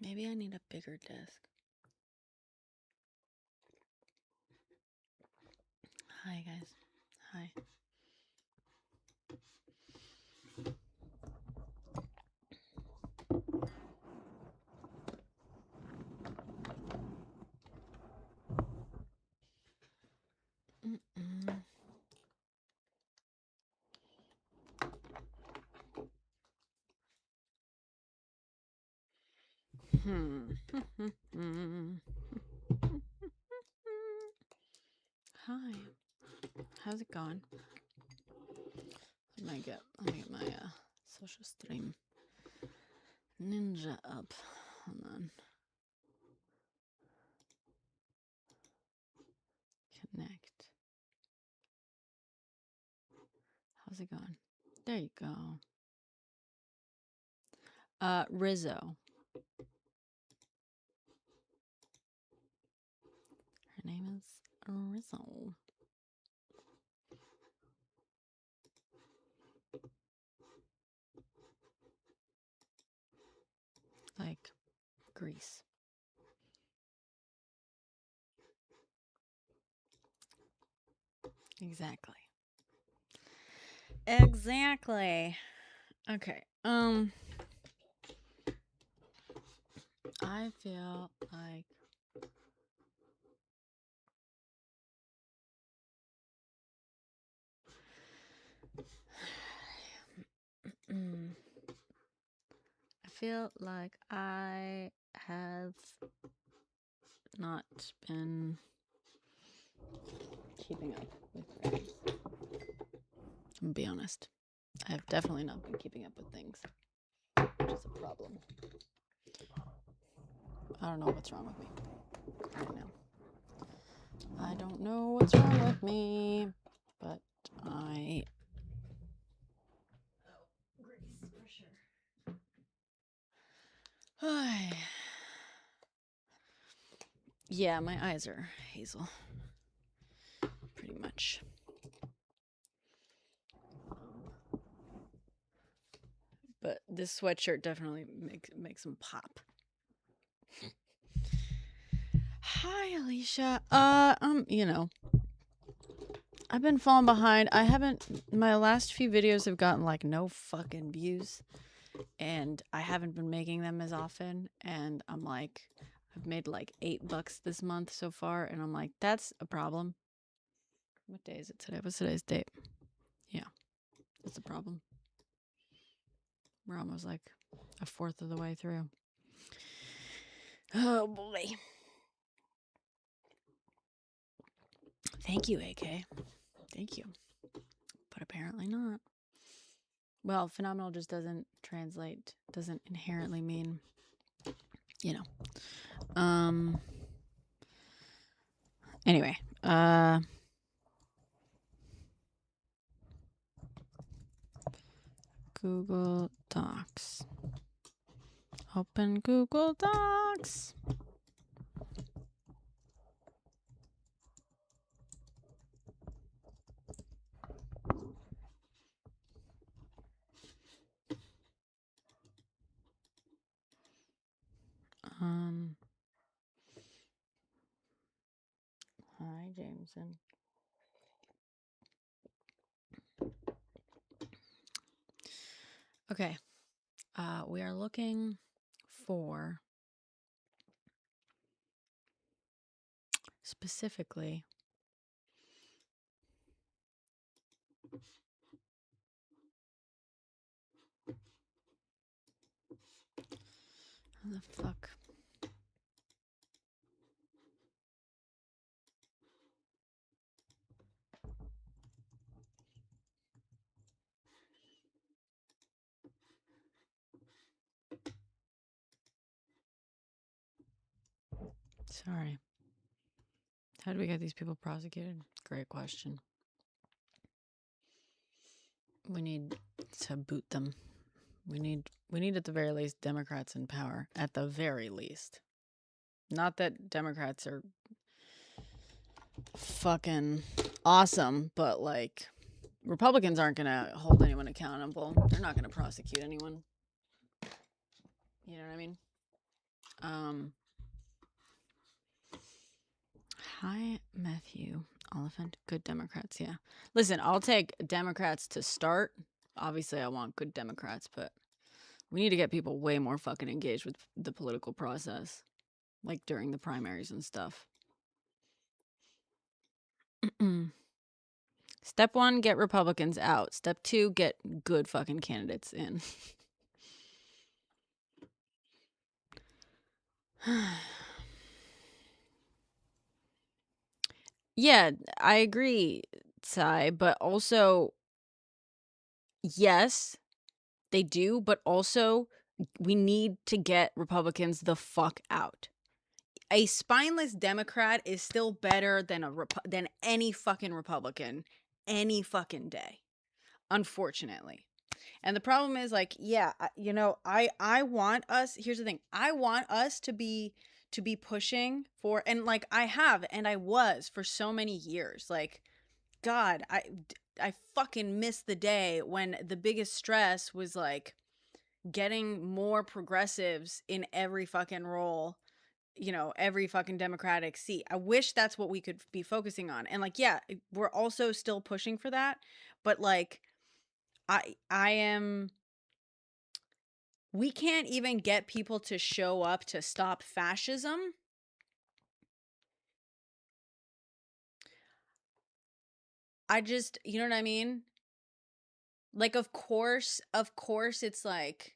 Maybe I need a bigger desk. Hi, guys. Hi. Hi. How's it going? Let me get my social stream ninja up. Hold on. Connect. How's it going? There you go. Rizzo. Her name is Rizzo. Like Greece. Exactly. Okay. I feel like I have not been keeping up with things. I'm gonna be honest. I have definitely not been keeping up with things, which is a problem. I don't know what's wrong with me right now. I don't know what's wrong with me, but I... Oh, Greece, for sure. Yeah, my eyes are hazel. Pretty much. But this sweatshirt definitely makes them pop. Hi, Alicia. You know, I've been falling behind. My last few videos have gotten like no fucking views, and I haven't been making them as often, and I'm like, I've made like $8 this month so far, and I'm like, that's a problem. What day is it today? What's today's date? Yeah, that's a problem. We're almost like a fourth of the way through. Oh boy. Thank you, AK. Thank you. But apparently not. Well, phenomenal just doesn't inherently mean, you know. Anyway, Google Docs. Open Google Docs. Hi, Jameson. Okay. We are looking for specifically the fuck? Sorry. How do we get these people prosecuted? Great question. We need to boot them. We need at the very least Democrats in power. At the very least. Not that Democrats are fucking awesome, but like Republicans aren't gonna hold anyone accountable. They're not gonna prosecute anyone. You know what I mean? Hi, Matthew Oliphant. Good Democrats, yeah. Listen, I'll take Democrats to start. Obviously, I want good Democrats, but we need to get people way more fucking engaged with the political process, like during the primaries and stuff. Step 1, get Republicans out. Step 2, get good fucking candidates in. Yeah, I agree, Sai, but also, yes, they do, but also we need to get Republicans the fuck out. A spineless Democrat is still better than than any fucking Republican any fucking day, unfortunately. And the problem is, like, yeah, you know, I want us, here's the thing, I want us to be pushing for, and like I have and I was for so many years, like, God, I fucking miss the day when the biggest stress was like getting more progressives in every fucking role, you know, every fucking Democratic seat. I wish that's what we could be focusing on. And like, yeah, we're also still pushing for that, but like I am, we can't even get people to show up to stop fascism. I just, you know what I mean? Like, of course it's like,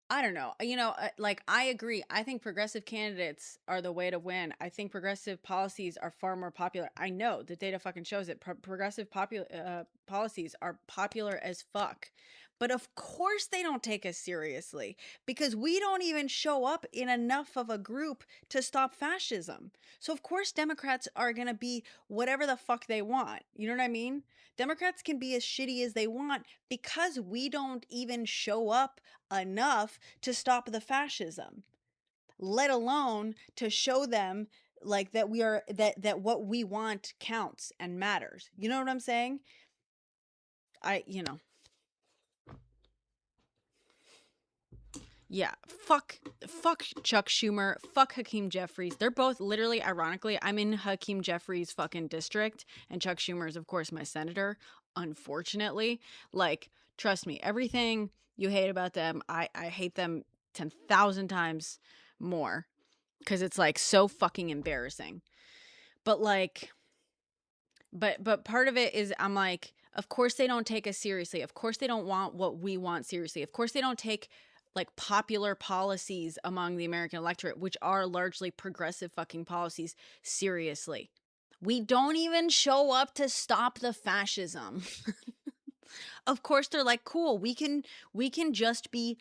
I don't know. You know, like, I agree. I think progressive candidates are the way to win. I think progressive policies are far more popular. I know the data fucking shows it. Progressive policies are popular as fuck. But of course they don't take us seriously because we don't even show up in enough of a group to stop fascism. So of course Democrats are going to be whatever the fuck they want. You know what I mean? Democrats can be as shitty as they want because we don't even show up enough to stop the fascism, let alone to show them like that we are, that what we want counts and matters. You know what I'm saying? You know, yeah, fuck Chuck Schumer, fuck Hakeem Jeffries. They're both literally, ironically, I'm in Hakeem Jeffries' fucking district, and Chuck Schumer is, of course, my senator, unfortunately. Like, trust me, everything you hate about them, I hate them 10,000 times more, because it's like so fucking embarrassing. But like, but part of it is, I'm like, of course they don't take us seriously. Of course they don't want what we want seriously. Of course they don't take like popular policies among the American electorate, which are largely progressive fucking policies, seriously. We don't even show up to stop the fascism. Of course they're like, cool, we can just be,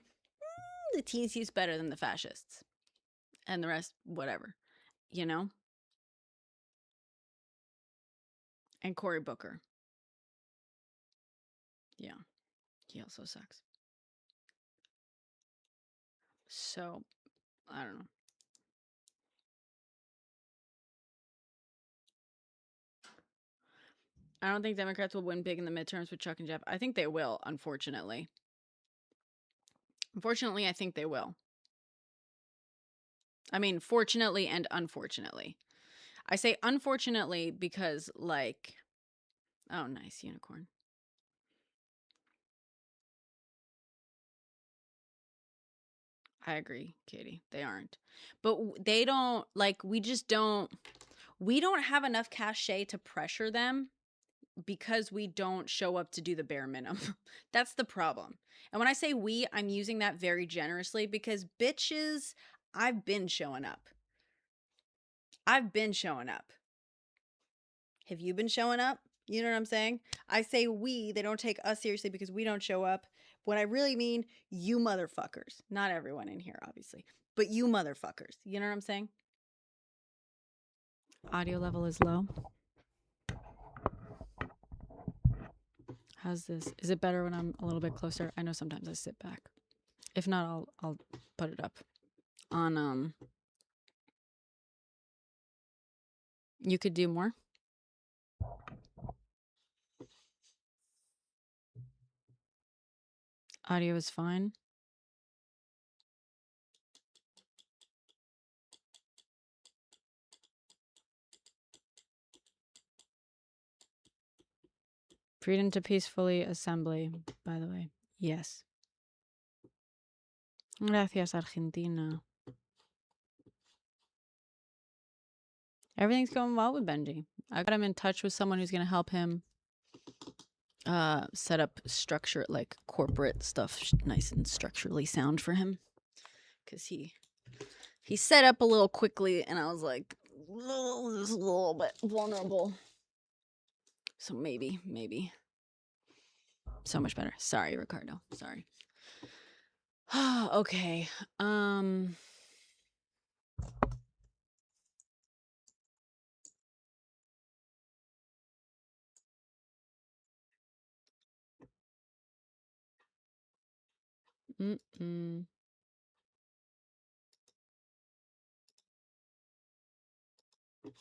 the TNC is better than the fascists. And the rest, whatever, you know? And Cory Booker. Yeah. He also sucks. So, I don't know. I don't think Democrats will win big in the midterms with Chuck and Jeff. I think they will, unfortunately. Unfortunately, I think they will. I mean, fortunately and unfortunately. I say unfortunately because, like, oh, nice, unicorn. I agree, Katie. They aren't. But they don't, like, we don't have enough cachet to pressure them. because we don't show up to do the bare minimum. That's the problem. And when I say we, I'm using that very generously because bitches, I've been showing up. I've been showing up. Have you been showing up? You know what I'm saying? I say we, they don't take us seriously because we don't show up. What I really mean, you motherfuckers. Not everyone in here, obviously, but you motherfuckers. You know what I'm saying? Audio level is low. How's this? Is it better when I'm a little bit closer? I know sometimes I sit back. If not, I'll put it up on you could do more. Audio is fine. Freedom to peacefully assembly, by the way. Yes. Gracias, Argentina. Everything's going well with Benji. I got him in touch with someone who's going to help him set up structure, like corporate stuff, nice and structurally sound for him. Because he set up a little quickly, and I was like, this is a little bit vulnerable. So maybe. So much better. Sorry, Ricardo. Sorry. Okay.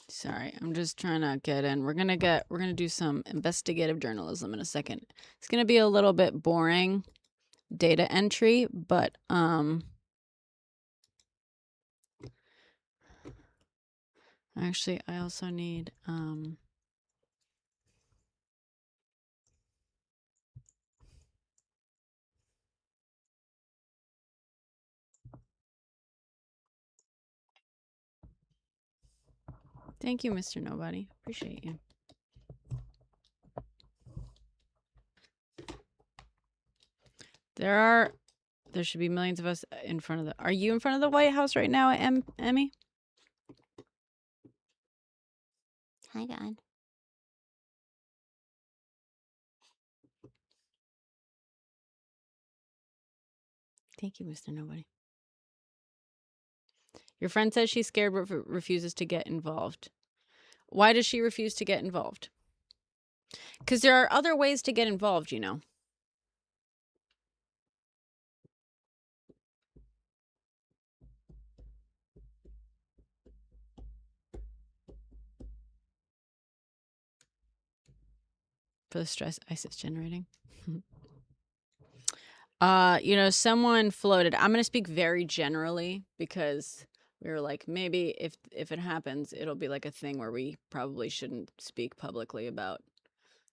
Sorry, I'm just trying to get in. We're gonna do some investigative journalism in a second. It's gonna be a little bit boring data entry, but actually I also need thank you, Mr. Nobody. Appreciate you. There should be millions of us in front of the. Are you in front of the White House right now, Emmy? Hi, God. Thank you, Mr. Nobody. Your friend says she's scared but refuses to get involved. Why does she refuse to get involved? Because there are other ways to get involved, you know. For the stress ISIS generating. You know, someone floated. I'm going to speak very generally because we were like, maybe if it happens, it'll be like a thing where we probably shouldn't speak publicly about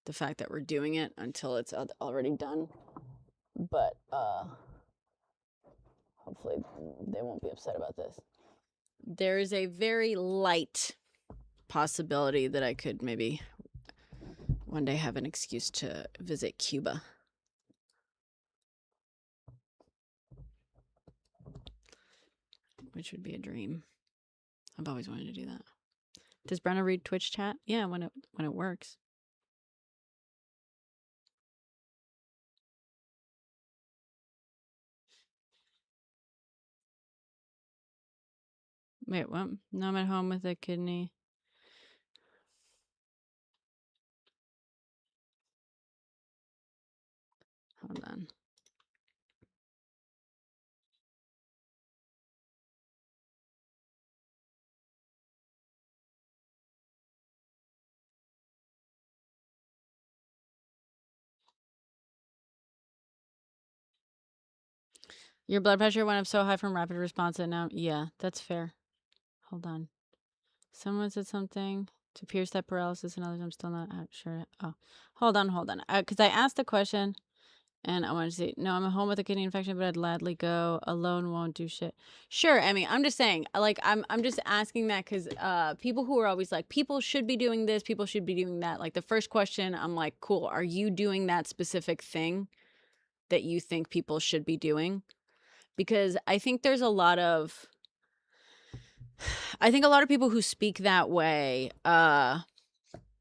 the fact that we're doing it until it's already done. But hopefully they won't be upset about this. There is a very light possibility that I could maybe one day have an excuse to visit Cuba. Which would be a dream. I've always wanted to do that. Does Brenna read Twitch chat? Yeah, when it works. Wait, what? No, I'm at home with a kidney. Hold on. Your blood pressure went up so high from rapid response that now, yeah, that's fair. Hold on. Someone said something to pierce that paralysis and others. I'm still not sure. Oh, hold on. Because I asked the question And I want to say, no, I'm at home with a kidney infection, but I'd gladly go. Alone won't do shit. Sure, Emmy. I'm just saying, like, I'm just asking that because people who are always like, people should be doing this, people should be doing that. Like, the first question, I'm like, cool. Are you doing that specific thing that you think people should be doing? Because I think there's a lot of people who speak that way,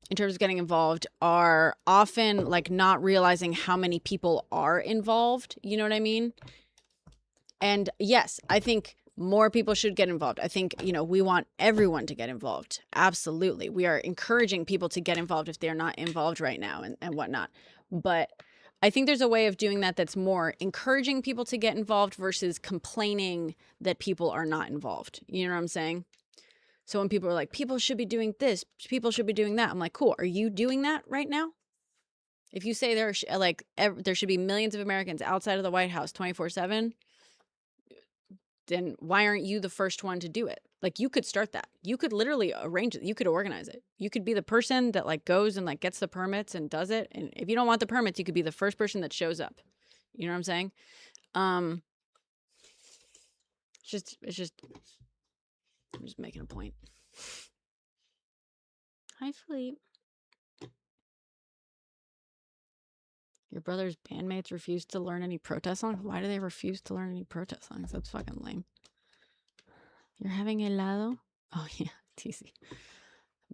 in terms of getting involved, are often like not realizing how many people are involved. You know what I mean? And yes, I think more people should get involved. I think, we want everyone to get involved. Absolutely. We are encouraging people to get involved if they're not involved right now and whatnot. But I think there's a way of doing that that's more encouraging people to get involved versus complaining that people are not involved. You know what I'm saying? So when people are like, people should be doing this, people should be doing that, I'm like, cool. Are you doing that right now? If you say there should be millions of Americans outside of the White House 24/7, then why aren't you the first one to do it? Like, you could start that. You could literally arrange it. You could organize it. You could be the person that like goes and like gets the permits and does it. And if you don't want the permits, you could be the first person that shows up. You know what I'm saying? It's just I'm just making a point. Hi, Philippe. Your brother's bandmates refused to learn any protest songs? Why do they refuse to learn any protest songs? That's fucking lame. You're having helado? Oh, yeah, TC.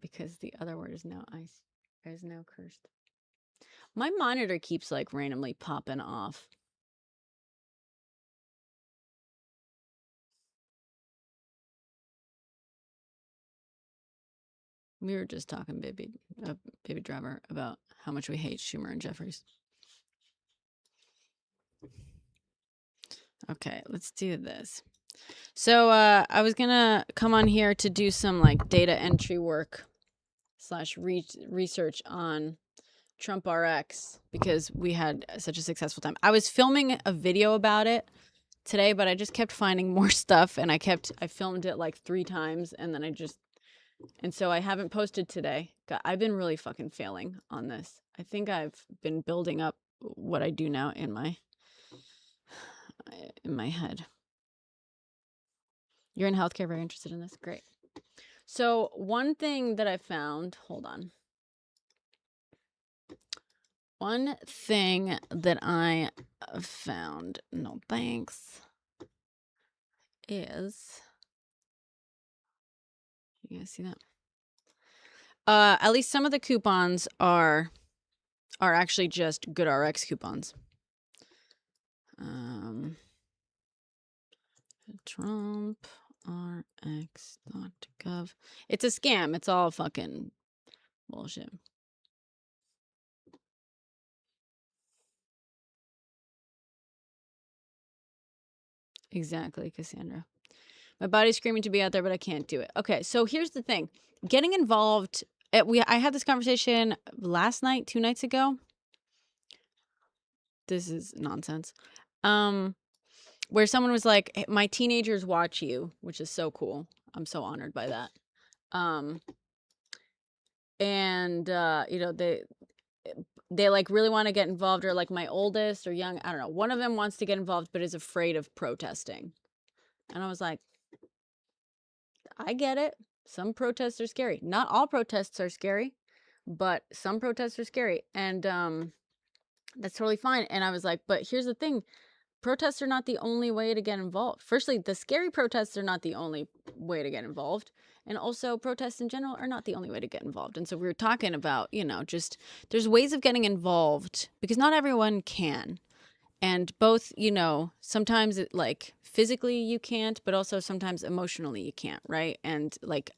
Because the other word is now ice. Is now cursed. My monitor keeps like randomly popping off. We were just talking, baby driver, about how much we hate Schumer and Jeffries. Okay, let's do this. So I was gonna come on here to do some like data entry work / research on Trump RX because we had such a successful time. I was filming a video about it today, but I just kept finding more stuff, and I filmed it like 3 times, and then and so I haven't posted today. I've been really fucking failing on this. I think I've been building up what I do now in my head. You're in healthcare, very interested in this? Great. So one thing that I found, hold on. One thing that I found, no thanks, is, you guys see that? At least some of the coupons are actually just GoodRx coupons. TrumpRx.gov. It's a scam. It's all fucking bullshit. Exactly, Cassandra. My body's screaming to be out there, but I can't do it. Okay, so here's the thing. Getting involved, I had this conversation last night, 2 nights ago. This is nonsense. Where someone was like, hey, my teenagers watch you, which is so cool. I'm so honored by that. And they like really want to get involved, or like my oldest or young, I don't know. One of them wants to get involved, but is afraid of protesting. And I was like, I get it. Some protests are scary. Not all protests are scary, but some protests are scary. And that's totally fine. And I was like, but here's the thing. Protests are not the only way to get involved. Firstly, the scary protests are not the only way to get involved. And also, protests in general are not the only way to get involved. And so we were talking about, just there's ways of getting involved because not everyone can. And both, sometimes it, like physically you can't, but also sometimes emotionally you can't, right? And like,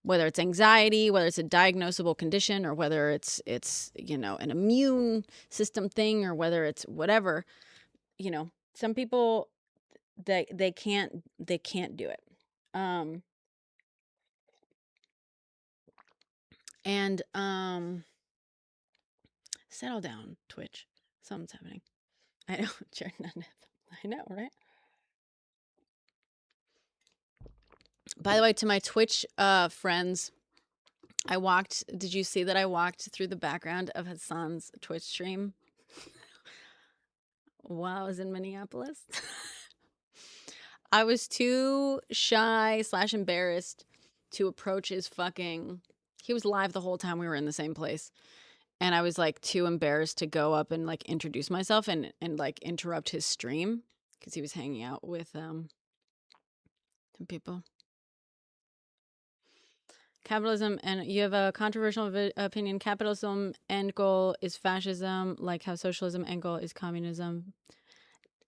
whether it's anxiety, whether it's a diagnosable condition, or whether it's an immune system thing, or whether it's whatever, some people they can't do it. And settle down, Twitch. Something's happening. I know, I know, right? By the way, to my Twitch friends, did you see that I walked through the background of Hassan's Twitch stream? while I was in Minneapolis. I was too shy / embarrassed to approach his fucking... He was live the whole time we were in the same place. And I was like too embarrassed to go up and like introduce myself and like interrupt his stream because he was hanging out with some people. Capitalism, and you have a controversial opinion. Capitalism end goal is fascism, like how socialism end goal is communism.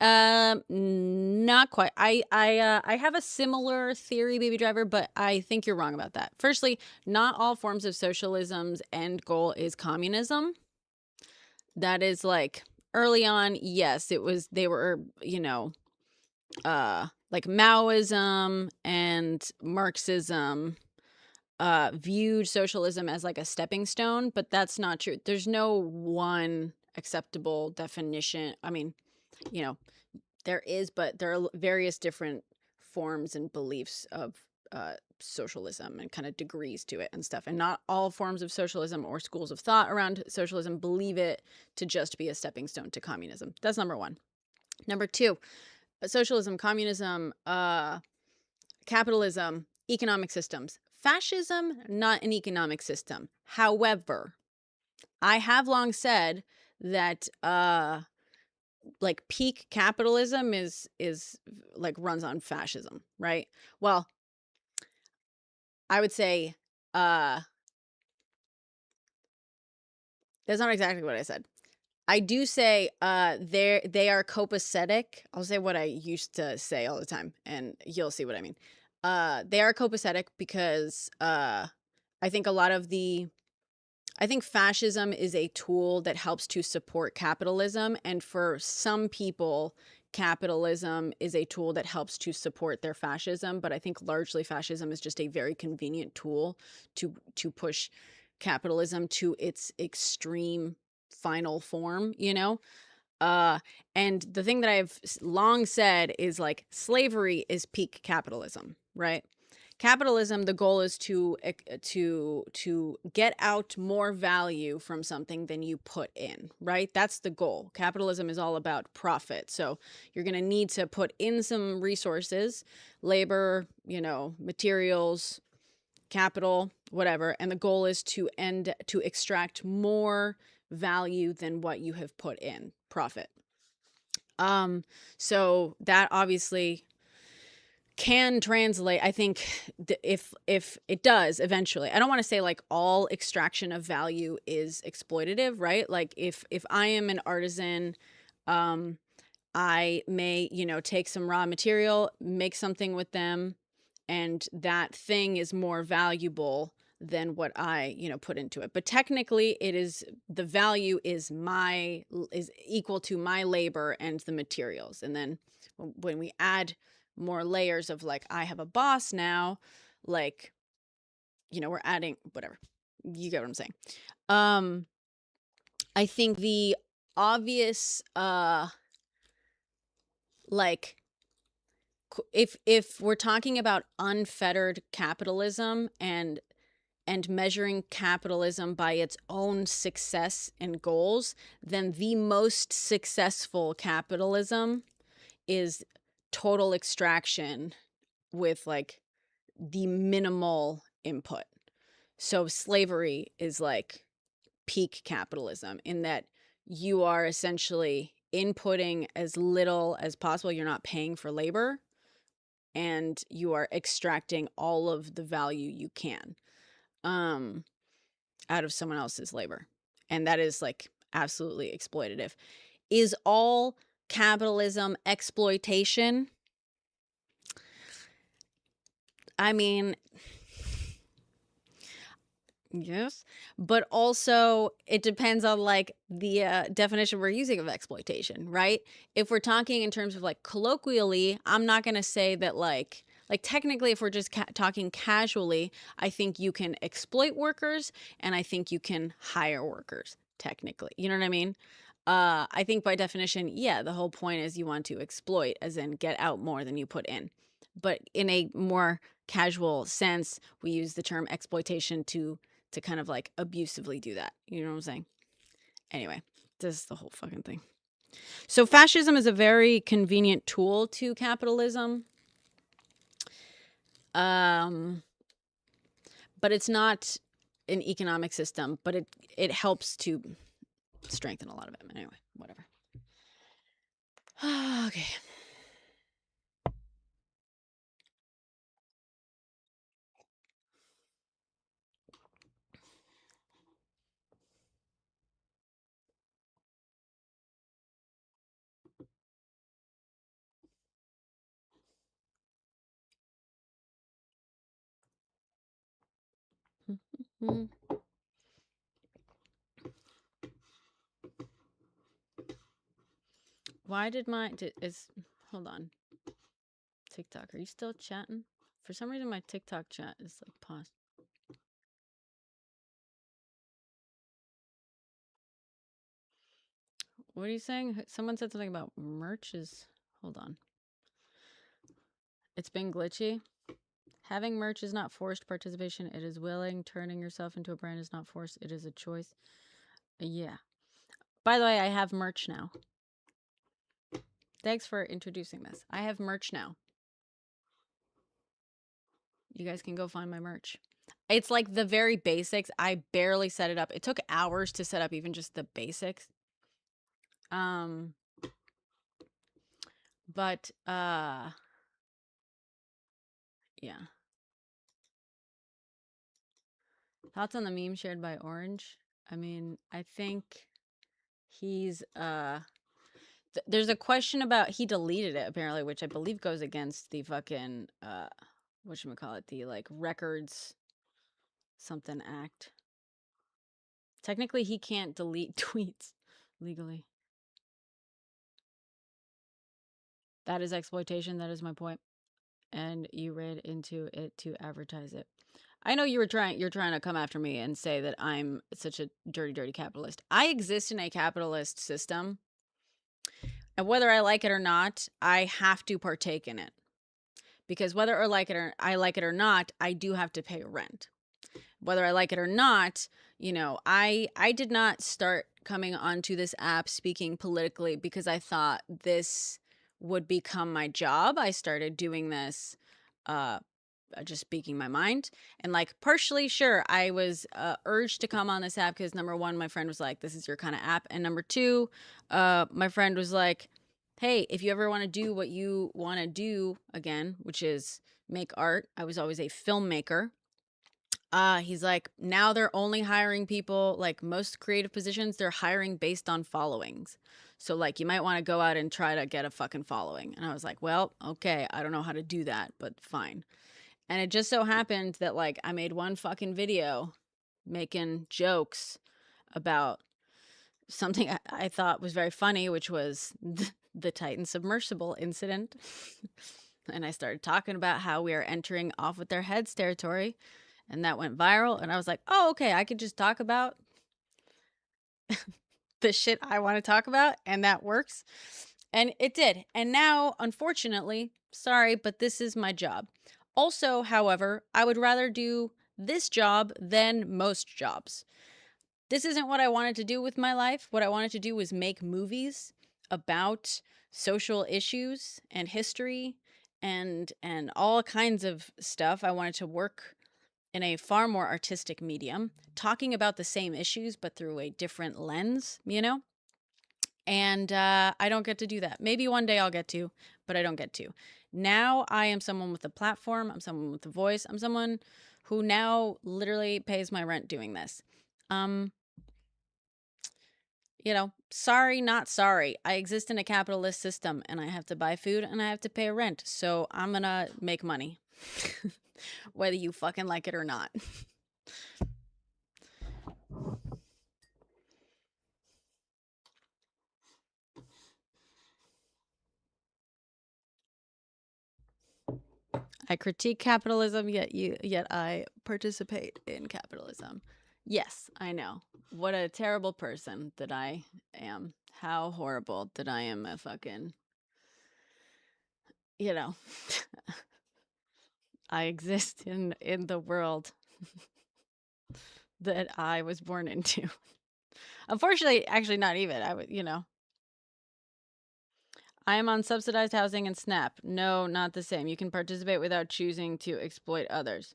Not quite. I have a similar theory, Baby Driver, but I think you're wrong about that. Firstly, not all forms of socialism's end goal is communism. That is like early on, yes, it was, they were, you know, like Maoism and Marxism viewed socialism as like a stepping stone, but that's not true. There's no one acceptable definition. I mean, you know, there is, but there are various different forms and beliefs of socialism and kind of degrees to it and stuff. And not all forms of socialism or schools of thought around socialism believe it to just be a stepping stone to communism. That's number one. Number two, socialism, communism, capitalism, economic systems. Fascism, not an economic system. However, I have long said that like peak capitalism is like runs on fascism, right? Well, I would say that's not exactly what I said. I do say they are copacetic. I'll say what I used to say all the time, and you'll see what I mean. They are copacetic because I think a lot of I think fascism is a tool that helps to support capitalism. And for some people, capitalism is a tool that helps to support their fascism. But I think largely fascism is just a very convenient tool to push capitalism to its extreme final form, you know? And the thing that I've long said is like slavery is peak capitalism, right? Capitalism, the goal is to get out more value from something than you put in, right? That's the goal. Capitalism is all about profit. So you're going to need to put in some resources, labor, you know, materials, capital, whatever. And the goal is to extract more value than what you have put in, profit. So that obviously can translate, I think, if it does eventually. I don't want to say like all extraction of value is exploitative, right? Like if I am an artisan, I may, you know, take some raw material, make something with them, and that thing is more valuable than what I, you know, put into it. But technically it is, the value is equal to my labor and the materials. And then when we add more layers of like, I have a boss now, like, you know, we're adding whatever, you get what I'm saying. I think the obvious, like, if we're talking about unfettered capitalism and measuring capitalism by its own success and goals, then the most successful capitalism is total extraction with like the minimal input. So slavery is like peak capitalism in that you are essentially inputting as little as possible. You're not paying for labor and you are extracting all of the value you can out of someone else's labor. And that is like absolutely exploitative. Is all capitalism exploitation? I mean, yes, but also it depends on like the definition we're using of exploitation, right? If we're talking in terms of like colloquially, I'm not going to say that like technically if we're just talking casually, I think you can exploit workers and I think you can hire workers technically. You know what I mean? I think by definition, yeah, the whole point is you want to exploit, as in get out more than you put in. But in a more casual sense, we use the term exploitation to kind of like abusively do that. You know what I'm saying? Anyway, this is the whole fucking thing. So fascism is a very convenient tool to capitalism. But it's not an economic system, but it helps to strengthen a lot of it. Anyway, whatever. Okay. Why did hold on. TikTok, are you still chatting? For some reason my TikTok chat is like paused. What are you saying? Someone said something about merch is... Hold on. It's been glitchy. Having merch is not forced participation. It is willing. Turning yourself into a brand is not forced. It is a choice. Yeah. By the way, I have merch now. Thanks for introducing this. I have merch now. You guys can go find my merch. It's like the very basics. I barely set it up. It took hours to set up even just the basics. But yeah. Thoughts on the meme shared by Orange? I mean, I think he's there's a question about, he deleted it apparently, which I believe goes against the fucking whatchamacallit, the like records something act. Technically he can't delete tweets legally. That is exploitation. That is my point. And you read into it to advertise it. I know you're trying to come after me and say that I'm such a dirty capitalist. I exist in a capitalist system. And whether I like it or not, I have to partake in it. Because whether I like it or not, I do have to pay rent. Whether I like it or not, you know, I did not start coming onto this app speaking politically because I thought this would become my job. I started doing this just speaking my mind. And like, partially, sure, I was urged to come on this app because number one, my friend was like, this is your kind of app. And number two, my friend was like, hey, if you ever want to do what you want to do again, which is make art. I was always a filmmaker. He's like, now they're only hiring people, like most creative positions, they're hiring based on followings. So like, you might want to go out and try to get a fucking following. And I was like, well, okay, I don't know how to do that, but fine. And it just so happened that like I made one fucking video making jokes about something I thought was very funny, which was the Titan submersible incident. And I started talking about how we are entering off with their heads territory. And that went viral. And I was like, oh, okay, I could just talk about the shit I want to talk about. And that works. And it did. And now, unfortunately, sorry, but this is my job. Also, however, I would rather do this job than most jobs. This isn't what I wanted to do with my life. What I wanted to do was make movies about social issues and history and all kinds of stuff. I wanted to work in a far more artistic medium, talking about the same issues but through a different lens, you know? And I don't get to do that. Maybe one day I'll get to, but I don't get to. Now I am someone with a platform. I'm someone with a voice. I'm someone who now literally pays my rent doing this. You know, sorry, not sorry. I exist in a capitalist system and I have to buy food and I have to pay rent. So I'm gonna make money. Whether you fucking like it or not. I critique capitalism, yet I participate in capitalism. Yes, I know. What a terrible person that I am. How horrible that I am a fucking, you know, I exist in the world that I was born into. Unfortunately, actually not even. I would, you know, I am on subsidized housing and SNAP. No, not the same. You can participate without choosing to exploit others.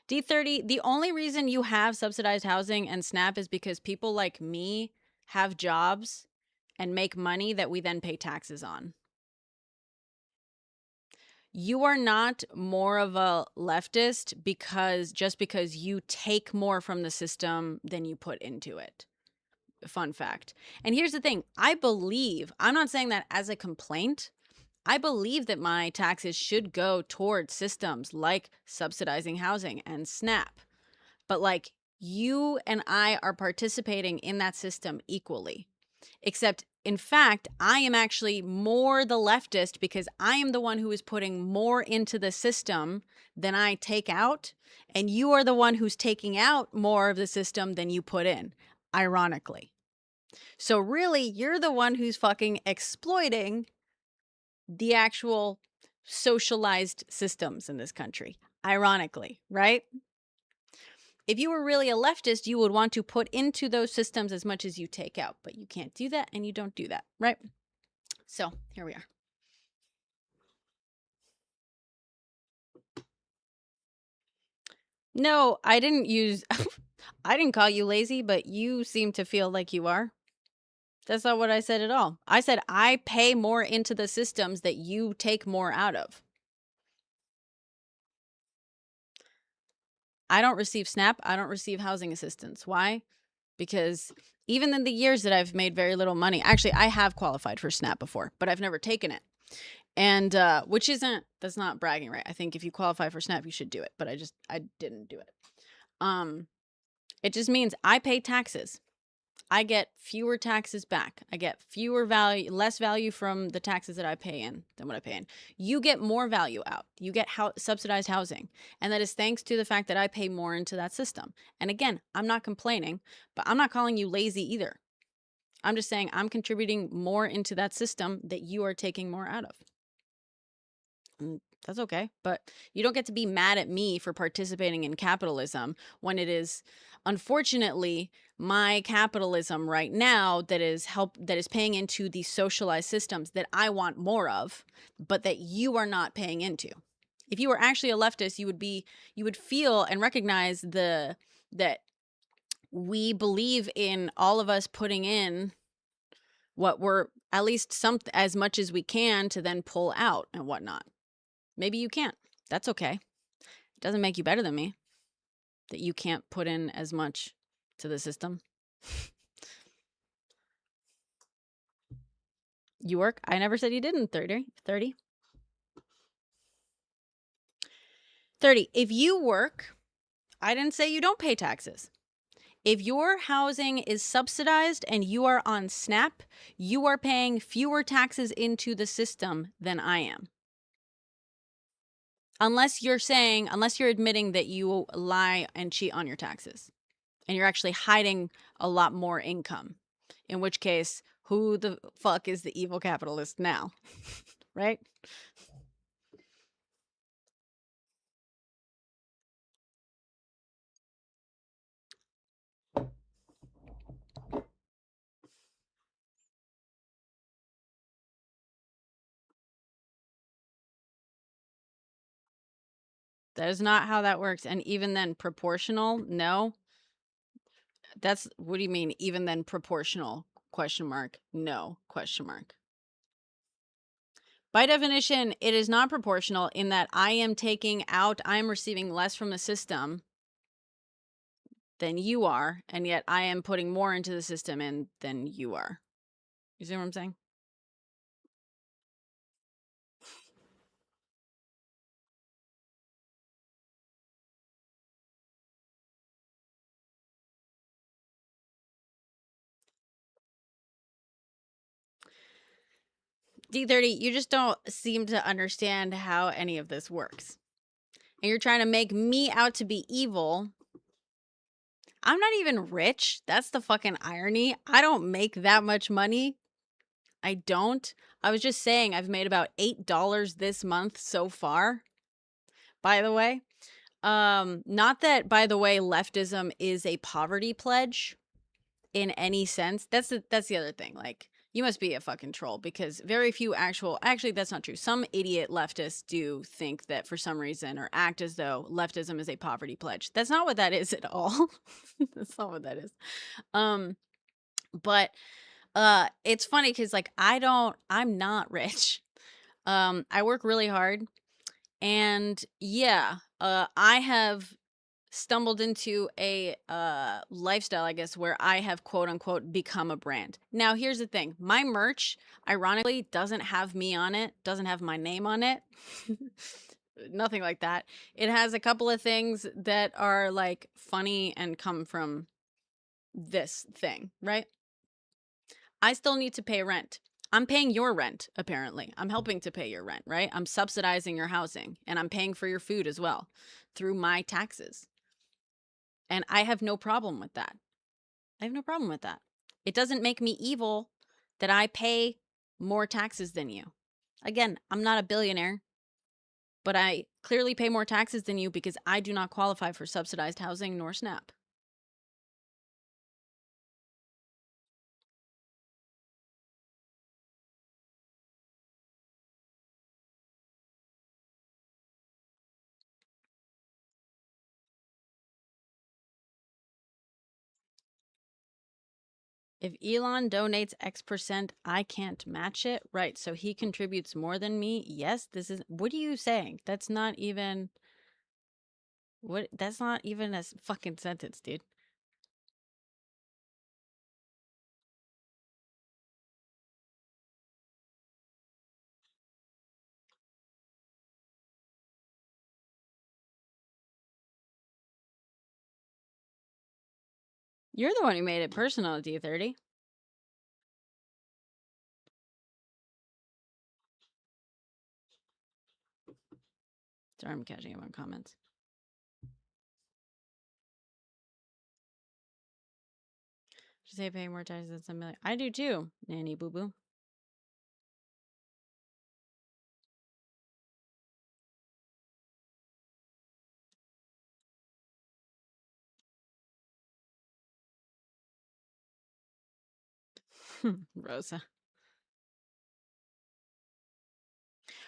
D30, the only reason you have subsidized housing and SNAP is because people like me have jobs and make money that we then pay taxes on. You are not more of a leftist just because you take more from the system than you put into it. Fun fact. And here's the thing. I'm not saying that as a complaint. I believe that my taxes should go towards systems like subsidizing housing and SNAP. But like, you and I are participating in that system equally. Except, in fact, I am actually more the leftist because I am the one who is putting more into the system than I take out. And you are the one who's taking out more of the system than you put in, ironically. So really, you're the one who's fucking exploiting the actual socialized systems in this country, ironically, right? If you were really a leftist, you would want to put into those systems as much as you take out, but you can't do that and you don't do that, right? So here we are. No, I didn't I didn't call you lazy, but you seem to feel like you are. That's not what I said at all. I said I pay more into the systems that you take more out of. I don't receive SNAP. I don't receive housing assistance. Why? Because even in the years that I've made very little money, actually, I have qualified for SNAP before, but I've never taken it. And that's not bragging, right? I think if you qualify for SNAP, you should do it, but I didn't do it. It just means I pay taxes. I get fewer taxes back. I get less value from the taxes that I pay in than what I pay in. You get more value out. You get subsidized housing. And that is thanks to the fact that I pay more into that system. And again, I'm not complaining, but I'm not calling you lazy either. I'm just saying I'm contributing more into that system that you are taking more out of. And that's okay. But you don't get to be mad at me for participating in capitalism when it is, unfortunately, my capitalism right now that is paying into these socialized systems that I want more of, but that you are not paying into. If you were actually a leftist, you would feel and recognize that we believe in all of us putting in what we're at least as much as we can to then pull out and whatnot. Maybe you can't. That's okay. It doesn't make you better than me that you can't put in as much to the system. You work? I never said you didn't. 30. 30. If you work, I didn't say you don't pay taxes. If your housing is subsidized and you are on SNAP, you are paying fewer taxes into the system than I am. Unless you're admitting that you lie and cheat on your taxes and you're actually hiding a lot more income, in which case, who the fuck is the evil capitalist now? Right? That is not how that works. And even then, proportional? No. What do you mean? Even then, proportional? ? No? ? By definition, it is not proportional in that I am receiving less from the system than you are, and yet I am putting more into the system than you are. You see what I'm saying? D30, you just don't seem to understand how any of this works. And you're trying to make me out to be evil. I'm not even rich. That's the fucking irony. I don't make that much money. I don't. I was just saying I've made about $8 this month so far. By the way, not that, by the way, leftism is a poverty pledge in any sense. That's the other thing. Like, You must be a fucking troll, because very few actually, that's not true. Some idiot leftists do think that for some reason, or act as though leftism is a poverty pledge. That's not what that is at all. That's not what that is. But it's funny because like I'm not rich. I work really hard, and yeah, I have stumbled into a lifestyle, I guess, where I have quote unquote become a brand. Now, here's the thing. My merch, ironically, doesn't have me on it, doesn't have my name on it. Nothing like that. It has a couple of things that are like funny and come from this thing, right? I still need to pay rent. I'm paying your rent, apparently. I'm helping to pay your rent, right? I'm subsidizing your housing, and I'm paying for your food as well through my taxes. And I have no problem with that. I have no problem with that. It doesn't make me evil that I pay more taxes than you. Again, I'm not a billionaire, but I clearly pay more taxes than you because I do not qualify for subsidized housing nor SNAP. If Elon donates X percent, I can't match it. Right. So he contributes more than me. Yes, this is, what are you saying? That's not even, that's not even a fucking sentence, dude. You're the one who made it personal, D30. Sorry, I'm catching up on comments. Should say paying more taxes than some million. I do too, nanny boo boo. Rosa.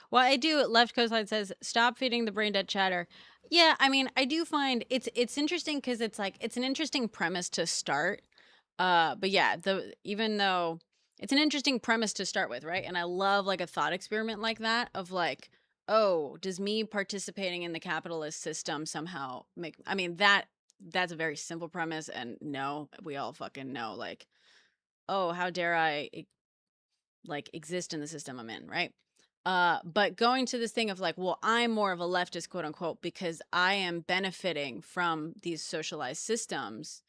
Well, I do. Left Coastline says, "Stop feeding the brain dead chatter." Yeah, I mean, I do find it's interesting because it's like it's an interesting premise to start. But yeah, even though it's an interesting premise to start with, right? And I love like a thought experiment like that of like, oh, does me participating in the capitalist system somehow make? I mean, that's a very simple premise, and no, we all fucking know like, oh, how dare I like exist in the system I'm in, right? But going to this thing of like, well, I'm more of a leftist, quote unquote, because I am benefiting from these socialized systems,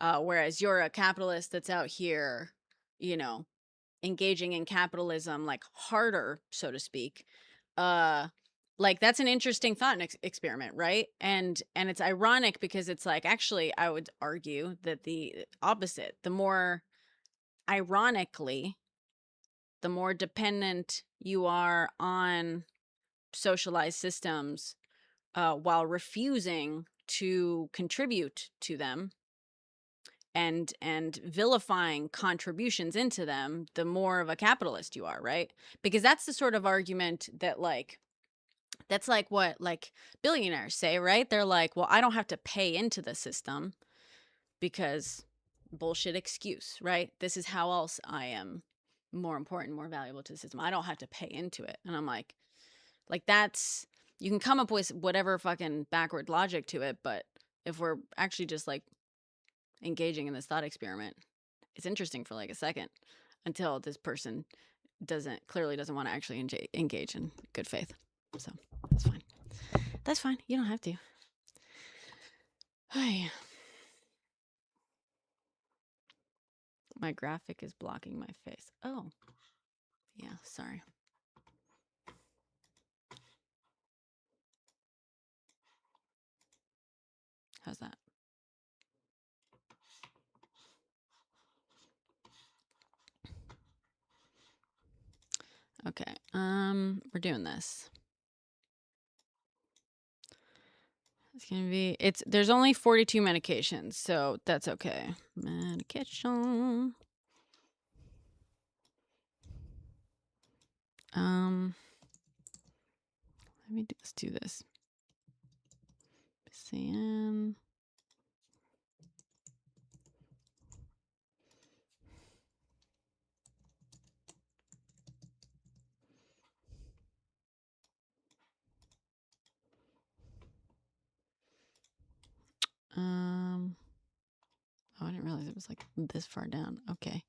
whereas you're a capitalist that's out here, you know, engaging in capitalism like harder, so to speak. Like that's an interesting thought experiment, right? And it's ironic because it's like actually I would argue that the opposite, the more ironically the more dependent you are on socialized systems while refusing to contribute to them and vilifying contributions into them, the more of a capitalist you are, right? Because that's the sort of argument that like that's like what like billionaires say, right? They're like, well, I don't have to pay into the system because bullshit excuse, right? This is how else I am more important, more valuable to the system. I don't have to pay into it. And I'm like that's, you can come up with whatever fucking backward logic to it, but if we're actually just like engaging in this thought experiment, it's interesting for like a second until this person clearly doesn't want to actually engage in good faith. So that's fine. That's fine. You don't have to. Hi. My graphic is blocking my face. Oh, yeah, sorry. How's that? Okay, we're doing this. It's gonna be, there's only 42 medications, so that's okay. Medication. Let's do this. CN. Oh, I didn't realize it was like this far down. Okay.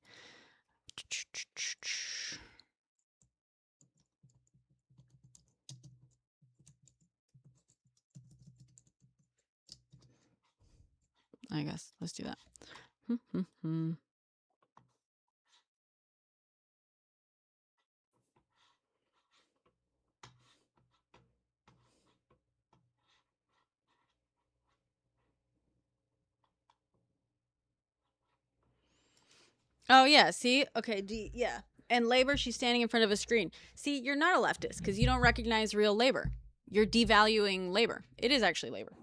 I guess let's do that. Oh yeah, see? Okay, yeah. And labor, she's standing in front of a screen. See, you're not a leftist because you don't recognize real labor. You're devaluing labor. It is actually labor.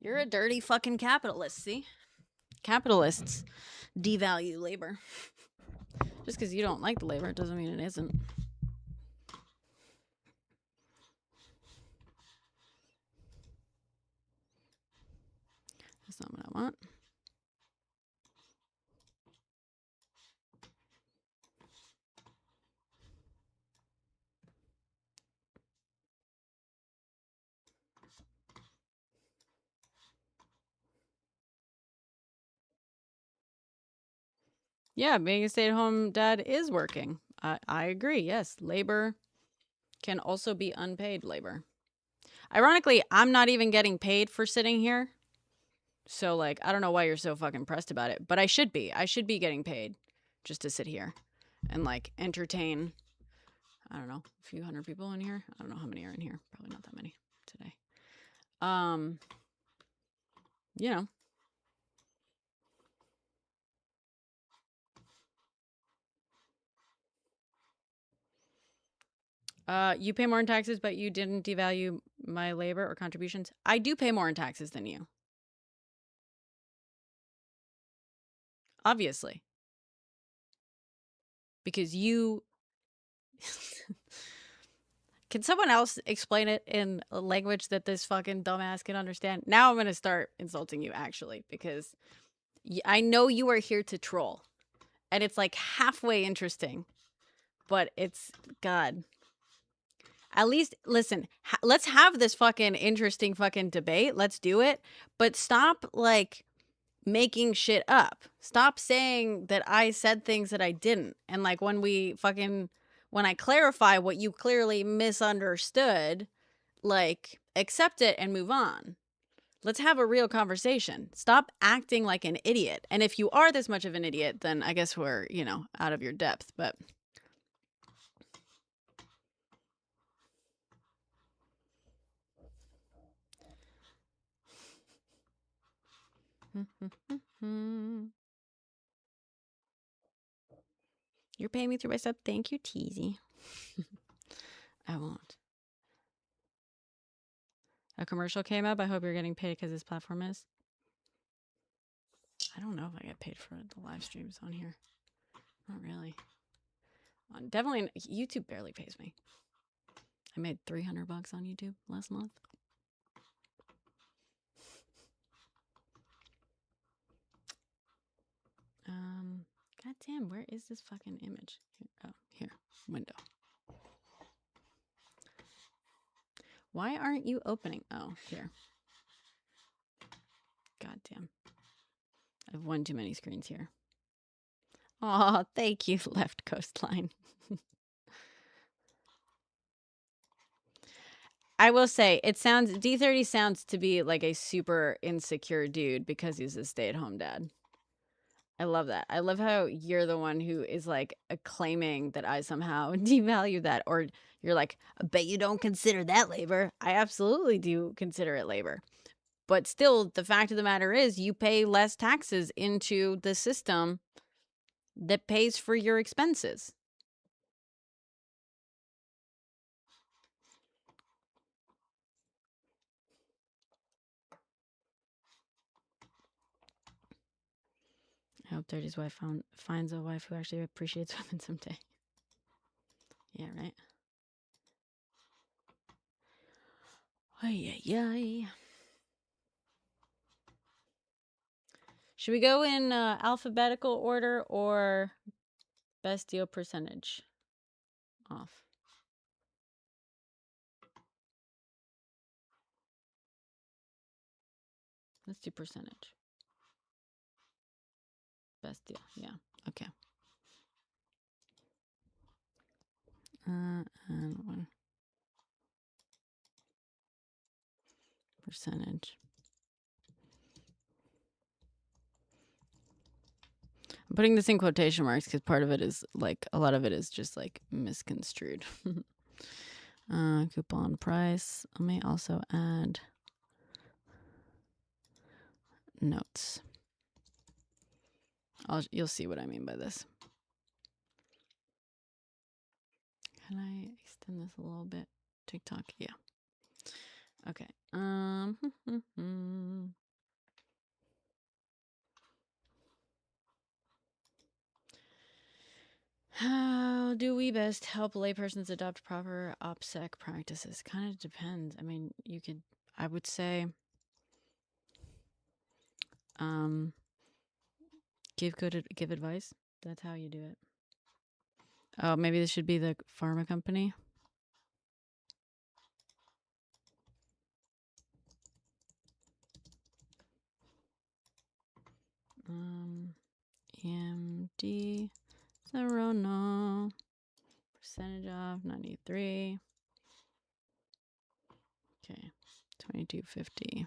You're a dirty fucking capitalist, see? Capitalists devalue labor. Just because you don't like the labor doesn't mean it isn't. That's not what I want. Yeah, being a stay-at-home dad is working. I agree. Yes, labor can also be unpaid labor. Ironically, I'm not even getting paid for sitting here. So, like, I don't know why you're so fucking pressed about it, but I should be. I should be getting paid just to sit here and, like, entertain, I don't know, a few hundred people in here. I don't know how many are in here. Probably not that many today. You know. You pay more in taxes, but you didn't devalue my labor or contributions. I do pay more in taxes than you. Obviously. Because you... Can someone else explain it in a language that this fucking dumbass can understand? Now I'm going to start insulting you, actually, because I know you are here to troll. And it's like halfway interesting. But it's... God. At least, listen, let's have this fucking interesting fucking debate. Let's do it. But stop, like, making shit up. Stop saying that I said things that I didn't. And, like, when I clarify what you clearly misunderstood, like, accept it and move on. Let's have a real conversation. Stop acting like an idiot. And if you are this much of an idiot, then I guess we're, out of your depth. But... You're paying me through my sub. Thank you, Teasy. I won't. A commercial came up. I hope you're getting paid because this platform is. I don't know if I get paid for the live streams on here. Not really. Definitely, YouTube barely pays me. I made $300 on YouTube last month. God damn, where is this fucking image? Here, oh, here, window. Why aren't you opening? Oh, here. God damn. I have one too many screens here. Oh, thank you, left coastline. I will say, D30 sounds to be like a super insecure dude because he's a stay-at-home dad. I love that. I love how you're the one who is like claiming that I somehow devalue that. Or you're like, I bet you don't consider that labor. I absolutely do consider it labor. But still, the fact of the matter is you pay less taxes into the system that pays for your expenses. I hope 30's wife finds a wife who actually appreciates women someday. Yeah, right? Ay, ay, ay. Should we go in alphabetical order or best deal percentage off? Let's do percentage. Best deal, yeah. Okay. And 1%. I'm putting this in quotation marks because part of it is like, a lot of it is just like misconstrued. Coupon price. I may also add notes. You'll see what I mean by this. Can I extend this a little bit? TikTok, yeah. Okay. How do we best help laypersons adopt proper OPSEC practices? Kind of depends. I mean, I would say, give advice. That's how you do it. Oh, maybe this should be the pharma company. EMD Serrano. Percentage off 93. Okay, 22.50.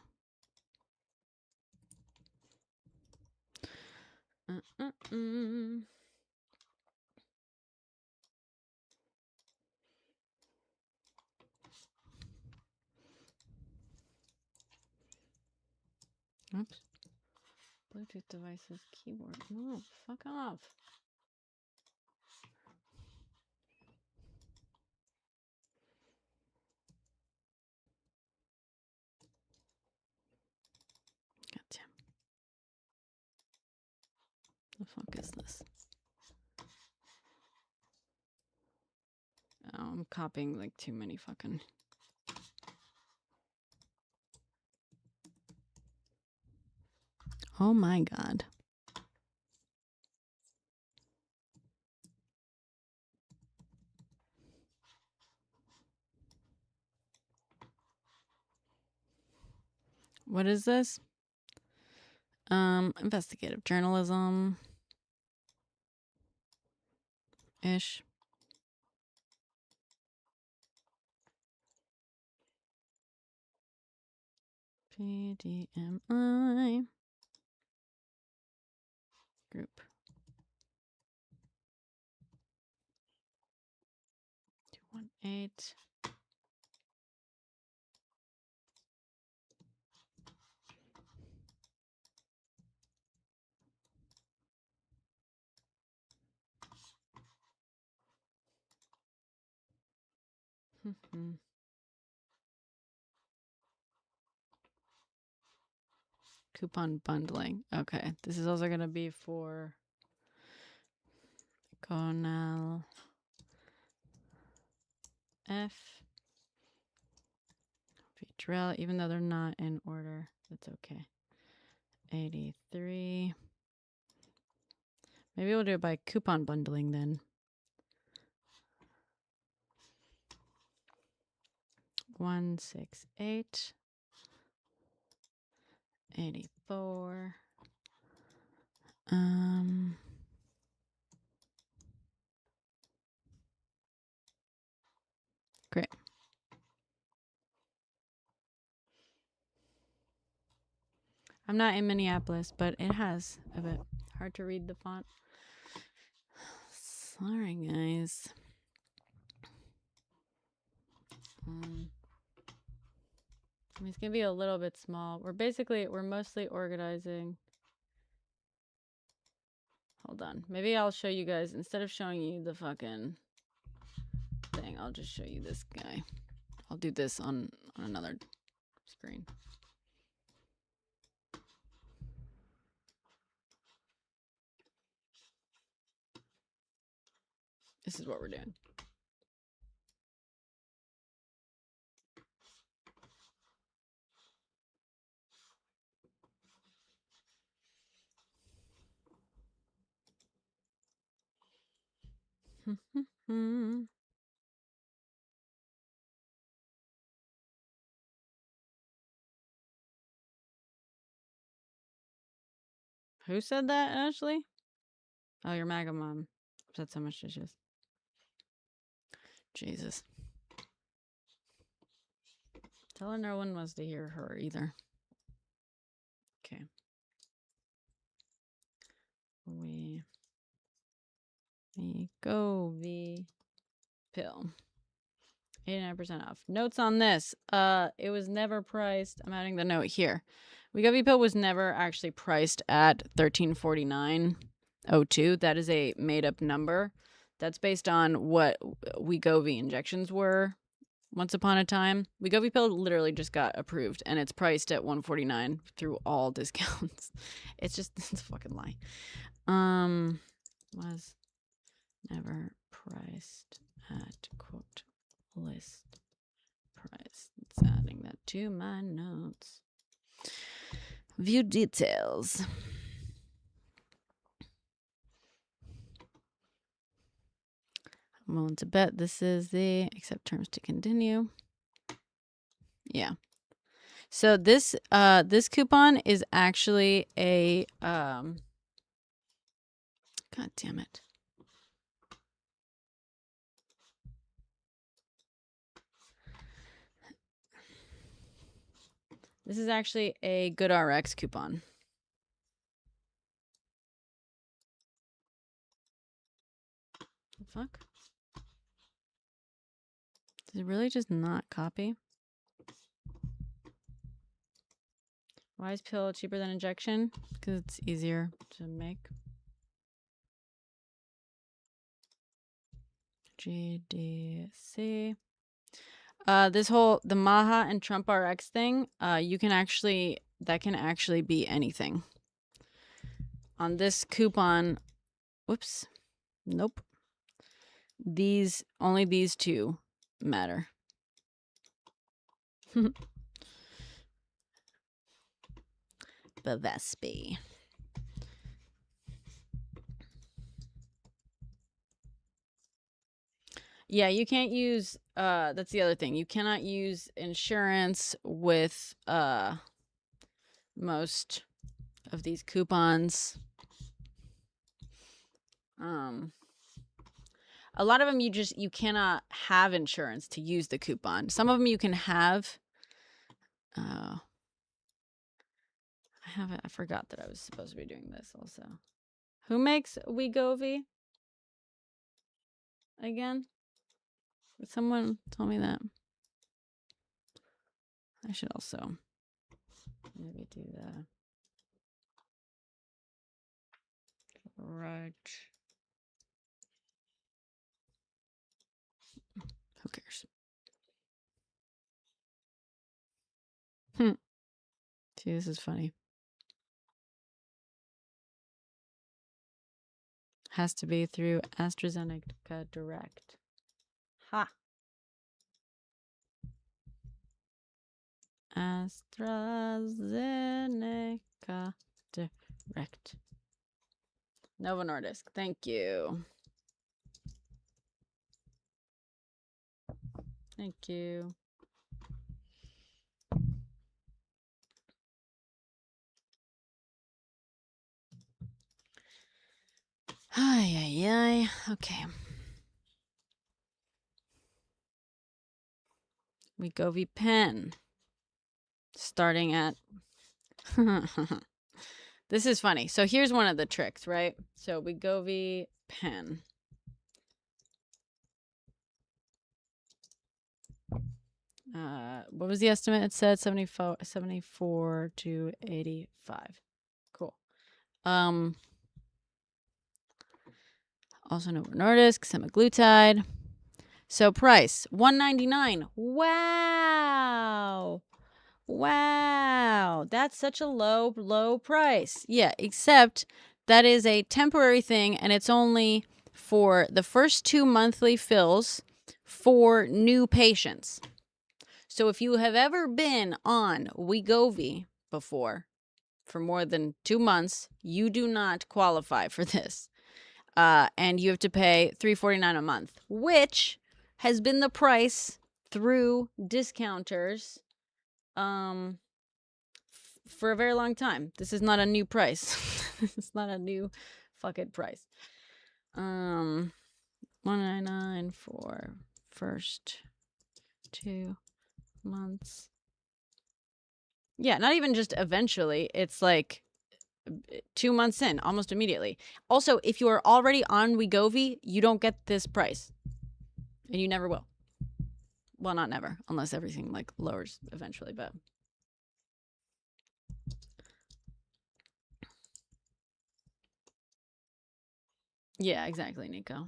Oops. Bluetooth devices keyboard. No, fuck off. Goddamn. The fuck is this? Oh, I'm copying like too many fucking. Oh my god. What is this? Investigative journalism. Ish. PDMI. Group. 218. Coupon bundling. Okay. This is also going to be for Conal F. Drill, even though they're not in order. That's okay. 83. Maybe we'll do it by coupon bundling then. 168. 84. Great. I'm not in Minneapolis, but it has a bit hard to read the font. Sorry, guys. I mean, it's gonna be a little bit small. We're mostly organizing. Hold on. Maybe I'll show you guys, instead of showing you the fucking thing, I'll just show you this guy. I'll do this on another screen. This is what we're doing. Who said that, Ashley? Oh, your MAGA mom. Upset so much dishes. Jesus. Tell her no one wants to hear her either. Okay. We go V pill. 89% off. Notes on this. It was never priced. I'm adding the note here. Wegovy pill was never actually priced at $1349.02. That is a made up number. That's based on what Wegovy injections were once upon a time. Wegovy pill literally just got approved and it's priced at $149 through all discounts. It's a fucking lie. Was never priced at quote list price. It's adding that to my notes. View details. I'm willing to bet this is the accept terms to continue. Yeah. So this coupon is actually a God damn it. This is actually a GoodRx coupon. The fuck? Does it really just not copy? Why is pill cheaper than injection? Because it's easier to make. GDC. The Maha and Trump RX thing, that can actually be anything. On this coupon, whoops, nope. Only these two matter. Bavespi. Yeah, you can't use, that's the other thing. You cannot use insurance with most of these coupons. A lot of them you cannot have insurance to use the coupon. Some of them you can have. I forgot that I was supposed to be doing this also. Who makes Wegovy? Again? Someone told me that. I should also maybe do that. Right. Who cares? See, this is funny. Has to be through AstraZeneca Direct. Ha! AstraZeneca Direct. Novo Nordisk. Thank you. Thank you. Ay. Okay. Wegovy pen. Starting at... This is funny. So here's one of the tricks, right? So Wegovy pen. What was the estimate? It said 74 to 85. Cool. Also Novo Nordisk, semaglutide. So price $199. Wow. That's such a low price. Yeah, except that is a temporary thing and it's only for the first 2 monthly fills for new patients. So if you have ever been on Wegovy before for more than 2 months, you do not qualify for this. And you have to pay $3.49 a month, which has been the price through discounters for a very long time. This is not a new price. It's not a new fucking price. $1.99 for first 2 months. Yeah, not even just eventually. It's like 2 months in, almost immediately. Also, if you are already on Wegovy, you don't get this price. And you never will. Well, not never, unless everything like lowers eventually, but yeah, exactly, Nico.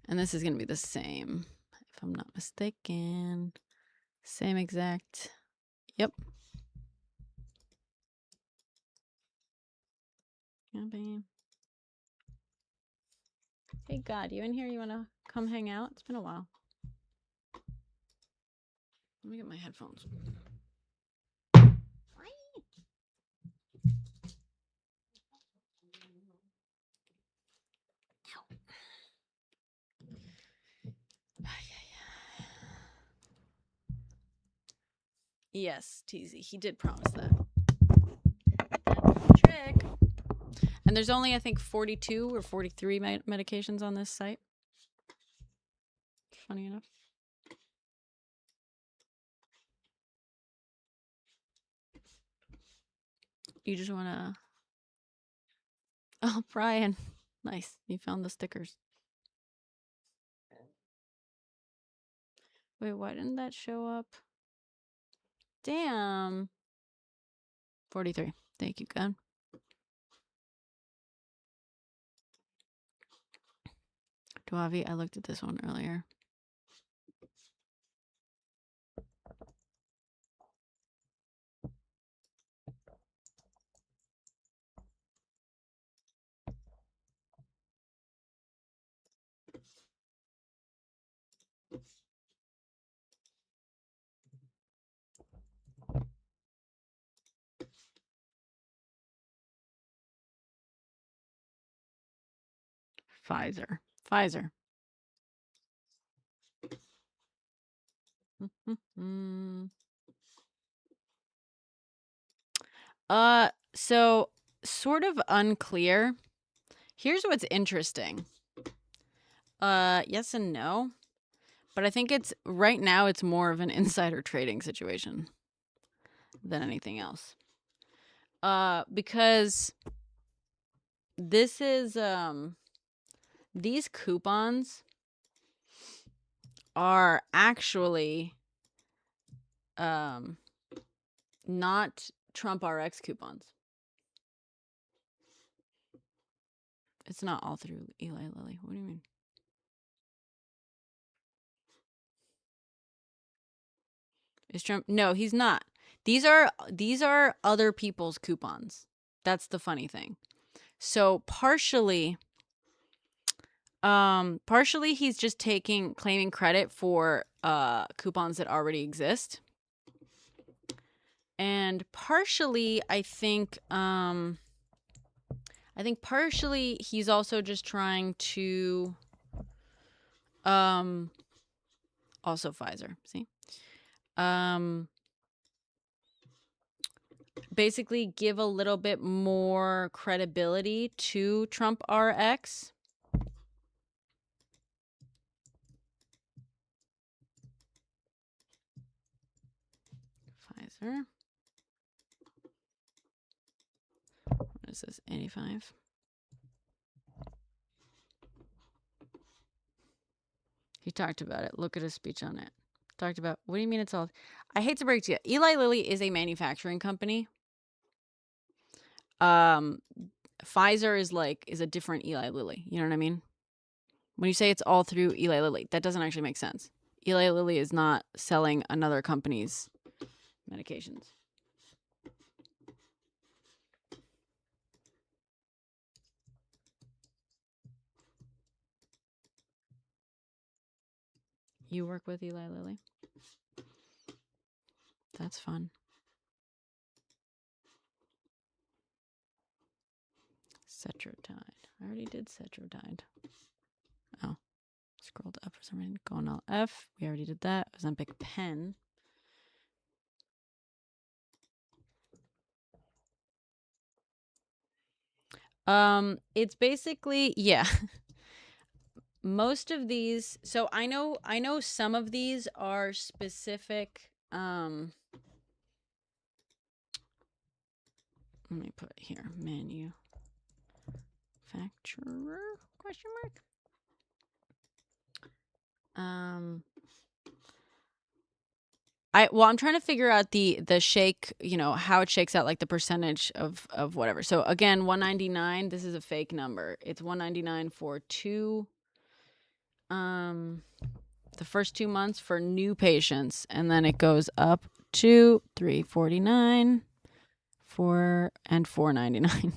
And this is going to be the same, if I'm not mistaken. Same exact. Yep. Hey, God, you in here? You want to come hang out? It's been a while. Let me get my headphones. Yes, Teasy. He did promise that. Trick. And there's only, I think, 42 or 43 medications on this site. Funny enough. You just want to... Oh, Brian. Nice. You found the stickers. Wait, why didn't that show up? Damn. 43. Thank you, God. Duavi, I looked at this one earlier. Pfizer. So sort of unclear. Here's what's interesting. Yes and no. But I think it's right now it's more of an insider trading situation than anything else. Because this is these coupons are actually not Trump RX coupons. It's not all through Eli Lilly. What do you mean? Is Trump? No, he's not. These are other people's coupons. That's the funny thing. So partially he's just claiming credit for coupons that already exist. And partially I think partially he's also just trying to also Pfizer, see? Basically give a little bit more credibility to Trump RX. Pfizer. What is this? 85. He talked about it. Look at his speech on it. Talked about, what do you mean it's all... I hate to break to you. Eli Lilly is a manufacturing company. Pfizer is a different Eli Lilly. You know what I mean? When you say it's all through Eli Lilly, that doesn't actually make sense. Eli Lilly is not selling another company's medications. You work with Eli Lilly? That's fun. Cetrotide. I already did Cetrotide. Oh, scrolled up for some reason. Going all F. We already did that. Ozempic pen. It's basically, yeah. Most of these, so I know some of these are specific. Let me put here, manufacturer, question mark. I'm trying to figure out the shake, how it shakes out, like the percentage of whatever. So again, $199, this is a fake number. It's $199 for the first 2 months for new patients, and then it goes up to $349 and $499.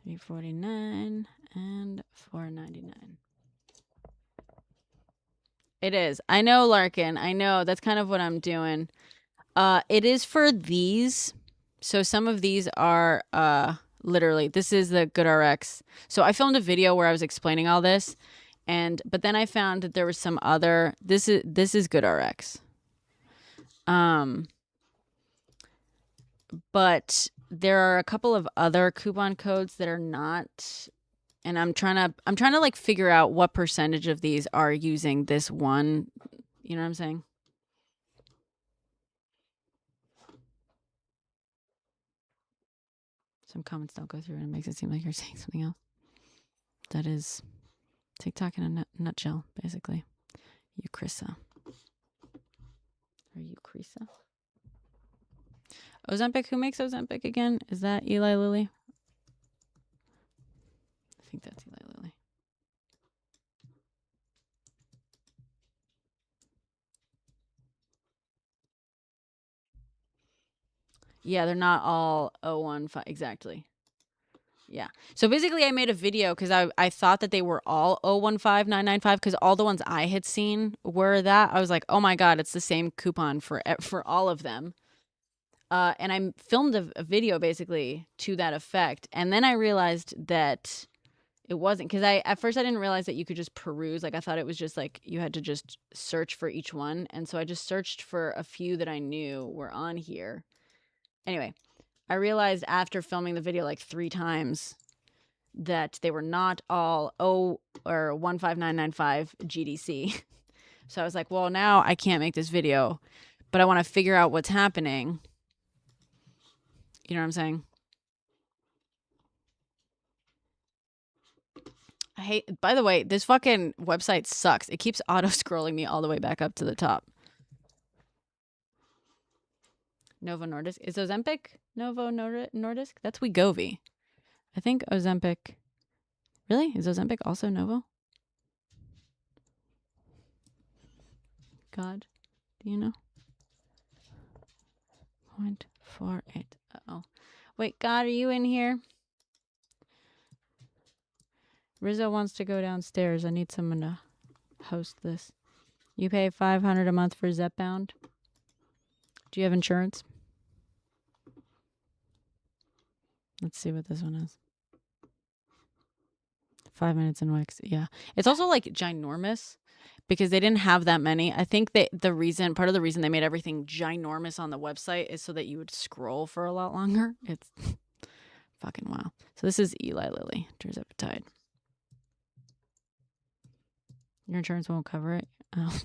$349 and $499. It is. I know, Larkin. I know. That's kind of what I'm doing. It is for these. So some of these are literally, this is the GoodRx. So I filmed a video where I was explaining all this, but then I found that there was some other. This is GoodRx. But there are a couple of other coupon codes that are not, and I'm trying to like figure out what percentage of these are using this one. You know what I'm saying? Some comments don't go through and it makes it seem like you're saying something else. That is TikTok in a nutshell, basically. Eucrisa. Or Eucrisa? Ozempic, who makes Ozempic again? Is that Eli Lilly? I think that's Eli Lilly. Yeah, they're not all 015. Exactly. Yeah. So basically I made a video because I thought that they were all 015995 because all the ones I had seen were that. I was like, oh my God, it's the same coupon for all of them. And I filmed a video basically to that effect. And then I realized that it wasn't, because at first I didn't realize that you could just peruse. Like I thought it was just like you had to just search for each one. And so I just searched for a few that I knew were on here. Anyway, I realized after filming the video like 3 times that they were not all 15995 GDC. So I was like, well, now I can't make this video, but I want to figure out what's happening. You know what I'm saying? By the way, this fucking website sucks. It keeps auto-scrolling me all the way back up to the top. Novo Nordisk. Is Ozempic Novo Nordisk? That's Wegovy. I think Ozempic. Really? Is Ozempic also Novo? God, do you know? 0.48. Uh-oh. Wait, God, are you in here? Rizzo wants to go downstairs. I need someone to host this. You pay $500 a month for Zepbound. Do you have insurance? Let's see what this one is. 5 minutes in Wix. Yeah. It's also like ginormous because they didn't have that many. I think that part of the reason they made everything ginormous on the website is so that you would scroll for a lot longer. It's fucking wow. So this is Eli Lilly, tirzepatide. Your insurance won't cover it. Oh.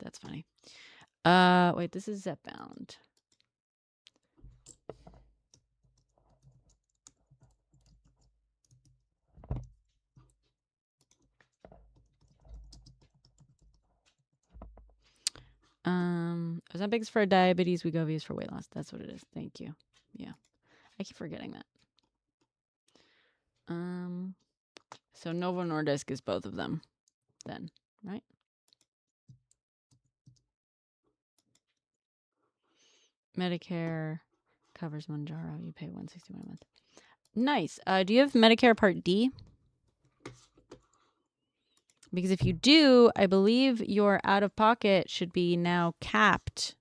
That's funny. Wait, this is Zepbound. Ozempic's for diabetes, Wegovy is for weight loss. That's what it is. Thank you. Yeah. I keep forgetting that. So Novo Nordisk is both of them then, right? Medicare Covers Manjaro. You pay $161 a month. Nice. Do you have Medicare Part D? Because if you do, I believe your out-of-pocket should be now capped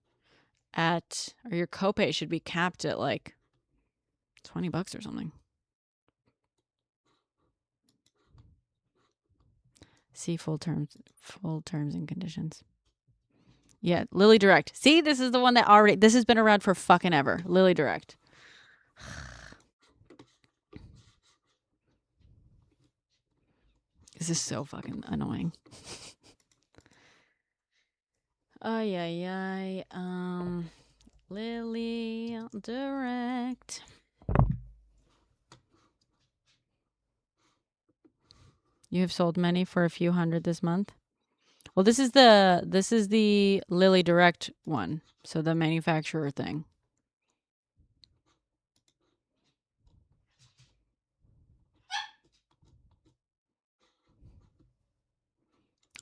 at, or your copay should be capped at like $20 or something. See full terms and conditions. Yeah, Lily Direct. See, this is the one that already, this has been around for fucking ever. Lily Direct. This is so fucking annoying. Ay, ay, ay. Lily Direct. You have sold many for a few hundred this month. Well, this is the Lily Direct one. So the manufacturer thing.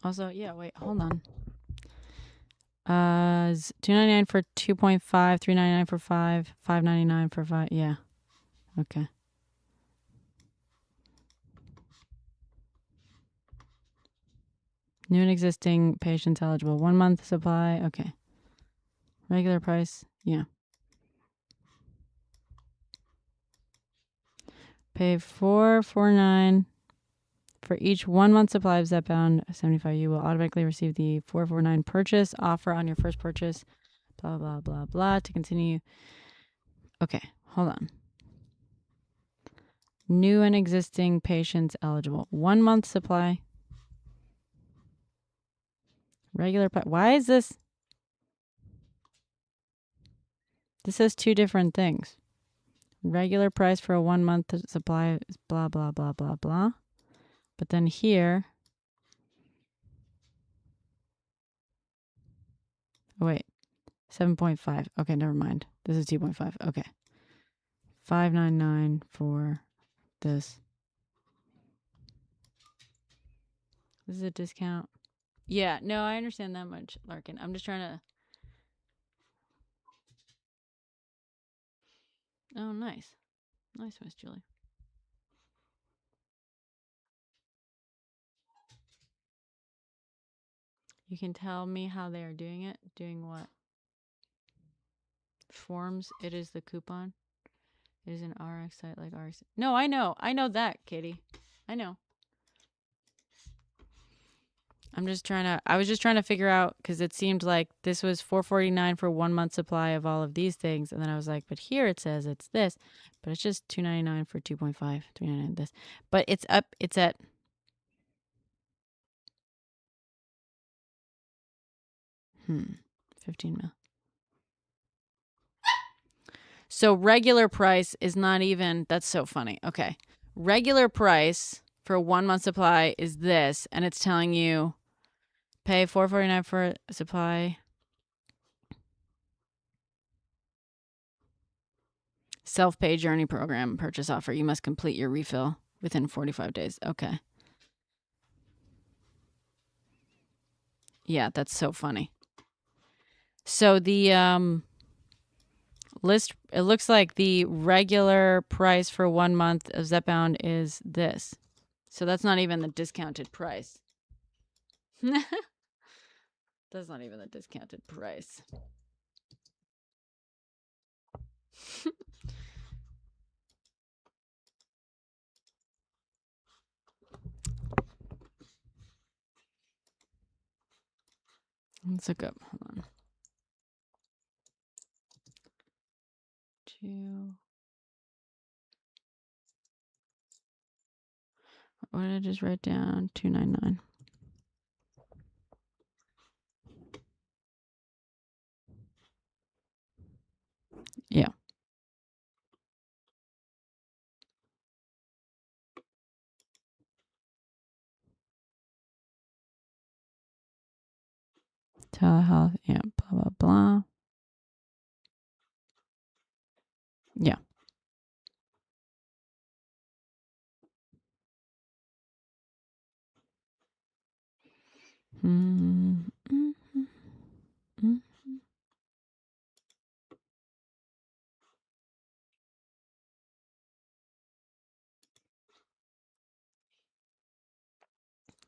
Also, yeah, wait, hold on. $2.99 for 2.5, $3.99 for 5, $5.99 for 5. Yeah. Okay. New and existing patients eligible. 1 month supply. Okay. Regular price. Yeah. Pay $4.49 for each 1 month supply of Zepbound 75. You will automatically receive the $4.49 purchase offer on your first purchase. Blah, blah, blah, blah. To continue. Okay. Hold on. New and existing patients eligible. 1 month supply. Regular price. Why is this? This says two different things. Regular price for a 1 month supply is blah, blah, blah, blah, blah. But then here. Oh, wait. 7.5. Okay, never mind. This is 2.5. Okay. $5.99 for this. This is a discount. Yeah, no, I understand that much, Larkin. I'm just trying to. Oh, nice. Nice, Miss Julie. You can tell me how they are doing it. Doing what? Forms. It is the coupon. It is an RX site like RX. No, I know. I know that, Katie. I know. I was just trying to figure out, because it seemed like this was $4.49 for 1 month supply of all of these things. And then I was like, but here it says it's this, but it's just $2.99 for 2.5, $3.99 this. But it's at. $15 million. So regular price is not even, that's so funny. Okay. Regular price for a 1 month supply is this, and it's telling you pay $4.49 for a supply. Self-pay journey program purchase offer. You must complete your refill within 45 days. Okay. Yeah, that's so funny. So the list, it looks like the regular price for 1 month of Zepbound is this. So that's not even the discounted price. That's not even the discounted price. Let's look up. Hold on. What did I just write down? $2.99. Yeah. Telehealth. Yeah. Blah, blah, blah. Yeah.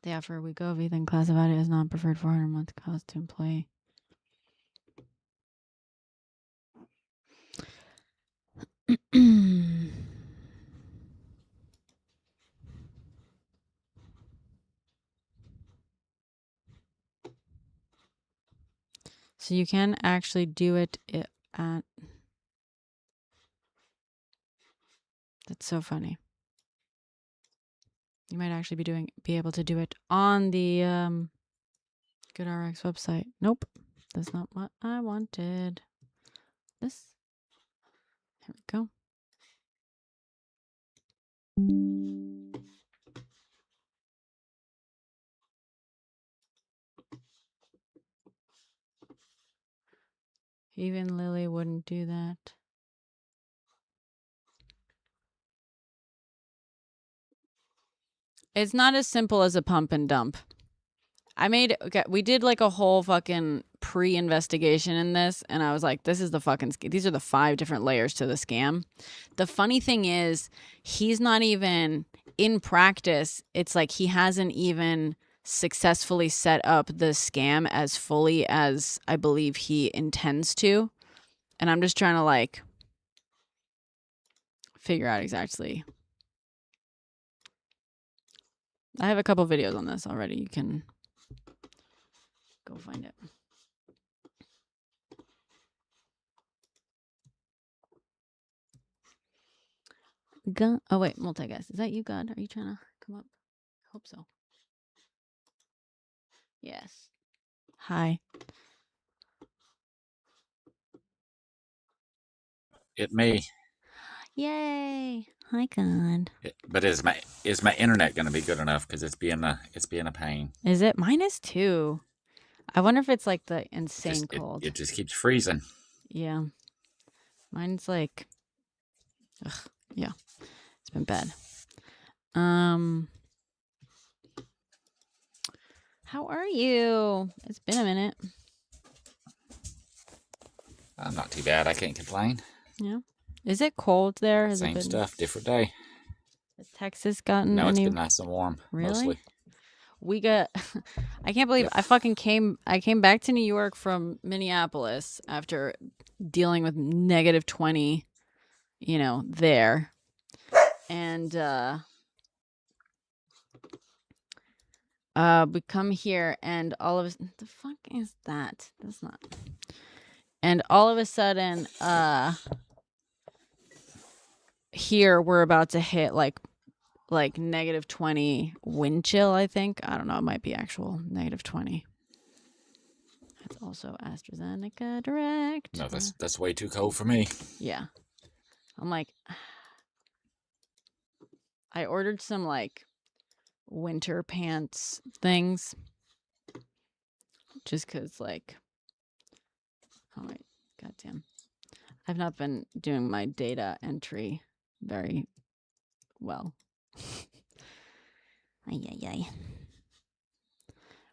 They offer a Wegovy, then classified it as non-preferred 400-month cost to employee. So you can actually do it at... That's so funny. You might actually be able to do it on the GoodRx website. Nope, that's not what I wanted. This. Here we go. Even Lily wouldn't do that. It's not as simple as a pump and dump. We did like a whole fucking pre-investigation in this, and I was like, this is the fucking, these are the 5 different layers to the scam. The funny thing is, he's not even, in practice, it's like he hasn't even successfully set up the scam as fully as I believe he intends to. And I'm just trying to like figure out exactly. I have a couple videos on this already. You can go find it. God. Oh, wait. Multi-guest. Is that you, God? Are you trying to come up? I hope so. Yes. Hi. It may. Yay. Hi, God. But is my internet going to be good enough? Because it's being a pain. Is it? Mine is too. I wonder if it's like the insane cold. It just keeps freezing. Yeah. Mine's like, ugh, yeah. It's been bad. How are you? It's been a minute. I'm not too bad. I can't complain. Yeah. Is it cold there? Has Same it been... stuff, different day. Has Texas gotten No, it's been nice and warm. Really? Mostly. We got... I can't believe I fucking came back to New York from Minneapolis after dealing with negative 20, there. And we come here and all of us... The fuck is that? That's not... And all of a sudden, here we're about to hit like negative 20 wind chill, I think. I don't know. It might be actual negative 20. That's also AstraZeneca Direct. No, that's way too cold for me. Yeah. I'm like, I ordered some like winter pants things. Just because like, oh wait, goddamn. I've not been doing my data entry very well. Ay.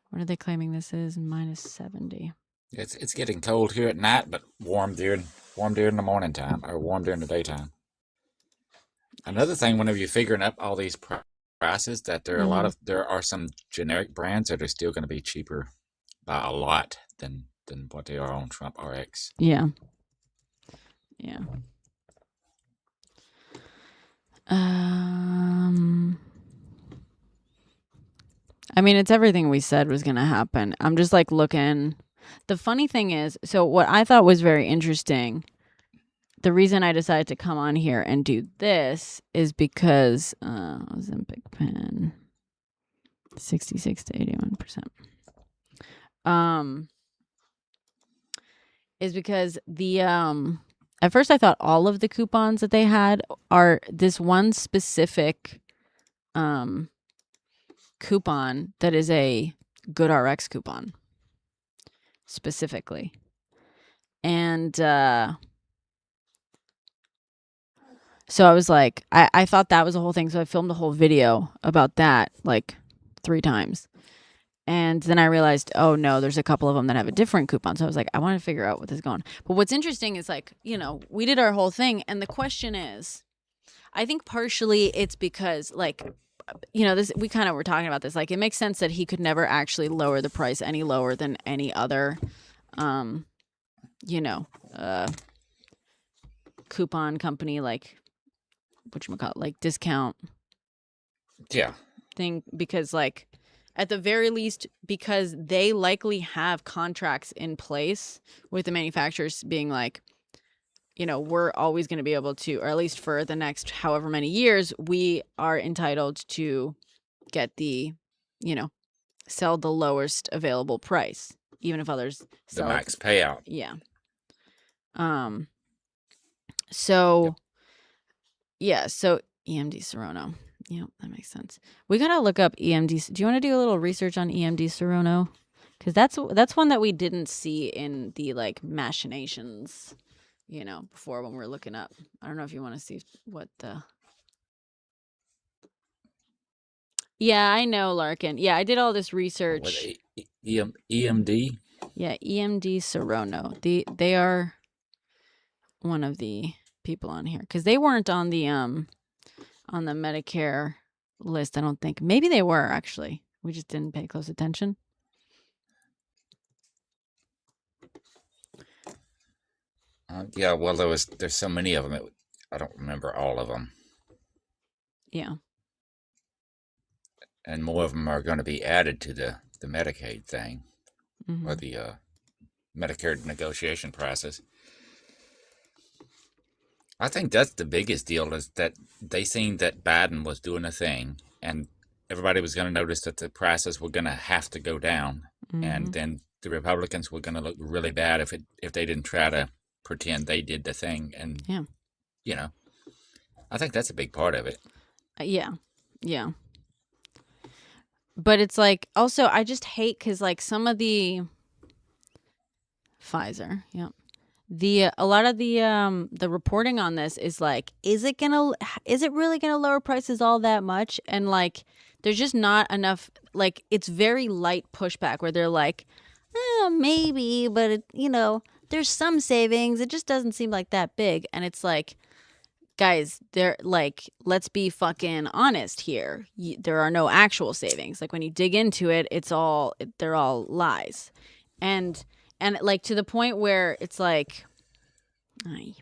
What are they claiming this is? Minus 70. It's getting cold here at night, but warm during the morning time, or warm during the daytime. Another thing, whenever you're figuring up all these prices, that there are some generic brands that are still going to be cheaper by a lot than what they are on Trump RX. Yeah. I mean, it's everything we said was going to happen. I'm just like looking. The funny thing is, so what I thought was very interesting, the reason I decided to come on here and do this is because Ozempic pen, 66 to 81%. Is because the at first I thought all of the coupons that they had are this one specific coupon that is a GoodRx coupon specifically. And so I was like, I thought that was the whole thing. So I filmed a whole video about that like 3 times. And then I realized, oh no, there's a couple of them that have a different coupon. So I was like, I want to figure out what is going on. But what's interesting is like, we did our whole thing. And the question is, I think partially it's because like this, we kind of were talking about this. Like, it makes sense that he could never actually lower the price any lower than any other, coupon company, like, whatchamacallit, like discount Yeah. thing, because like at the very least, because they likely have contracts in place with the manufacturers being like, we're always going to be able to, or at least for the next however many years, we are entitled to get the, sell the lowest available price, even if others The sell max payout. Yeah. So yeah, so EMD Serono. Yep, that makes sense. We gotta look up EMD. Do you want to do a little research on EMD Serono? Because that's one that we didn't see in the like machinations, before when we were looking up. I don't know if you want to see what the. Yeah, I know, Larkin. Yeah, I did all this What research. EMD? Yeah, EMD Serono. They are one of the people on here because they weren't on the Medicare list, I don't think. Maybe they were, actually. We just didn't pay close attention. Yeah, well, there's so many of them. I don't remember all of them. Yeah. And more of them are going to be added to the Medicaid thing, or the Medicare negotiation process. I think that's the biggest deal, is that they seen that Biden was doing a thing, and everybody was going to notice that the prices were going to have to go down, and then the Republicans were going to look really bad if they didn't try to pretend they did the thing. And I think that's a big part of it. Yeah. But it's like, also, I just hate because like some of the Pfizer, a lot of the reporting on this is like, is it really gonna lower prices all that much? And like, there's just not enough. Like, it's very light pushback where they're like, maybe, but there's some savings. It just doesn't seem like that big. And it's like, guys, they're like, let's be fucking honest here. There are no actual savings. Like, when you dig into it, they're all lies. And like, to the point where it's like, like,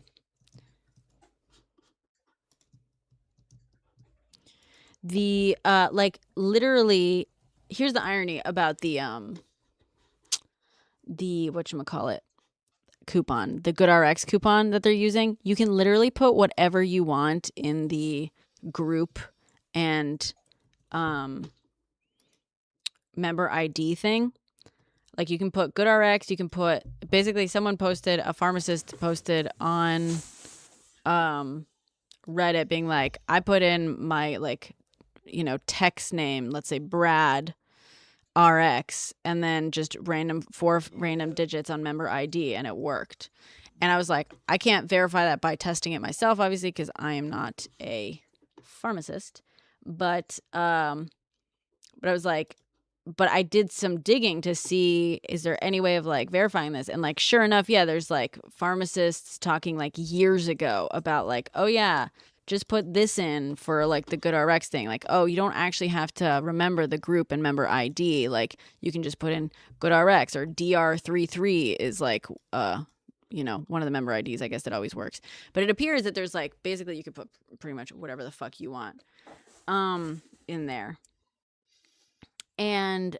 literally, here's the irony about the whatchamacallit coupon, the GoodRx coupon that they're using. You can literally put whatever you want in the group and member ID thing. Like, you can put GoodRx, you can put, basically, a pharmacist posted on Reddit being like, I put in my like, text name, let's say Brad RX, and then just four random digits on member ID, and it worked. And I was like, I can't verify that by testing it myself, obviously, because I am not a pharmacist. But I was like, but I did some digging to see, is there any way of like verifying this? And like, sure enough, yeah, there's like pharmacists talking like years ago about like, oh yeah, just put this in for like the GoodRx thing. Like, oh, you don't actually have to remember the group and member ID. Like, you can just put in GoodRx, or DR33 is like, one of the member IDs, I guess, that always works. But it appears that there's like, basically you could put pretty much whatever the fuck you want in there. And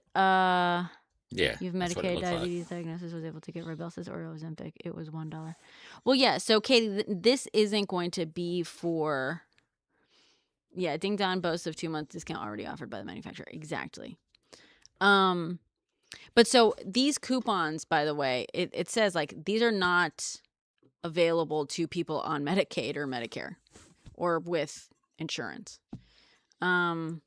you've Medicaid, diabetes diagnosis, was able to get Rybelsus or Ozempic. It was $1. Well, yeah. So, Katie, this isn't going to be for. Yeah, Ding Dong boasts of 2 months discount already offered by the manufacturer. Exactly. But so these coupons, by the way, it says like these are not available to people on Medicaid or Medicare or with insurance. And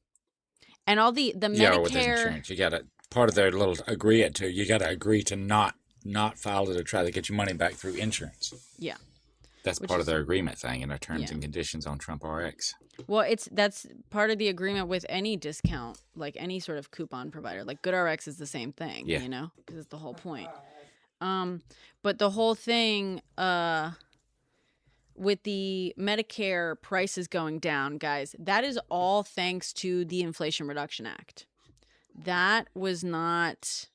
all the Medicare, or with insurance, you got to, part of their little agree it to, you got to agree to not file it or try to get your money back through insurance. Yeah, that's part of their agreement thing in their terms and conditions on Trump RX. Well, that's part of the agreement with any discount, like any sort of coupon provider. Like GoodRx is the same thing, because it's the whole point. But the whole thing with the Medicare prices going down, guys, that is all thanks to the Inflation Reduction Act. That was not,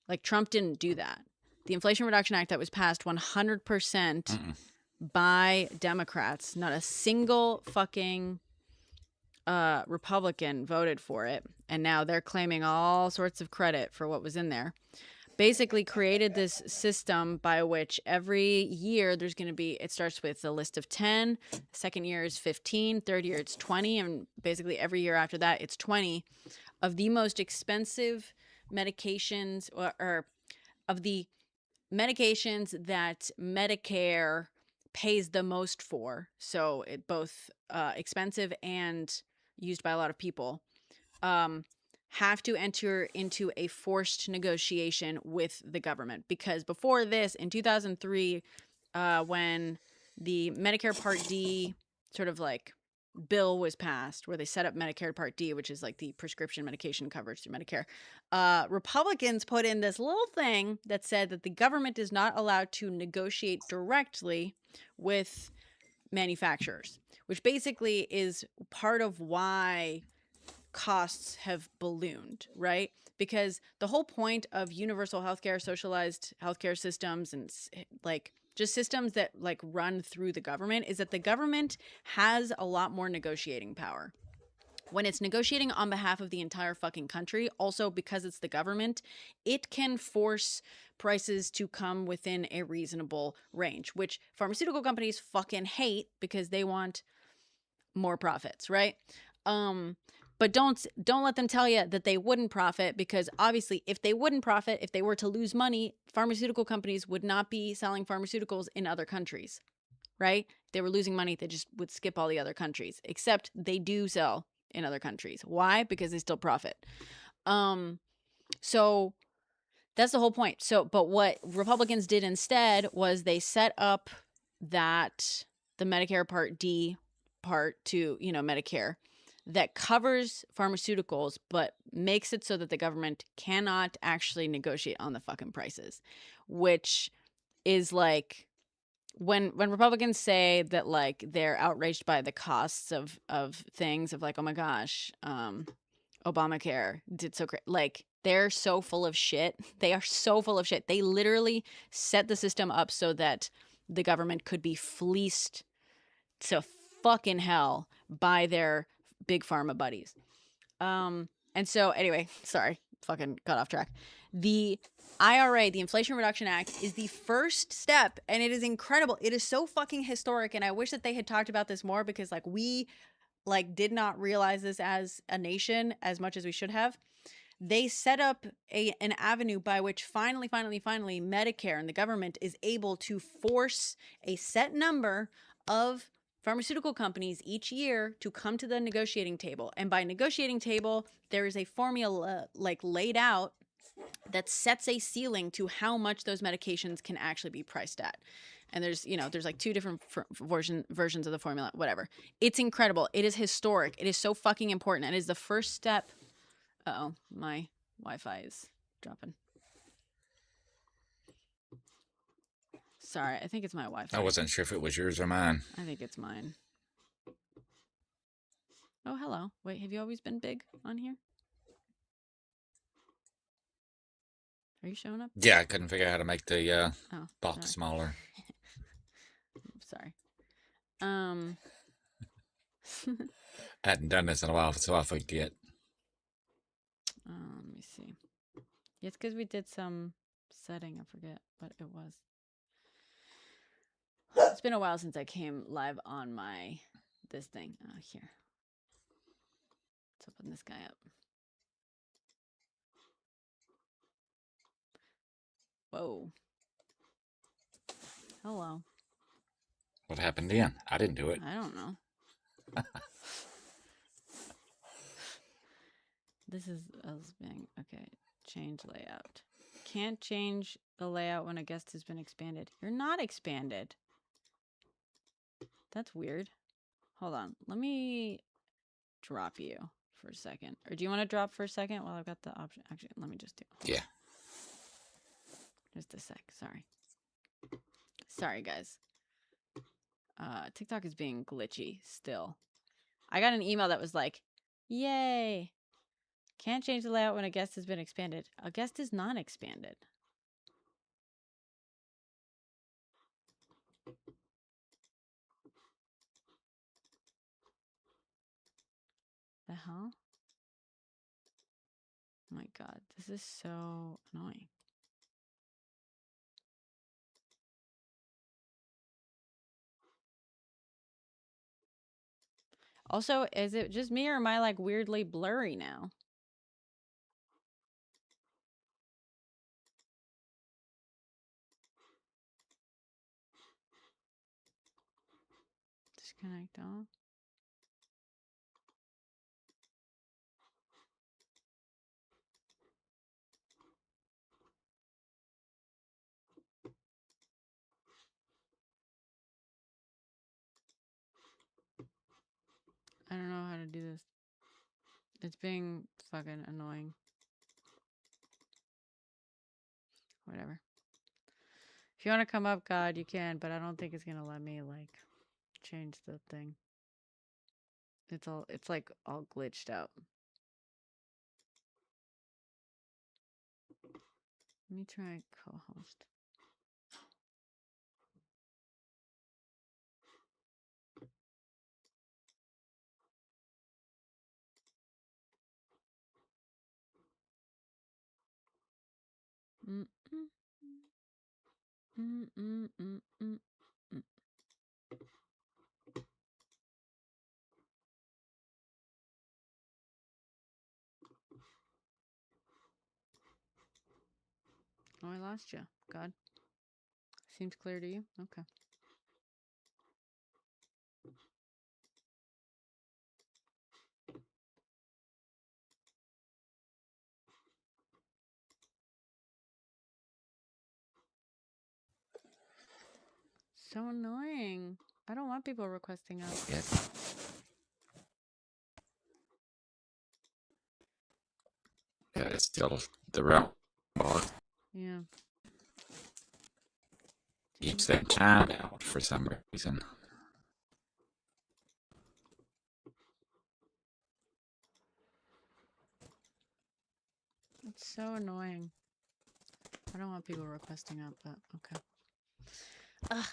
like, Trump didn't do that. The Inflation Reduction Act that was passed 100% by Democrats. Not a single fucking Republican voted for it. And now they're claiming all sorts of credit for what was in there. Basically created this system by which every year there's going to be, it starts with a list of 10, second year is 15, third year it's 20, and basically every year after that it's 20 of the most expensive medications, or of the medications that Medicare pays the most for. So it both expensive and used by a lot of people. Have to enter into a forced negotiation with the government, because before this, in 2003, when the Medicare Part D sort of like bill was passed, where they set up Medicare Part D, which is like the prescription medication coverage through Medicare, Republicans put in this little thing that said that the government is not allowed to negotiate directly with manufacturers, which basically is part of why costs have ballooned, right? Because the whole point of universal healthcare, socialized healthcare systems, and like just systems that like run through the government is that the government has a lot more negotiating power. When it's negotiating on behalf of the entire fucking country, also because it's the government, it can force prices to come within a reasonable range, which pharmaceutical companies fucking hate because they want more profits, right? But don't let them tell you that they wouldn't profit, because obviously if they wouldn't profit, if they were to lose money, pharmaceutical companies would not be selling pharmaceuticals in other countries, right? If they were losing money, they just would skip all the other countries, except they do sell in other countries. Why? Because they still profit. So that's the whole point. So, but what Republicans did instead was they set up that the Medicare Part D part to, Medicare, that covers pharmaceuticals, but makes it so that the government cannot actually negotiate on the fucking prices, which is like when Republicans say that like they're outraged by the costs of things, of like, oh my gosh, Obamacare did so great. Like, they're so full of shit. They are so full of shit. They literally set the system up so that the government could be fleeced to fucking hell by their big pharma buddies. And so anyway, sorry, fucking got off track. The IRA, the Inflation Reduction Act, is the first step, and it is incredible. It is so fucking historic, and I wish that they had talked about this more, because like we like did not realize this as a nation as much as we should have. They set up an avenue by which finally Medicare and the government is able to force a set number of pharmaceutical companies each year to come to the negotiating table. And by negotiating table, there is a formula like laid out that sets a ceiling to how much those medications can actually be priced at. And there's like two different versions of the formula, whatever. It's incredible. It is historic. It is so fucking important. And it is the first step. Uh-oh, my Wi-Fi is dropping. Sorry, I think it's my Wi-Fi. I wasn't sure if it was yours or mine. I think it's mine. Oh, hello. Wait, have you always been big on here? Are you showing up? Yeah, I couldn't figure out how to make the box sorry. smaller. Sorry. I hadn't done this in a while, so I forget. Let me see. It's because we did some setting. I forget what it was. It's been a while since I came live on this thing. Here. Let's open this guy up. Whoa. Hello. What happened then? I didn't do it. I don't know. This is us being okay. Change layout. Can't change the layout when a guest has been expanded. You're not expanded. That's weird. Hold on. Let me drop you for a second. Or do you want to drop for a second while I've got the option? Actually, let me just do it. Yeah. Just a sec. Sorry. Sorry, guys. TikTok is being glitchy still. I got an email that was like, yay, can't change the layout when a guest has been expanded. A guest is not expanded. The hell? Oh my god, this is so annoying. Also, is it just me or am I like weirdly blurry now? Disconnect all. I don't know how to do this. It's being fucking annoying. Whatever. If you want to come up, God, you can, but I don't think it's gonna let me like change the thing. It's like all glitched out. Let me try co-host. Oh, I lost you. God. Seems clear to you? Okay. So annoying. I don't want people requesting up. Yeah, it's still the realm. Yeah. Keeps that time out for some reason. It's so annoying. I don't want people requesting up, but okay. Ugh.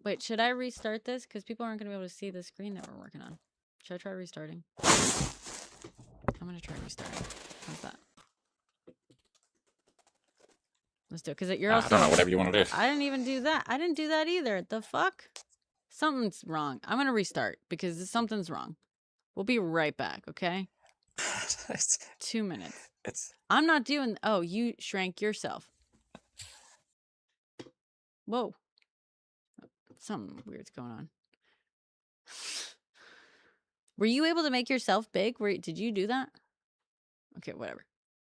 Wait, should I restart this? Because people aren't going to be able to see the screen that we're working on. Should I try restarting? I'm going to try restarting. How's that? Let's do it. Because you're also... I don't know, whatever you want to do. I didn't even do that. I didn't do that either. The fuck? Something's wrong. I'm going to restart because something's wrong. We'll be right back, okay? 2 minutes. I'm not doing... Oh, you shrank yourself. Whoa. Something weird's going on. Were you able to make yourself big? Did you do that? Okay, whatever.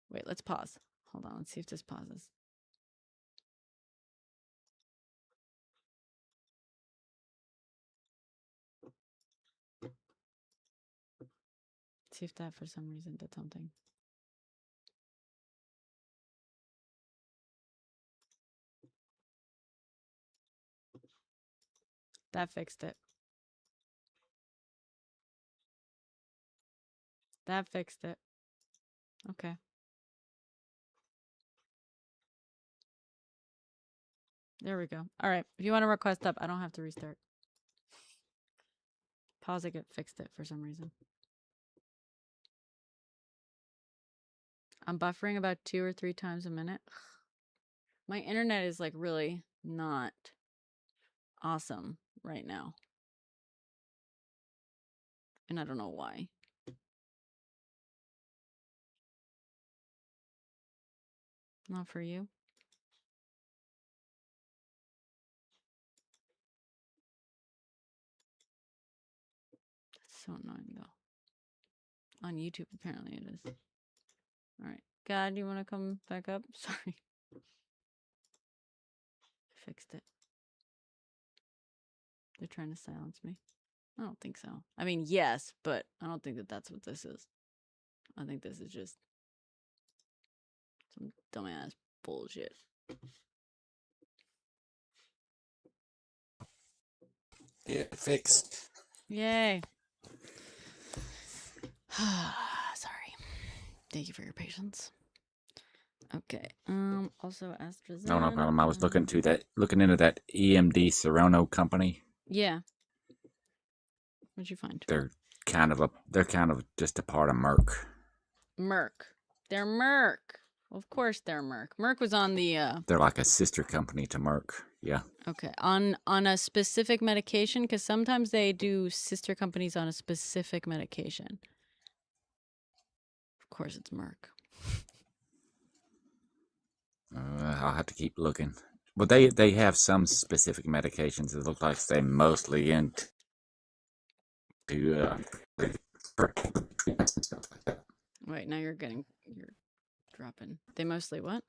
Wait, let's pause. Hold on, let's see if this pauses. See if that for some reason did something. That fixed it. That fixed it. Okay. There we go. All right. If you want to request up, I don't have to restart. Pause it, fixed it for some reason. I'm buffering about 2 or 3 times a minute. My internet is like really not awesome right now. And I don't know why. Not for you. That's so annoying though. On YouTube, apparently it is. All right. God, do you want to come back up? Sorry. Fixed it. They're trying to silence me. I don't think so. I mean, yes, but I don't think that that's what this is. I think this is just some dumbass bullshit. Yeah, fixed. Yay. Sorry. Thank you for your patience. Okay. Also No, no problem. I was AstraZeneca. looking into that EMD Serrano company. Yeah. What'd you find? They're kind of just a part of Merck. Merck. They're Merck. Of course they're Merck. Merck was on the They're like a sister company to Merck. Yeah. okay, on a specific medication, because sometimes they do sister companies on a specific medication. Of course it's Merck. I'll have to keep looking. But they have some specific medications. It looks like they mostly into treatments and stuff like that. Wait, now you're dropping. They mostly what?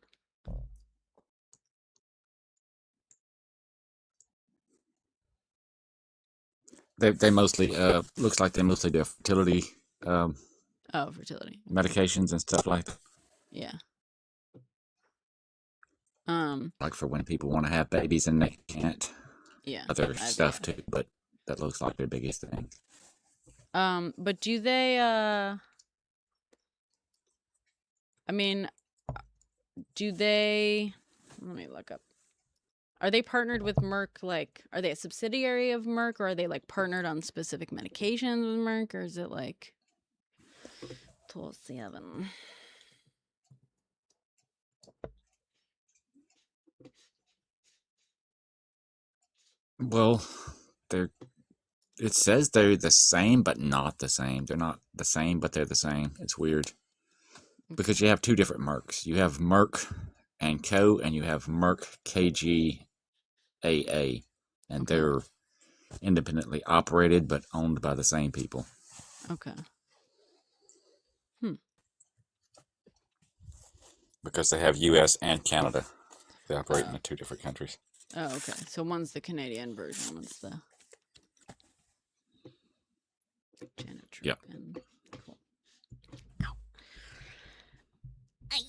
They mostly looks like they mostly do fertility Fertility. medications and stuff like that. Yeah. Like for when people want to have babies and they can't. Yeah. Other stuff too, but that looks like their biggest thing. But do they I mean, do they, let me look up. Are they partnered with Merck? Like, are they a subsidiary of Merck, or are they like partnered on specific medications with Merck, or is it like 7? Well, it says they're the same, but not the same. They're not the same, but they're the same. It's weird. Because you have two different Mercs. You have Merck and Co., and you have Merck KGaA. And they're independently operated, but owned by the same people. Okay. Because they have U.S. and Canada. They operate in the two different countries. Oh, okay. So one's the Canadian version, one's the Janet Tropin. Yep. Cool. Ow. Ay.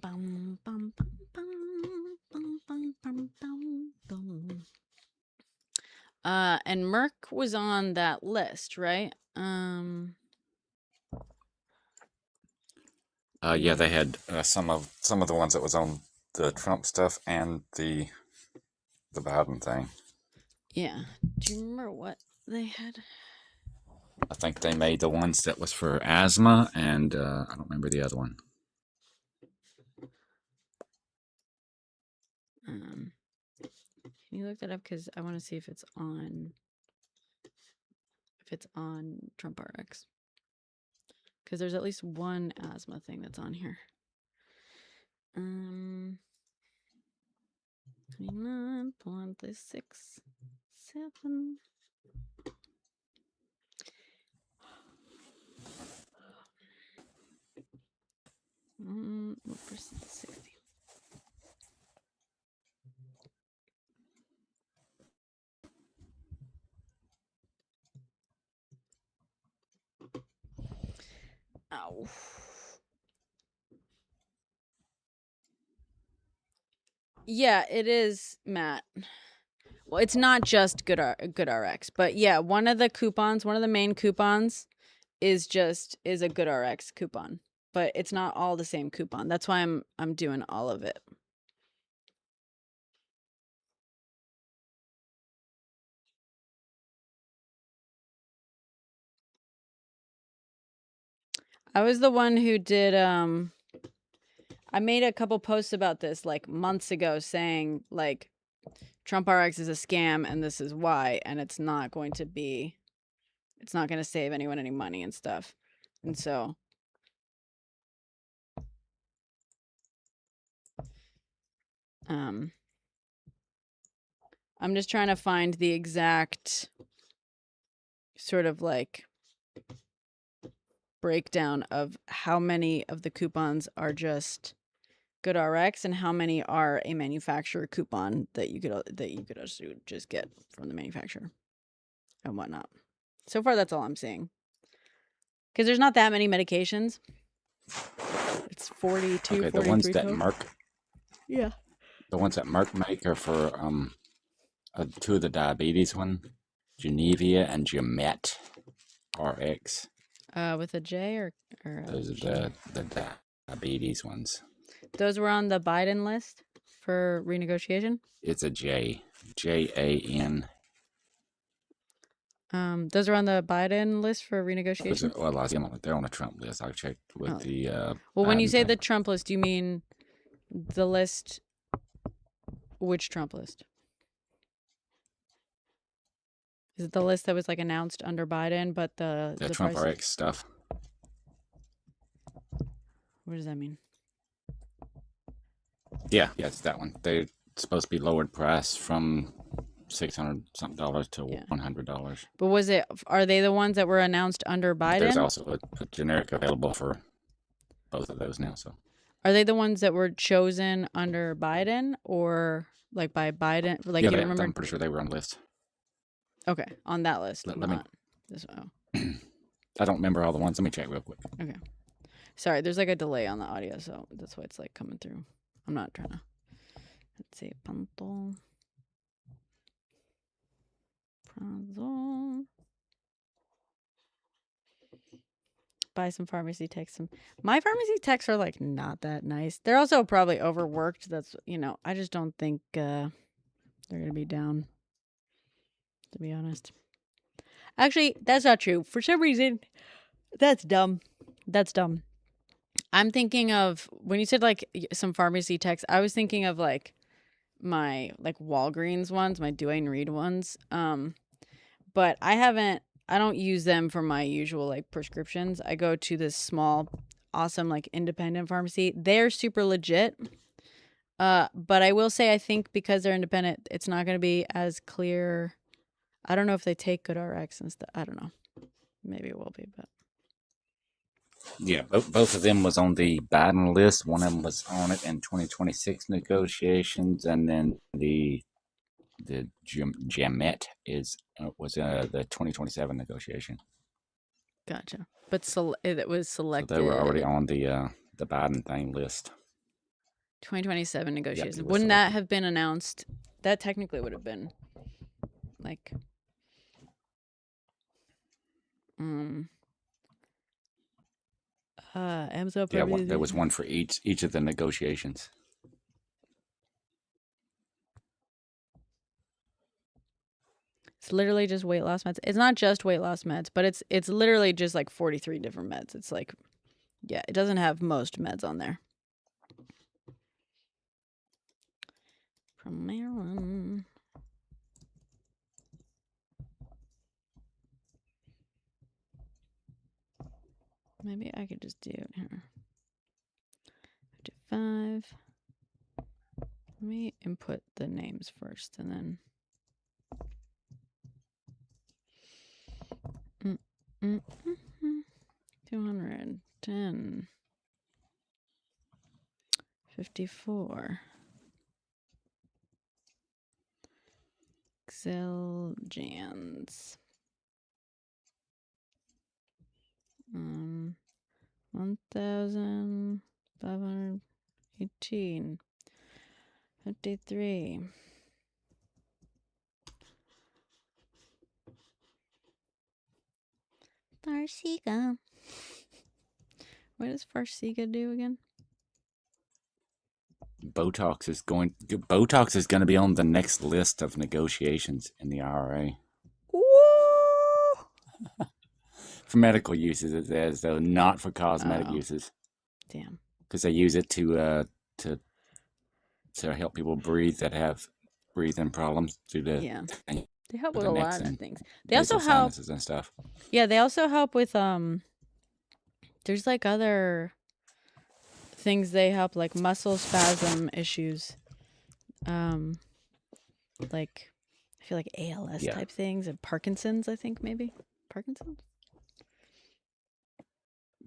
Bum, bum, bum, bum, bum, bum, bum, bum, bum. And Merck was on that list, right? Yeah, they had some of the ones that was on the Trump stuff and the Biden thing. Yeah. Do you remember what they had? I think they made the ones that was for asthma, and I don't remember the other one. Can you look that up? Because I want to see if it's on Trump RX. Because there's at least one asthma thing that's on here. 29.367. What percent? 60. Ow. Yeah, it is, Matt. Well, it's not just Good RX, but yeah, one of the main coupons is a Good RX coupon, but it's not all the same coupon. That's why I'm doing all of it. I was the one who did I made a couple posts about this like months ago saying like Trump RX is a scam and this is why, and it's not going to save anyone any money and stuff. And so I'm just trying to find the exact sort of like breakdown of how many of the coupons are just Good RX and how many are a manufacturer coupon that you could also just get from the manufacturer and whatnot. So far, that's all I'm seeing. Because there's not that many medications. It's 42, Okay, 43 the ones that total. Merck. Yeah. The ones that Merck make are for Two of the diabetes one, Genevia and Gemet RX. With a J or Those are the diabetes ones. those were on the Biden list for renegotiation. It's a J, JAN. Those are on the Biden list for renegotiation. Well, I see them they're on a Trump list. I checked with the. Well, when you Biden say thing. the Trump list, do you mean the list? Which Trump list? Is it the list that was like announced under Biden, but the Trump price? RX stuff. What does that mean? Yeah, it's that one. They're supposed to be lowered price from $600 something to $100. But are they the ones that were announced under Biden? There's also a generic available for both of those now. So are they the ones that were chosen under Biden or like by Biden? Like, yeah, you remember? I'm pretty sure they were on the list. Okay, on that list. Let me. This one. I don't remember all the ones. Let me check real quick. Okay. Sorry, there's like a delay on the audio, so that's why it's like coming through. I'm not trying to. Let's see. Panto. Buy some pharmacy techs. My pharmacy techs are like not that nice. They're also probably overworked. That's, I just don't think they're going to be down, to be honest. Actually, that's not true. For some reason, that's dumb. I'm thinking of, when you said like some pharmacy techs, I was thinking of like my like Walgreens ones, my Duane Reade ones. But I don't use them for my usual like prescriptions. I go to this small, awesome like independent pharmacy. They're super legit. But I will say, I think because they're independent, it's not going to be as clear. I don't know if they take good RX and stuff. I don't know. Maybe it will be, but yeah, both of them was on the Biden list. One of them was on it in 2026 negotiations, and then the Gemet was the 2027 negotiation. Gotcha. But it was selected. So they were already on the Biden thing list. 2027 negotiations. Wouldn't that have been announced? That technically would have been like Amazon. Yeah, there was one for each of the negotiations. It's literally just weight loss meds. It's not just weight loss meds, but it's literally just like 43 different meds. It's like, yeah, it doesn't have most meds on there. From Maryland. Maybe I could just do it here. 55. Let me input the names first and then. 210. 54. Xeljans. 1,518. 53. Farxiga. What does Farxiga do again? Botox is going to be on the next list of negotiations in the IRA. Woo! For medical uses, it says, though, not for cosmetic uses. Damn. Because they use it to help people breathe that have breathing problems due to they help with a lot of things. They also help sinuses and stuff. Yeah, they also help with there's like other things they help, like muscle spasm issues. Like I feel like ALS type things and Parkinson's, I think maybe. Parkinson's?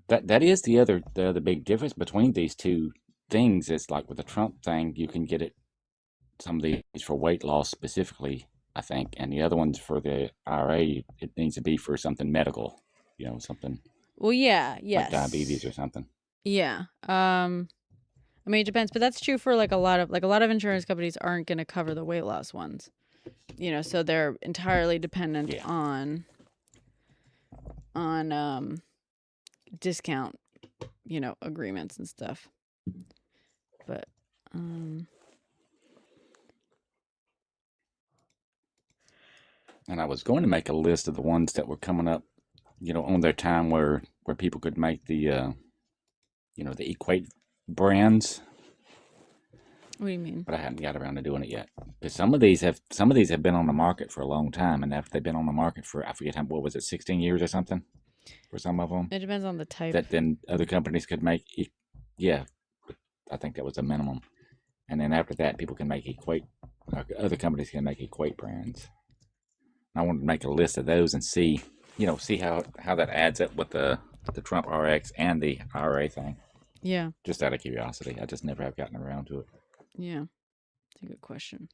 That is the other big difference between these two things. Is like with the Trump thing, you can get some of these for weight loss specifically, I think, and the other ones for the IRA, it needs to be for something medical, something. Well, yes. Like diabetes or something. Yeah. I mean, it depends, but that's true for like a lot of insurance companies aren't going to cover the weight loss ones. You know, so they're entirely dependent Yeah. on discount, you know, agreements and stuff. But And I was going to make a list of the ones that were coming up, you know, on their time where people could make the, you know, the equate brands, what do you mean? but I hadn't got around to doing it yet. Because some of these have been on the market for a long time, and after they've been on the market for, I forget how, what was it, 16 years or something, for some of them. It depends on the type. That then other companies could make, yeah, I think that was the minimum. And then after that, people can make equate, other companies can make equate brands. I wanted to make a list of those and see, you know, see how that adds up with the Trump RX and the IRA thing. Yeah. Just out of curiosity, I just never have gotten around to it. Yeah. It's a good question.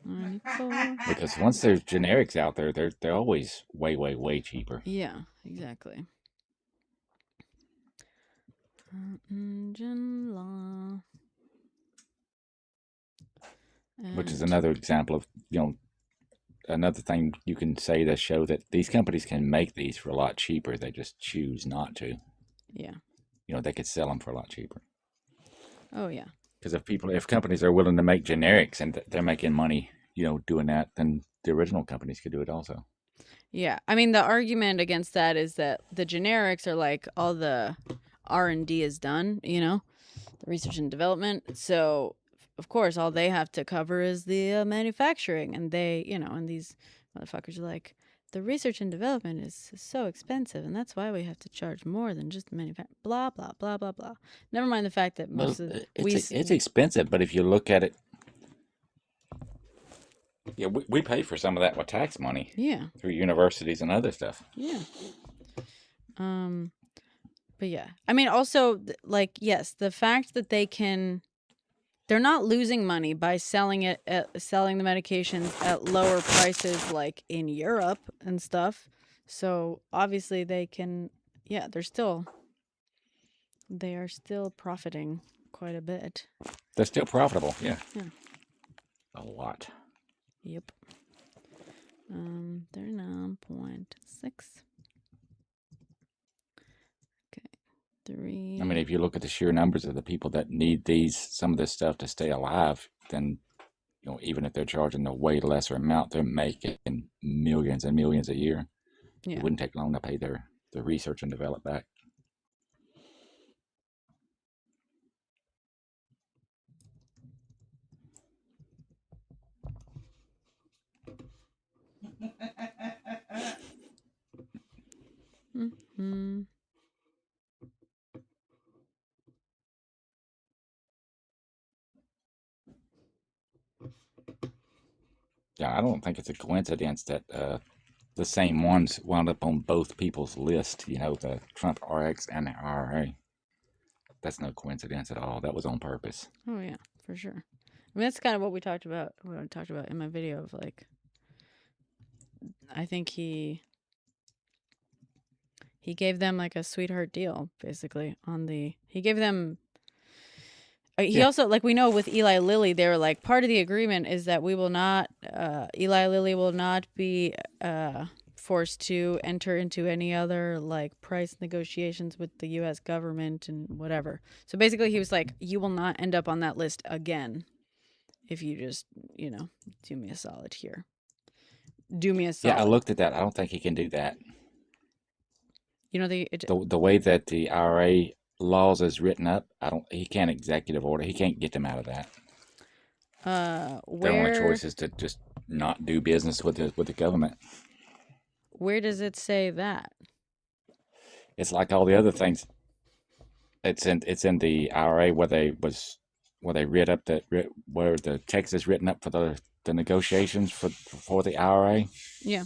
Because once there's generics out there, they're always way cheaper. Yeah, exactly. Engine law. Which is another example of, you know, another thing you can say to show that these companies can make these for a lot cheaper. They just choose not to. Yeah. You know, they could sell them for a lot cheaper. Oh yeah. Because if companies are willing to make generics and they're making money, you know, doing that, then the original companies could do it also. Yeah. I mean, the argument against that is that the generics are like all the R&D is done, you know, the research and development. So, of course, all they have to cover is the manufacturing. And they, you know, and these motherfuckers are like, the research and development is so expensive, and that's why we have to charge more than just manufacturing. Blah, blah, blah, blah, blah. Never mind the fact that most of it's expensive, but if you look at it, yeah, we pay for some of that with tax money. Yeah. Through universities and other stuff. Yeah. But yeah, I mean, also, like, yes, the fact that they're not losing money by selling the medications at lower prices, like in Europe and stuff. So obviously they can, yeah, they are still profiting quite a bit. They're still profitable. Yeah. Yeah. A lot. Yep. 39.6. Okay. 3. I mean, if you look at the sheer numbers of the people that need some of this stuff to stay alive, then, you know, even if they're charging a way lesser amount, they're making millions and millions a year. Yeah. It wouldn't take long to pay their research and develop back. Mm-hmm. Yeah, I don't think it's a coincidence that the same ones wound up on both people's list, you know, the Trump RX and the IRA. That's no coincidence at all. That was on purpose. Oh, yeah, for sure. I mean, that's kind of what I talked about in my video of, like, I think he gave them like a sweetheart deal, basically, he gave them. He also, like, we know with Eli Lilly, they were like, part of the agreement is that we will not, Eli Lilly will not be forced to enter into any other, like, price negotiations with the U.S. government and whatever. So basically he was like, you will not end up on that list again if you just, you know, do me a solid here. Do me a solid. Yeah, I looked at that. I don't think he can do that. You know, the way that the IRA laws is written up, he can't executive order. He can't get them out of that. Their only choice is to just not do business with the government. Where does it say that? It's like all the other things. It's in the IRA where they read up where the text is written up for the negotiations for the IRA. Yeah.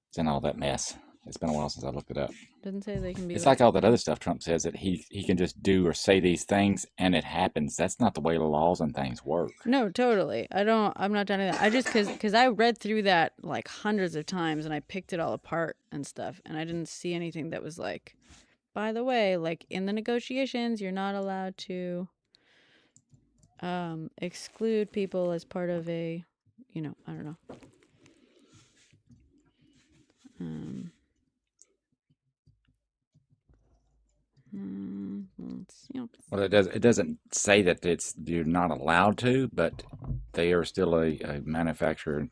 It's in all that mess. It's been a while since I looked it up. Doesn't say they can be. It's like all that other stuff Trump says that he can just do or say these things and it happens. That's not the way the laws and things work. No, totally. I'm not done with that. I just because I read through that like hundreds of times and I picked it all apart and stuff, and I didn't see anything that was like, by the way, like in the negotiations, you're not allowed to exclude people as part of a I don't know. Well, it doesn't say that you're not allowed to, but they are still a manufacturer,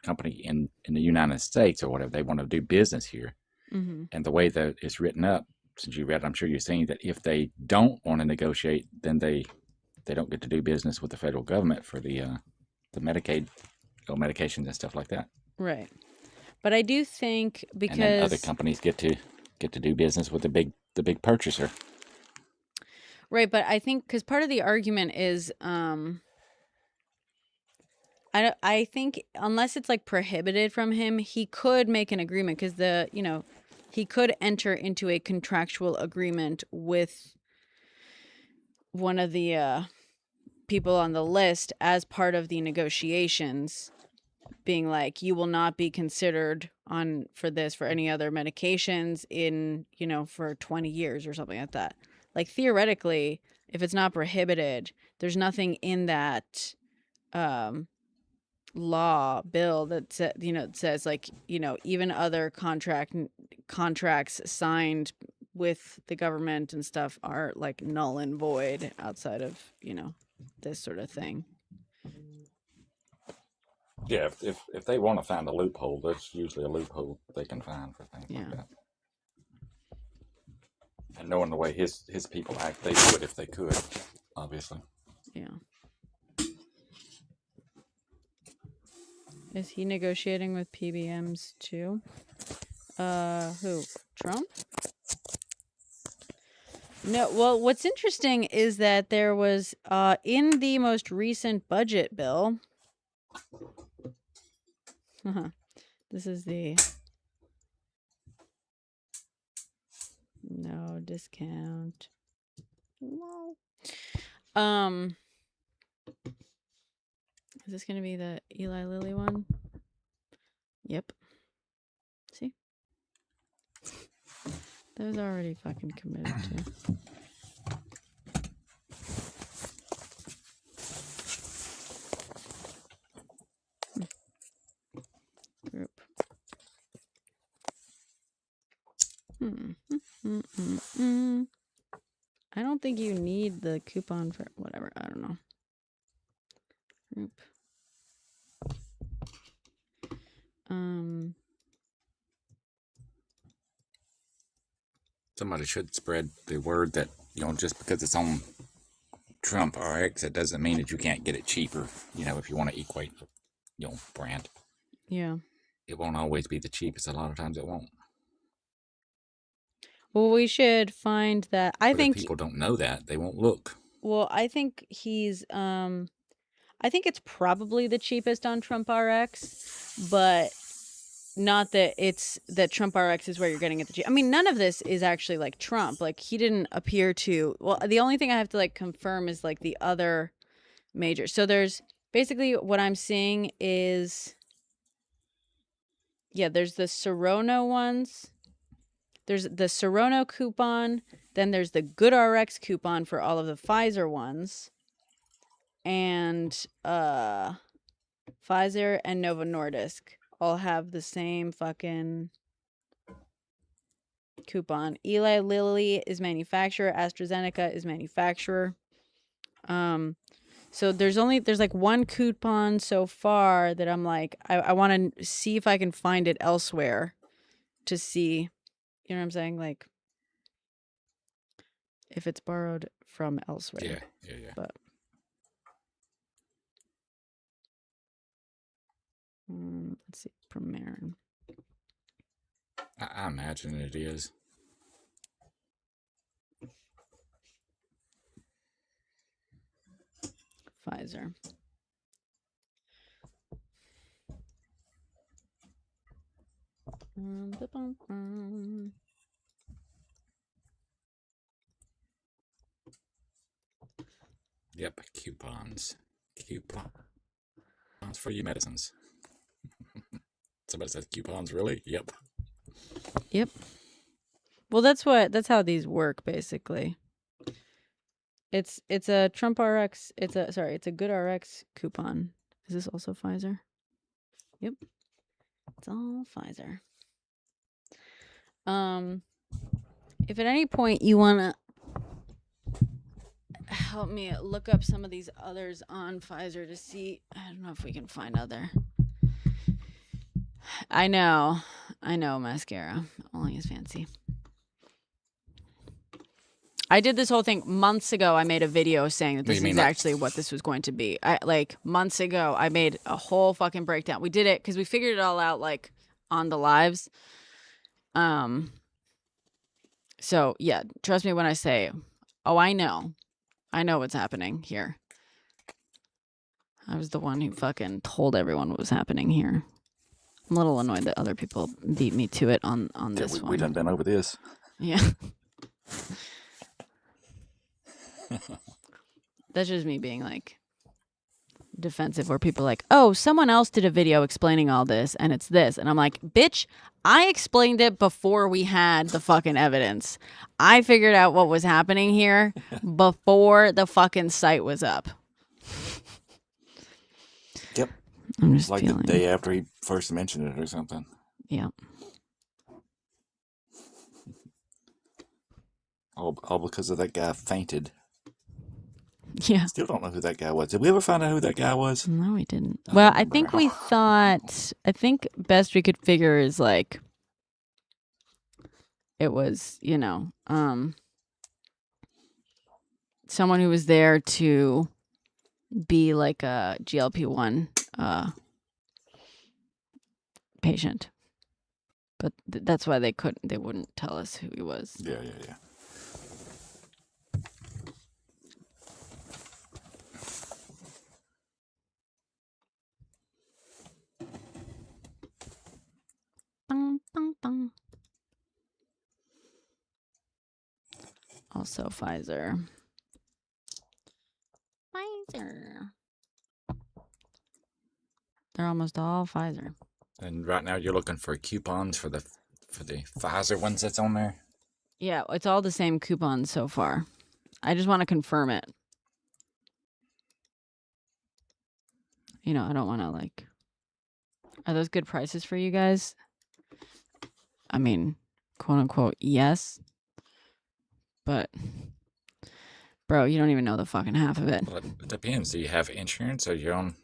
company in the United States or whatever. They want to do business here, and the way that it's written up, since you read, I'm sure you've seen that if they don't want to negotiate, then they don't get to do business with the federal government for the Medicaid medications and stuff like that. Right. But I do think because and then other companies get to do business with the big purchaser. Right, but I think because part of the argument is, I think unless it's like prohibited from him, he could make an agreement because he could enter into a contractual agreement with one of the people on the list as part of the negotiations, being like, you will not be considered for any other medications in, for 20 years or something like that. Like theoretically, if it's not prohibited, there's nothing in that bill that says like, even other contracts signed with the government and stuff are like null and void outside of, this sort of thing. Yeah, if they want to find a loophole, that's usually a loophole they can find for things like that. And knowing the way his people act, they would if they could, obviously. Yeah. Is he negotiating with PBMs too? Who? Trump? No. Well, what's interesting is that there was in the most recent budget bill. This is the no discount. No. Is this gonna be the Eli Lilly one? Yep. See? That was already fucking committed to. Group. I don't think you need the coupon for whatever. I don't know. Group. Somebody should spread the word that, just because it's on Trump RX, it doesn't mean that you can't get it cheaper, if you want to equate, brand. Yeah. It won't always be the cheapest. A lot of times it won't. Well, we should find that. But if people don't know that, they won't look. Well, I think he's I think it's probably the cheapest on Trump RX, but not that it's that Trump RX is where you're getting it the cheap. I mean, none of this is actually like Trump. Like he didn't appear to. Well, the only thing I have to like confirm is like the other major. So there's basically what I'm seeing is there's the Serono ones. There's the Serono coupon. Then there's the GoodRx coupon for all of the Pfizer ones. And Pfizer and Novo Nordisk all have the same fucking coupon. Eli Lilly is manufacturer. AstraZeneca is manufacturer. So there's like one coupon so far that I'm like, I want to see if I can find it elsewhere to see, you know what I'm saying? Like if it's borrowed from elsewhere. Yeah. But let's see, Premarin. I imagine it is. Pfizer. Yep, coupons for your medicines. Somebody says coupons, really? Yep. Well, that's how these work basically. It's a Trump RX. It's a GoodRx coupon Is this also Pfizer? Yep. It's all Pfizer. If at any point you want to help me look up some of these others on Pfizer to see, I don't know if we can find other. I know, mascara only is fancy. I did this whole thing months ago. I made a video saying that this is actually what this was going to be. Months ago, I made a whole fucking breakdown. We did it because we figured it all out like on the lives. So yeah, trust me when I say, oh, I know what's happening here. I was the one who fucking told everyone what was happening here. I'm a little annoyed that other people beat me to it on this one. We done been over this. Yeah. That's just me being like defensive, where people are like, oh, someone else did a video explaining all this and it's this. And I'm like, bitch, I explained it before we had the fucking evidence. I figured out what was happening here before the fucking site was up. Yep. I'm just like the day after he first mentioned it or something. Yeah. All because of that guy fainted. Yeah. Still don't know who that guy was. Did we ever find out who that guy was? No, we didn't. Well, I think best we could figure is like, it was, someone who was there to be like a GLP-1 patient. But that's why they wouldn't tell us who he was. Yeah. Bum, bum, bum. Also Pfizer. They're almost all Pfizer. And right now you're looking for coupons for the Pfizer ones that's on there? Yeah, it's all the same coupons so far. I just want to confirm it. I don't want to like... Are those good prices for you guys? I mean, quote unquote, yes. But, bro, you don't even know the fucking half of it. Well, it depends. Do you have insurance or you're on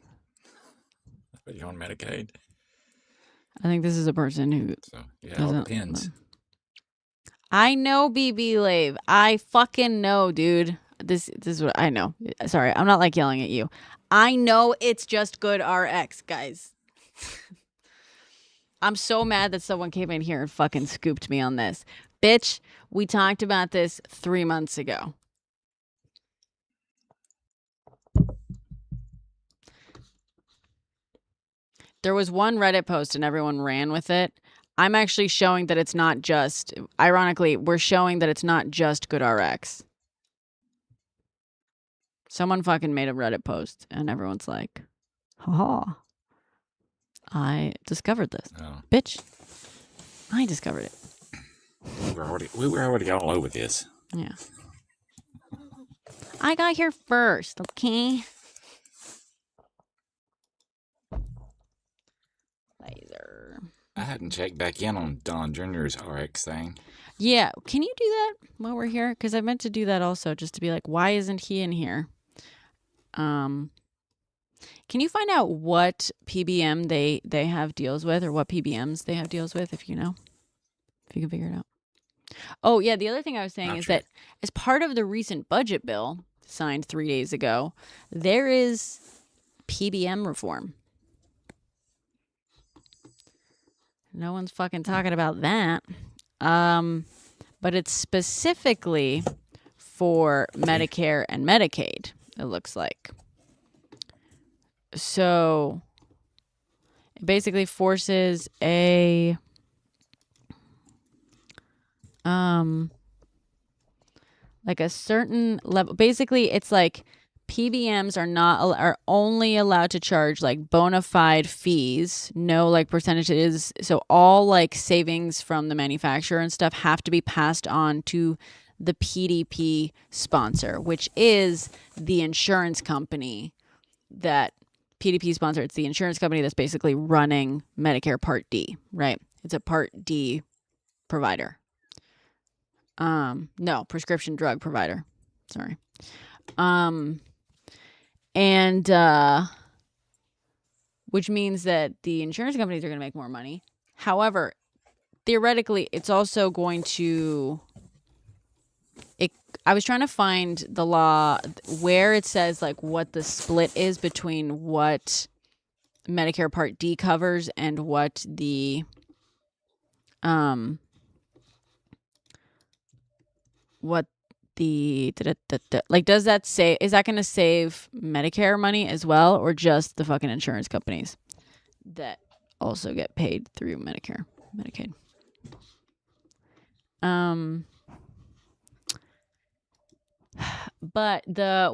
Medicaid? I think this is a person who... So, yeah, it all depends. I know, BB Lave. I fucking know, dude. This is what I know. Sorry, I'm not like yelling at you. I know it's just good RX, guys. I'm so mad that someone came in here and fucking scooped me on this. Bitch, we talked about this 3 months ago. There was one Reddit post and everyone ran with it. I'm actually showing that it's not just... Ironically, we're showing that it's not just good RX. Someone fucking made a Reddit post and everyone's like, haha. I discovered this. Oh. Bitch. I discovered it. We were already all over this. Yeah. I got here first, okay? Laser. I hadn't checked back in on Don Jr.'s RX thing. Yeah. Can you do that while we're here? Because I meant to do that also, just to be like, why isn't he in here? Can you find out what PBM they have deals with, or what PBMs they have deals with, if you know? If you can figure it out. Oh, yeah, the other thing I was saying is that as part of the recent budget bill signed 3 days ago, there is PBM reform. No one's fucking talking about that. But it's specifically for Medicare and Medicaid, it looks like. So it basically forces a like a certain level. Basically, it's like PBMs are only allowed to charge like bona fide fees, no like percentages. So all like savings from the manufacturer and stuff have to be passed on to the PDP sponsor, which is the insurance company that PDP sponsor. It's the insurance company that's basically running Medicare Part D, right? It's a Part D provider. No, prescription drug provider. Sorry. Which means that the insurance companies are going to make more money. However, theoretically, it's also going to... I was trying to find the law where it says like what the split is between what Medicare Part D covers and what the like, does that say, is that going to save Medicare money as well, or just the fucking insurance companies that also get paid through Medicare, Medicaid? But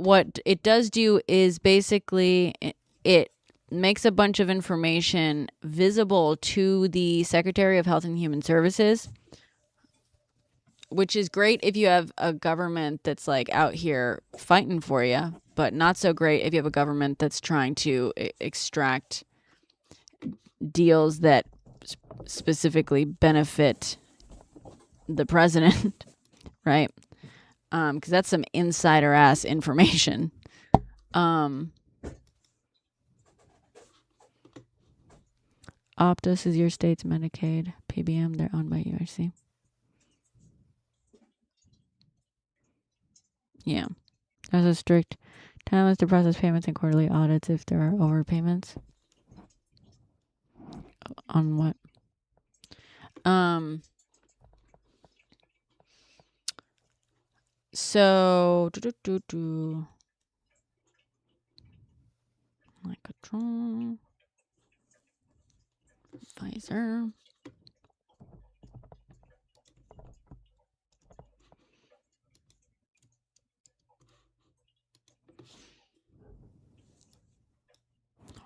what it does do is basically it makes a bunch of information visible to the Secretary of Health and Human Services, which is great if you have a government that's like out here fighting for you, but not so great if you have a government that's trying to extract deals that specifically benefit the president, right? Because that's some insider ass information. Optus is your state's Medicaid. PBM, they're owned by UHC. Yeah. There's a strict time limits to process payments and quarterly audits if there are overpayments. On what? So, like a draw. Pfizer.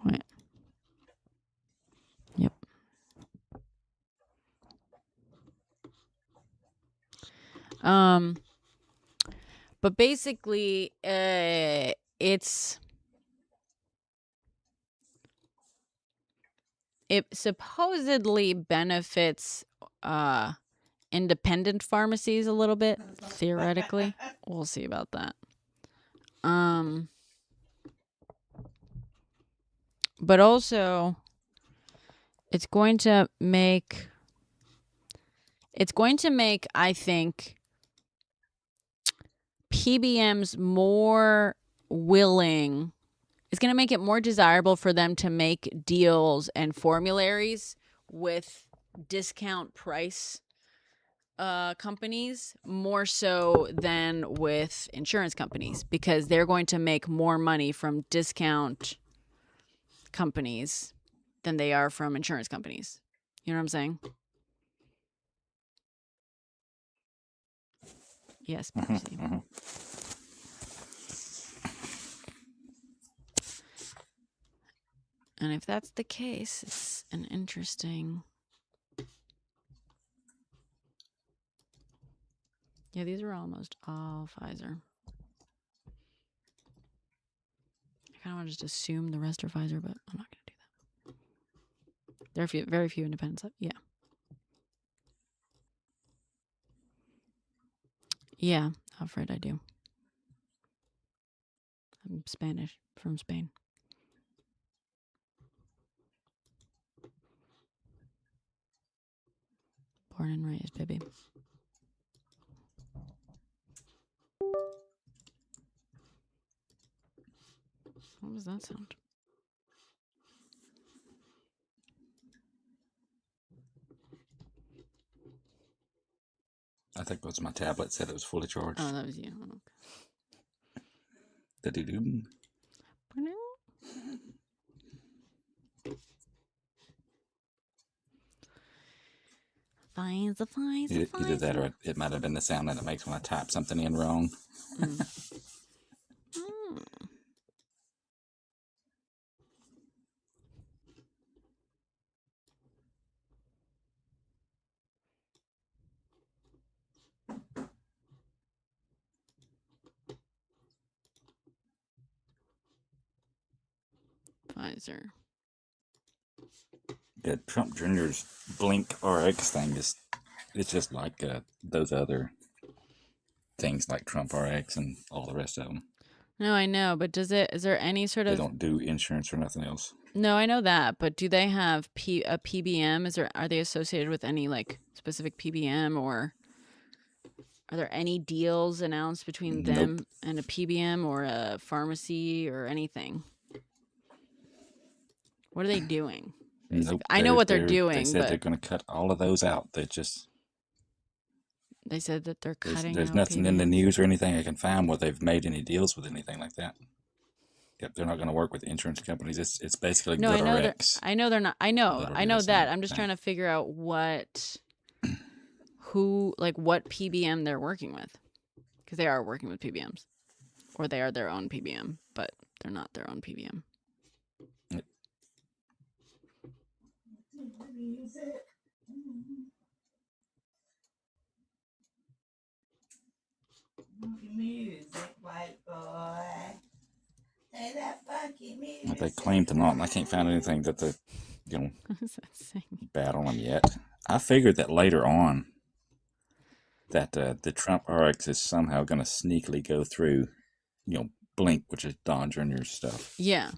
Wait. Yep. But basically, it supposedly benefits independent pharmacies a little bit, theoretically. We'll see about that. But also, it's going to make, I think, PBMs more willing. It's going to make it more desirable for them to make deals and formularies with discount price companies more so than with insurance companies, because they're going to make more money from discount companies than they are from insurance companies. You know what I'm saying? Yes, Percy. And if that's the case, it's an interesting... Yeah, these are almost all Pfizer. I kind of want to just assume the rest are Pfizer, but I'm not going to do that. There are very few independents. Yeah. Yeah, I'm afraid I do. I'm Spanish, from Spain. Born and raised, baby. What was that sound? I think it was my tablet said it was fully charged. Oh, that was you. Da-doo-doo. Either that or it might have been the sound that it makes when I type something in wrong. Pfizer. Pfizer. Yeah, Trump Jr.'s Blink RX thing it's just like those other things like Trump RX and all the rest of them. No, I know, but is there any sort They of... don't do insurance or nothing else. No, I know that, but do they have a PBM? Are they associated with any like specific PBM, or are there any deals announced between them Nope. and a PBM or a pharmacy or anything? What are they doing? Basically, Nope. I know what they're They doing, said but they're going to cut all of those out. they said that they're cutting There's out nothing in the PBMs. news or anything I can find where they've made any deals with anything like that. Yep, they're not going to work with insurance companies. It's basically No, I know they're. GoodRx. I know they're not. I know That'll do the that. same I'm just thing. trying to figure out what PBM they're working with, because they are working with PBMs, or they are their own PBM, but they're not their own PBM. Music, white boy. Play that funky music. They claim to not, and I can't find anything that they, What is that saying? bad on them yet. I figured that later on that the Trump RX is somehow going to sneakily go through, Blink, which is Don Jr.'s stuff. Yeah,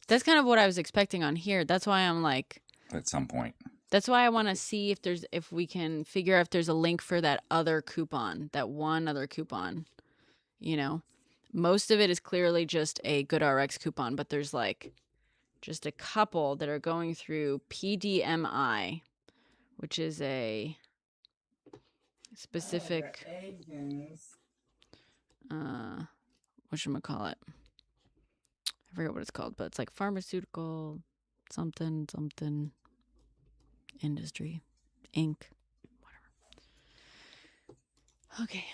that's kind of what I was expecting on here. That's why I'm like, At some point. that's why I want to see if we can figure out if there's a link for that other coupon, that one other coupon. Most of it is clearly just a GoodRx coupon, but there's like just a couple that are going through PDMI, which is a specific whatchamacallit. I forget what it's called, but it's like pharmaceutical something industry, Inc. Whatever. Okay.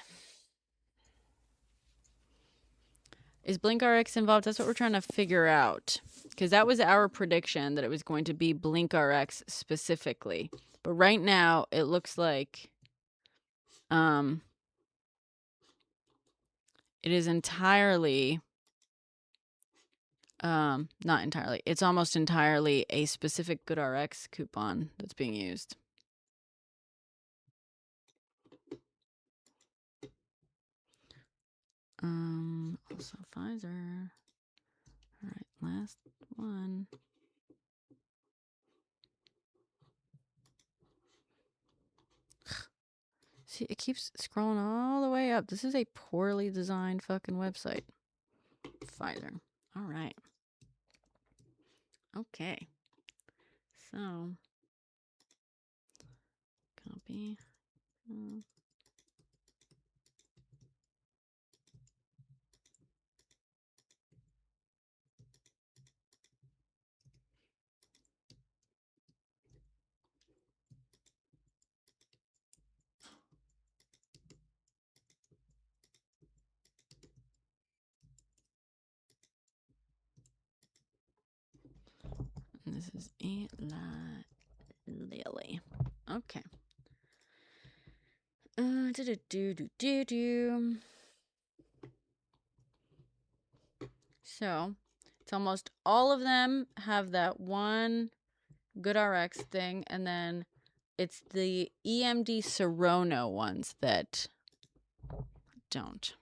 Is BlinkRx involved? That's what we're trying to figure out. Because that was our prediction, that it was going to be BlinkRx specifically. But right now, it looks like it is entirely, not entirely, it's almost entirely a specific GoodRx coupon that's being used. Also Pfizer. All right, last one. See, it keeps scrolling all the way up. This is a poorly designed fucking website. Pfizer. All right. Okay. So, copy. And this is Eli Lily. Okay. So, it's almost all of them have that one GoodRx thing, and then it's the EMD Serono ones that don't.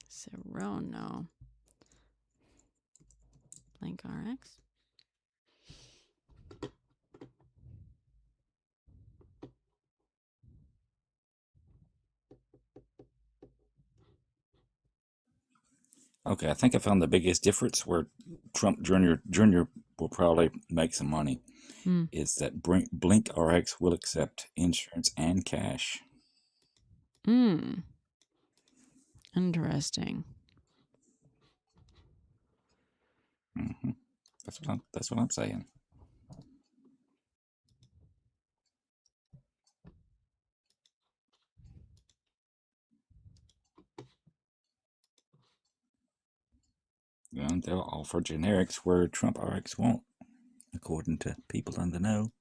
Serono. BlinkRx. Okay, I think I found the biggest difference where Trump Jr. will probably make some money is that Blink RX will accept insurance and cash. Interesting. Mm-hmm. That's what I'm saying. And they'll offer generics where Trump RX won't, according to people in the know.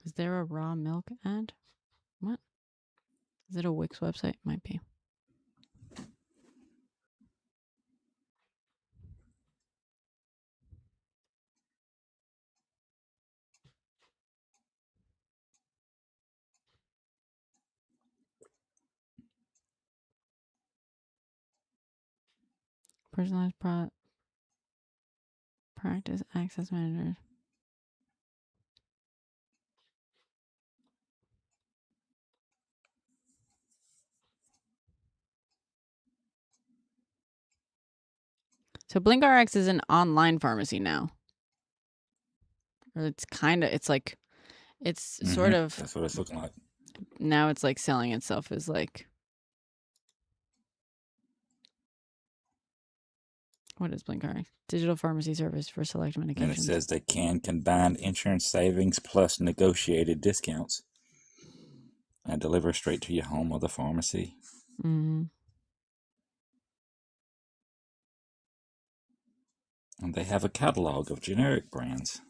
Is there a raw milk ad? What? Is it a Wix website? Might be. personalized practice access managers. So BlinkRx is an online pharmacy now. Or it's like, it's sort of, That's what it's looking like. now it's like selling itself as like, what is BlinkRx? Digital pharmacy service for select medications. And it says they can combine insurance savings plus negotiated discounts and deliver straight to your home or the pharmacy. Mm-hmm. And they have a catalog of generic brands.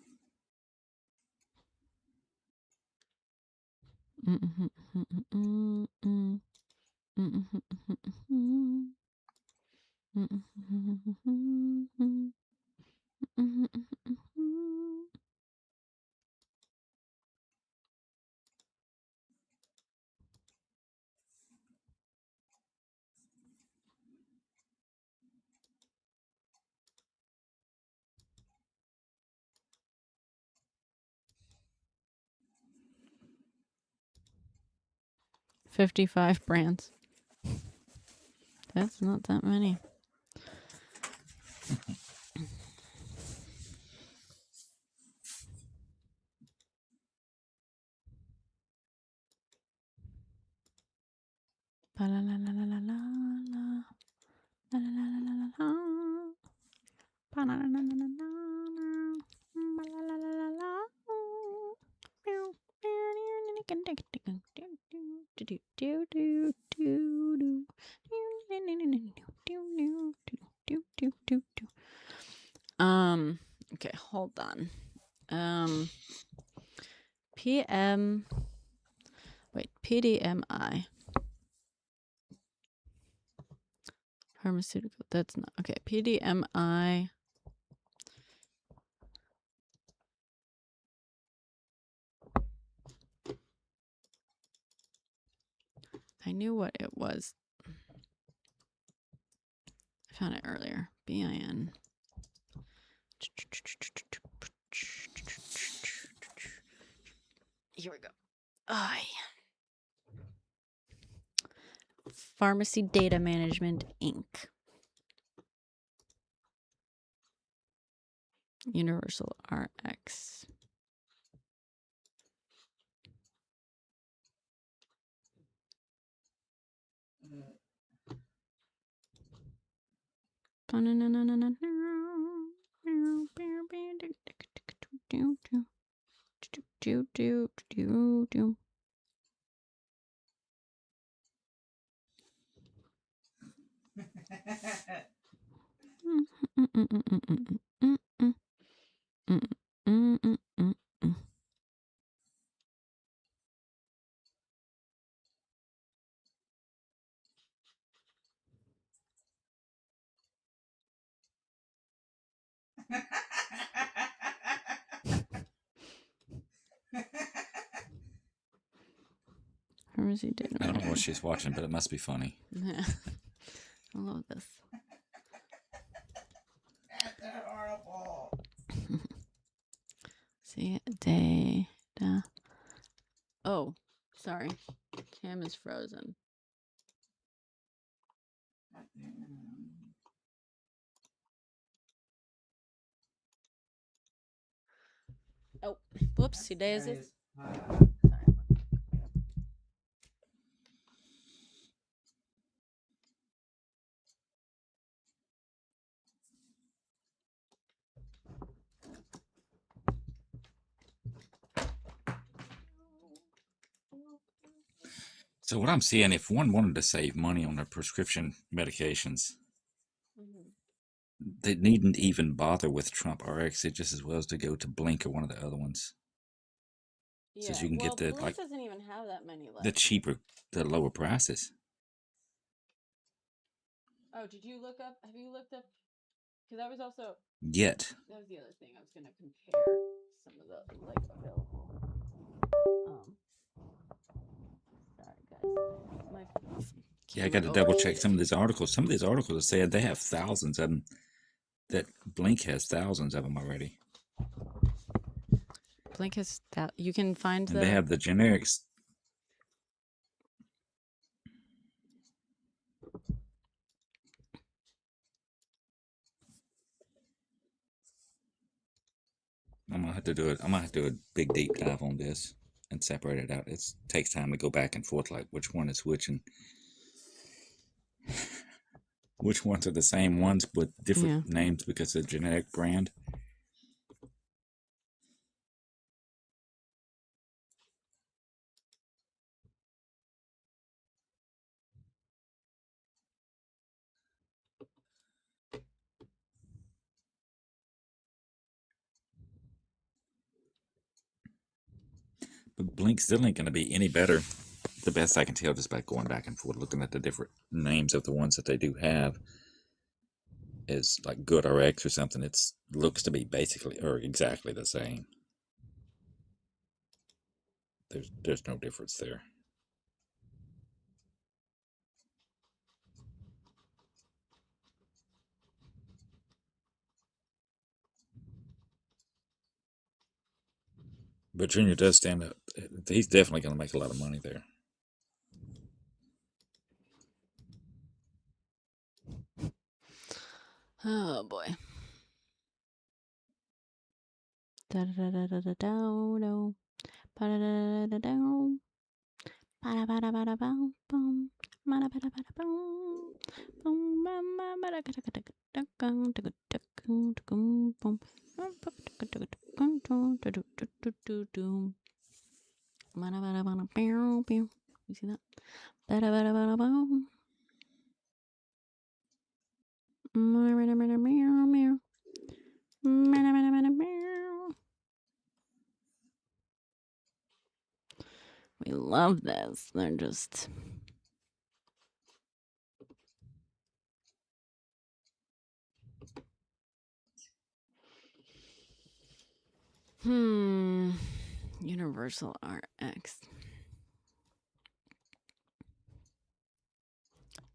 $55 brands. That's not that many. Okay, hold on. PDMI. Pharmaceutical, that's not, okay, PDMI. I knew what it was. I found it earlier. BIN. Here we go. Pharmacy Data Management, Inc. Universal RX. Pharmacy Data I don't know what she's watching, but it must be funny. Yeah. I love this. That's horrible. See, data. Oh, sorry. Cam is frozen. Oh, whoopsie daisies. So what I'm seeing, if one wanted to save money on their prescription medications, they needn't even bother with Trump RX. It just as well as to go to Blink or one of the other ones. Yeah, Says you can get the Blink doesn't even have that many left. the cheaper, the lower prices. Oh, did you look up? Have you looked up? Because that was also Yet. that was the other thing. I was going to compare some of the like available. Sorry guys, my Yeah, I got to double check some of these articles. Some of these articles said they have thousands of them. That Blink has thousands of them already. Blink has that. You can find And they have the generics. I'm gonna have to do it. I'm gonna have to do a big deep dive on this and separate it out. It takes time to go back and forth, like which one is which and which ones are the same ones with different names because of the generic brand. But Blink still ain't gonna be any better. The best I can tell just by going back and forth, looking at the different names of the ones that they do have, is like Good RX or something. It looks to be basically or exactly the same. There's no difference there. But Junior does stand up. He's definitely going to make a lot of money there. Oh boy. Da da da da da down no. Ba da da da down. Ba da ba da ba da boom boom. Ba da ba da ba da boom. Boom ba ba ba da ga da ga da ga da ga da ga da boom boom. Ba da ga da ga da do do do do do. Ba da ba da ba da bow bow. You see that? Ba da ba da ba da boom. Meow meow meow meow meow. Meow meow meow meow. We love this. They're just. Universal RX.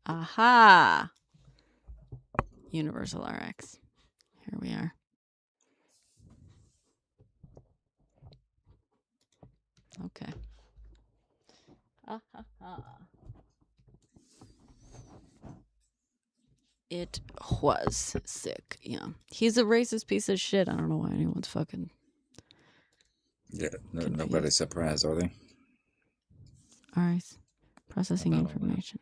Aha! Universal RX. Here we are. Okay. It was sick. Yeah. He's a racist piece of shit. I don't know why anyone's fucking. Yeah, nobody's surprised, are they? Alright. Processing information.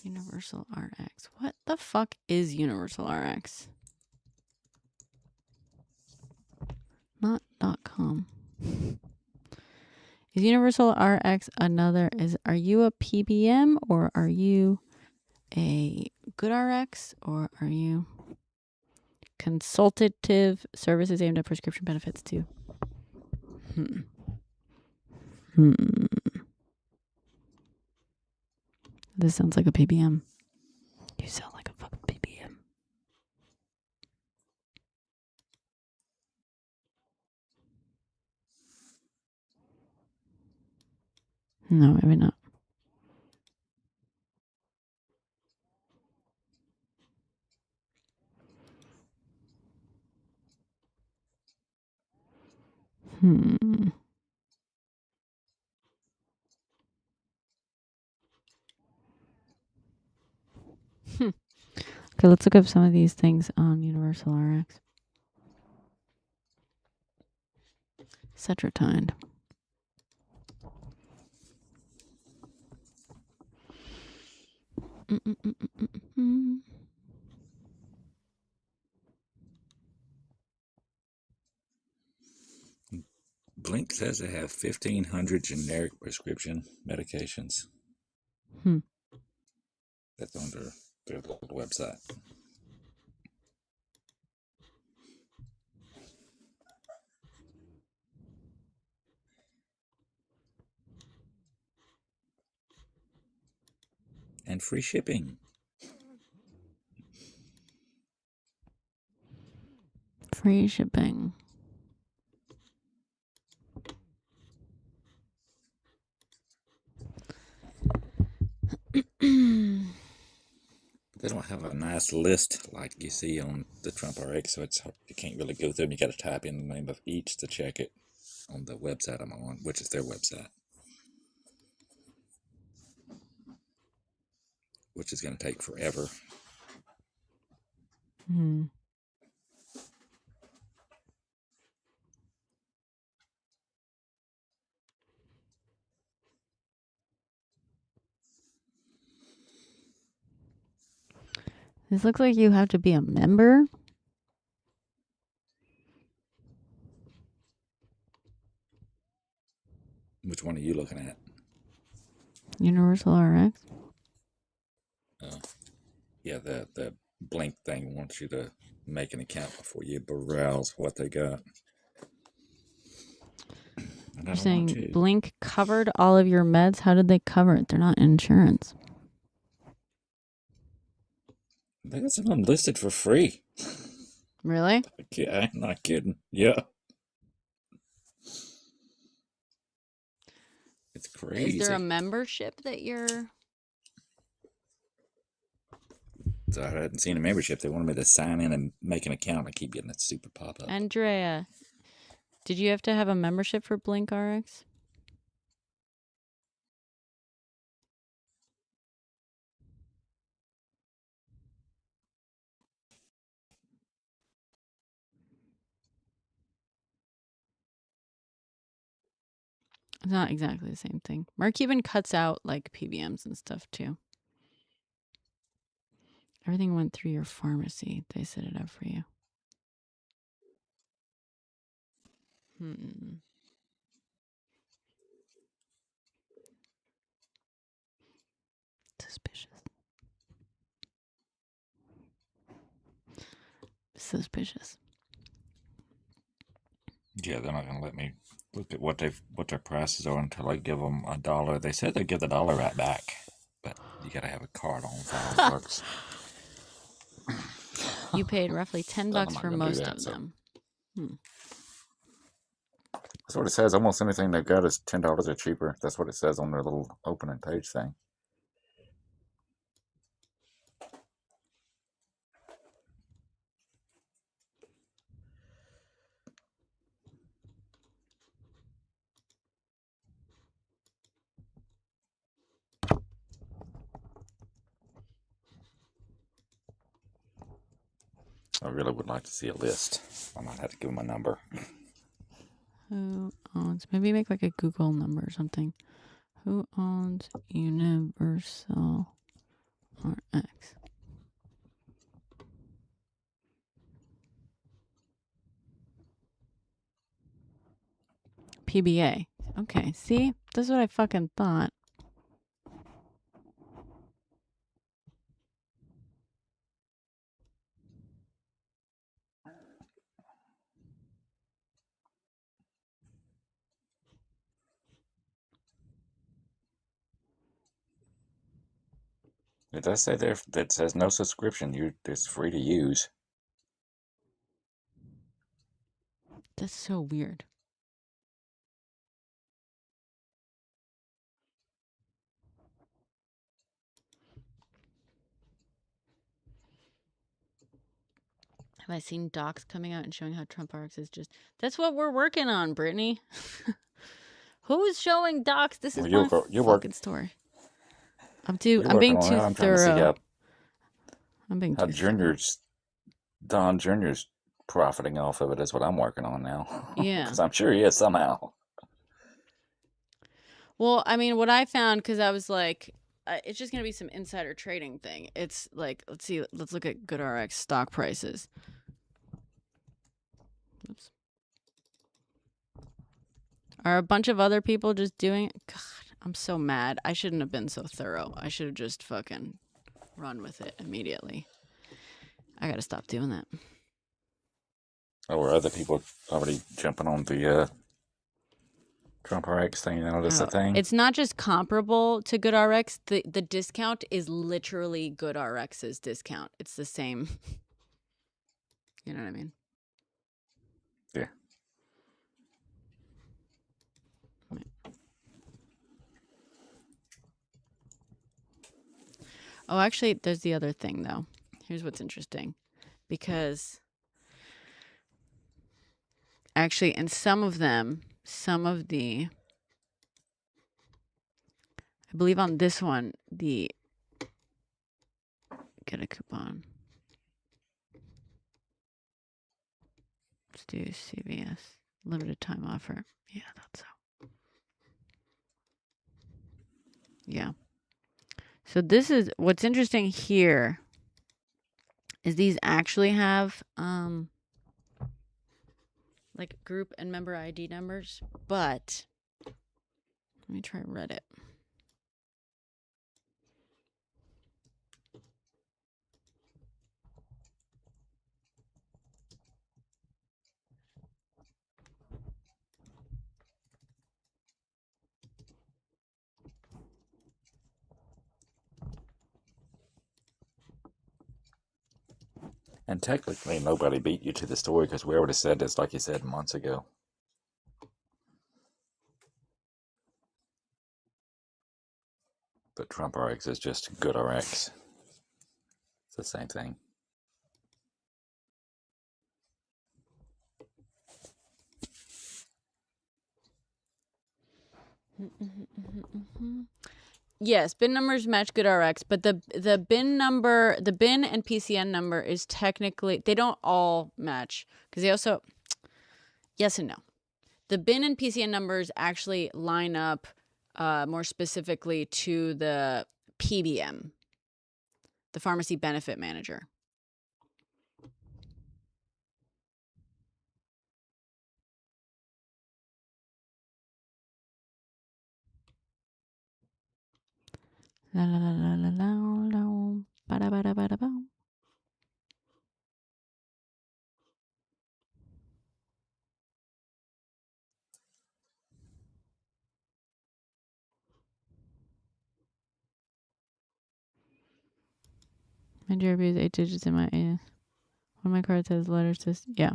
Universal RX. What the fuck is Universal RX? Not .com. Is Universal RX another? Are you a PBM or are you a Good RX or are you consultative services aimed at prescription benefits too? This sounds like a PBM. You sound like a fucking PBM. No, maybe not. Okay, let's look up some of these things on Universal RX. Cetratine. Blink says they have 1,500 generic prescription medications. That's on their little website. and free shipping. Free shipping. They don't have a nice list like you see on the Trump RX, so you can't really go through them. You got to type in the name of each to check it on the website I'm on, which is their website, which is going to take forever. Hmm. This looks like you have to be a member. Which one are you looking at? Universal RX. Yeah, the Blink thing wants you to make an account before you browse what they got. You're saying Blink covered all of your meds? How did they cover it? They're not insurance. They got some of them listed for free. Really? I'm not kidding. Yeah. It's crazy. Is there a membership that you're... So I hadn't seen a membership. They wanted me to sign in and make an account. I keep getting that stupid pop-up. Andrea, did you have to have a membership for Blink RX? It's not exactly the same thing. Merck even cuts out like PBMs and stuff too. Everything went through your pharmacy. They set it up for you. Suspicious. Yeah, they're not going to let me look at what their prices are until I give them $1. They said they'd give the dollar right back, but you got to have a card on file first. You paid roughly $10 for most of them. That's what it says. Almost anything they've got is $10 or cheaper. That's what it says on their little opening page thing. I really would like to see a list. I might have to give them a number. Who owns... Maybe make like a Google number or something. Who owns Universal RX? PBA. Okay, see? That's what I fucking thought. It does say there that says no subscription. It's free to use. That's so weird. Have I seen docs coming out and showing how Trump RX is just... That's what we're working on, Brittany. Who's showing docs? This is my fucking story. I'm being too thorough. I'm being too thorough. Don Jr.'s profiting off of it is what I'm working on now. Yeah. Because I'm sure he is somehow. Well, I mean, what I found, because I was like, it's just going to be some insider trading thing. It's like, let's look at GoodRx stock prices. Oops. Are a bunch of other people just doing it? God, I'm so mad. I shouldn't have been so thorough. I should have just fucking run with it immediately. I got to stop doing that. Oh, are other people already jumping on the Trump RX thing, that's a thing. It's not just comparable to GoodRx. The discount is literally GoodRx's discount. It's the same. You know what I mean? Yeah. Oh, actually, there's the other thing, though. Here's what's interesting. Because actually, in some of them, I believe on this one, get a coupon. Let's do CVS. Limited time offer. Yeah, I thought so. Yeah. So this is what's interesting here is these actually have like group and member ID numbers, but let me try Reddit. And technically, nobody beat you to the story because we already said this, like you said, months ago. But Trump RX is just good RX. It's the same thing. Yes, bin numbers match GoodRx, but the bin number, the bin and PCN number is technically, they don't all match because they also, yes and no. The bin and PCN numbers actually line up more specifically to the PBM, the pharmacy benefit manager. La la la la la la la. Ba da ba da ba da ba. My DRB is 8 digits in my one of my cards has letters. Yeah.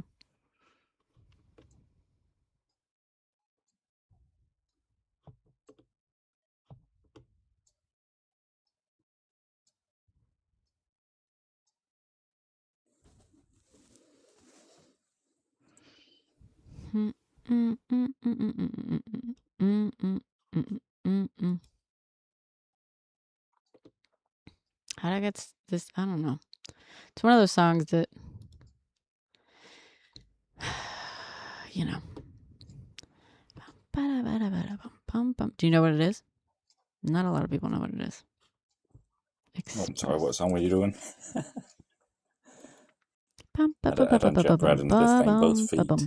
How did I get this? I don't know. It's one of those songs that, you know. Do you know what it is? Not a lot of people know what it is. Oh, I'm sorry, what song were you doing? I done jumped right into this thing, both feet. I don't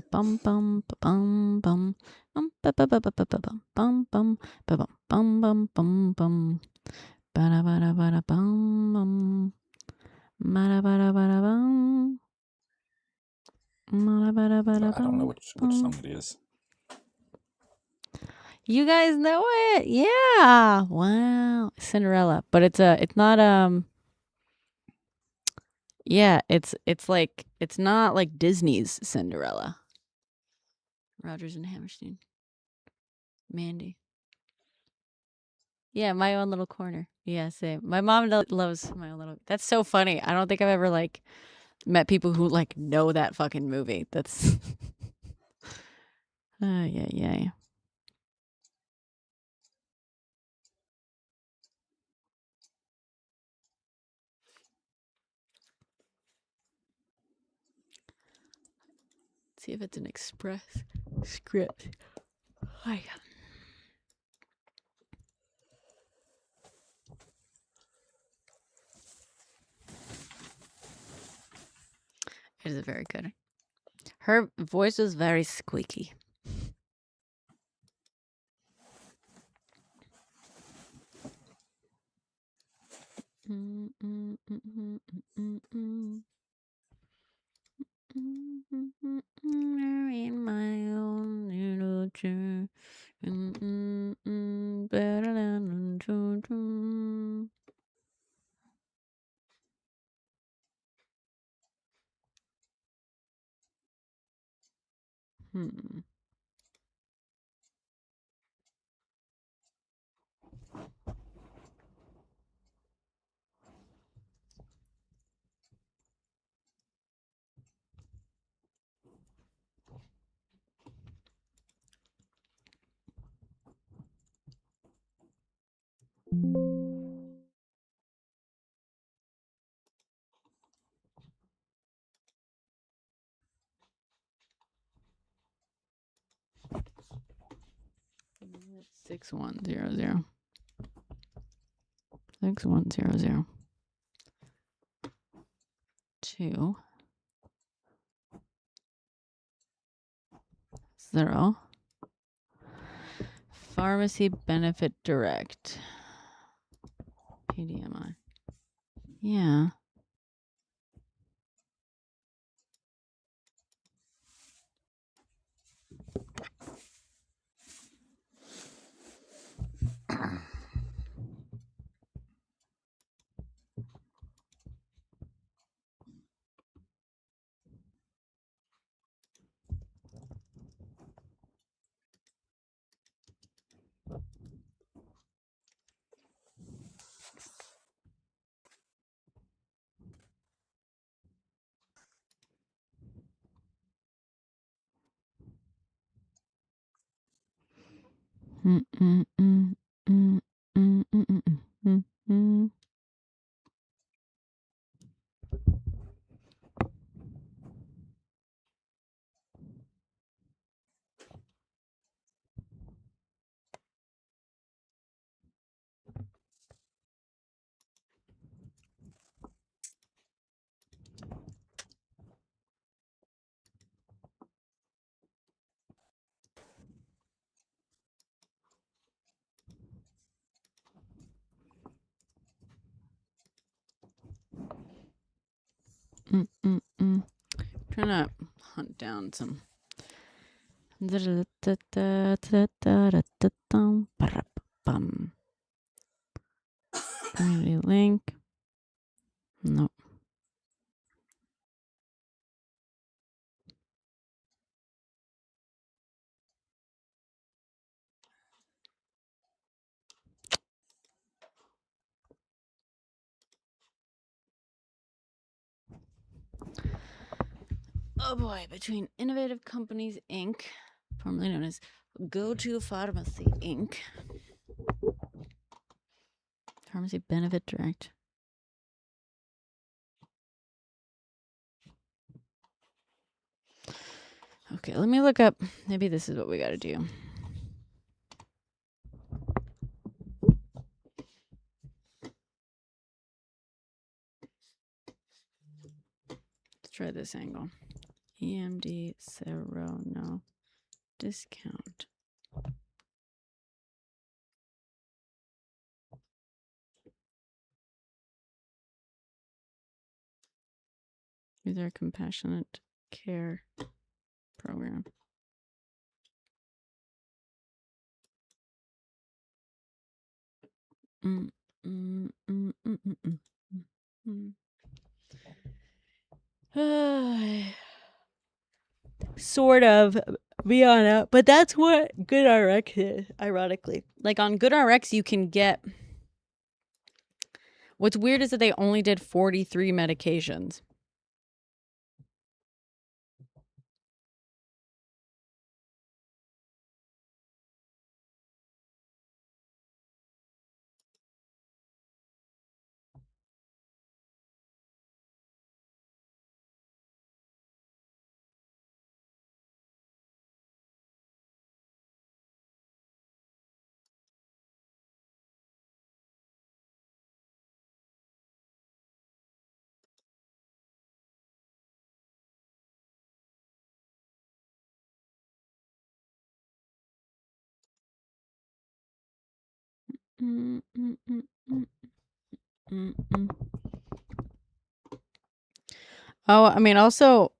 know which song it is. You guys know it? Yeah. Wow. Cinderella. But it's not yeah, it's like, it's not like Disney's Cinderella. Rodgers and Hammerstein. Mandy. Yeah, My Own Little Corner. Yeah, same. My mom loves My Own Little. That's so funny. I don't think I've ever like met people who like know that fucking movie. That's yeah. See if it's an express script. Hi. It is very good. Her voice is very squeaky. In my own little church. 6100. 6100. 2 0. Pharmacy Benefit Direct. PDMI. Yeah. Trying to hunt down some. Community link. Nope. Oh boy, between Innovative Companies Inc., formerly known as Go To Pharmacy Inc., Pharmacy Benefit Direct. Okay, let me look up. Maybe this is what we got to do. Let's try this angle. EMD Serono discount. These are compassionate care program. Sort of beyond out, but that's what GoodRx is, ironically. Like on GoodRx, you can get. What's weird is that they only did 43 medications. Oh, I mean, also,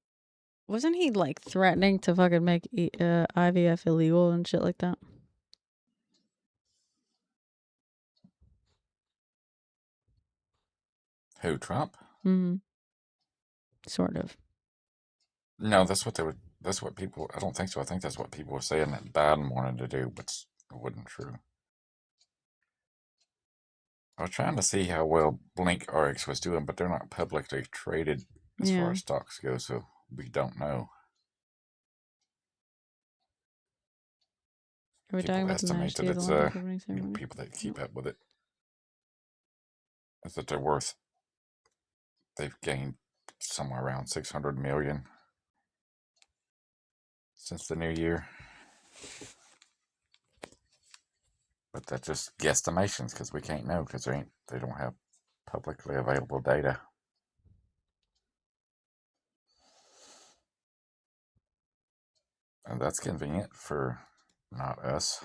wasn't he like threatening to fucking make IVF illegal and shit like that? Who, Trump? Mm-hmm. Sort of. No, that's what they would. That's what people. I don't think so. I think that's what people were saying that Biden wanted to do, but it wasn't true. I was trying to see how well BlinkRx was doing, but they're not publicly traded as far as stocks go, so we don't know. Are we talking People about the estimate National that Day of the it's Launch opening ceremony? people that keep up with it, is that they're worth. They've gained somewhere around 600 million since the new year. But that's just guesstimations because we can't know because they don't have publicly available data. And that's convenient for not us.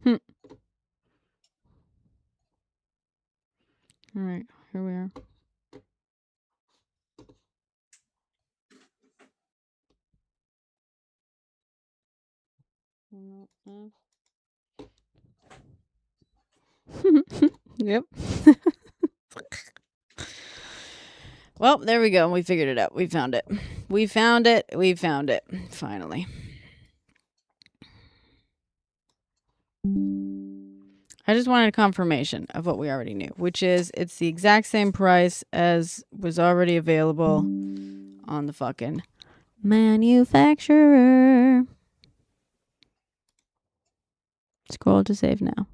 Hmm. All right, here we are. Yep. Well, there we go. We figured it out. We found it. We found it. We found it. Finally. I just wanted a confirmation of what we already knew, which is it's the exact same price as was already available on the fucking manufacturer. Scroll to save now.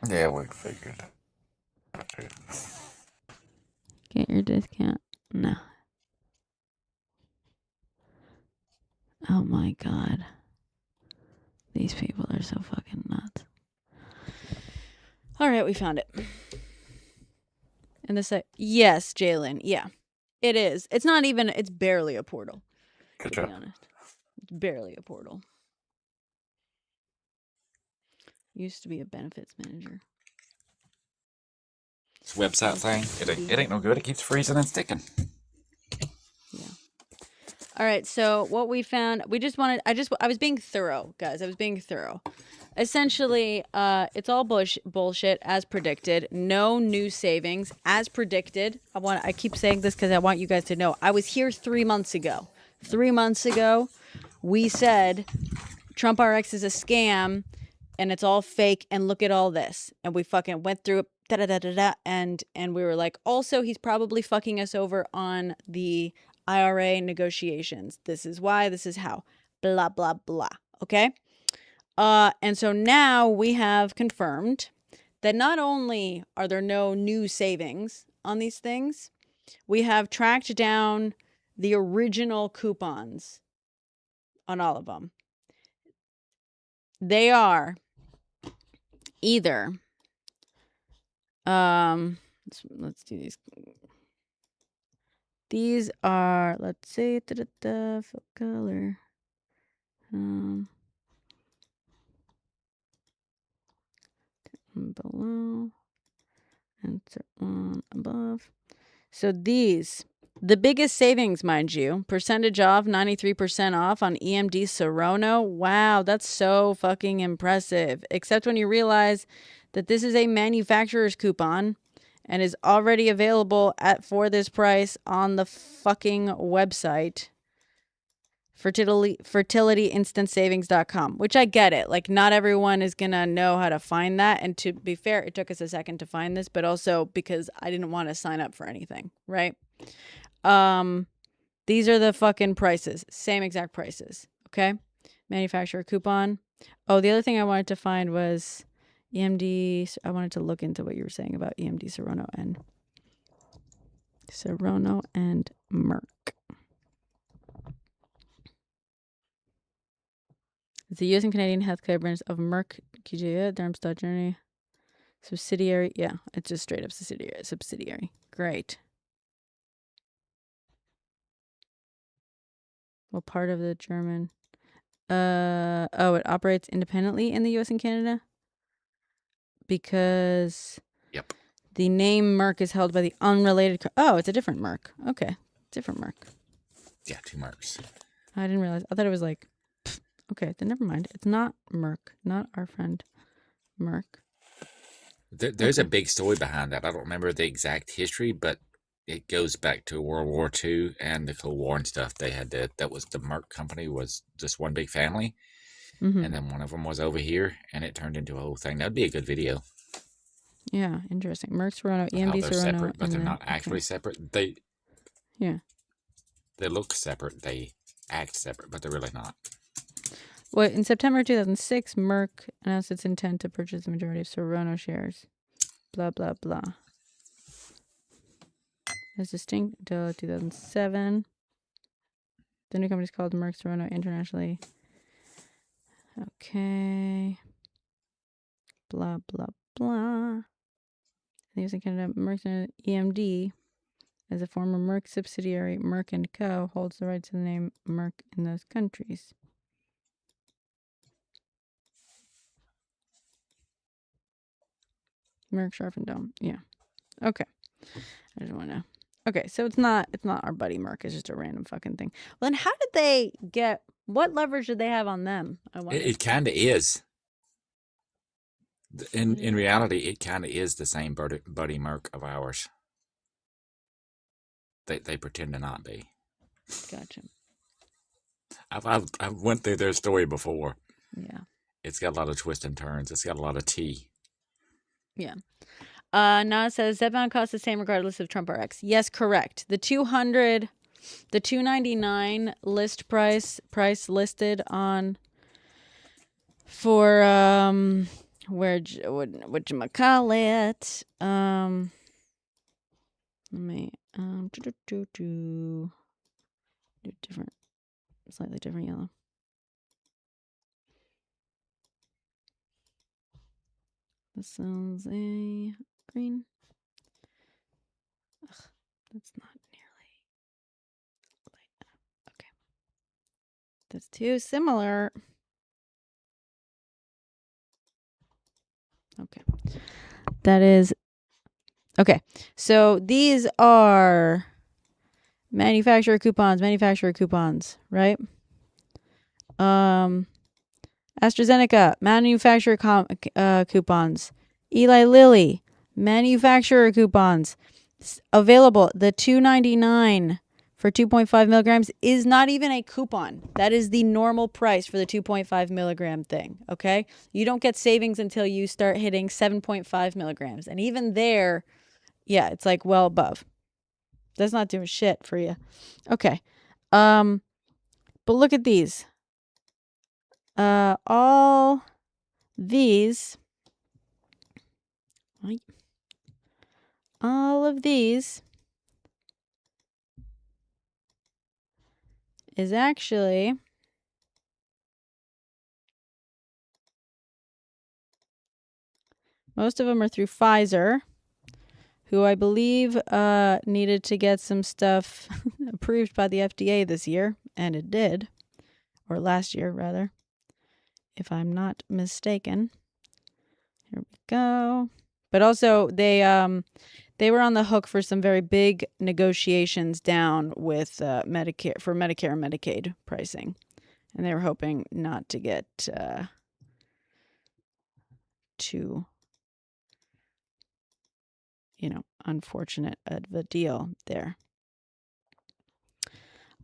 Yeah, we figured. Get your discount. No. Oh my god. These people are so fucking nuts. All right, we found it. And this, yes, Jalen. Yeah, it is. It's not even. It's barely a portal. Good to job. be honest, it's barely a portal. Used to be a benefits manager. This website thing, it ain't no good. It keeps freezing and sticking. Yeah. All right. So what we found, we just wanted. I was being thorough, guys. I was being thorough. Essentially, it's all bullshit as predicted. No new savings as predicted. I keep saying this because I want you guys to know. I was here 3 months ago. 3 months ago, we said Trump RX is a scam and it's all fake and look at all this. And we fucking went through it, and we were like, also he's probably fucking us over on the IRA negotiations. This is why, this is how. Blah blah blah. Okay? And so now we have confirmed that not only are there no new savings on these things, we have tracked down the original coupons on all of them. They are either, let's do these. These are, let's see, full color. Below, insert one above. So these, the biggest savings, mind you, percentage off, 93% off on EMD Serono. Wow, that's so fucking impressive. Except when you realize that this is a manufacturer's coupon and is already available for this price on the fucking website. fertilityinstantsavings.com, which I get it. Like, not everyone is going to know how to find that. And to be fair, it took us a second to find this, but also because I didn't want to sign up for anything, right? These are the fucking prices. Same exact prices, okay? Manufacturer coupon. Oh, the other thing I wanted to find was EMD. I wanted to look into what you were saying about EMD Serono and Merck. It's the U.S. and Canadian healthcare brands of Merck, KGaA, Darmstadt, Germany. Subsidiary. Yeah, it's just straight up subsidiary. Great. Well, part of the German. It operates independently in the U.S. and Canada because Yep. the name Merck is held by the unrelated. It's a different Merck. Okay, different Merck. Yeah, 2 Mercs. I didn't realize. I thought it was like. Okay, then never mind. It's not Merck. Not our friend Merck. There's a big story behind that. I don't remember the exact history, but it goes back to World War II and the Cold War and stuff. They had that was the Merck company was just one big family, and then one of them was over here, and it turned into a whole thing. That'd be a good video. Yeah, interesting. Merck Serono, How EMD they're Serono, separate, but they're not actually separate. They look separate. They act separate, but they're really not. Well, in September 2006, Merck announced its intent to purchase the majority of Serono shares. Blah, blah, blah. As distinct until 2007. The new company is called Merck Serono internationally. Okay. Blah, blah, blah. The US and Canada, Merck EMD, as a former Merck subsidiary, Merck & Co. holds the right to the name Merck in those countries. Merck Sharp and Dome. Yeah. Okay. I just want to know. Okay, so it's not our buddy Merck. It's just a random fucking thing. Well, then how did they get? What leverage did they have on them? I wonder. It kind of is. In reality, it kind of is the same buddy Merck of ours. They pretend to not be. Gotcha. I went through their story before. Yeah. It's got a lot of twists and turns. It's got a lot of tea. Yeah. Now it says Zepbound costs the same regardless of Trump RX. Yes, correct. The $299 list price listed on for whatchamacallit. Let me do different, slightly different yellow. This is a green. Ugh, that's not nearly light enough. Okay. That's too similar. Okay. That is okay. So these are manufacturer coupons, right? AstraZeneca, manufacturer coupons. Eli Lilly, manufacturer coupons. Available. The $2.99 for 2.5 milligrams is not even a coupon. That is the normal price for the 2.5 milligram thing, okay? You don't get savings until you start hitting 7.5 milligrams. And even there, yeah, it's like well above. That's not doing shit for you. Okay. But look at these. All these, is actually most of them are through Pfizer, who I believe needed to get some stuff approved by the FDA this year, and it did, or last year rather, if I'm not mistaken. Here we go. But also they were on the hook for some very big negotiations down with Medicare and Medicaid pricing, and they were hoping not to get too, unfortunate of a deal there.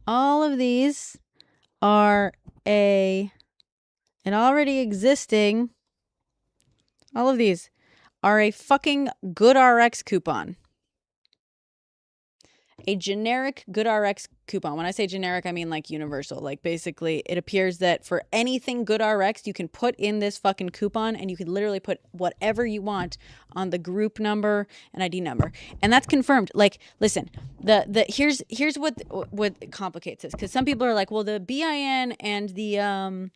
All of these are an already existing. All of these are a fucking GoodRx coupon. A generic GoodRx coupon. When I say generic, I mean like universal. Like basically it appears that for anything GoodRx, you can put in this fucking coupon and you can literally put whatever you want on the group number and ID number. And that's confirmed. Like, listen, here's what complicates this. Because some people are like, well, the BIN and the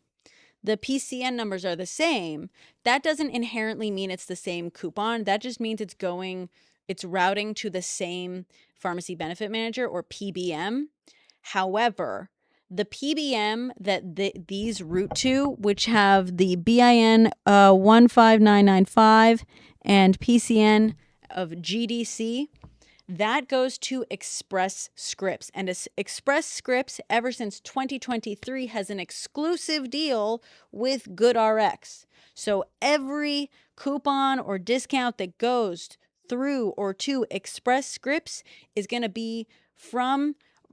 PCN numbers are the same. That doesn't inherently mean it's the same coupon. That just means it's routing to the same pharmacy benefit manager or PBM. However, the PBM that these route to, which have the BIN 15995 and PCN of GDC, that goes to Express Scripts. And Express Scripts, ever since 2023, has an exclusive deal with GoodRx. So every coupon or discount that goes through or to Express Scripts is going to be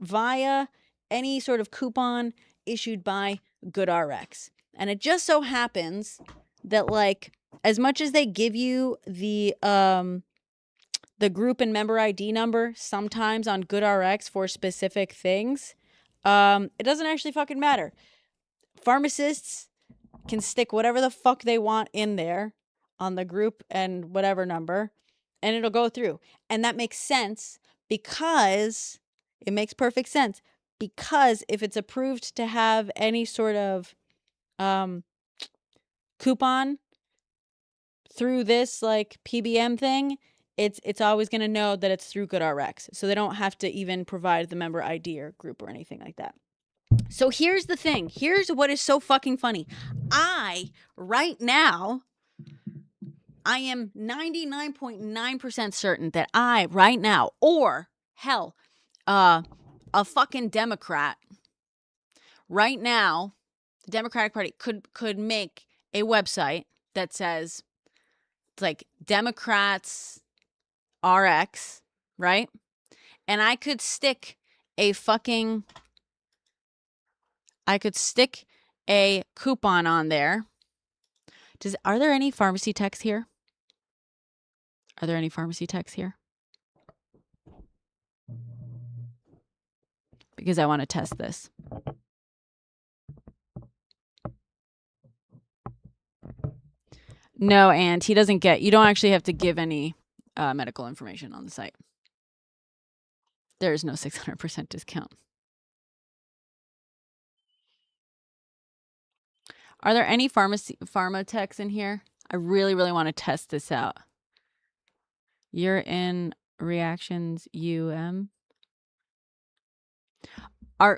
via any sort of coupon issued by GoodRx. And it just so happens that, like, as much as they give you the group and member ID number sometimes on GoodRx for specific things, it doesn't actually fucking matter. Pharmacists can stick whatever the fuck they want in there on the group and whatever number, and it'll go through. And that makes sense because it makes perfect sense. Because if it's approved to have any sort of coupon through this like PBM thing, it's always going to know that it's through GoodRx. So they don't have to even provide the member ID or group or anything like that. So here's the thing. Here's what is so fucking funny. Right now, I am 99.9% certain that right now, or hell, a fucking Democrat right now, the Democratic Party could make a website that says it's like Democrats RX, right? And I could stick a coupon on there. Are there any pharmacy techs here? Are there any pharmacy techs here? Because I want to test this. No, and you don't actually have to give any medical information on the site. There is no 600% discount. Are there any pharma techs in here? I really, really want to test this out. You're in Reactions UM.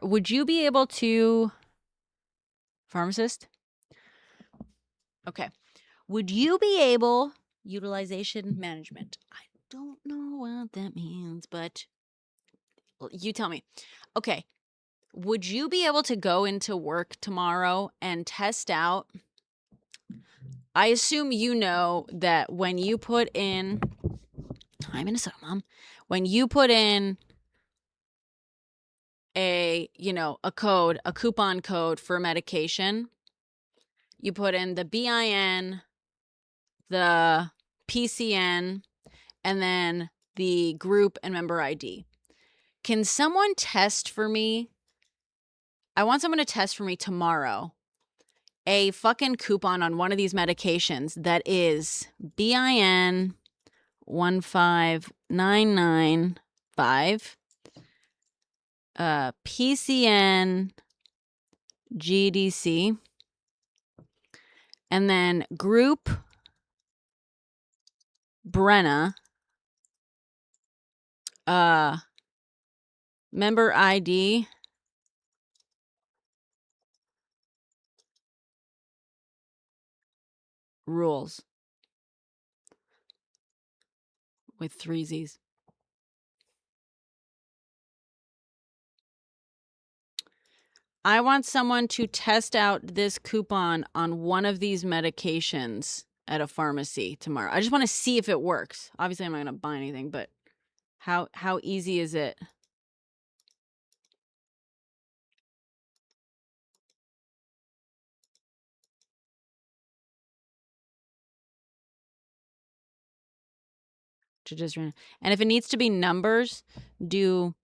Would you be able to, pharmacist? Okay. Would you be able, utilization management? I don't know what that means, but you tell me. Okay. Would you be able to go into work tomorrow and test out? I assume you know that when you put in, hi Minnesota Mom, when you put in a coupon code for medication, you put in the BIN, the PCN, and then the group and member ID. Can someone test for me? I want someone to test for me tomorrow a fucking coupon on one of these medications that is BIN 15995, PCN GDC, and then group Brenna, member ID, rules with 3 Z's. I want someone to test out this coupon on one of these medications at a pharmacy tomorrow. I just want to see if it works. Obviously, I'm not going to buy anything, but how easy is it? To just run. And if it needs to be numbers, do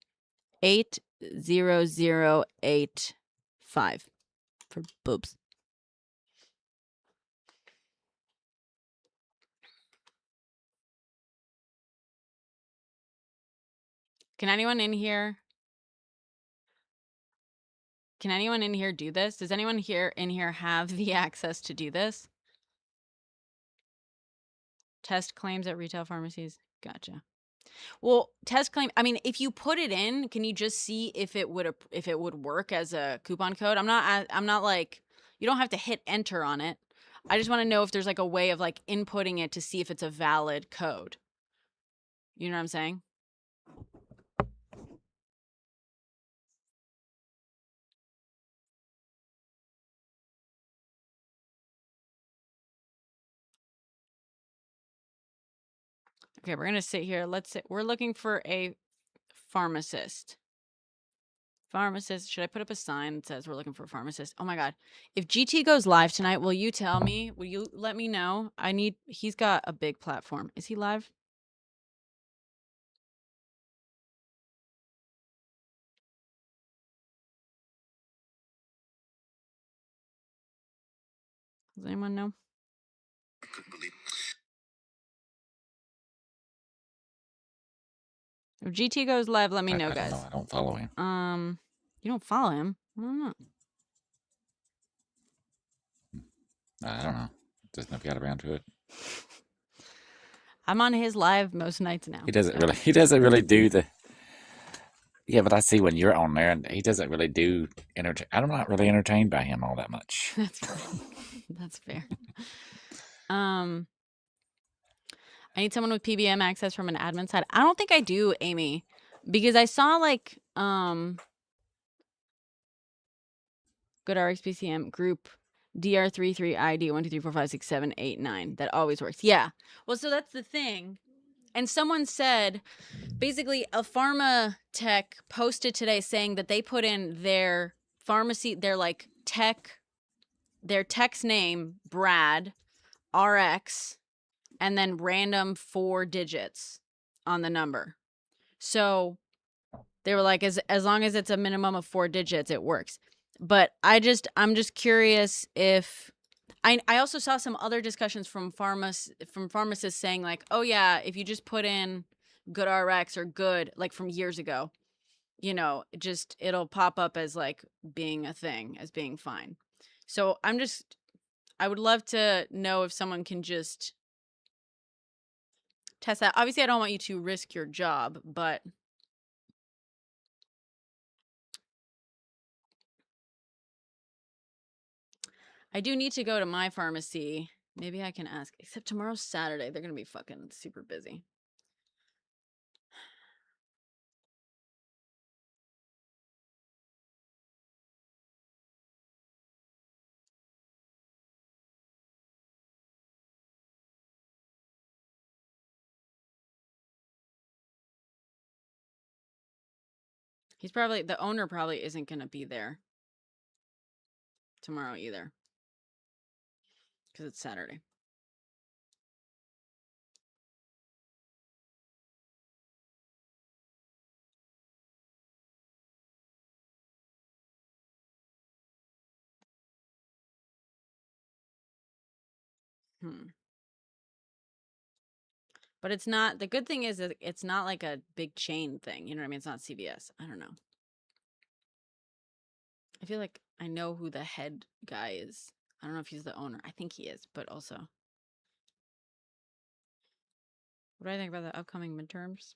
80085 for boobs. Can anyone in here do this? Does anyone in here have the access to do this? Test claims at retail pharmacies. Gotcha. Well, test claim. I mean, if you put it in, can you just see if it would work as a coupon code? I'm not like, you don't have to hit enter on it. I just want to know if there's like a way of like inputting it to see if it's a valid code. You know what I'm saying? Okay, we're gonna sit here. We're looking for a pharmacist. Pharmacist. Should I put up a sign that says we're looking for a pharmacist? Oh my God. If GT goes live tonight, will you tell me? Will you let me know? He's got a big platform. Is he live? Does anyone know? If GT goes live, let me know, I don't guys. know. I don't follow him. You don't follow him? I don't know. I don't know. Just never got around to it. I'm on his live most nights now. He doesn't really do the. Yeah, but I see when you're on there, and he doesn't really do entertain. I'm not really entertained by him all that much. That's fair. That's fair. I need someone with PBM access from an admin side. I don't think I do, Amy, because I saw like good RxPCM group DR33ID 123456789. That always works. Yeah. Well, so that's the thing. And someone said, basically, a pharma tech posted today saying that they put in their pharmacy, their tech's name, Brad, RX, and then random 4 digits on the number. So they were like, as long as it's a minimum of 4 digits, it works. But I'm just curious if I also saw some other discussions from pharmacists saying like, oh yeah, if you just put in good RX or good, like from years ago, you know, it'll pop up as like being a thing, as being fine. So I would love to know if someone can just test that. Obviously, I don't want you to risk your job, but I do need to go to my pharmacy. Maybe I can ask, except tomorrow's Saturday. They're going to be fucking super busy. The owner probably isn't going to be there tomorrow either, because it's Saturday. But it's not, the good thing is that it's not like a big chain thing. You know what I mean? It's not CVS. I don't know. I feel like I know who the head guy is. I don't know if he's the owner. I think he is, but also. What do I think about the upcoming midterms?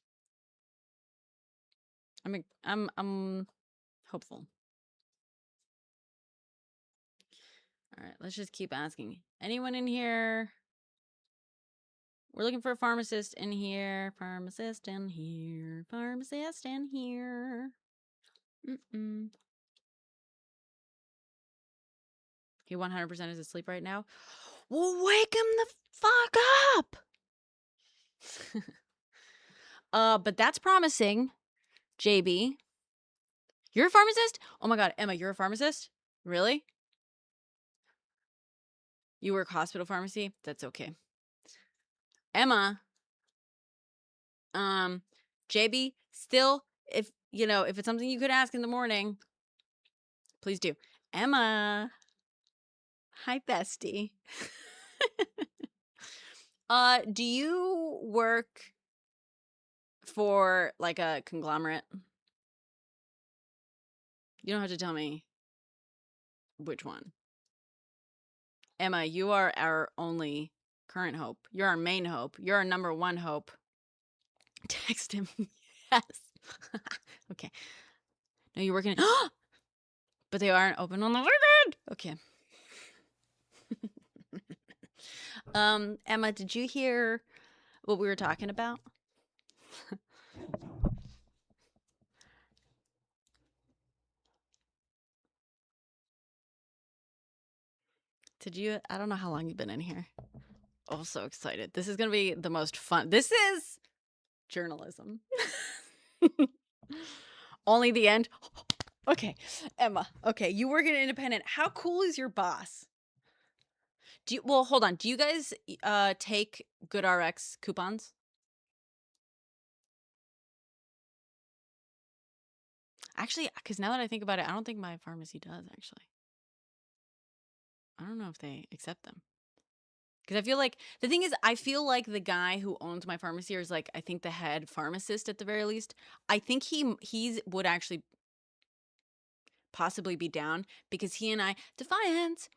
I'm hopeful. All right, let's just keep asking. Anyone in here? We're looking for a pharmacist in here. Pharmacist in here. Pharmacist in here. He 100% is asleep right now. Well, wake him the fuck up. But that's promising. JB. You're a pharmacist? Oh my God, Emma, you're a pharmacist? Really? You work hospital pharmacy? That's okay. Emma, JB, still, if it's something you could ask in the morning, please do. Emma. Hi, bestie. Do you work for like a conglomerate? You don't have to tell me which one. Emma, you are our only current hope. You're our main hope. You're our number one hope Text him. Yes. Okay. No, you're working. But they aren't open on the weekend. Okay. Emma, did you hear what we were talking about? Did you? I don't know how long you've been in here. Oh, so excited. This is going to be the most fun. This is journalism. Only the end. Okay. Emma. Okay. You work at an independent. How cool is your boss? Well, hold on. Do you guys take GoodRx coupons? Actually, because now that I think about it, I don't think my pharmacy does, actually. I don't know if they accept them. Because I feel like, the thing is, I feel like the guy who owns my pharmacy, or is like, I think the head pharmacist at the very least, I think he would actually possibly be down, because he and I, Defiance,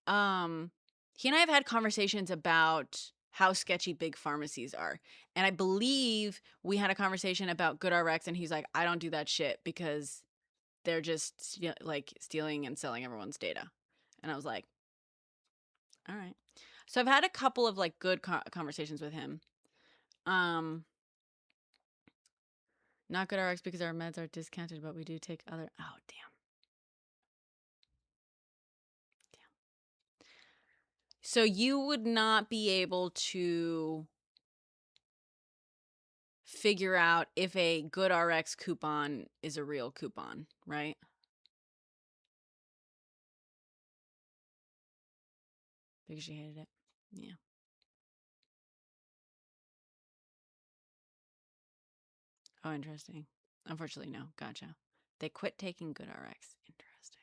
he and I have had conversations about how sketchy big pharmacies are. And I believe we had a conversation about GoodRx, and he's like, I don't do that shit because they're just like stealing and selling everyone's data. And I was like, all right. So I've had a couple of like good conversations with him. Not GoodRx because our meds are discounted, but we do take other. Oh, damn. So you would not be able to figure out if a GoodRx coupon is a real coupon, right? Because she hated it. Yeah. Oh, interesting. Unfortunately, no. Gotcha. They quit taking GoodRx. Interesting.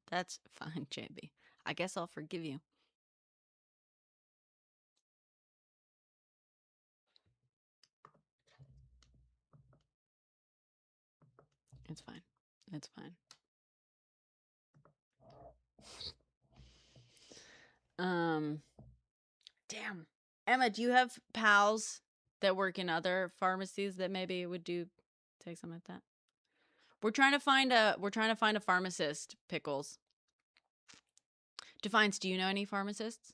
That's fine, JB. I guess I'll forgive you. It's fine. It's fine. Damn. Emma, do you have pals that work in other pharmacies that maybe would take something like that? We're trying to find a pharmacist, Pickles. Defiance, do you know any pharmacists?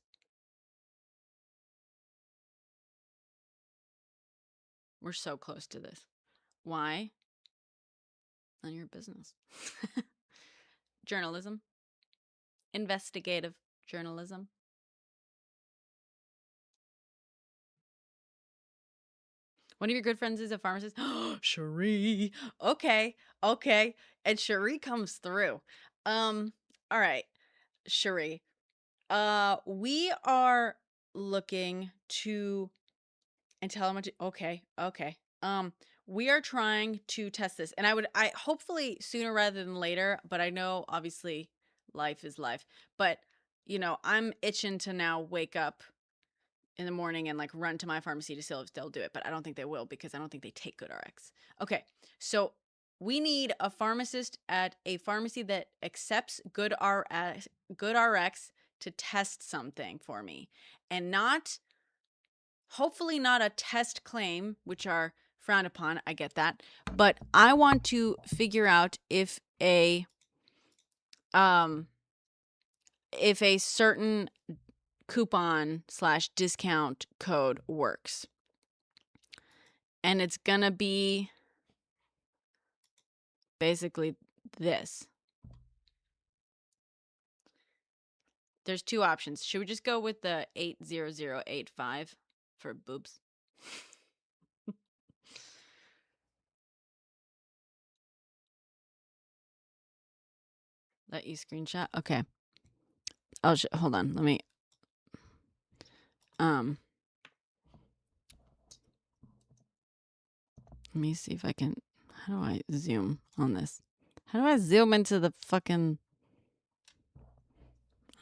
We're so close to this. Why? None of your business. Journalism. Investigative journalism. One of your good friends is a pharmacist. Cherie. Okay. And Cherie comes through. All right. Cherie. We are looking to, and tell how much. Okay. We are trying to test this, and I hopefully sooner rather than later, but I know obviously life is life, but I'm itching to now wake up in the morning and like run to my pharmacy to see if they'll do it, but I don't think they will because I don't think they take GoodRx. Okay. So we need a pharmacist at a pharmacy that accepts GoodRx to test something for me, and hopefully not a test claim, which are frowned upon. I get that. But I want to figure out if a certain coupon/discount code works. And it's gonna be basically this. There's two options. Should we just go with the 80085 for boobs? Let you screenshot? Okay. Hold on. Let me see if I can. How do I zoom on this? How do I zoom into the fucking...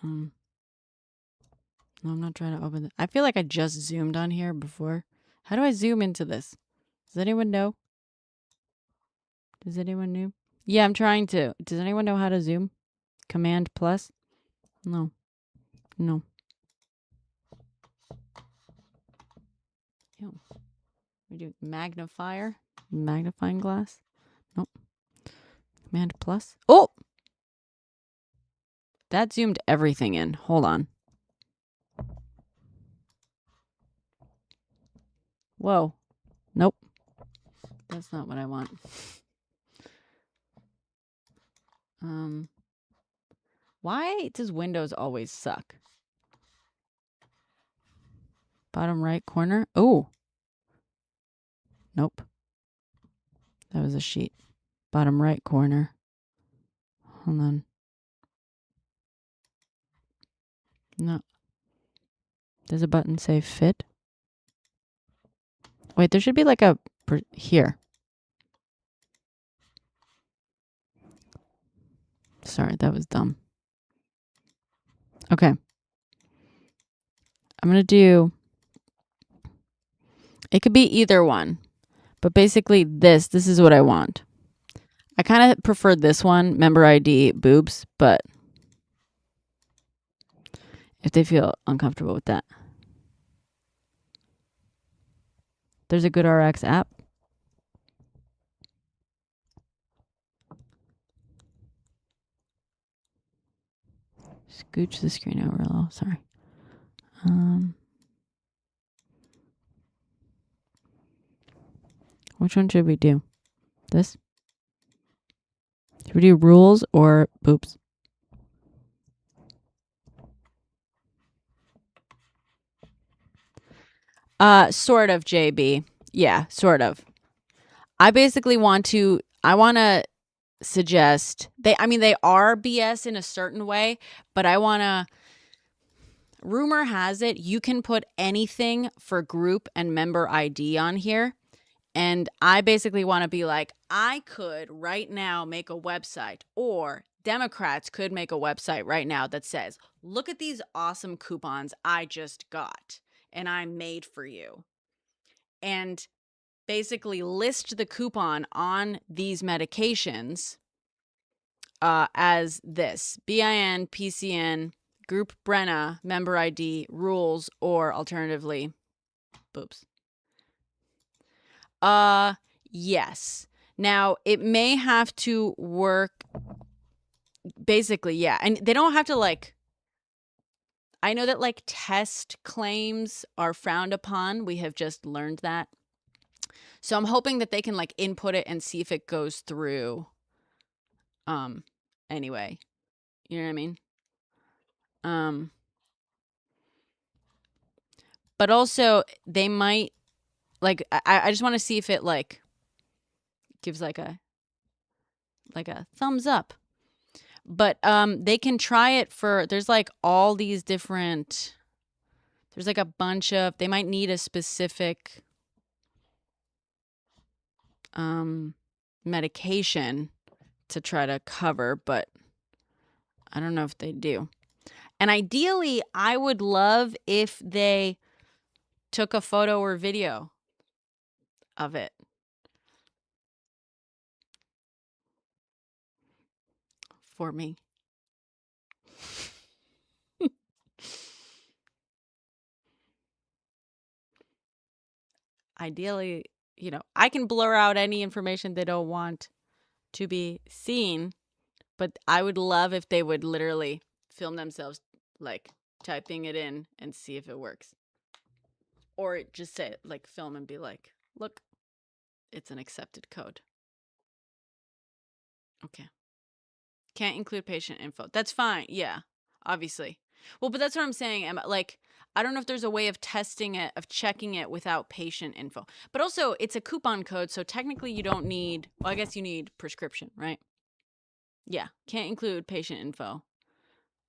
no, I'm not trying to open it. I feel like I just zoomed on here before. How do I zoom into this? Does anyone know? Does anyone know? Yeah, I'm trying to. Does anyone know how to zoom? Command plus? No. Ew. We do magnifier, magnifying glass. Nope. Command plus. Oh, that zoomed everything in. Hold on. Whoa. Nope. That's not what I want. Why does Windows always suck? Bottom right corner. Oh. Nope. That was a sheet. Bottom right corner. Hold on. No. Does a button say fit? Wait, there should be like a here. Sorry, that was dumb. Okay. I'm going to do, it could be either one, but basically this is what I want. I kind of prefer this one, member ID, boobs, but if they feel uncomfortable with that. There's a Good RX app. Scooch the screen over a little, sorry. Which one should we do? This? Should we do rules or boobs? Sort of, JB. Yeah, sort of. I basically want to suggest they are BS in a certain way, but I want to, rumor has it you can put anything for group and member ID on here. And I basically want to be like, I could right now make a website, or Democrats could make a website right now that says, look at these awesome coupons I just got and I made for you. And basically list the coupon on these medications as this: BIN, PCN, group Brenna, member ID, rules, or alternatively, boobs. Yes. Now, it may have to work basically, yeah. And they don't have to I know that test claims are frowned upon. We have just learned that. So I'm hoping that they can input it and see if it goes through. Anyway, you know what I mean? But also they might I just want to see if it gives a thumbs up. But they can try it for, there's all these different, there's a bunch of, they might need a specific medication to try to cover, but I don't know if they do. And ideally, I would love if they took a photo or video of it. For me. Ideally, I can blur out any information they don't want to be seen, but I would love if they would literally film themselves typing it in and see if it works. Or just say film and be like, look, it's an accepted code. Okay. Can't include patient info. That's fine. Yeah, obviously. Well, but that's what I'm saying. I don't know if there's a way of testing it, of checking it without patient info. But also, it's a coupon code, so technically you don't need, well, I guess you need prescription, right? Yeah, can't include patient info.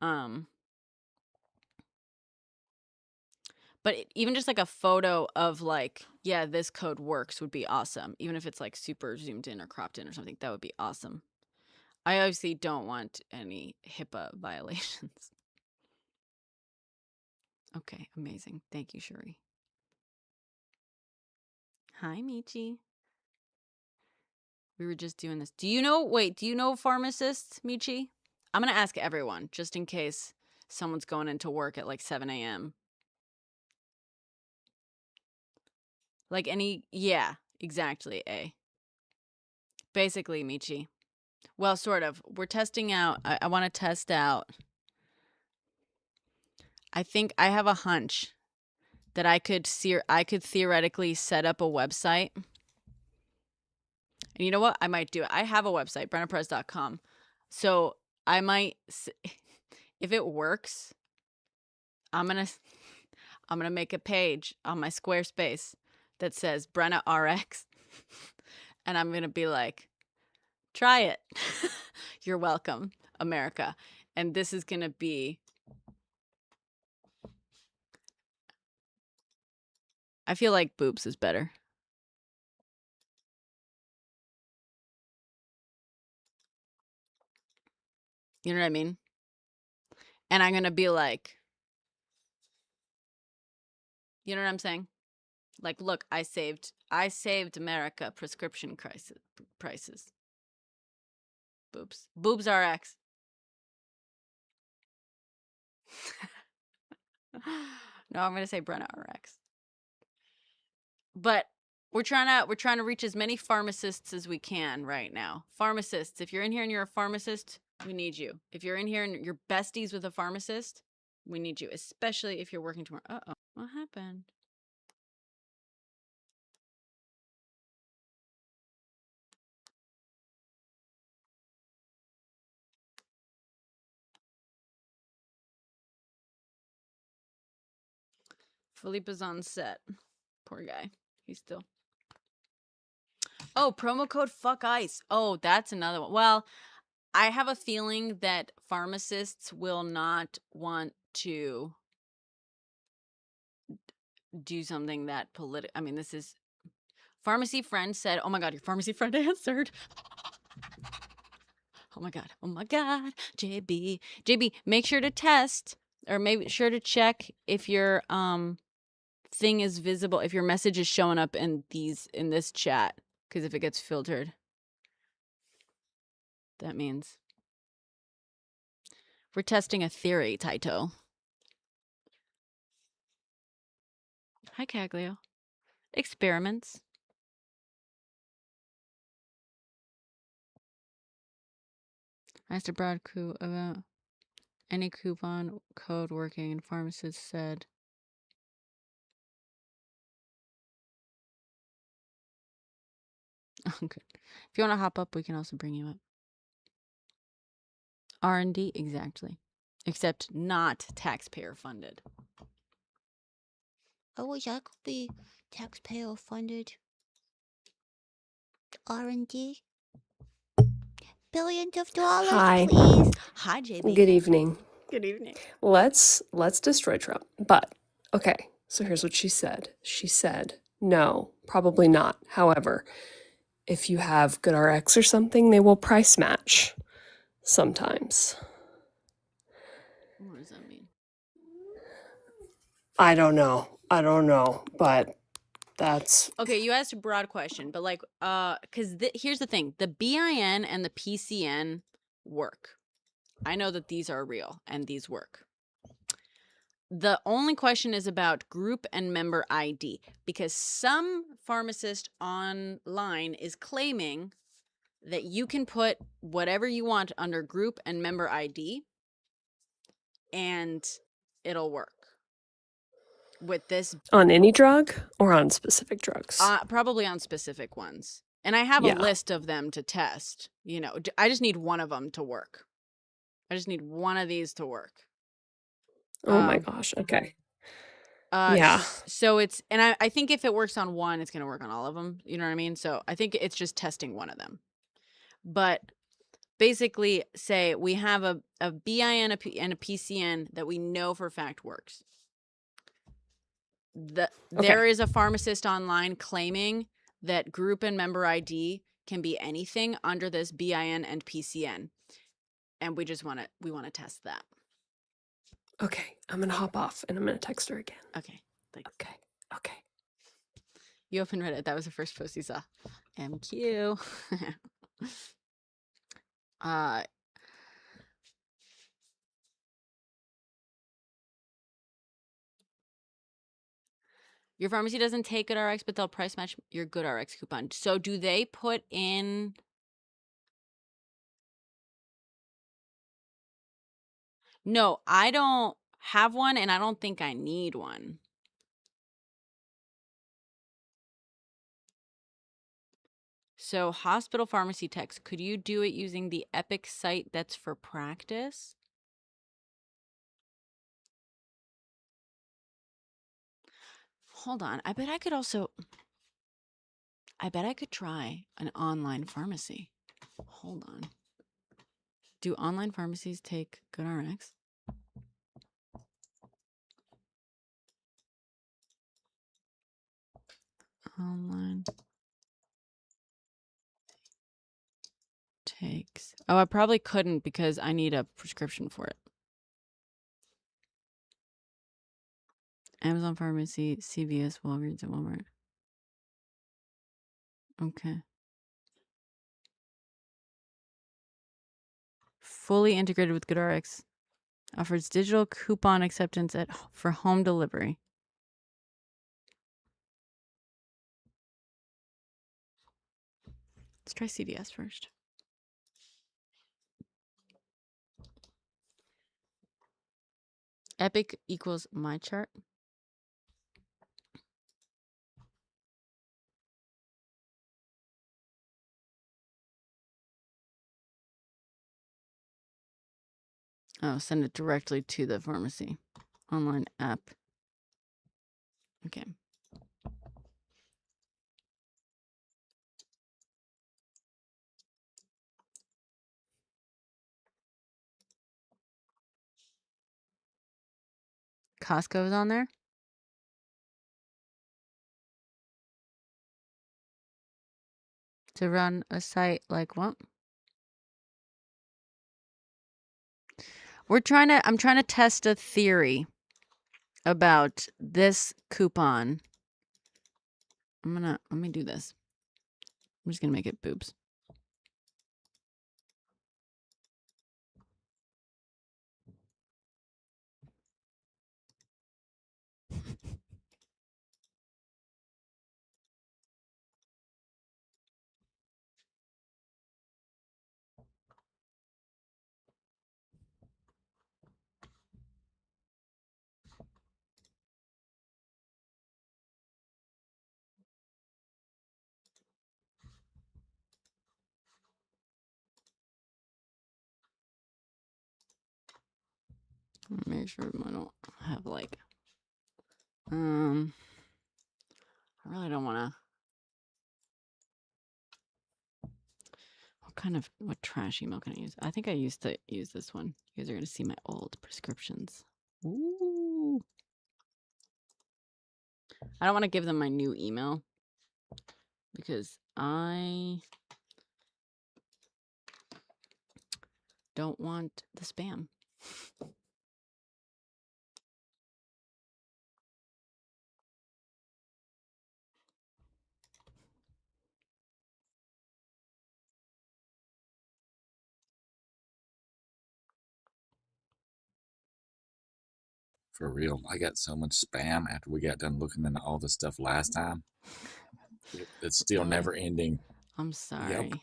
But even just a photo of yeah, this code works would be awesome. Even if it's super zoomed in or cropped in or something, that would be awesome. I obviously don't want any HIPAA violations. Okay, amazing. Thank you, Shuri. Hi, Michi. We were just doing this. Do you know pharmacists, Michi? I'm going to ask everyone just in case someone's going into work at 7 a.m. Like any, yeah, exactly, A. Basically, Michi. Well, sort of. We're testing out, I want to test out. I think I have a hunch that I could theoretically set up a website. And you know what? I might do it. I have a website, brennaperez.com. So I might, if it works, I'm gonna make a page on my Squarespace that says Brenna RX, and I'm gonna be like, try it. You're welcome, America. And this is gonna be, I feel like boobs is better. You know what I mean? And I'm gonna be like, you know what I'm saying? Like, look, I saved America prescription prices. Boobs RX. No, I'm gonna say Brenna RX. But we're trying to reach as many pharmacists as we can right now. Pharmacists, if you're in here and you're a pharmacist, we need you. If you're in here and you're besties with a pharmacist, we need you, especially if you're working tomorrow. Uh-oh, what happened? Philippe is on set. Poor guy. He's still. Oh, promo code fuck ice. Oh, that's another one. Well, I have a feeling that pharmacists will not want to do something that political. I mean, this is pharmacy friend said, "Oh my god, your pharmacy friend answered." Oh my god, JB, make sure to test, or maybe sure to check if your thing is visible, if your message is showing up in this chat, because if it gets filtered, that means we're testing a theory, Taito. Hi, Caglio. Experiments. I asked a broad coup about any coupon code working, and pharmacist said, oh, good. If you want to hop up, we can also bring you up. R&D, exactly. Except not taxpayer funded. I wish I could be taxpayer funded. R&D. Billions of dollars, Hi. please. Hi, JB. Good evening. Good evening. Let's destroy Trump. But okay, so here's what she said. She said, no, probably not. However, if you have GoodRx or something, they will price match sometimes. What does that mean? I don't know, but that's Okay, you asked a broad question, but like, because here's the thing: the BIN and the PCN work. I know that these are real and these work. The only question is about group and member ID, because some pharmacist online is claiming that you can put whatever you want under group and member ID and it'll work with this. on any drug or on specific drugs. Probably on specific ones. And I have Yeah. a list of them to test. You know, I just need one of them to work. I just need one of these to work. Oh my gosh. Okay. Yeah. So it's, and I think if it works on one, it's going to work on all of them. You know what I mean? So I think it's just testing one of them. But basically, say we have a BIN and a PCN that we know for a fact works. There is a pharmacist online claiming that group and member ID can be anything under this BIN and PCN. And we just want to test that. Okay. I'm going to hop off and I'm going to text her again. Okay. Thanks. Okay. You opened Reddit. That was the first post you saw. MQ. Your pharmacy doesn't take GoodRx, but they'll price match your GoodRx coupon. So do they put in... No, I don't have one, and I don't think I need one. So hospital pharmacy techs, could you do it using the Epic site that's for practice? Hold on. I bet I could try an online pharmacy. Hold on. Do online pharmacies take GoodRx? Online takes. Oh, I probably couldn't because I need a prescription for it. Amazon Pharmacy, CVS, Walgreens, and Walmart. Okay. Fully integrated with GoodRx. Offers digital coupon acceptance for home delivery. Let's try CVS first. Epic equals my chart. Oh, send it directly to the pharmacy. Online app. Okay. Costco is on there. To run a site like what? I'm trying to test a theory about this coupon. Let me do this. I'm just gonna make it boobs. Make sure I don't have like I really don't want to. What trash email can I use? I think I used to use this one. You guys are going to see my old prescriptions. Ooh. I don't want to give them my new email because I don't want the spam. For real, I got so much spam after we got done looking into all this stuff last time. It's still never ending. I'm sorry. Yep.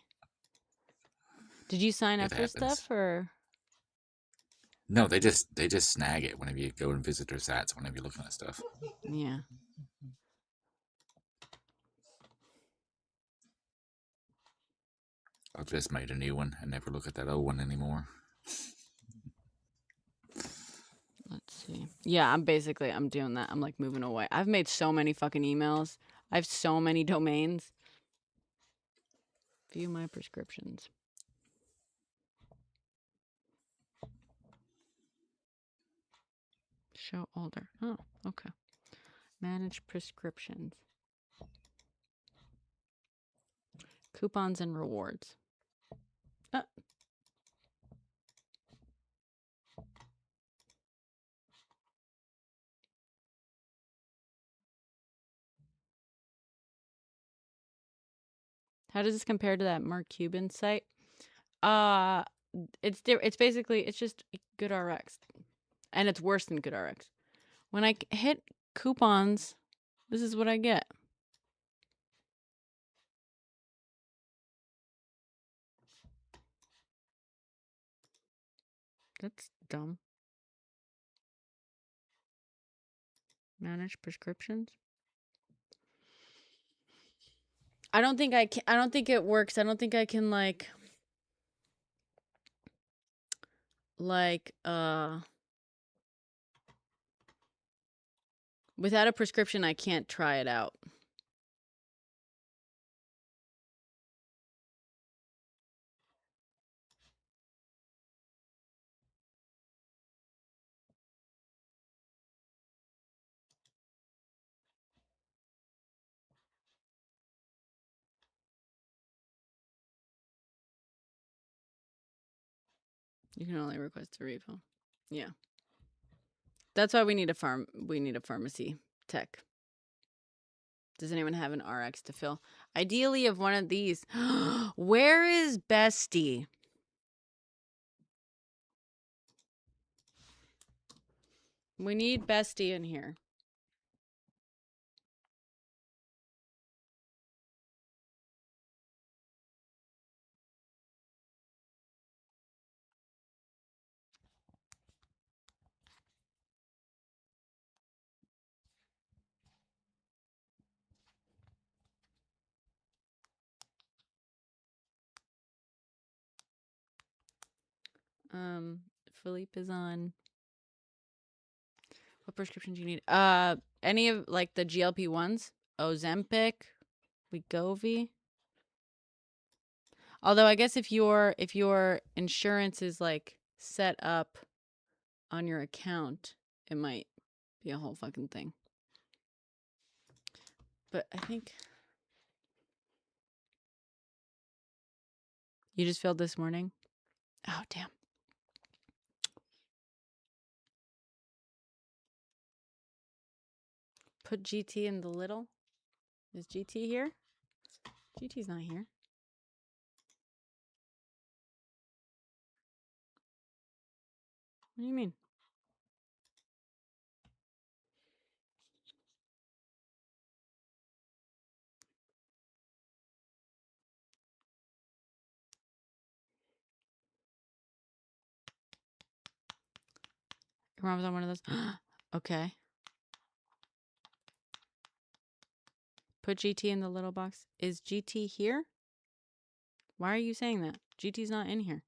Did you sign up It for happens. stuff or? No, they just snag it whenever you go and visit their sites, whenever you're looking at stuff. Yeah. I've just made a new one and never look at that old one anymore. Let's see. Yeah, I'm doing that. I'm like moving away. I've made so many fucking emails. I have so many domains. View my prescriptions. Show older. Oh, okay. Manage prescriptions. Coupons and rewards. How does this compare to that Mark Cuban site? It's just GoodRx, and it's worse than GoodRx. When I hit coupons This is what I get. That's dumb. Manage prescriptions. I don't think I can. I don't think it works. I don't think I can without a prescription, I can't try it out. You can only request a refill. Yeah. That's why we need a pharmacy tech. Does anyone have an RX to fill? Ideally of one of these. Where is Bestie? We need Bestie in here. Philippe is on. What prescriptions do you need? Any of like the GLP-1s? Ozempic, Wegovy. Although I guess if your insurance is like set up on your account, it might be a whole fucking thing. But I think you just filled this morning. Oh, damn. Put GT in the little. Is GT here? GT's not here. What do you mean? Your mom's on one of those. Okay. Put GT in the little box. Is GT here? Why are you saying that? GT's not in here.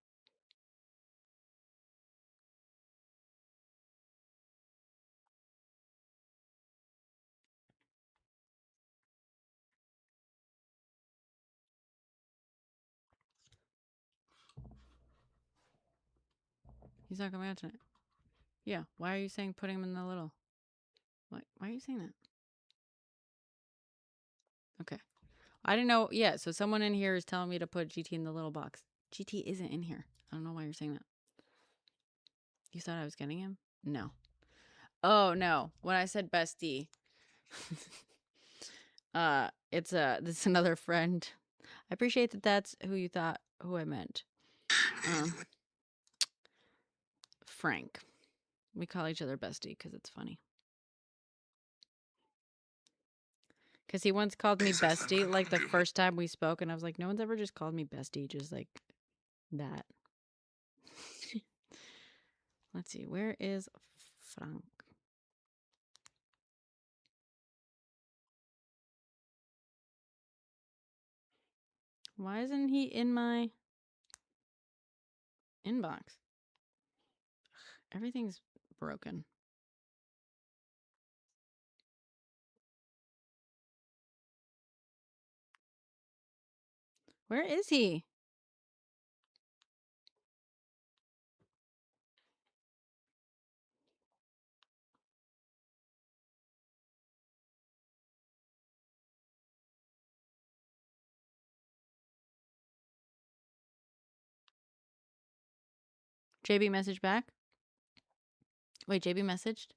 He's not coming out tonight. Yeah. Why are you saying put him in the little? Why are you saying that? Okay. I didn't know. Yeah. So someone in here is telling me to put GT in the little box. GT isn't in here. I don't know why you're saying that. You thought I was getting him? No. Oh, no. When I said bestie, this is another friend. I appreciate that that's who I meant. Frank. We call each other bestie because it's funny. Because he once called me bestie, like the first time we spoke, and I was like, no one's ever just called me bestie, just like that. Let's see, where is Frank? Why isn't he in my inbox? Everything's broken. Where is he? JB messaged back? Wait, JB messaged?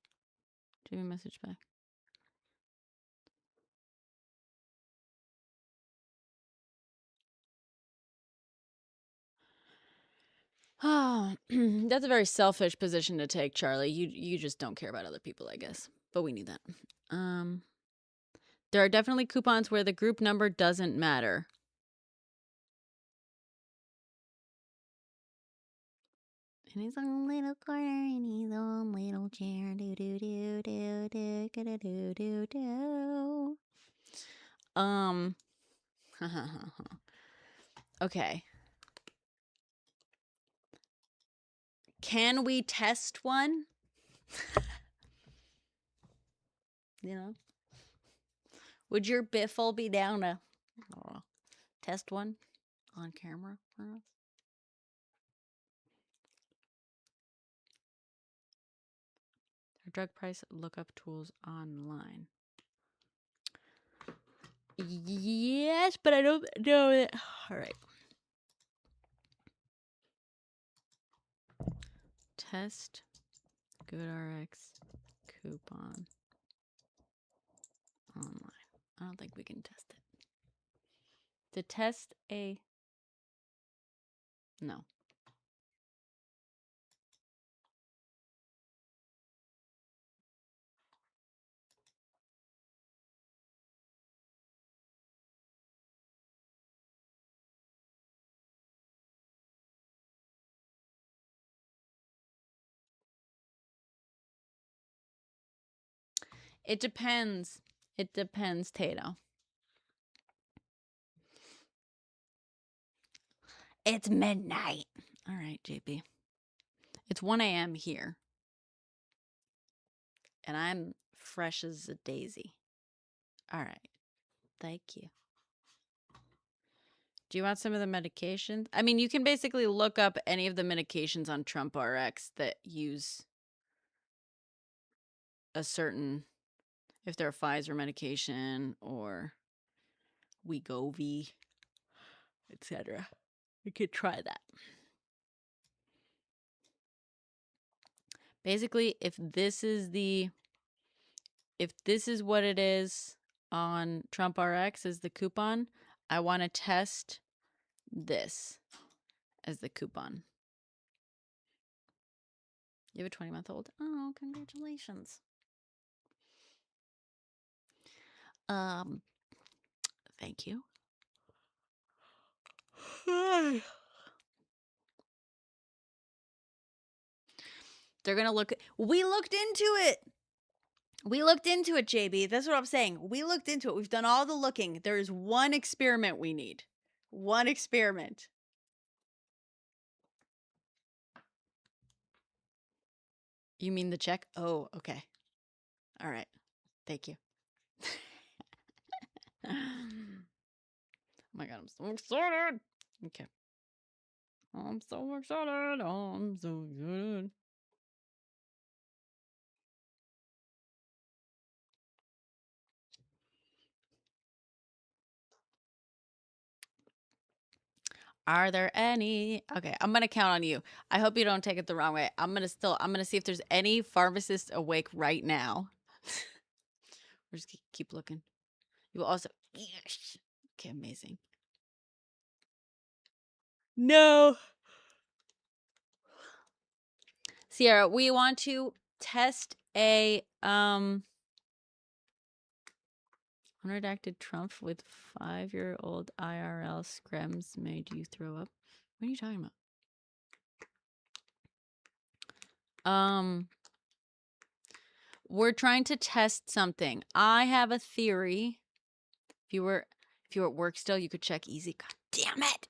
JB messaged back. Oh, that's a very selfish position to take, Charlie. You just don't care about other people, I guess. But we need that. There are definitely coupons where the group number doesn't matter. In his own little corner, in his own little chair. Do do do do do do do do do. Okay. Can we test one? You know? Would your biffle be down to test one on camera for us? Drug price lookup tools online. Yes, but I don't know it. All right. Test GoodRx coupon online. I don't think we can test it. To test a... No. It depends. It depends, Tato. It's midnight. All right, JP. It's 1 a.m. here. And I'm fresh as a daisy. All right. Thank you. Do you want some of the medications? I mean, you can basically look up any of the medications on Trump RX that use a certain, if they're a Pfizer medication or Wegovy, etc. You could try that. Basically, if this is what it is on Trump RX as the coupon, I want to test this as the coupon. You have a 20-month-old? Oh, congratulations. Thank you. They're gonna look. We looked into it. We looked into it, JB. That's what I'm saying. We looked into it. We've done all the looking. There is one experiment we need. One experiment. You mean the check? Oh, okay. All right. Thank you. Oh my God, I'm so excited. Okay. I'm so excited. I'm so excited. Are there any? Okay, I'm gonna count on you. I hope you don't take it the wrong way. I'm gonna see if there's any pharmacists awake right now. We're just keep looking. You will also. Yes. Okay, amazing. No. Sierra, we want to test a unredacted Trump with 5-year-old IRL screms made you throw up. What are you talking about? We're trying to test something. I have a theory. If you were at work still, you could check easy. God damn it.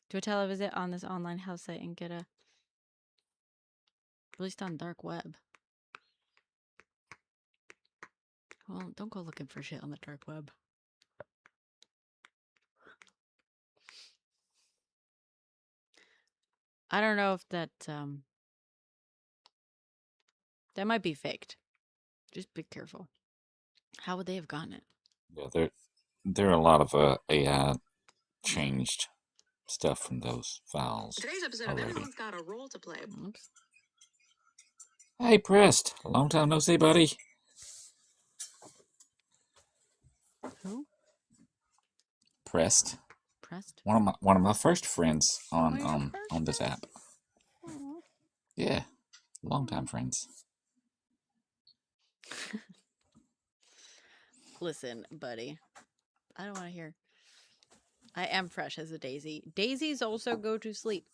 Do a televisit on this online house site and get a released on dark web. Well, don't go looking for shit on the dark web. I don't know if that that might be faked. Just be careful. How would they have gotten it? Yeah, there are a lot of AI changed stuff from those files. Today's episode already. of Everyone's Got a Role to Play. Oops. Hey, Prest. Long time no see, buddy. Who? Prest. Pressed? One of my first friends on Oh, your first on this friend? app. Aw. Yeah, longtime friends. Listen, buddy. I don't want to hear. I am fresh as a daisy. Daisies also go to sleep.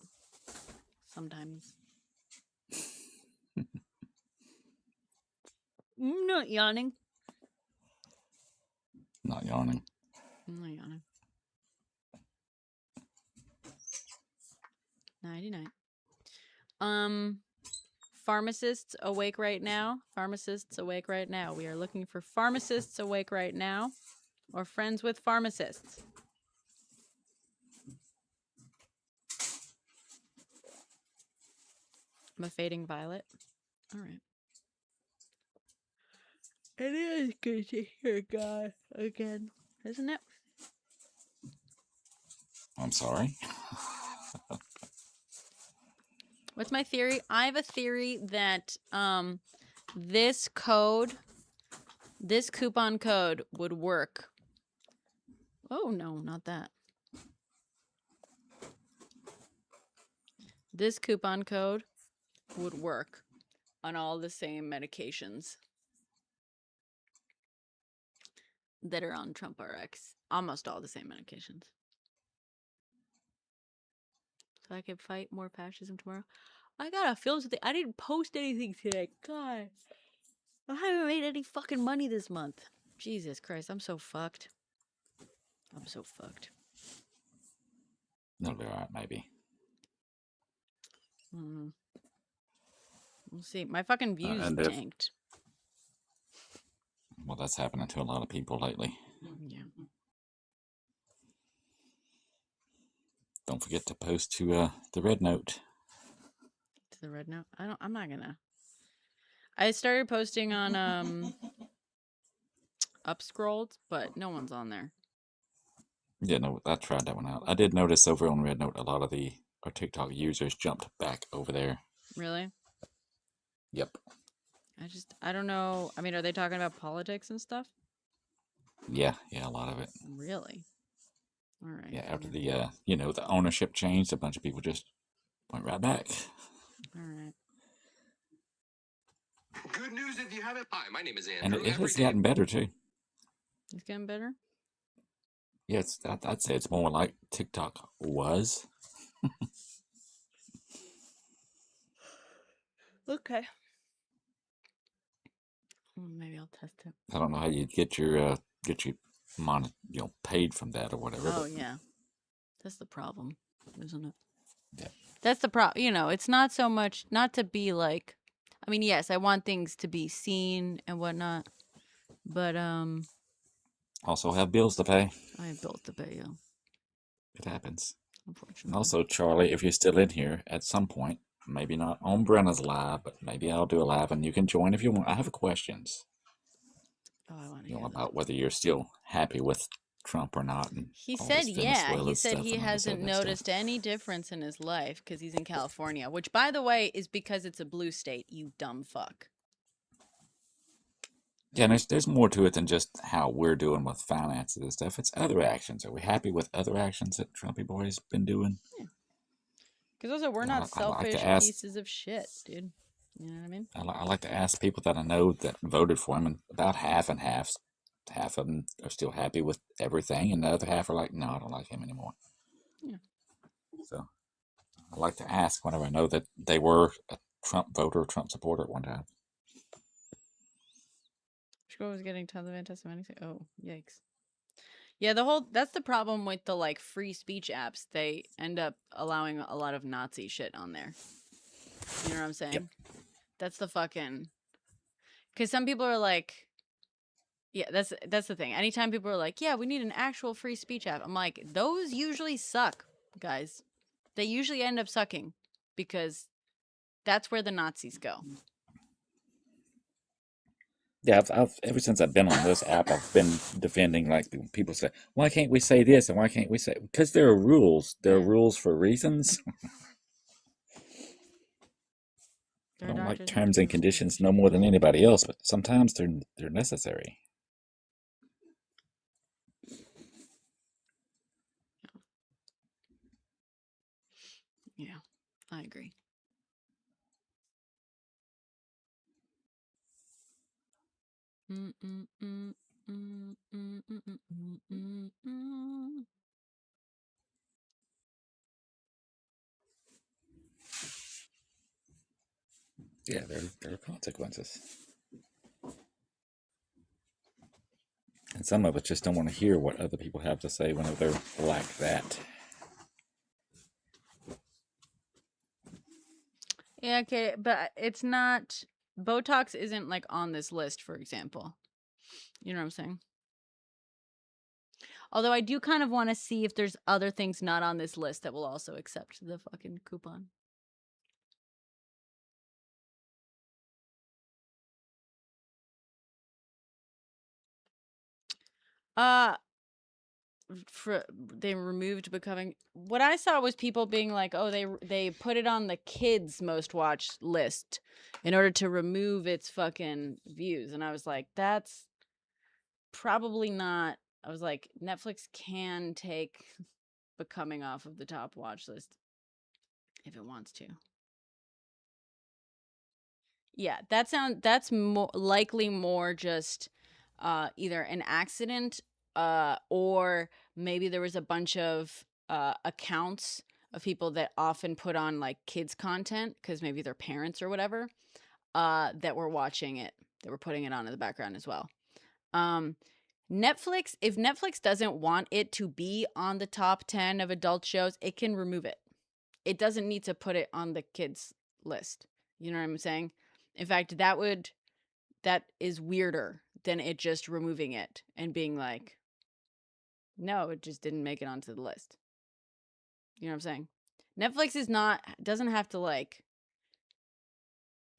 Sometimes. I'm not yawning. Not yawning. I'm not yawning. 99. Pharmacists awake right now. Pharmacists awake right now. We are looking for pharmacists awake right now. Or friends with pharmacists. I'm a fading violet. All right. It is good to hear God again, isn't it? I'm sorry. What's my theory? I have a theory that this coupon code would work. Oh no, not that. This coupon code would work on all the same medications that are on Trump RX. Almost all the same medications. So I could fight more fascism tomorrow. I gotta film something. I didn't post anything today. God. I haven't made any fucking money this month. Jesus Christ, I'm so fucked. I'm so fucked. That'll be alright, maybe. We'll see. My fucking views and if- tanked. Well, that's happening to a lot of people lately. Yeah. Don't forget to post to the Red Note. To the red note. I'm not gonna. I started posting on Upscrolled, but no one's on there. Yeah, no, I tried that one out. I did notice over on Red Note a lot of our TikTok users jumped back over there. Really? Yep. I don't know. I mean, are they talking about politics and stuff? Yeah, a lot of it. Really? All right. Yeah, after the the ownership changed, a bunch of people just went right back. All right. Good news if you haven't. Hi, my name is And Andrew. it has gotten better too. It's getting better? Yeah, I'd say it's more like TikTok was. Okay. Maybe I'll test it. I don't know how you get your paid from that or whatever. Oh but yeah, that's the problem, isn't it? Yeah. That's the problem. It's not so much not to be like. I mean, yes, I want things to be seen and whatnot, but Also have bills to pay. I have bills to pay. Yeah, It happens. unfortunately. And also, Charlie, if you're still in here at some point, maybe not on Brenna's live, but maybe I'll do a live and you can join if you want. I have questions. Oh, I want to hear About whether you're still happy with Trump or not. And He all said, this yeah. Venezuela He said stuff he and all this hasn't other stuff. noticed any difference in his life because he's in California, which, by the way, is because it's a blue state. You dumb fuck. Yeah, and there's more to it than just how we're doing with finances and stuff. It's other actions. Are we happy with other actions that Trumpy boy's been doing? Because also, we're I not like to selfish ask- pieces of shit, dude. You know what I mean? I like to ask people that I know that voted for him, and about half and half. Half of them are still happy with everything, and the other half are like, no, I don't like him anymore. Yeah. So I like to ask whenever I know that they were a Trump voter, Trump supporter at one time. Chico was getting tons of anti-Semitic. Oh, yikes. Yeah, that's the problem with the like free speech apps. They end up allowing a lot of Nazi shit on there. You know what I'm saying? Yep. That's the fucking. Because some people are like, yeah, that's the thing. Anytime people are like, yeah, we need an actual free speech app, I'm like, those usually suck, guys. They usually end up sucking because that's where the Nazis go. Yeah, I've ever since I've been on this app, I've been defending like people say, why can't we say this and why can't we say? Because there are rules. There are rules for reasons. I don't like terms and conditions no more than anybody else, but sometimes they're necessary. Yeah, I agree. Yeah, there are consequences. And some of us just don't want to hear what other people have to say whenever they're like that. Yeah, okay, but it's not. Botox isn't like on this list, for example. You know what I'm saying? Although I do kind of want to see if there's other things not on this list that will also accept the fucking coupon. Uh, they removed becoming. What I saw was people being like, "Oh, they put it on the kids' most watched list in order to remove its fucking views," and I was like, "That's probably not." I was like, Netflix can take becoming off of the top watch list if it wants to. Yeah, that's more likely more just either an accident or maybe there was a bunch of accounts of people that often put on like kids content because maybe their parents or whatever that were watching it, that were putting it on in the background as well. Netflix, if Netflix doesn't want it to be on the top 10 of adult shows, it can remove it. It doesn't need to put it on the kids list. You know what I'm saying? In fact, that is weirder than it just removing it and being like, no, it just didn't make it onto the list. You know what I'm saying? Netflix doesn't have to like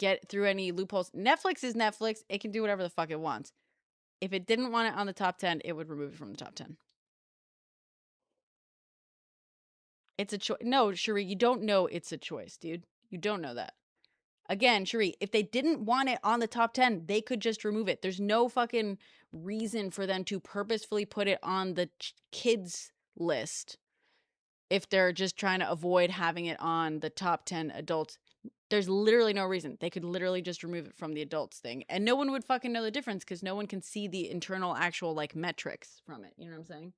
get through any loopholes. Netflix is Netflix. It can do whatever the fuck it wants. If it didn't want it on the top 10, it would remove it from the top 10. It's a choice. No, Cherie, you don't know it's a choice, dude. You don't know that. Again, Cherie, if they didn't want it on the top 10, they could just remove it. There's no fucking reason for them to purposefully put it on the kids list if they're just trying to avoid having it on the top 10 adults. There's literally no reason. They could literally just remove it from the adults thing. And no one would fucking know the difference because no one can see the internal actual like metrics from it. You know what I'm saying?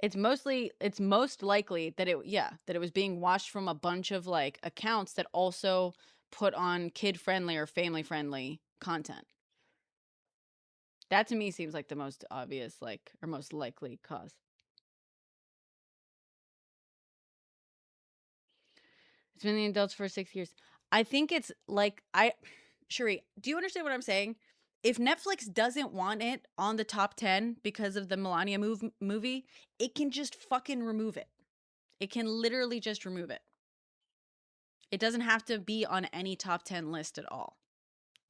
It's most likely that it was being watched from a bunch of like accounts that also put on kid friendly or family friendly content. That to me seems like the most obvious like or most likely cause. It's been the adults for 6 years. I think it's like Cherie, do you understand what I'm saying? If Netflix doesn't want it on the top 10 because of the Melania movie, it can just fucking remove it. It can literally just remove it. It doesn't have to be on any top 10 list at all.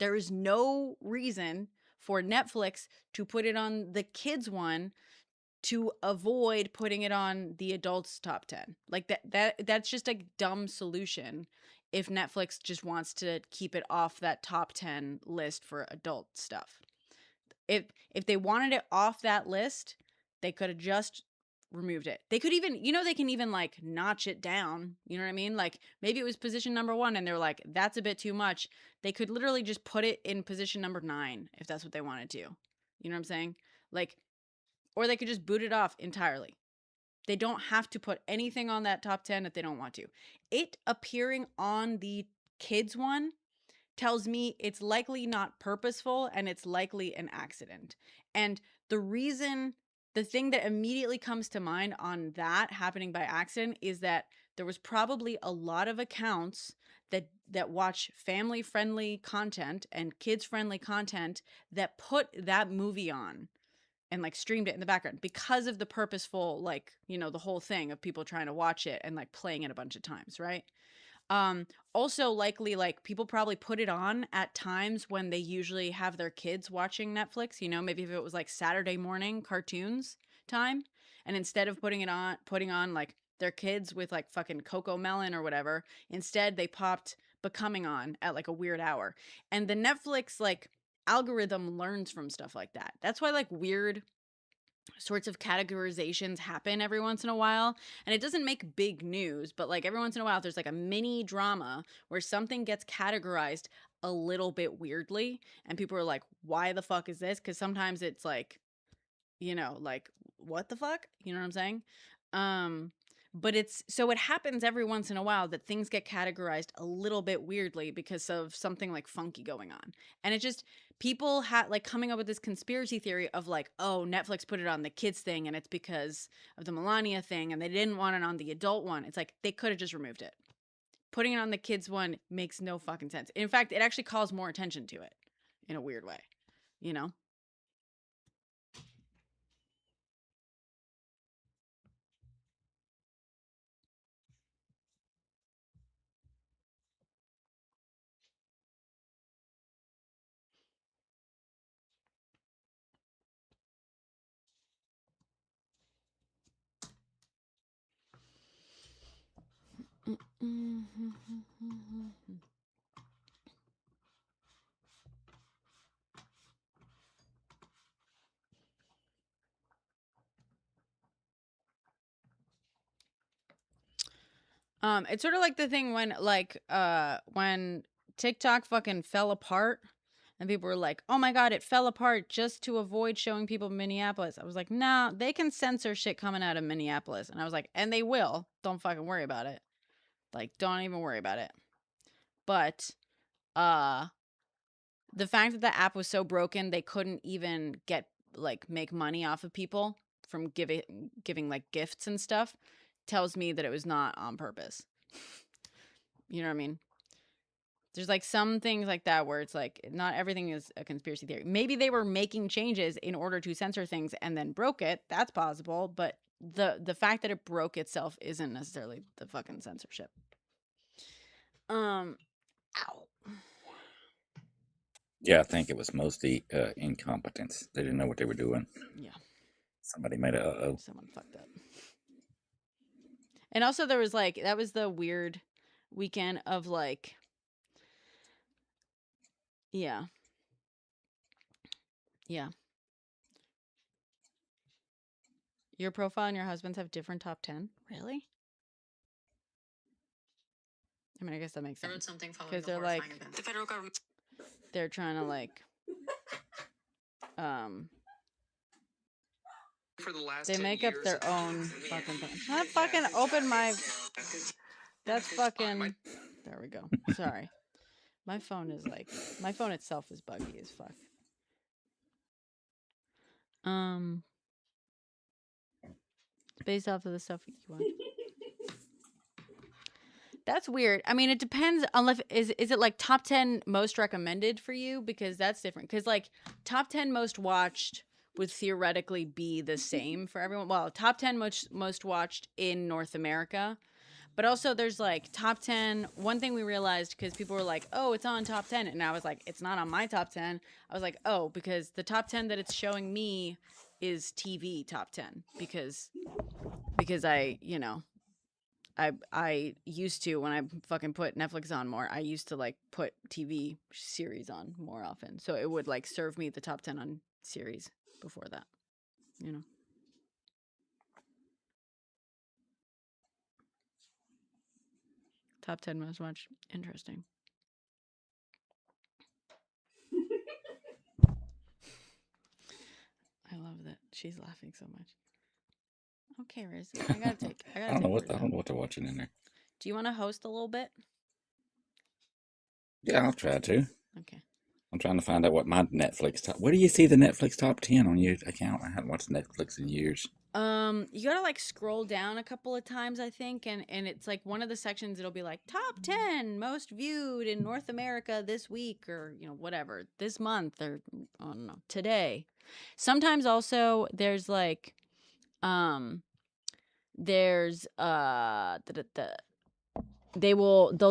There is no reason for Netflix to put it on the kids one to avoid putting it on the adults top 10. Like that's just a dumb solution if Netflix just wants to keep it off that top 10 list for adult stuff. If they wanted it off that list, they could have just removed it. They could even, they can even like notch it down. You know what I mean? Like maybe it was position number 1 and they're like, that's a bit too much. They could literally just put it in position number 9 if that's what they wanted to. You know what I'm saying? Like, or they could just boot it off entirely. They don't have to put anything on that top 10 if they don't want to. It appearing on the kids one tells me it's likely not purposeful and it's likely an accident. And the thing that immediately comes to mind on that happening by accident is that there was probably a lot of accounts that watch family-friendly content and kids-friendly content that put that movie on and like streamed it in the background because of the purposeful, like, the whole thing of people trying to watch it and like playing it a bunch of times, right? Also likely like people probably put it on at times when they usually have their kids watching Netflix, maybe if it was like Saturday morning cartoons time, and instead of putting on like their kids with like fucking Coco Melon or whatever, instead they popped Becoming on at like a weird hour. And the Netflix like algorithm learns from stuff like that. That's why like weird sorts of categorizations happen every once in a while, and it doesn't make big news, but like every once in a while there's like a mini drama where something gets categorized a little bit weirdly, and people are like, why the fuck is this? Because sometimes it's like, like, what the fuck, you know what I'm saying? But it happens every once in a while that things get categorized a little bit weirdly because of something like funky going on. And it just, people had like coming up with this conspiracy theory of like, oh, Netflix put it on the kids thing and it's because of the Melania thing and they didn't want it on the adult one. It's like, they could have just removed it. Putting it on the kids one makes no fucking sense. In fact, it actually calls more attention to it in a weird way, you know? It's sort of like the thing when TikTok fucking fell apart and people were like, oh my God, it fell apart just to avoid showing people Minneapolis. I was like, nah, they can censor shit coming out of Minneapolis. And I was like, and they will. Don't fucking worry about it. Like, don't even worry about it. But the fact that the app was so broken, they couldn't even make money off of people from giving like gifts and stuff, tells me that it was not on purpose. You know what I mean? There's like some things like that where it's like not everything is a conspiracy theory. Maybe they were making changes in order to censor things and then broke it. That's possible, but the fact that it broke itself isn't necessarily the fucking censorship. Ow. Yeah, I think it was mostly incompetence. They didn't know what they were doing. Yeah. Somebody made a Someone fucked up. And also there was like, that was the weird weekend of like, yeah. Yeah. Your profile and your husband's have different top 10? Really? I mean, I guess that makes sense. I wrote something because they're like, the federal government. They're trying to like, For the last they 10 make up years, their own fucking thing. Not fucking open my. That's fucking. There we go. Sorry. My phone is like, my phone itself is buggy as fuck. It's based off of the stuff you want. That's weird. I mean, it depends on is it like top 10 most recommended for you? Because that's different. Because like top 10 most watched would theoretically be the same for everyone. Well, top 10 most watched in North America. But also there's like top 10. One thing we realized, because people were like, oh, it's on top 10. And I was like, it's not on my top 10. I was like, oh, because the top 10 that it's showing me is TV top 10. Because I, I used to, when I fucking put Netflix on more, I used to like put TV series on more often. So it would like serve me the top 10 on series before that, Top 10 most watched. Interesting. I love that she's laughing so much. Okay, Riz. I don't know what they're watching in there. Do you want to host a little bit? Yeah, I'll try to. Okay. I'm trying to find out what my Netflix top. Where do you see the Netflix top 10 on your account? I haven't watched Netflix in years. You gotta like scroll down a couple of times, I think, and it's like one of the sections. It'll be like top 10 most viewed in North America this week, or whatever, this month, or I don't know, today. Sometimes also there's like, there's they'll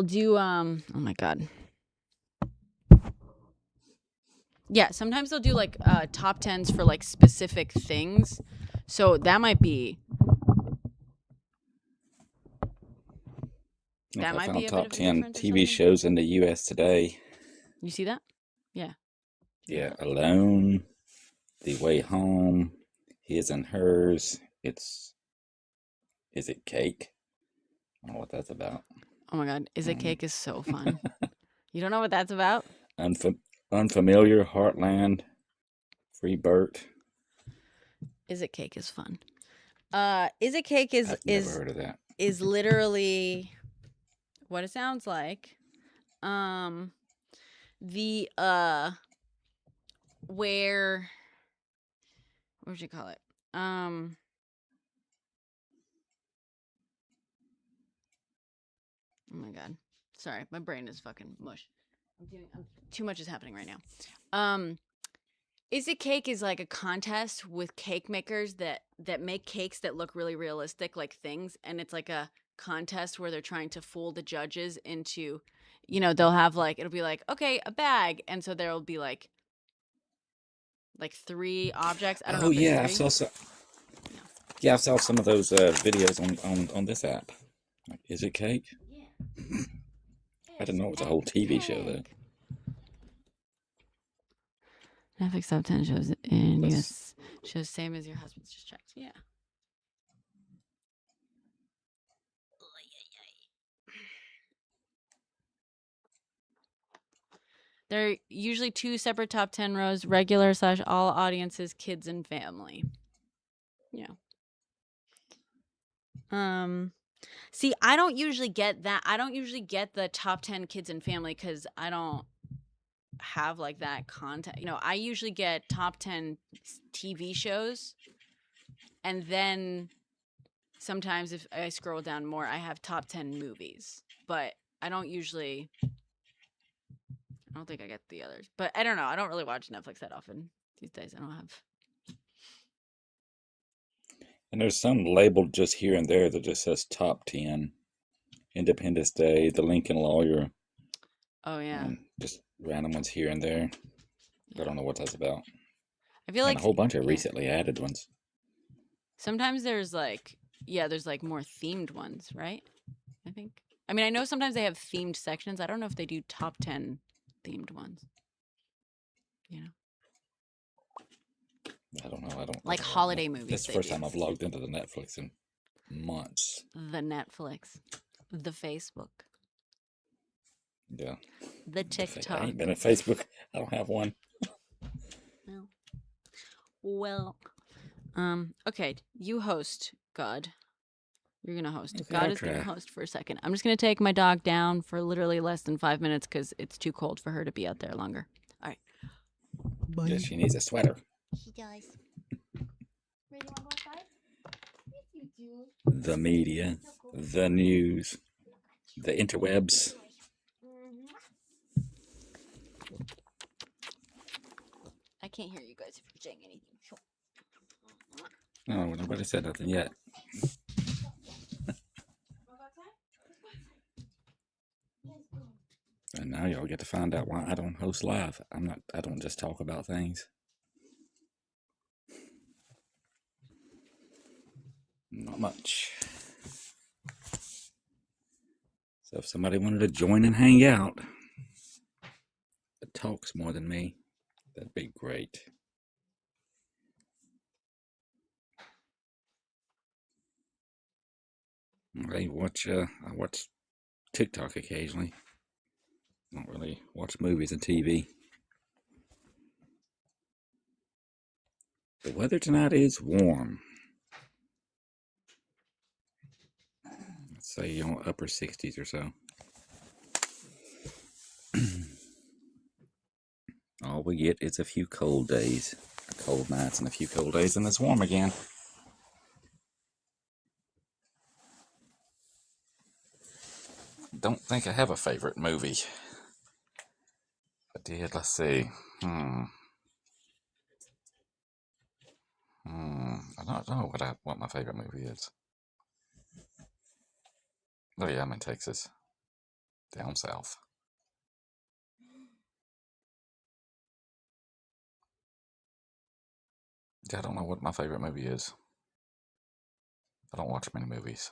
do oh my god. Yeah, sometimes they'll do like top 10s for like specific things. So that might be that might be a top 10 TV shows in the US today. You see that? Yeah. Yeah, Alone, The Way Home, his and hers. Is it cake? I don't know what that's about. Oh my god, Is It Cake is so fun. You don't know what that's about? Unfamiliar, Heartland, Free Burt. Is It Cake is fun. Is It Cake I've never heard of that. is literally what it sounds like. The where what would you call it? Oh my god. Sorry, my brain is fucking mush. Too much is happening right now. Is It Cake is like a contest with cake makers that make cakes that look really realistic like things, and it's like a contest where they're trying to fool the judges into, they'll have like, it'll be like, okay, a bag, and so there'll be like 3 objects. I don't know Oh if there's yeah, I 3. saw some. Yeah, I saw some of those videos on this app. Like, is it cake? Yeah. I didn't know it was a whole TV show though. Netflix top 10 shows in That's- US shows same as your husband's just checked. Yeah. There are usually 2 separate top 10 rows: regular / all audiences, kids, and family. Yeah. See, I don't usually get that. I don't usually get the top 10 kids and family because I don't have like that content. I usually get top 10 TV shows, and then sometimes if I scroll down more, I have top 10 movies. But I don't think I get the others. But I don't know. I don't really watch Netflix that often these days. I don't have. And there's some labeled just here and there that just says top 10. Independence Day, The Lincoln Lawyer, Oh yeah. and just random ones here and there. I don't know what that's about. I feel And like a whole bunch of yeah. recently added ones. Sometimes there's like more themed ones, right? I think. I mean, I know sometimes they have themed sections. I don't know if they do top 10 themed ones. I don't know. I don't Like I don't know. holiday movies. This is the they first do. time I've logged into the Netflix in months. The Netflix, the Facebook, Yeah. the I TikTok. ain't been on Facebook. I don't have one. No. Well, okay, you host, God. You're gonna host. Okay, God I'll is gonna try. host for a second. I'm just gonna take my dog down for literally less than 5 minutes because it's too cold for her to be out there longer. All right. Bye. Yes, she needs a sweater. She does. Wait, you wanna go outside? Yes, you do. The media, the news, the interwebs. I can't hear you guys if you're saying anything. No, nobody said nothing yet. And now y'all get to find out why I don't host live. I don't just talk about things. Not much. So if somebody wanted to join and hang out that talks more than me, that'd be great. I watch TikTok occasionally. I don't really watch movies and TV. The weather tonight is warm. Let's say upper 60s or so. All we get is a few cold days, cold nights and a few cold days, and it's warm again. Don't think I have a favorite movie. I did. Let's see. I don't know what my favorite movie is. Oh yeah, I'm in Texas, down south. Yeah, I don't know what my favorite movie is. I don't watch many movies.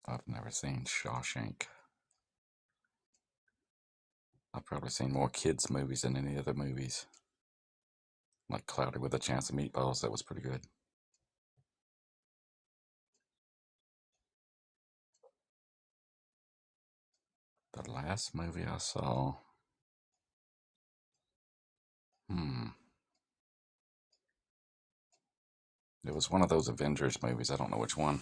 I've never seen Shawshank. I've probably seen more kids' movies than any other movies. Like Cloudy with a Chance of Meatballs. That was pretty good. The last movie I saw. It was one of those Avengers movies. I don't know which one.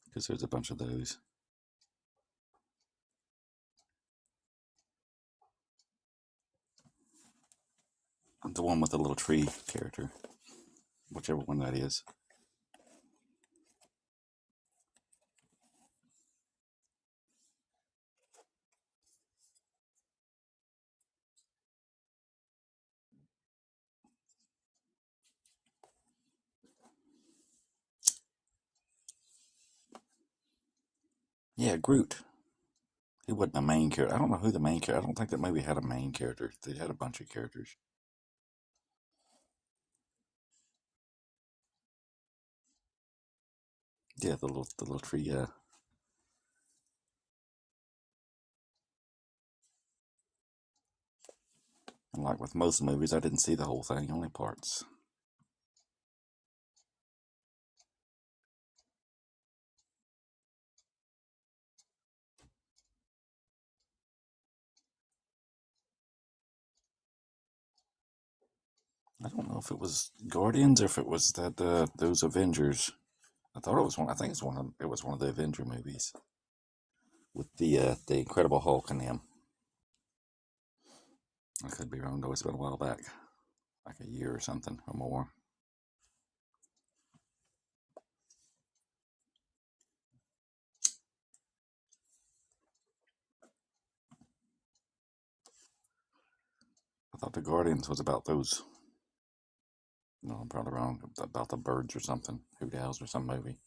Because there's a bunch of those. The one with the little tree character. Whichever one that is. Yeah, Groot. He wasn't a main character. I don't know who the main character. I don't think that movie had a main character. They had a bunch of characters. Yeah, the little tree. Yeah. And like with most movies, I didn't see the whole thing. Only parts. I don't know if it was Guardians or if it was that those Avengers. I thought it was one. I think it was one of the Avenger movies with the Incredible Hulk and them. I could be wrong though. It's been a while back, like a year or something or more. I thought the Guardians was about those. No, I'm probably wrong. About the birds or something. Hoot owls or some movie.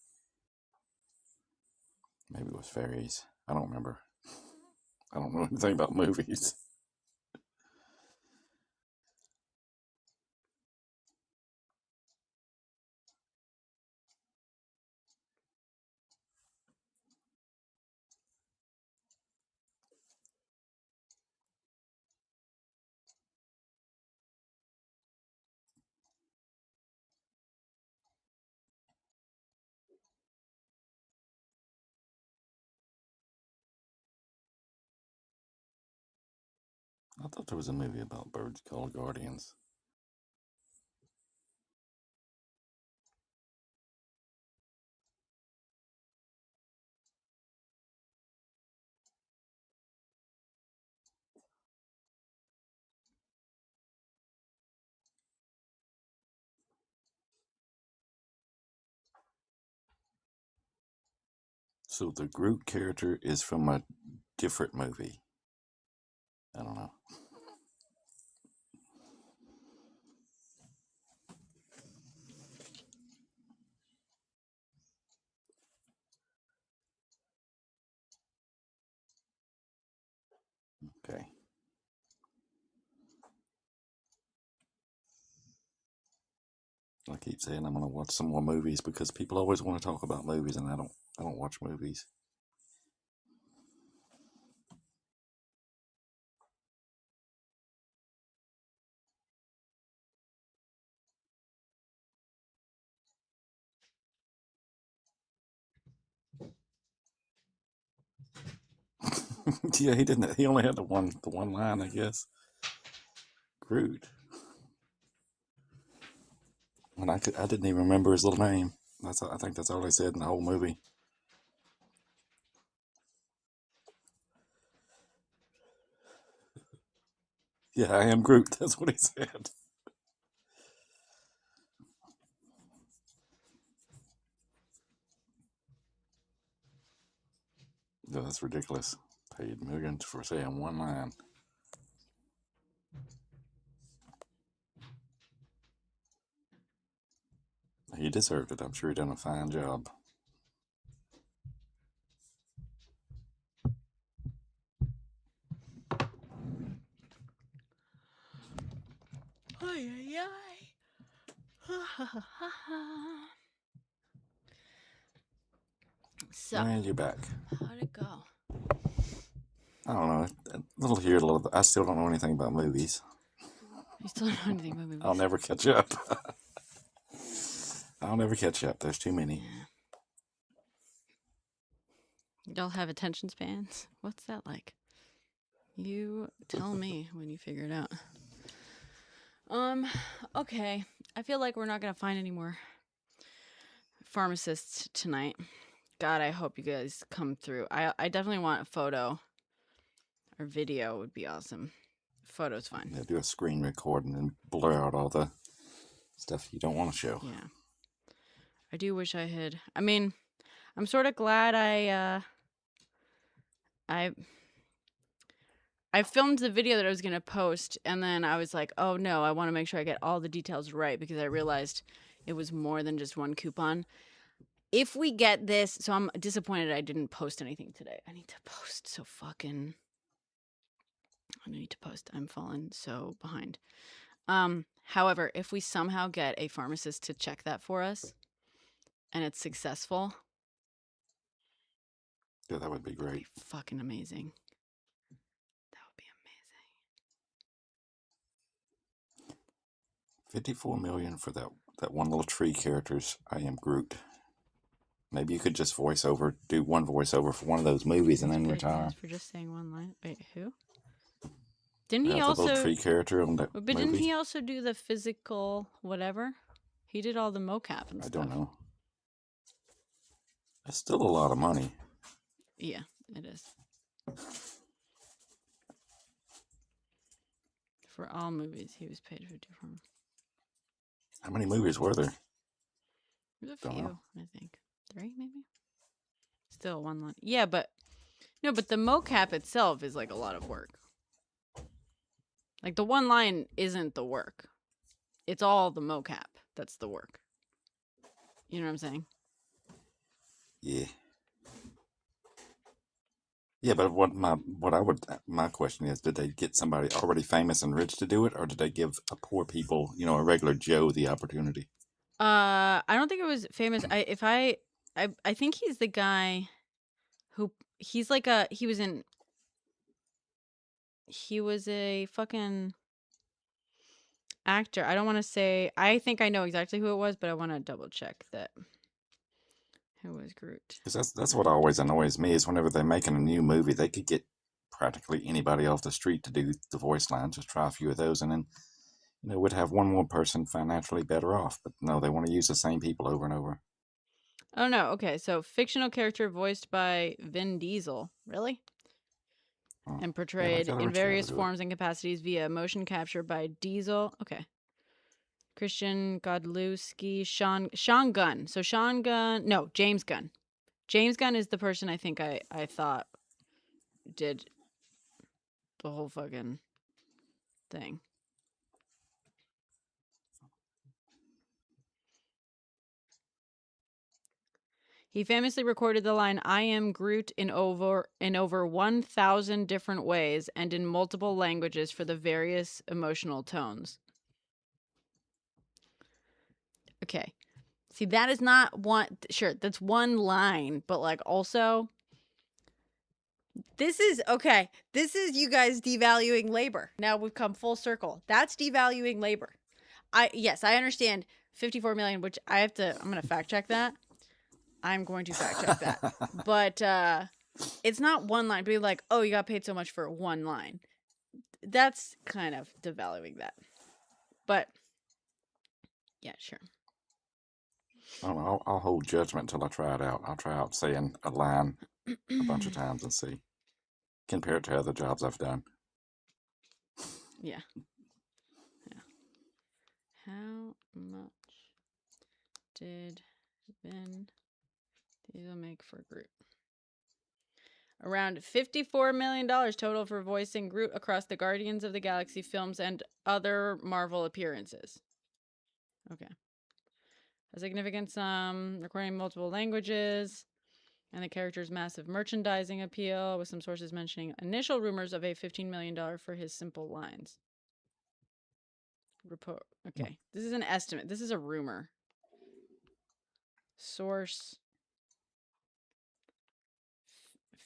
Maybe it was fairies. I don't remember. I don't know anything about movies. I thought there was a movie about birds called Guardians. So the Groot character is from a different movie. I don't know. Okay. I keep saying I'm gonna watch some more movies because people always want to talk about movies, and I don't watch movies. Yeah, he didn't. He only had the one line, I guess. Groot. And I didn't even remember his little name. I think that's all they said in the whole movie. Yeah, I am Groot. That's what he said. Yeah, that's ridiculous. Paid millions for saying one line. He deserved it. I'm sure he done a fine job. Ay, ay, ay. Ha, ha, ha, ha, ha. So, And you're back. how'd it go? I don't know. little here, a little. I still don't know anything about movies. You still don't know anything about movies. I'll never catch up. I'll never catch up. There's too many. Y'all have attention spans? What's that like? You tell me when you figure it out. Okay. I feel like we're not gonna find any more pharmacists tonight. God, I hope you guys come through. I definitely want a photo or video would be awesome. Photo's fine. Yeah, do a screen recording and blur out all the stuff you don't want to show. Yeah. I do wish I had. I mean, I'm sort of glad I filmed the video that I was going to post, and then I was like, oh no, I want to make sure I get all the details right, because I realized it was more than just one coupon. If we get this, so I'm disappointed I didn't post anything today. I need to post I'm falling so behind. However, if we somehow get a pharmacist to check that for us and it's successful, Yeah, that would be that'd great. be fucking amazing. That would be amazing. 54 million for that one little tree character's I Am Groot. Maybe you could just do one voiceover for one of those movies and then retire. For just saying one line. Wait, who? Didn't Yeah, he the also? little tree character on that But movie. didn't he also do the physical whatever? He did all the mocap and I stuff. don't know. That's still a lot of money. Yeah, it is. For all movies, he was paid 54. How many movies were there? There's a Don't few, know. I think. 3, maybe? Still one line. Yeah, but the mocap itself is like a lot of work. Like the one line isn't the work. It's all the mocap that's the work. You know what I'm saying? Yeah. Yeah, but my question is, did they get somebody already famous and rich to do it, or did they give a poor people, a regular Joe, the opportunity? I don't think it was famous. I think he's the guy who he was a fucking actor. I don't want to say. I think I know exactly who it was, but I want to double check that. Who was Groot? Because that's what always annoys me is whenever they're making a new movie, they could get practically anybody off the street to do the voice lines. Just try a few of those, and then would have one more person financially better off. But no, they want to use the same people over and over. Oh no. Okay, so fictional character voiced by Vin Diesel. Really? And portrayed in various forms and capacities via motion capture by Diesel. Okay. Christian Godlewski, Sean Gunn. So James Gunn. James Gunn is the person I think I thought did the whole fucking thing. He famously recorded the line "I am Groot" in over 1,000 different ways and in multiple languages for the various emotional tones. Okay. See, that is not one. Sure, that's one line, but like also, this is okay. This is you guys devaluing labor. Now we've come full circle. That's devaluing labor. Yes, I understand 54 million, which I'm going to fact check that. I'm going to fact check that. But it's not one line. Be like, oh, you got paid so much for one line. That's kind of devaluing that. But yeah, sure. I don't know. I'll hold judgment until I try it out. I'll try out saying a line a bunch of times and see. Compare it to other jobs I've done. Yeah. How much did Vin Diesel make for Groot? Around $54 million total for voicing Groot across the Guardians of the Galaxy films and other Marvel appearances. Okay. A significant sum, recording multiple languages, and the character's massive merchandising appeal, with some sources mentioning initial rumors of a $15 million for his simple lines. Report. Okay. This is an estimate. This is a rumor. Source.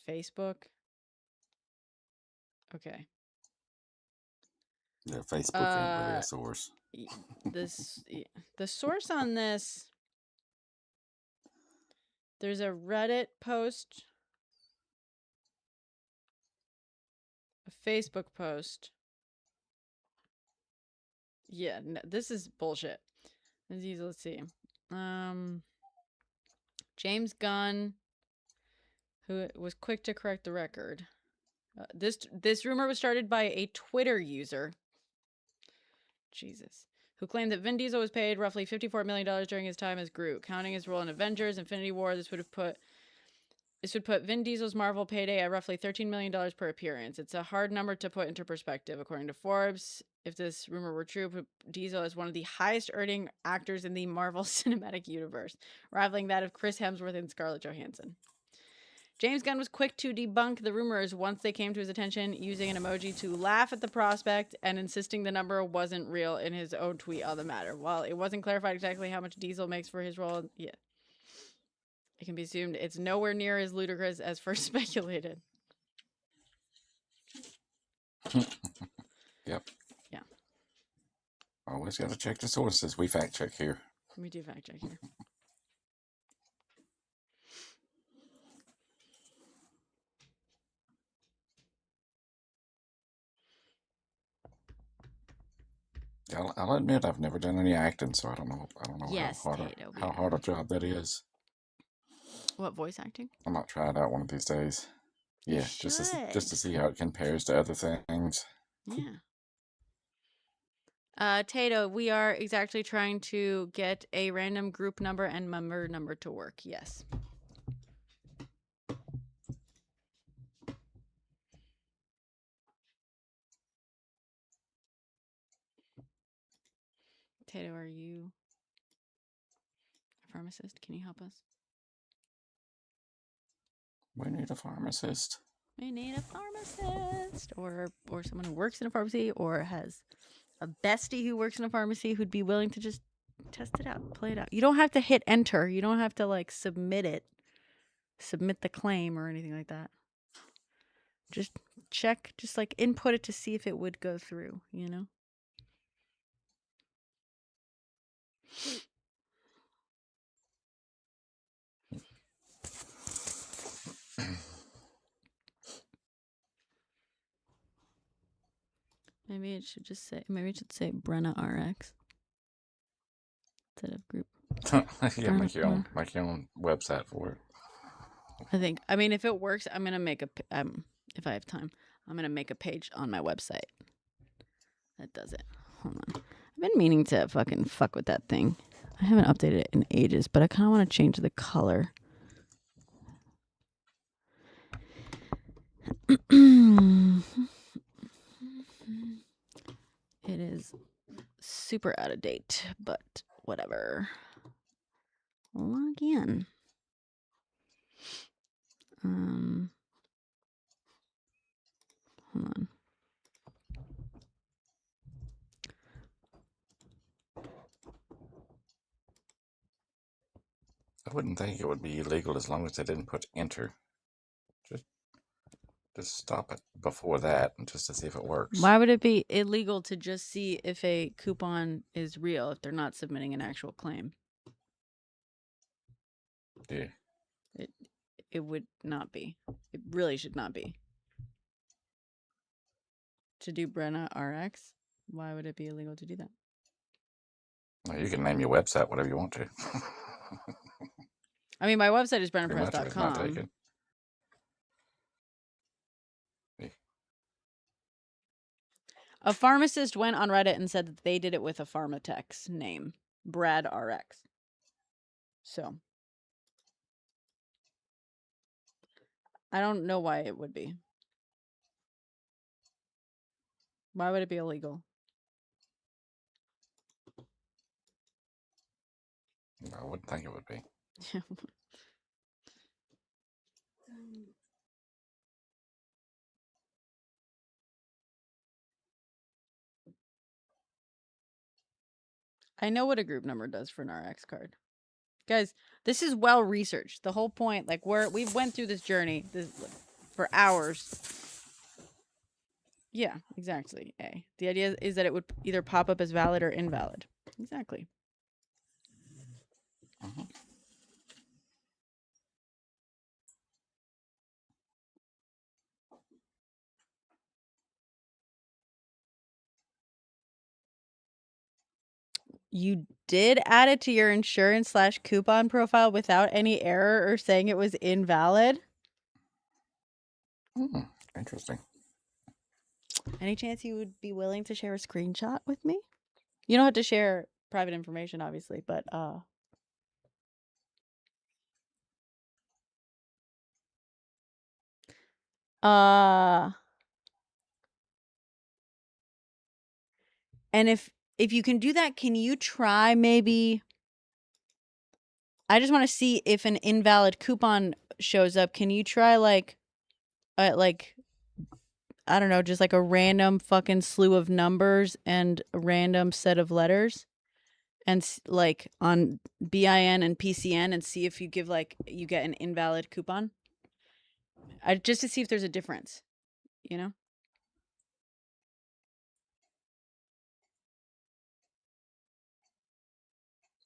Facebook. Okay. Yeah, Facebook ain't really a source. The source on this, there's a Reddit post, a Facebook post. Yeah, no, this is bullshit. Let's see. James Gunn, who was quick to correct the record. This rumor was started by a Twitter user. Jesus. Who claimed that Vin Diesel was paid roughly $54 million during his time as Groot. Counting his role in Avengers, Infinity War, this would put Vin Diesel's Marvel payday at roughly $13 million per appearance. It's a hard number to put into perspective. According to Forbes, if this rumor were true, Diesel is one of the highest earning actors in the Marvel Cinematic Universe, rivaling that of Chris Hemsworth and Scarlett Johansson. James Gunn was quick to debunk the rumors once they came to his attention, using an emoji to laugh at the prospect and insisting the number wasn't real in his own tweet on the matter. While it wasn't clarified exactly how much Diesel makes for his role, it can be assumed it's nowhere near as ludicrous as first speculated. Yep. Yeah. Always got to check the sources. We fact check here. We do fact check here. I'll admit I've never done any acting, so I don't know Yes, how hard a job that is. What, voice acting? I might try it out one of these days. Yeah, just to see how it compares to other things. Yeah. Tato, we are exactly trying to get a random group number and member number to work. Yes. Tato, are you a pharmacist? Can you help us? We need a pharmacist. We need a pharmacist, or someone who works in a pharmacy, or has a bestie who works in a pharmacy who'd be willing to just test it out, play it out. You don't have to hit enter. You don't have to like submit the claim or anything like that. Just check, just like input it to see if it would go through, you know? Maybe it should say Brenna RX instead of group. Yeah, make your own website for it. I mean, if it works, I'm gonna make if I have time, I'm gonna make a page on my website that does it. Hold on, I've been meaning to fuck with that thing. I haven't updated it in ages, but I kind of want to change the color. It is super out of date, but whatever. Log in. Hold on. I wouldn't think it would be illegal as long as they didn't put enter. Just stop it before that and just to see if it works. Why would it be illegal to just see if a coupon is real if they're not submitting an actual claim? Yeah. It would not be. It really should not be. To do Brenna RX, why would it be illegal to do that? Well, you can name your website whatever you want to. I mean, my website is brennaperez.com. A pharmacist went on Reddit and said that they did it with a pharmatech's name, Brad RX. So, I don't know why it would be. Why would it be illegal? I wouldn't think it would be. I know what a group number does for an RX card. Guys, this is well researched. The whole point, like we've went through this journey for hours. Yeah, exactly. A. The idea is that it would either pop up as valid or invalid. Exactly. Mhm. You did add it to your insurance/coupon profile without any error or saying it was invalid? Interesting. Any chance you would be willing to share a screenshot with me? You don't have to share private information, obviously, but uh and if you can do that, can you try maybe I just want to see if an invalid coupon shows up. Can you try like I don't know, just like a random fucking slew of numbers and a random set of letters and like on BIN and PCN and see if you give like you get an invalid coupon? Just to see if there's a difference, you know?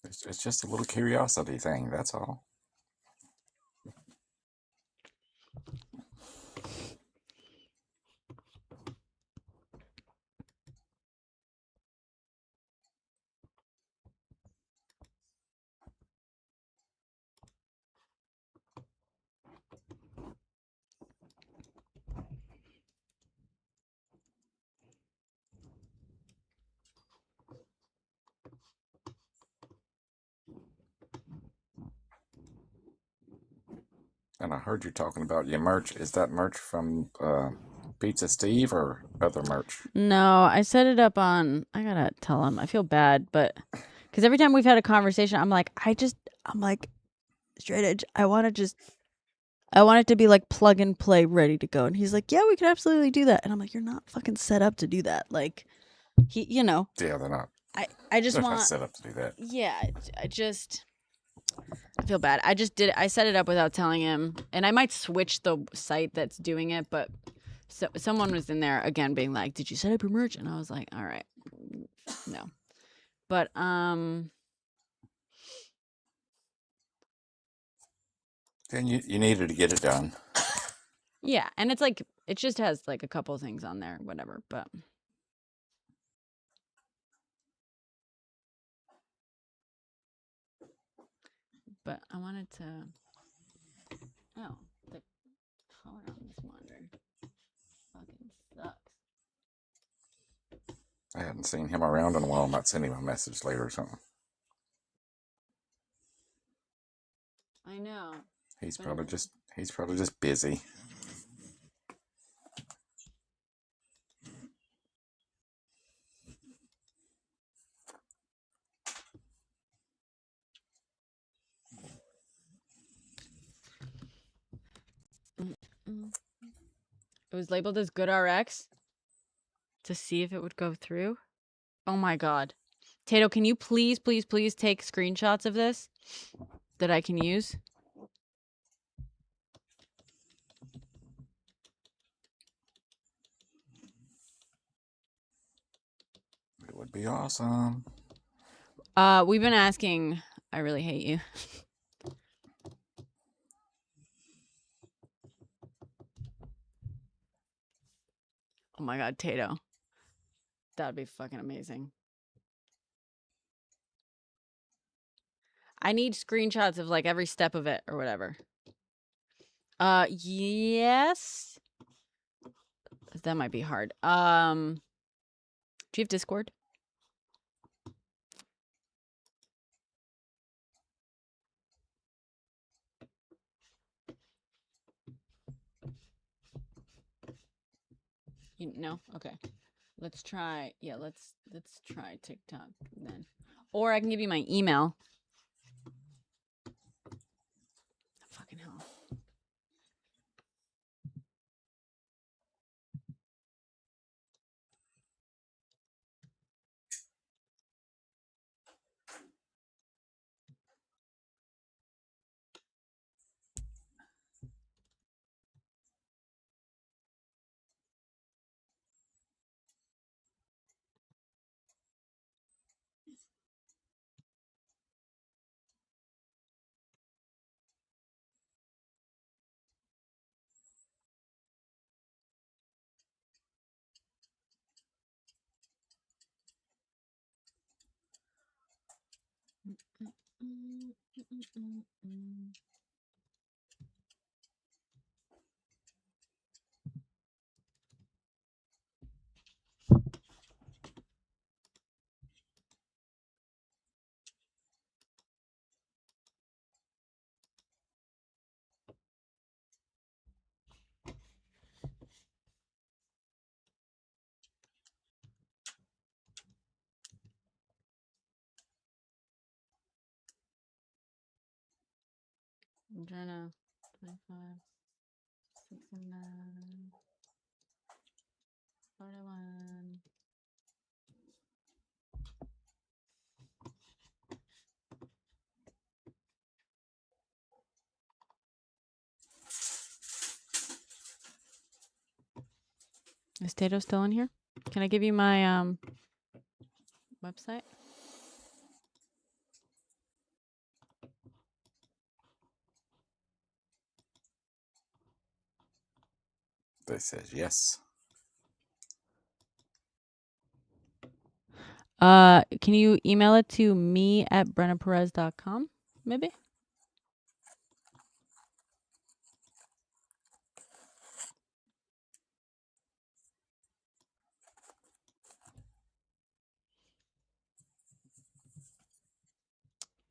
It's just a little curiosity thing. That's all. And I heard you talking about your merch. Is that merch from Pizza Steve or other merch? No, I set it up on. I gotta tell him. I feel bad, but because every time we've had a conversation, I'm like, straight edge. I want it to be like plug and play, ready to go. And he's like, yeah, we could absolutely do that. And I'm like, you're not fucking set up to do that. Like, Yeah, they're not. I just They're not want. set up to do that. Yeah, I feel bad. I just did it. I set it up without telling him, and I might switch the site that's doing it, but someone was in there again being like, "Did you set up your merch?" And I was like, "All right, no." But Then you needed to get it done. yeah, and it's like it just has like a couple things on there, whatever, but I wanted to oh, the color on this monitor fucking sucks. I hadn't seen him around in a while. I might send him a message later or something. I know. He's probably just busy. It was labeled as good RX to see if it would go through. Oh my god. Tato, can you please take screenshots of this that I can use? It would be awesome. We've been asking. I really hate you. Oh my god, Tato. That'd be fucking amazing. I need screenshots of like every step of it or whatever. Yes. That might be hard. Do you have Discord? No? Okay. Let's try. Yeah, let's try TikTok then. Or I can give you my email. Fucking hell. Mm, mm, mm, mm, mm. I'm trying to 25, 69, 41. Is Tato still in here? Can I give you my website? They says yes. Can you email it to me at brennaperez.com, maybe?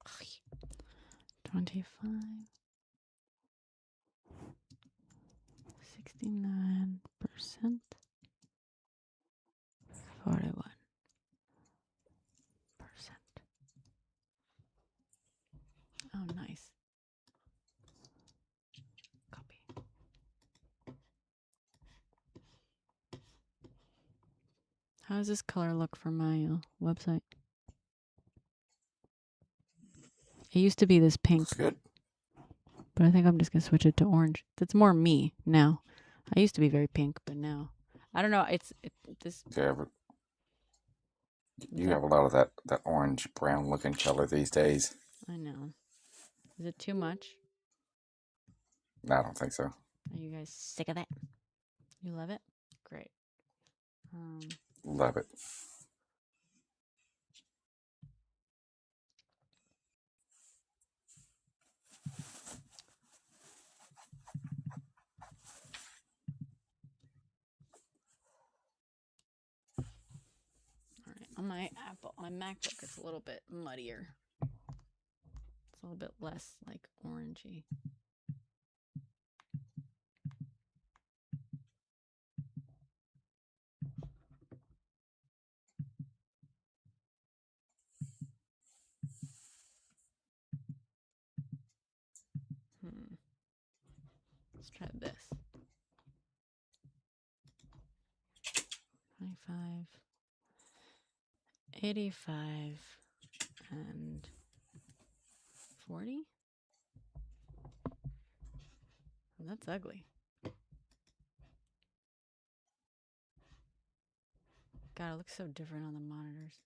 Ay, 25, 69%, 41%. Oh, nice. Copy. How does this color look for my website? It used to be this pink, Looks good. but I think I'm just gonna switch it to orange. That's more me now. I used to be very pink, but now I don't know. This. Yeah, but you that- have a lot of that orange brown looking color these days. I know. Is it too much? No, I don't think so. Are you guys sick of that? You love it? Great. Love it. All right. On my MacBook, it's a little bit muddier. It's a little bit less like orangey. Let's try this. 25, 85, and 40. Oh, that's ugly. God, it looks so different on the monitors.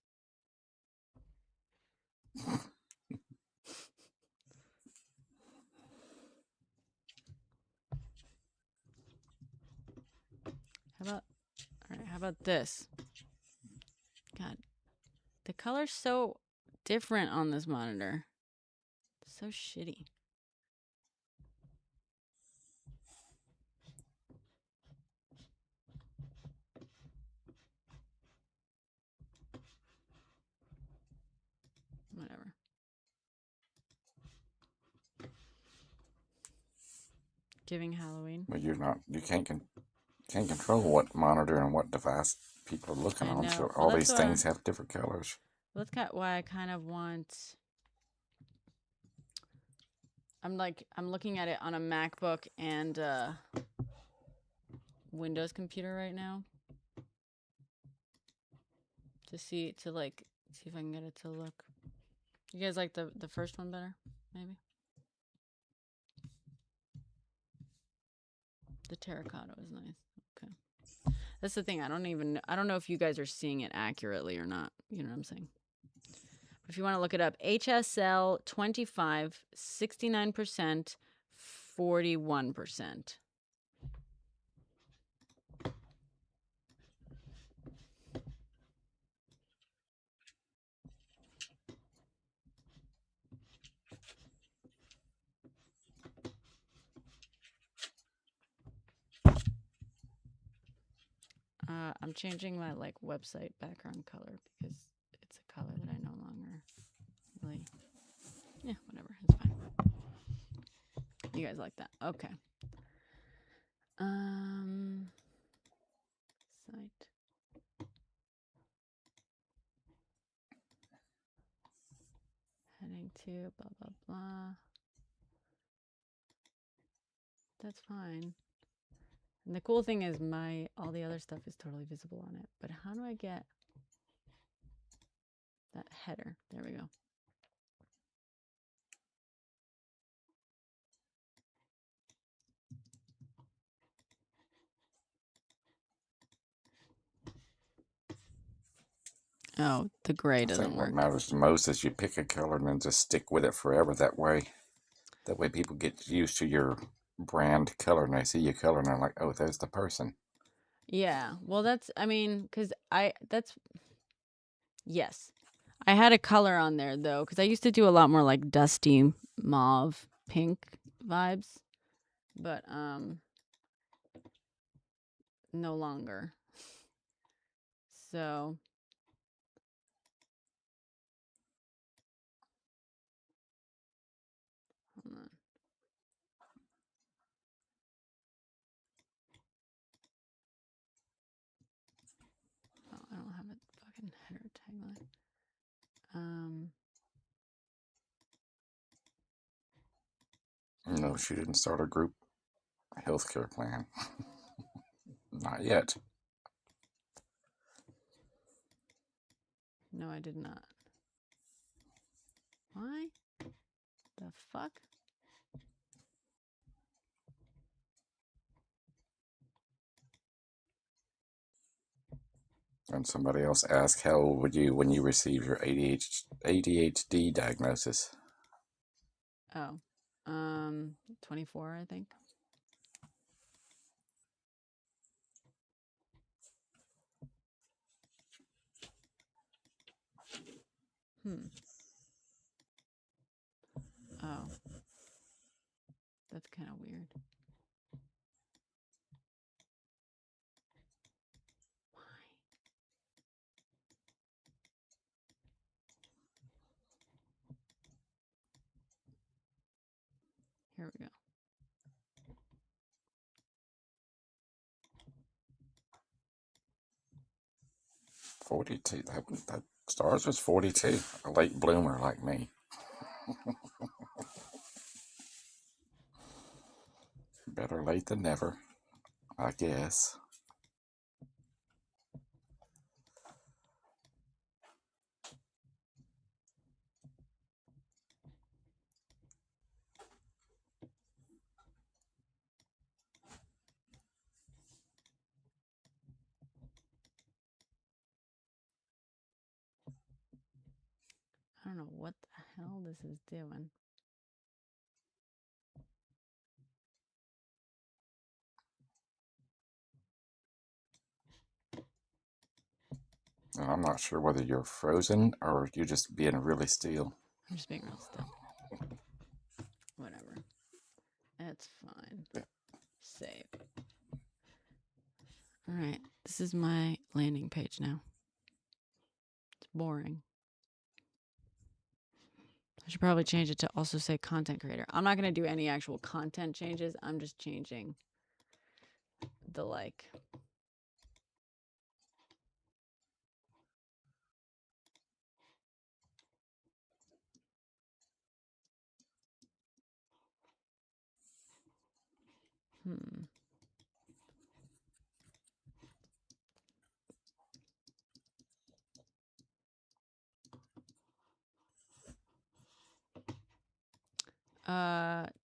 How about this? God, the color's so different on this monitor. It's so shitty. Whatever. Giving Halloween. But you can't control what monitor and what device people are looking I on. know. So Well, all that's these things have different colors. That's why I kind of want. I'm looking at it on a MacBook and Windows computer right now. To see if I can get it to look. You guys like the first one better, maybe? The terracotta was nice. Okay. That's the thing. I don't know if you guys are seeing it accurately or not. You know what I'm saying? But if you want to look it up, HSL 25, 69%, 41%. I'm changing my like website background color because it's a color that I no longer really. Yeah, whatever. It's fine. You guys like that? Okay. Site. Heading to blah blah blah. That's fine. And the cool thing is all the other stuff is totally visible on it. But how do I get that header? There we go. Oh, the gray I doesn't think what work. matters the most is you pick a color and then just stick with it forever. That way people get used to your brand color and they see your color and they're like, oh, there's the person. Yeah. Well, yes. I had a color on there though, because I used to do a lot more like dusty mauve pink vibes, but no longer. So hold on. Oh, I don't have a fucking header tagline. No, she didn't start a group healthcare plan. Not yet. No, I did not. Why? The fuck? And somebody else asked, how old were you when you received your ADHD diagnosis? Oh, 24, I think. Oh, that's kind of weird. Why? Here we go. 42. That stars was 42. A late bloomer like me. Better late than never, I guess. I don't know what the hell this is doing. And I'm not sure whether you're frozen or you're just being really still. I'm just being real still. Whatever. It's fine. Yeah. Save. All right. This is my landing page now. It's boring. I should probably change it to also say content creator. I'm not going to do any actual content changes. I'm just changing the like.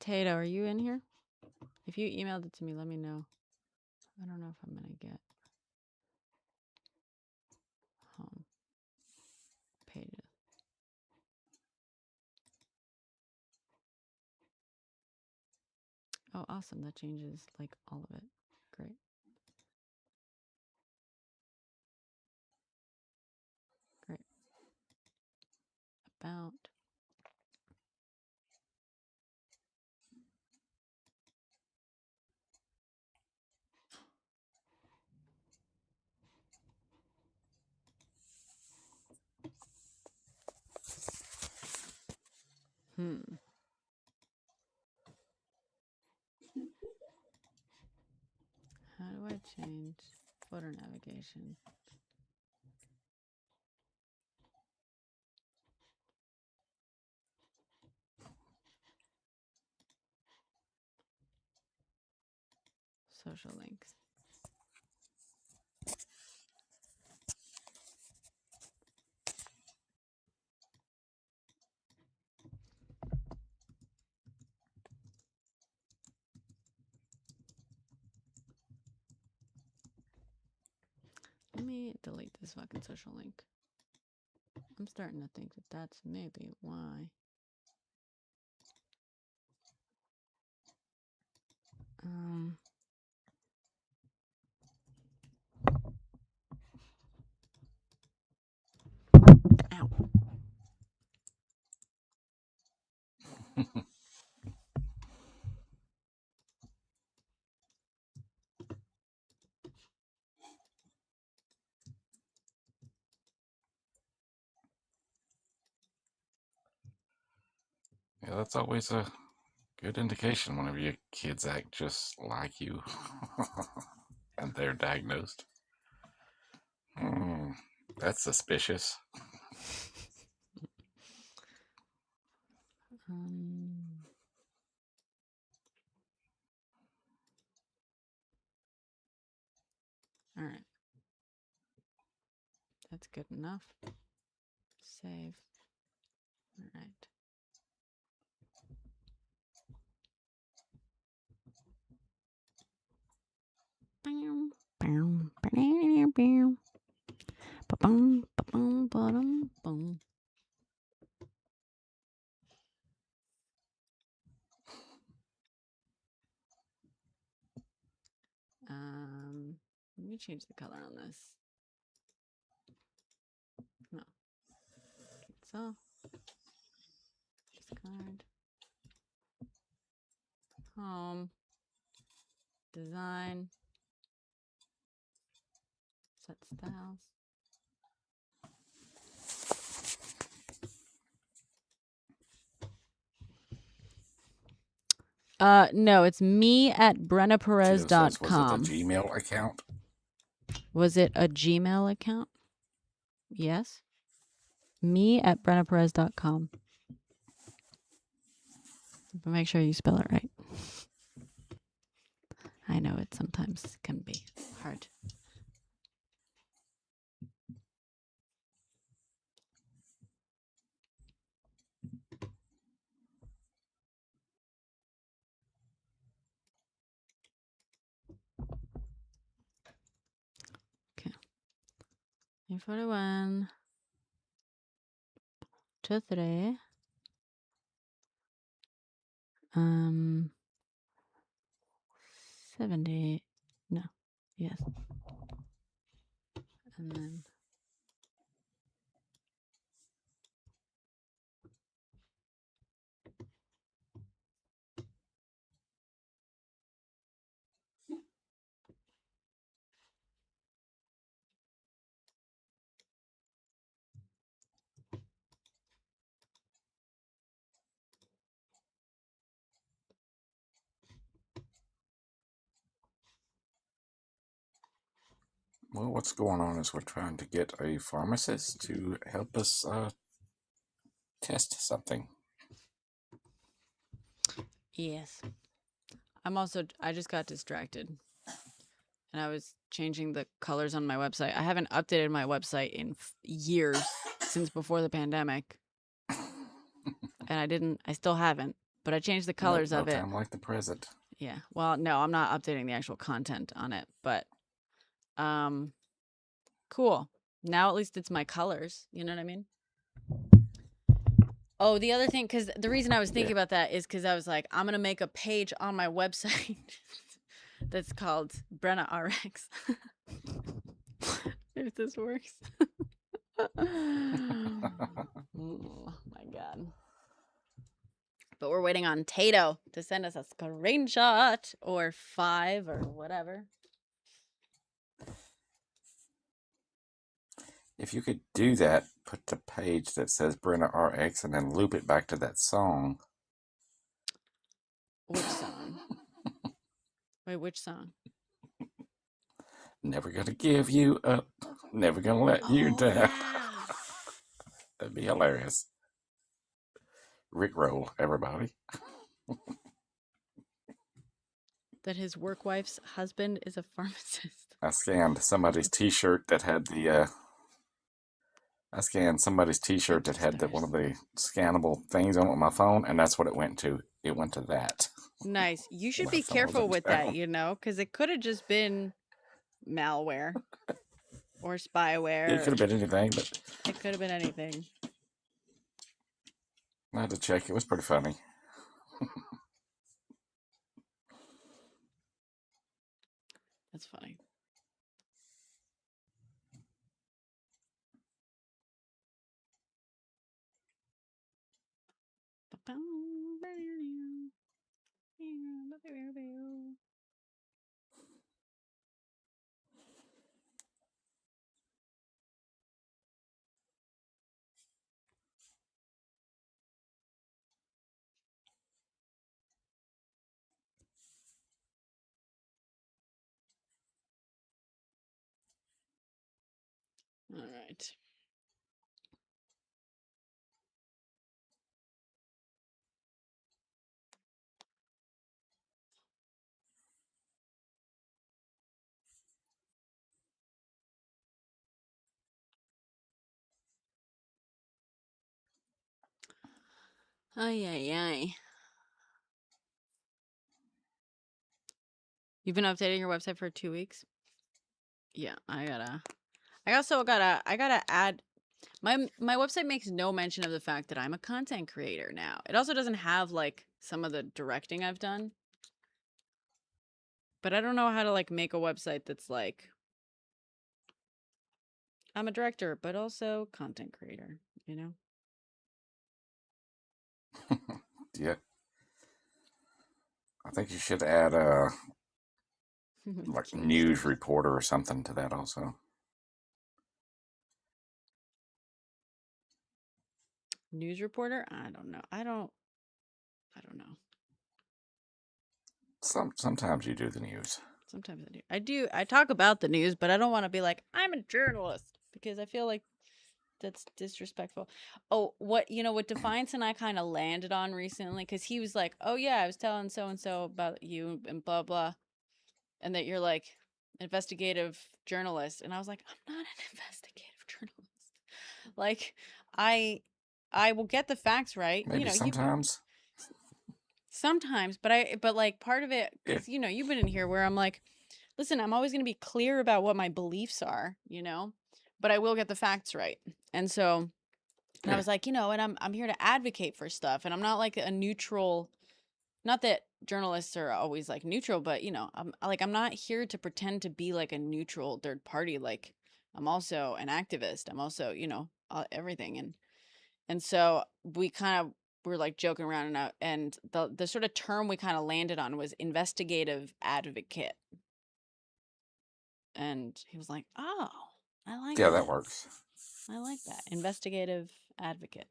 Tato, are you in here? If you emailed it to me, let me know. I don't know if I'm going to get home pages. Oh, awesome. That changes like all of it. Great. Great. About. How do I change photo navigation? Social links. Let me delete this fucking social link. I'm starting to think that that's maybe why. Ow. Yeah, that's always a good indication whenever your kids act just like you and they're diagnosed. That's suspicious. All right. That's good enough. Save. All right. Let me change the color on this. No. So, discard. Home. Design. Set styles. No, it's me at brennaperez.com. Was it a Gmail account? Was it a Gmail account? Yes. Me at brennaperez.com. But make sure you spell it right. I know it sometimes can be hard. Okay. 41 to 3. 70. No. Yes. And then Well, what's going on is we're trying to get a pharmacist to help us test something. yes. I just got distracted. And I was changing the colors on my website. I haven't updated my website in years, since before the pandemic. And I still haven't, but I changed the colors of it. No time like the present. Yeah. Well, no, I'm not updating the actual content on it, but cool. Now at least it's my colors. You know what I mean? Oh, the other thing, because the reason I was thinking about that is because I was like, I'm going to make a page on my website that's called Brenna RX. If this works. Oh my God. But we're waiting on Tato to send us a screenshot or 5 or whatever. If you could do that, put the page that says Brenna RX and then loop it back to that song. Which song? Wait, which song? Never gonna give you up. Never gonna let you down. Yeah. That'd be hilarious. Rickroll, everybody. That his work wife's husband is a pharmacist. I scanned somebody's T-shirt that had the. I scanned somebody's T-shirt that had one of the scannable things on it with my phone, and that's what it went to. It went to that. Nice. You should My be phone careful was with down. that, you know, because it could have just been malware or spyware. It could have been anything, but It could have been anything. I had to check. It was pretty funny. That's funny. All right. Ay, ay, ay. You've been updating your website for 2 weeks? Yeah, I gotta add my website makes no mention of the fact that I'm a content creator now. It also doesn't have like some of the directing I've done. But I don't know how to like make a website that's like I'm a director, but also content creator, you know? Yeah. I think you should add like news reporter or something to that also. News reporter? I don't know. I don't know. Sometimes you do the news. Sometimes I do. I talk about the news, but I don't want to be like, I'm a journalist, because I feel like that's disrespectful. Oh, what Defiance and I kind of landed on recently, because he was like, oh yeah, I was telling so and so about you and blah blah, and that you're like investigative journalist, and I was like, I'm not an investigative journalist. Like, I will get the facts right. Maybe sometimes. Sometimes, but like part of it, because you've been in here where I'm like, listen, I'm always going to be clear about what my beliefs are, but I will get the facts right. And so I was like, and I'm here to advocate for stuff, and I'm not like a neutral. Not that journalists are always like neutral, but I'm not here to pretend to be like a neutral third party. Like, I'm also an activist. I'm also everything, and so we're like joking around, and the sort of term we kind of landed on was investigative advocate. And he was like, oh, I like that. Yeah, that works. I like that. Investigative advocate.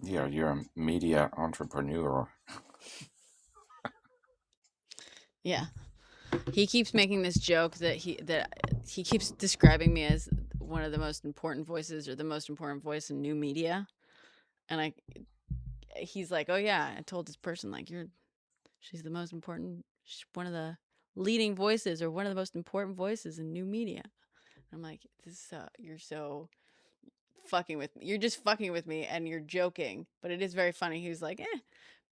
Yeah, you're a media entrepreneur. Yeah. He keeps making this joke that he keeps describing me as one of the most important voices, or the most important voice in new media. And he's like, oh yeah, I told this person, like, she's the most important, one of the leading voices, or one of the most important voices in new media. I'm like, you're so fucking with me. You're just fucking with me, and you're joking, but it is very funny. He was like,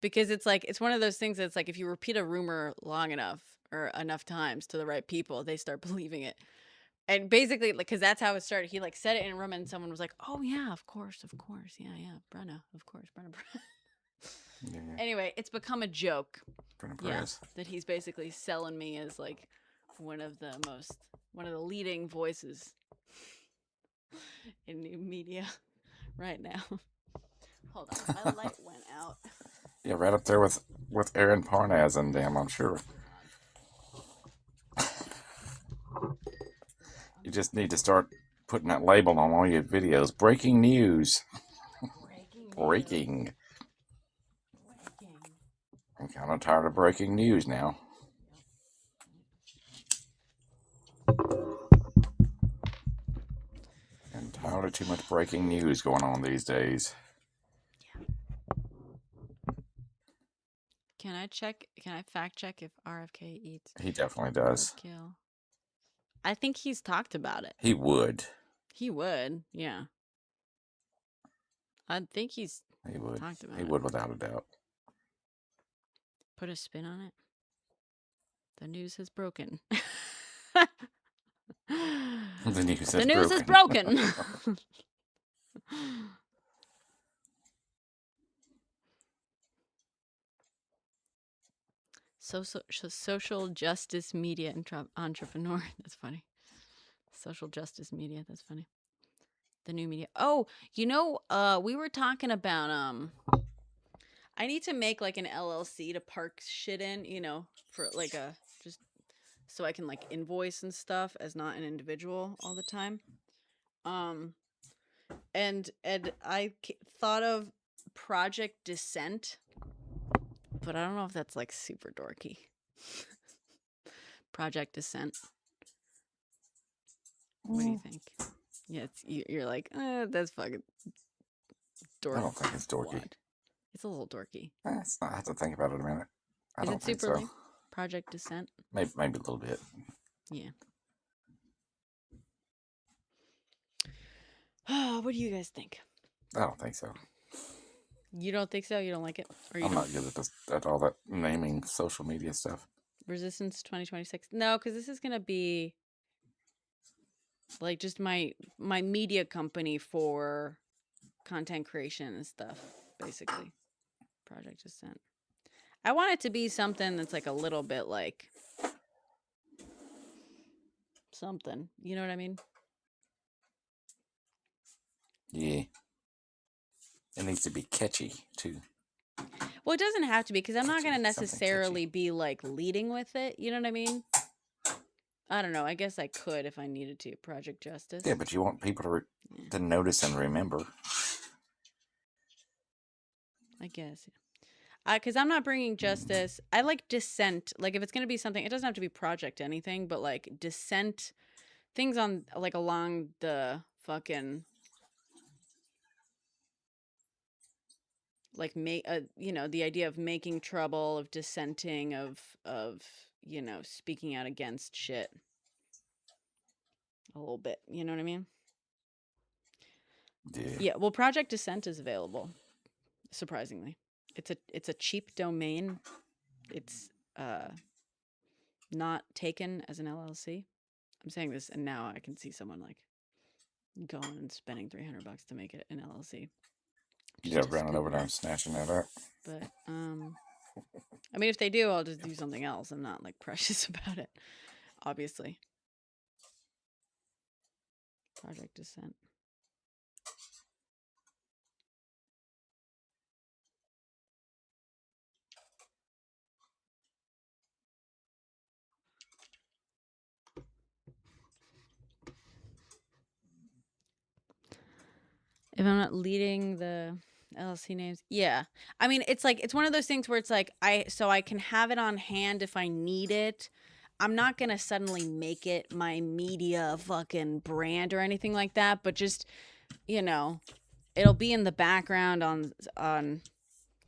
because it's like, it's one of those things that's like, if you repeat a rumor long enough or enough times to the right people, they start believing it. And basically, like, because that's how it started. He like said it in a room, and someone was like, oh yeah, of course, yeah, Brenna, of course, Brenna. Yeah. Anyway, it's become a joke. Yeah, that he's basically selling me as like one of the leading voices in new media right now. Hold on, my light went out. Yeah, right up there with Aaron Parnaz and them, I'm sure. You just need to start putting that label on all your videos. Breaking news. Breaking. I'm kind of tired of breaking news now. Entirely too much breaking news going on these days. Can I fact check if RFK eats He definitely does. roadkill? I think he's talked about it. He would. He would, yeah. I think he's He would. talked about He it. would without a doubt. Put a spin on it. The news has broken. The news The is news is broken. broken. Social justice media entrepreneur. That's funny. Social justice media. That's funny. The new media. Oh, we were talking about I need to make like an LLC to park shit in, for like just so I can like invoice and stuff as not an individual all the time. And I thought of Project Descent, but I don't know if that's like super dorky. Project Descent. What do you think? Yeah, you're like, that's fucking dorky. I don't think it's dorky. What? It's a little dorky. It's not. I have to think about it a minute. I Is don't it think super so. lame? Project Descent? Maybe a little bit. Yeah. What do you guys think? I don't think so. You don't think so? You don't like it? Or you I'm don't? not good at all that naming social media stuff. Resistance 2026? No, because this is going to be like just my media company for content creation and stuff, basically. Project Descent. I want it to be something that's like a little bit like something. You know what I mean? Yeah. It needs to be catchy, too. Well, it doesn't have to be because I'm not Catchy, going to something necessarily be like leading with it. You know what I mean? I don't know. I guess I could if I needed to. Project Justice. Yeah, but you want people to notice and remember. I guess. Because I'm not bringing justice. I like dissent. Like if it's going to be something, it doesn't have to be project anything, but like dissent, things on like along the fucking like the idea of making trouble, of dissenting, of speaking out against shit a little bit. You know what I mean? Yeah. Well, Project Dissent is available. Surprisingly, it's a cheap domain. It's not taken as an LLC. I'm saying this, and now I can see someone like going and spending $300 to make it an LLC. Yeah, running over there and snatching that up. But I mean, if they do, I'll just do something else. I'm not like precious about it, obviously. Project Descent. If I'm not leading the LLC names, yeah. I mean, it's like it's one of those things where it's like I can have it on hand if I need it. I'm not gonna suddenly make it my media fucking brand or anything like that, but just it'll be in the background on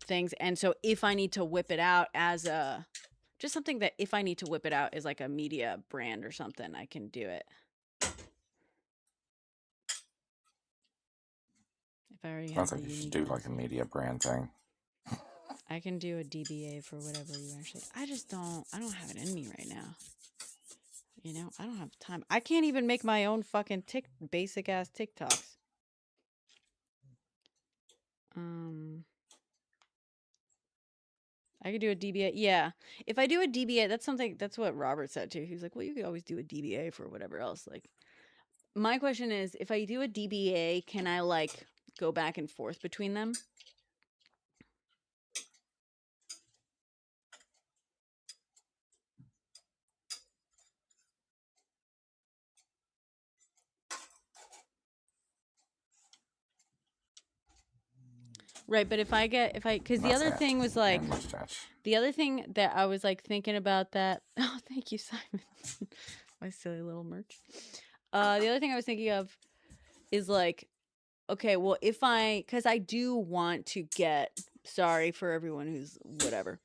things. And so if I need to whip it out as just something that if I need to whip it out as like a media brand or something, I can do it. If I already have I think you should do like a media brand thing. I can do a DBA for whatever you actually. I don't have it in me right now. I don't have time. I can't even make my own fucking basic ass TikToks. I could do a DBA. Yeah. If I do a DBA, that's what Robert said too. He was like, well, you could always do a DBA for whatever else. Like, my question is, if I do a DBA, can I like go back and forth between them? Right, but if I because the Not other fat thing was like, and mustache. the other thing that I was like thinking about that. Oh, thank you, Simon. My silly little merch. The other thing I was thinking of is like, okay, well, because I do want to get, sorry for everyone who's whatever.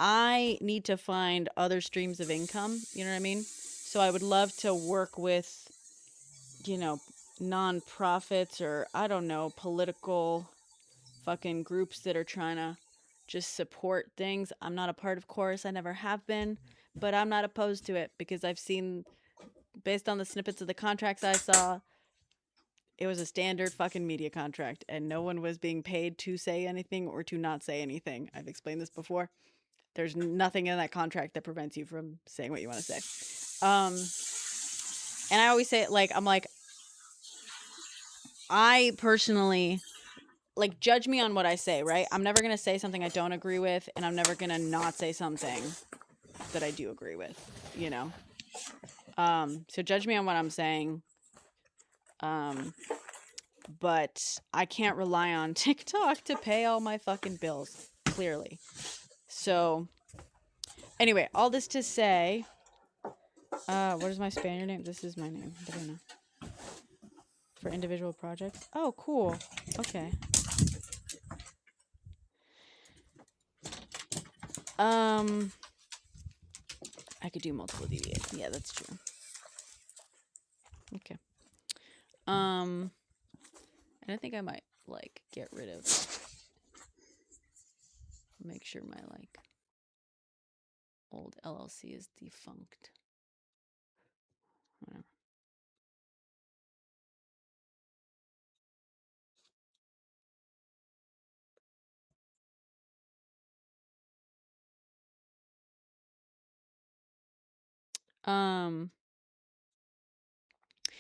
I need to find other streams of income. You know what I mean? So I would love to work with, nonprofits or I don't know, political fucking groups that are trying to just support things. I'm not a part of chorus. I never have been, but I'm not opposed to it because I've seen, based on the snippets of the contracts I saw, it was a standard fucking media contract and no one was being paid to say anything or to not say anything. I've explained this before. There's nothing in that contract that prevents you from saying what you want to say. And I always say it like, I'm like, I personally, like, judge me on what I say, right? I'm never going to say something I don't agree with, and I'm never going to not say something that I do agree with, you know? So judge me on what I'm saying. But I can't rely on TikTok to pay all my fucking bills, clearly. So, anyway, all this to say, what is my Spaniard name? This is my name, Bruna. For individual projects. Oh, cool. Okay. I could do multiple DVAs. Yeah, that's true. Okay. And I think I might like get rid of, make sure my like old LLC is defunct. Whatever.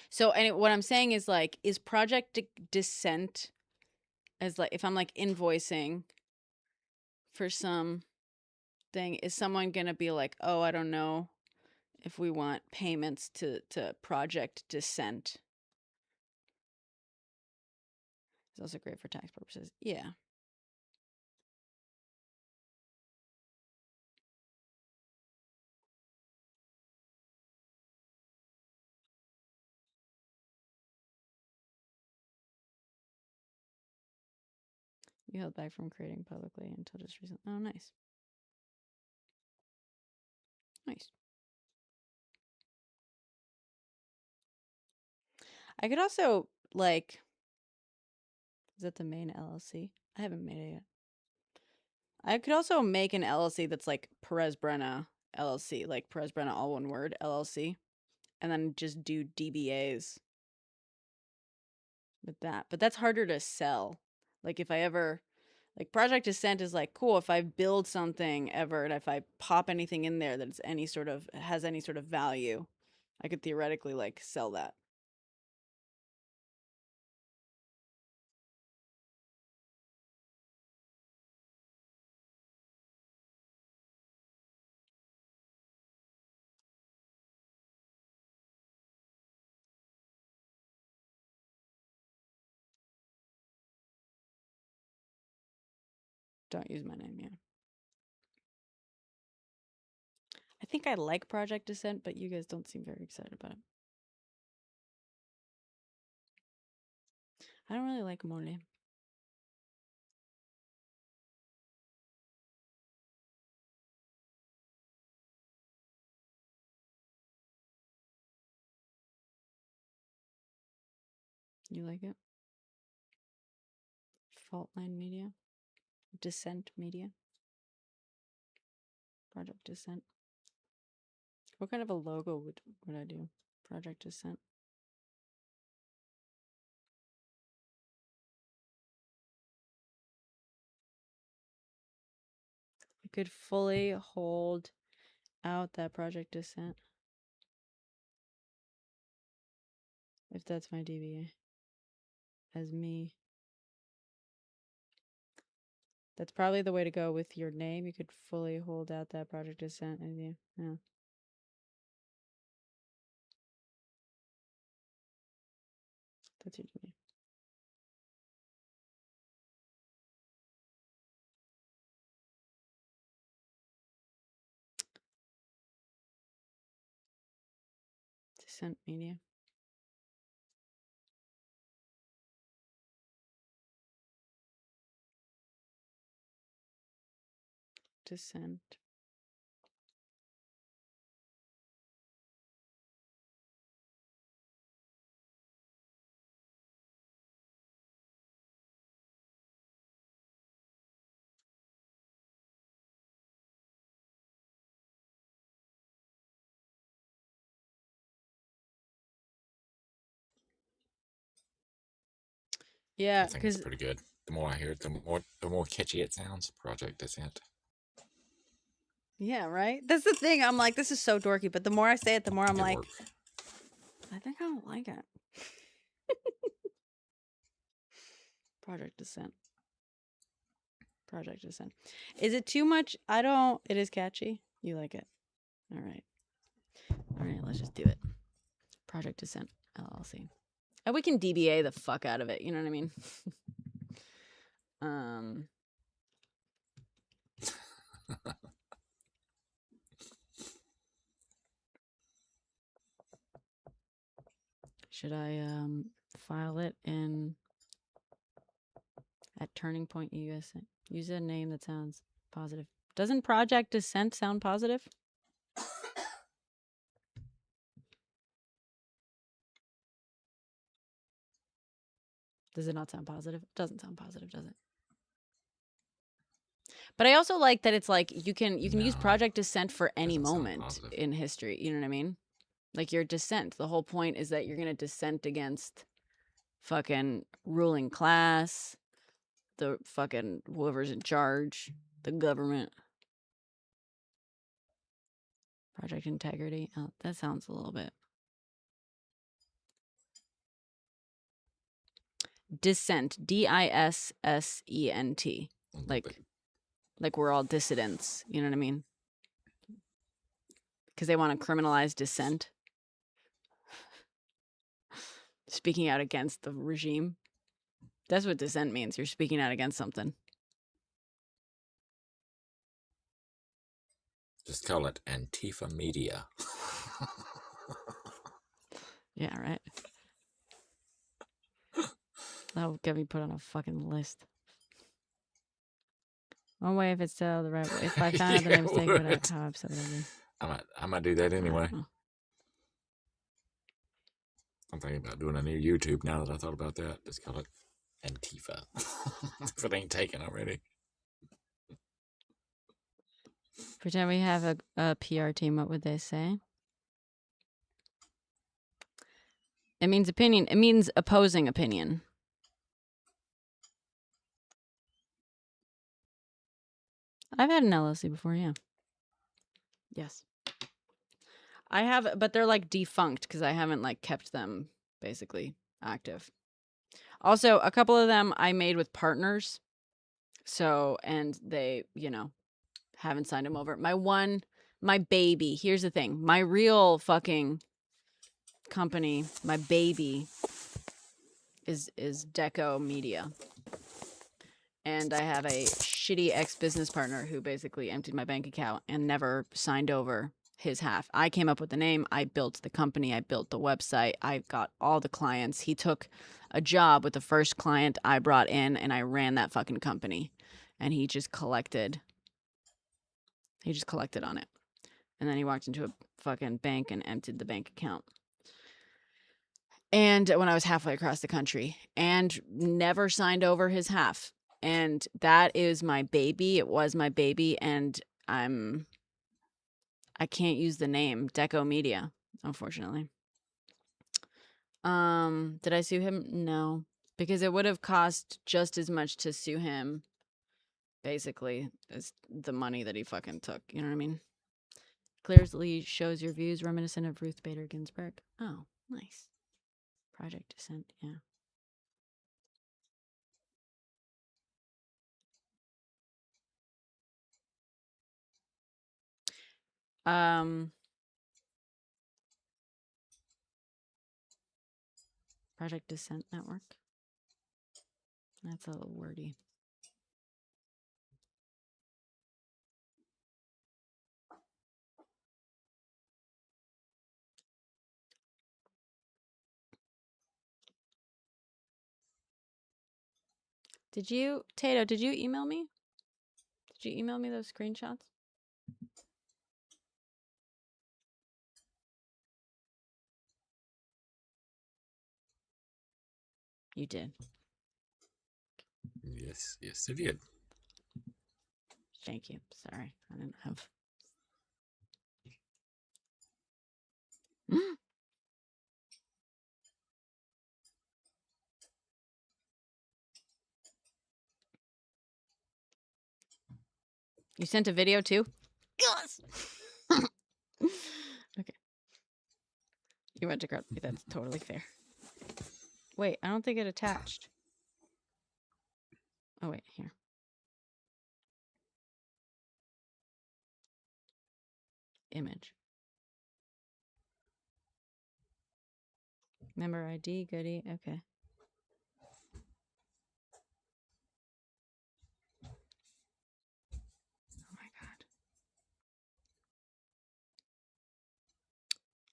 So what I'm saying is like, is Project Descent as like, if I'm like invoicing for some thing, is someone gonna be like, oh, I don't know if we want payments to Project Descent? It's also great for tax purposes. Yeah. You held back from creating publicly until just recently. Oh, nice. Nice. I could also, like, is that the main LLC? I haven't made it yet. I could also make an LLC that's like Perezbrenna LLC, like Perezbrenna, all one word, LLC, and then just do DBAs with that. But that's harder to sell. Like, if I ever, like, Project Ascent is like, cool, if I build something ever and if I pop anything in there that's has any sort of value, I could theoretically, like, sell that. Don't use my name, yeah. I think I like Project Descent, but you guys don't seem very excited about it. I don't really like Mole. You like it? Faultline Media? Descent Media? Project Descent? What kind of a logo would I do? Project Descent? I could fully hold out that Project Descent. If that's my DBA. As me. That's probably the way to go with your name. You could fully hold out that Project Descent as you. Yeah. That's your DBA. Descent Media. Descent. Yeah, I think it's because pretty good. The more I hear it, the more catchy it sounds. Project Descent. yeah, right. That's the thing. I'm like, this is so dorky, but the more I say it, the more I'm Good like, work. I think I don't like it. Project Descent. Project Descent. Is it too much? I don't. It is catchy. You like it. All right. All right, let's just do it. Project Descent LLC. And we can DBA the fuck out of it. You know what I mean? Should I file it in at Turning Point USA? Use a name that sounds positive. Doesn't Project Descent sound positive? Does it not sound positive? It doesn't sound positive, does it? But I also like that it's like you can use No, Project Descent for any doesn't sound moment positive. in history. You know what I mean? Like your dissent. The whole point is that you're gonna dissent against fucking ruling class, the fucking whoever's in charge, the government. Project Integrity. Oh, that sounds a little bit. Dissent. Dissent. Like we're all dissidents. You know what I mean? Because they want to criminalize dissent. Speaking out against the regime. That's what dissent means. You're speaking out against something. Just call it Antifa Media. Yeah, right. That will get me put on a fucking list. One way if it's still the right way. If I found out the Yeah, name mistake, would. but how upset would I be? I might do that anyway. Uh-huh. I'm thinking about doing a new YouTube now that I thought about that. Just call it Antifa. If it ain't taken already. Pretend we have a PR team. What would they say? It means opinion. It means opposing opinion. I've had an LLC before, yeah. Yes. I have, but they're like defunct because I haven't like kept them basically active. Also, a couple of them I made with partners. So, and they, haven't signed them over. My baby, here's the thing. My real fucking company, my baby is Deco Media. And I have a shitty ex-business partner who basically emptied my bank account and never signed over his half. I came up with the name. I built the company. I built the website. I got all the clients. He took a job with the first client I brought in, and I ran that fucking company. And he just collected on it. And then he walked into a fucking bank and emptied the bank account. And when I was halfway across the country, and never signed over his half. And that is my baby. It was my baby, and I can't use the name Deco Media, unfortunately. Did I sue him? No, because it would have cost just as much to sue him, basically, as the money that he fucking took. You know what I mean? Clearly shows your views reminiscent of Ruth Bader Ginsburg. Oh, nice. Project Descent, yeah. Project Descent Network. That's a little wordy. Tato, did you email me? Did you email me those screenshots? You did. Yes, yes, it did. Thank you. Sorry, I didn't have. You sent a video too? Yes. Okay. You went to grab me. That's totally fair. Wait, I don't think it attached. Oh, wait, here. Image. Member ID, goodie. Okay. Oh my God.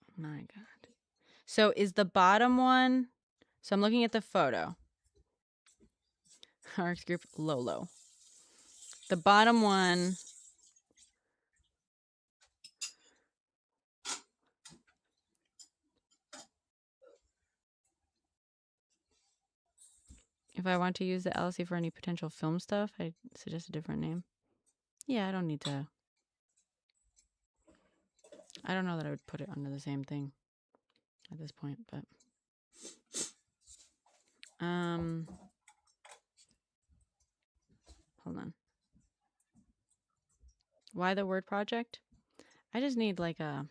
Oh my God. So is the bottom one? So I'm looking at the photo. RX group Lolo. The bottom one. If I want to use the LLC for any potential film stuff, I suggest a different name. Yeah, I don't need to. I don't know that I would put it under the same thing at this point, but hold on. Why the word project? I just need like an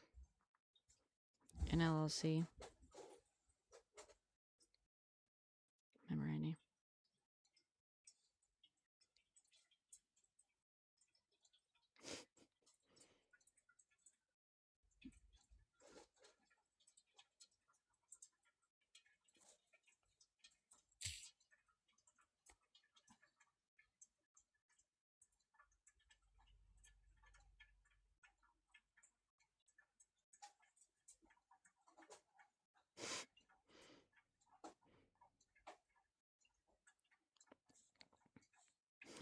LLC. Member ID.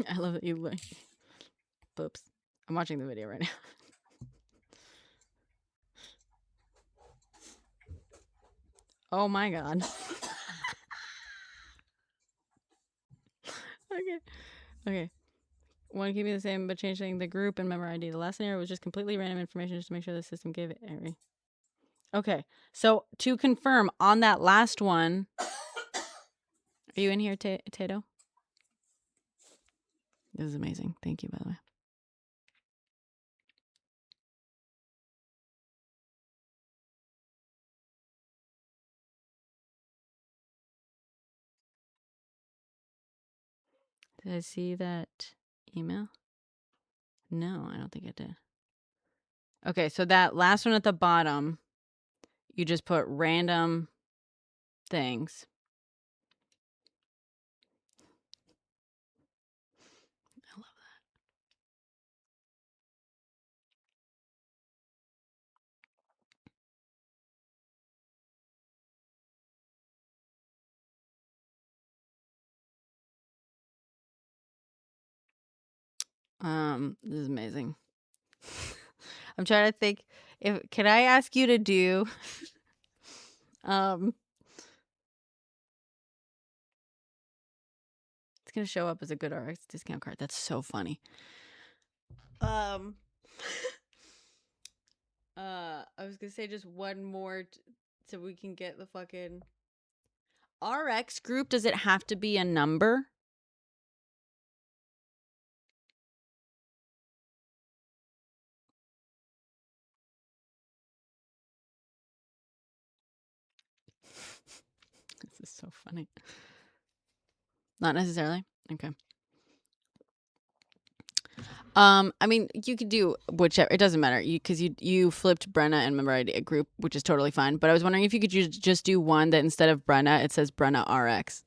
I love that you look. Oops. I'm watching the video right now. Oh my God. Okay. Okay. Want to keep me the same, but changing the group and member ID. The last scenario was just completely random information just to make sure the system gave it every. Okay. So to confirm on that last one, are you in here, Tato? This is amazing. Thank you, by the way. Did I see that email? No, I don't think I did. Okay, so that last one at the bottom, you just put random things. I love that. This is amazing. I'm trying to think if can I ask you to do it's gonna show up as a good RX discount card. That's so funny. I was gonna say just one more so we can get the fucking RX group. Does it have to be a number? This is so funny. Not necessarily. Okay. I mean, you could do whichever. It doesn't matter because you flipped Brenna and member ID a group, which is totally fine. But I was wondering if you could just do one that instead of Brenna, it says Brenna RX.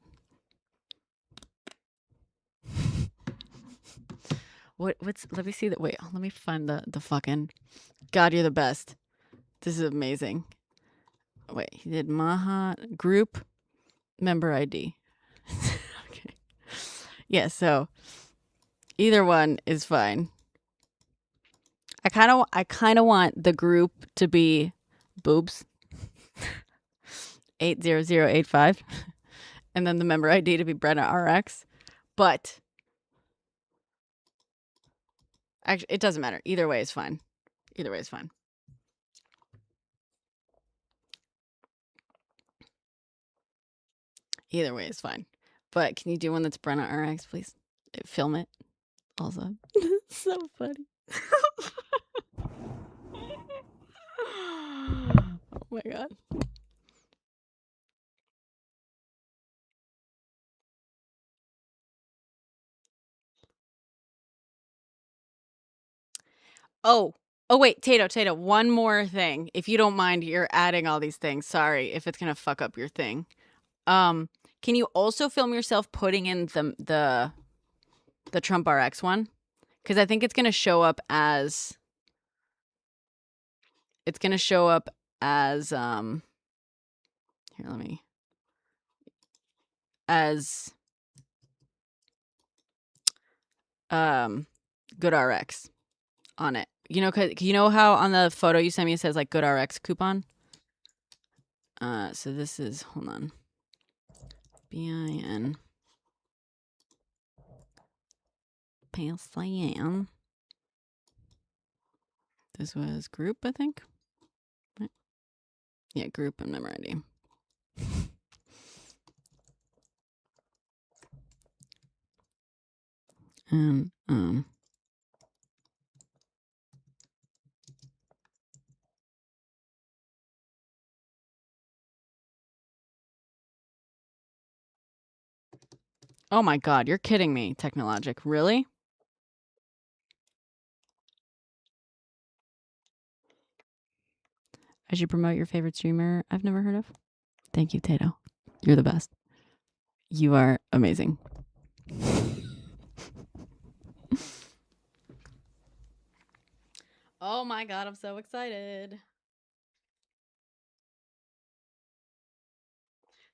What's? Let me see that. Wait, let me find the fucking. God, you're the best. This is amazing. Wait, he did Maha group member ID. Okay. Yeah, so either one is fine. I kind of want the group to be boobs 80085 and then the member ID to be Brenna RX. But actually, it doesn't matter. Either way is fine. Either way is fine. Either way is fine. But can you do one that's Brenna RX, please? Film it also. So funny. Oh my god. Oh wait, Tato, one more thing. If you don't mind, you're adding all these things. Sorry if it's gonna fuck up your thing. Can you also film yourself putting in the Trump RX one? Because I think it's gonna show up as here, let me as good RX on it. You know, cause you know how on the photo you sent me it says like good RX coupon. So this is, hold on, BIN Pan. This was group, I think. Right? Yeah, group and member ID. And oh my god, you're kidding me, Technologic. Really? As you promote your favorite streamer I've never heard of? Thank you, Tato. You're the best. You are amazing. Oh my god, I'm so excited.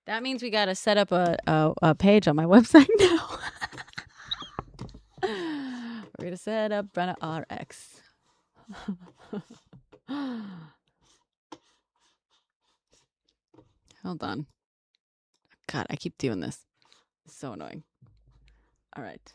That means we gotta set up a page on my website now. We're gonna set up Brenna RX. Hold on. God, I keep doing this. It's so annoying. All right.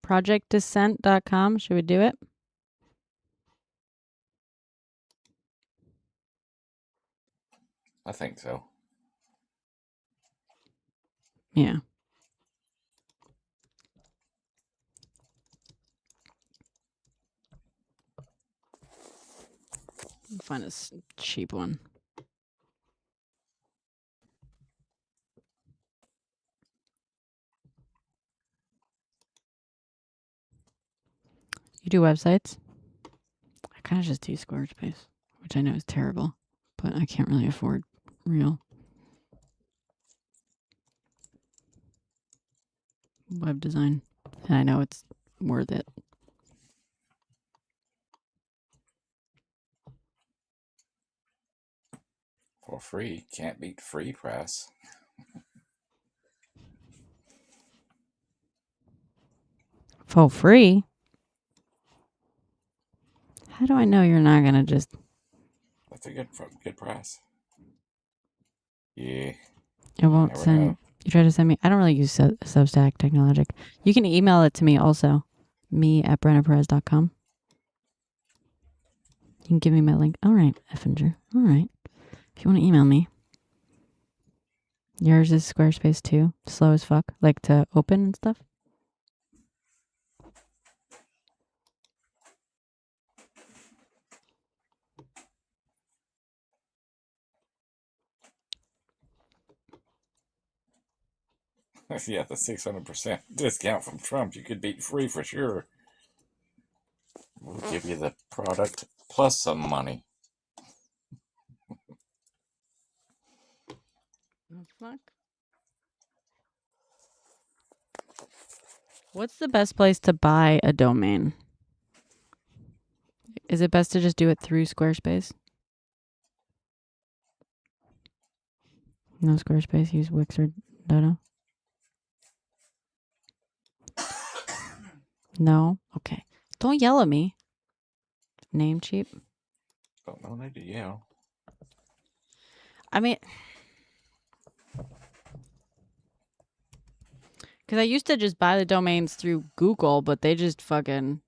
Projectdescent.com. Should we do it? I think so. Yeah. Find a cheap one. You do websites? I kind of just do Squarespace, which I know is terrible, but I can't really afford real. Web design. And I know it's worth it. For free. Can't beat free press. For free? How do I know you're not gonna just... That's a good price. Yeah. It won't Never send... know. You try to send me... I don't really use Substack Technologic. You can email it to me also. me@brennaperez.com. You can give me my link. All right, Effinger. All right. If you want to email me. Yours is Squarespace too. Slow as fuck. Like to open and stuff. Yeah, the 600% discount from Trump. You could beat free for sure. We'll give you the product plus some money. The fuck? What's the best place to buy a domain? Is it best to just do it through Squarespace? No Squarespace, use Wix or Dodo? No? Okay. Don't yell at me. Namecheap? Don't know need to yell. I mean... Because I used to just buy the domains through Google, but they just fucking...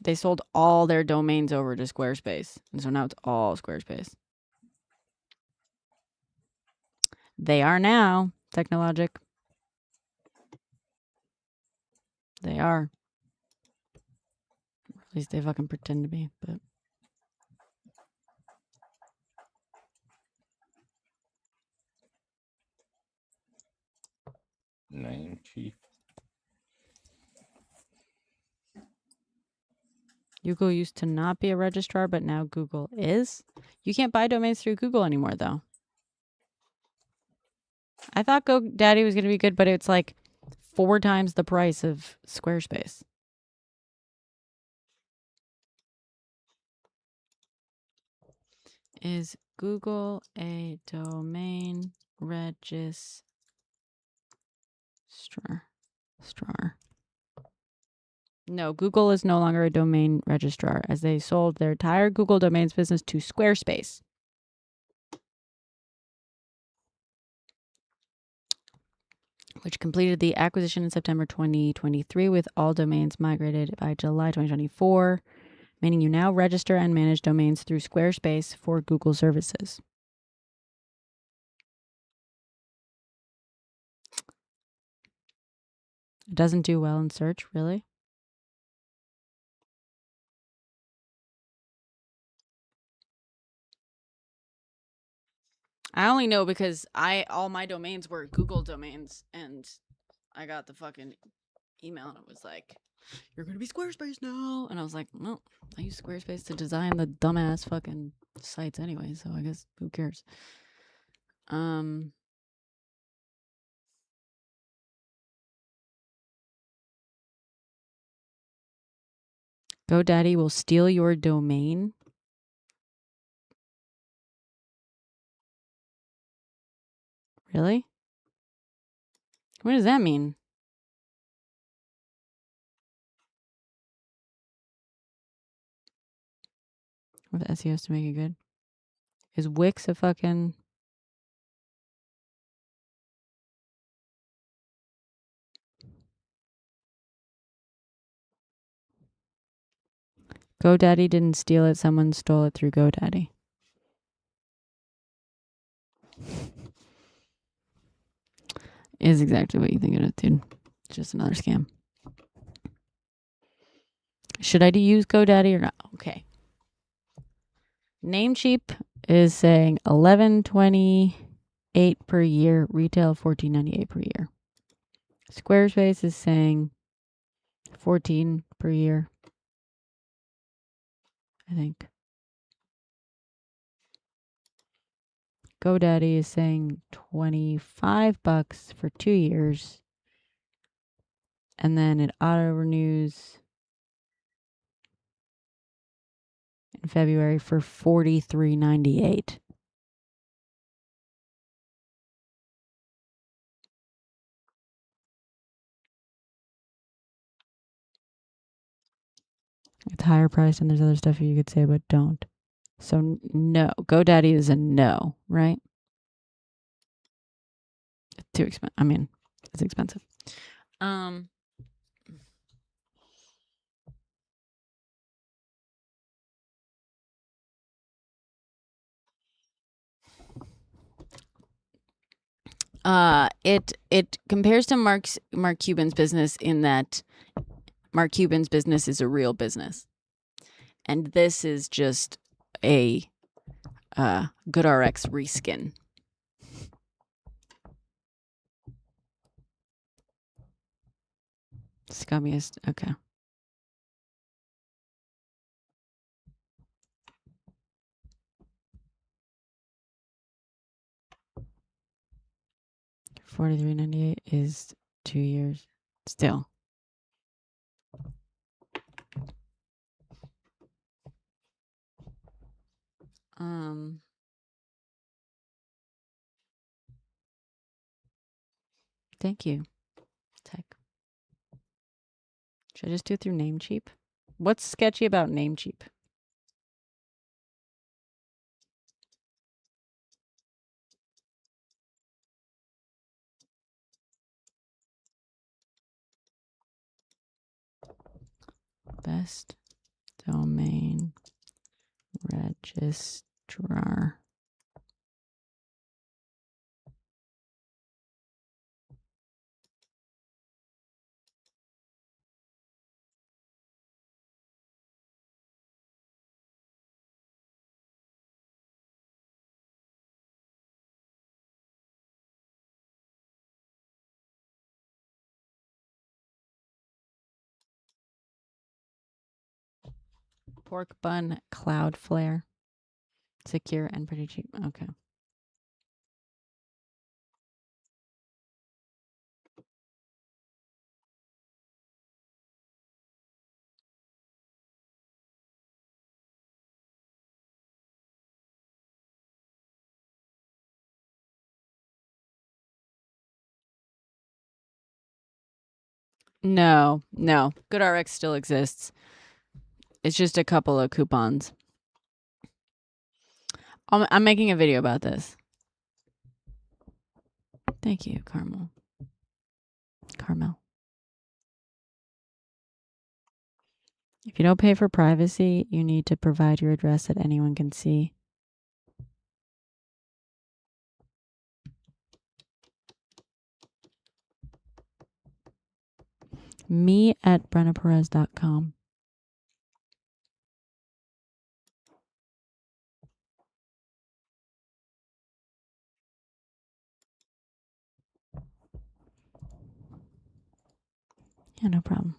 They sold all their domains over to Squarespace. And so now it's all Squarespace. They are now, Technologic. They are. At least they fucking pretend to be, but... Namecheap. Google used to not be a registrar, but now Google is. You can't buy domains through Google anymore, though. I thought GoDaddy was going to be good, but it's like 4 times the price of Squarespace. Is Google a domain registrar? No, Google is no longer a domain registrar as they sold their entire Google Domains business to Squarespace. Which completed the acquisition in September 2023 with all domains migrated by July 2024, meaning you now register and manage domains through Squarespace for Google services. It doesn't do well in search, really? I only know because all my domains were Google domains, and I got the fucking email, and it was like, "You're gonna be Squarespace now," and I was like, "Well, I use Squarespace to design the dumbass fucking sites anyway, so I guess who cares?" GoDaddy will steal your domain. Really? What does that mean? With SEOs to make it good? Is Wix a fucking... GoDaddy didn't steal it. Someone stole it through GoDaddy. Is exactly what you think it is, dude. It's just another scam. Should I use GoDaddy or not? Okay. Namecheap is saying $11.28 per year, retail $14.98 per year. Squarespace is saying $14 per year, I think. GoDaddy is saying $25 for 2 years. And then it auto renews in February for $43.98. It's higher priced, and there's other stuff you could say, but don't. So no, GoDaddy is a no, right? It's too expensive. I mean, it's expensive. It compares to Mark Cuban's business in that Mark Cuban's business is a real business, and this is just a GoodRx reskin. Scummiest. Okay. $43.98 is 2 years. Still. Thank you, Tech. Should I just do it through Namecheap? What's sketchy about Namecheap? Best domain registrar. Pork bun Cloudflare. Secure and pretty cheap. Okay. No. GoodRx still exists. It's just a couple of coupons. I'm making a video about this. Thank you, Carmel. If you don't pay for privacy, you need to provide your address that anyone can see. Me at brennaperez.com. Yeah, no problem.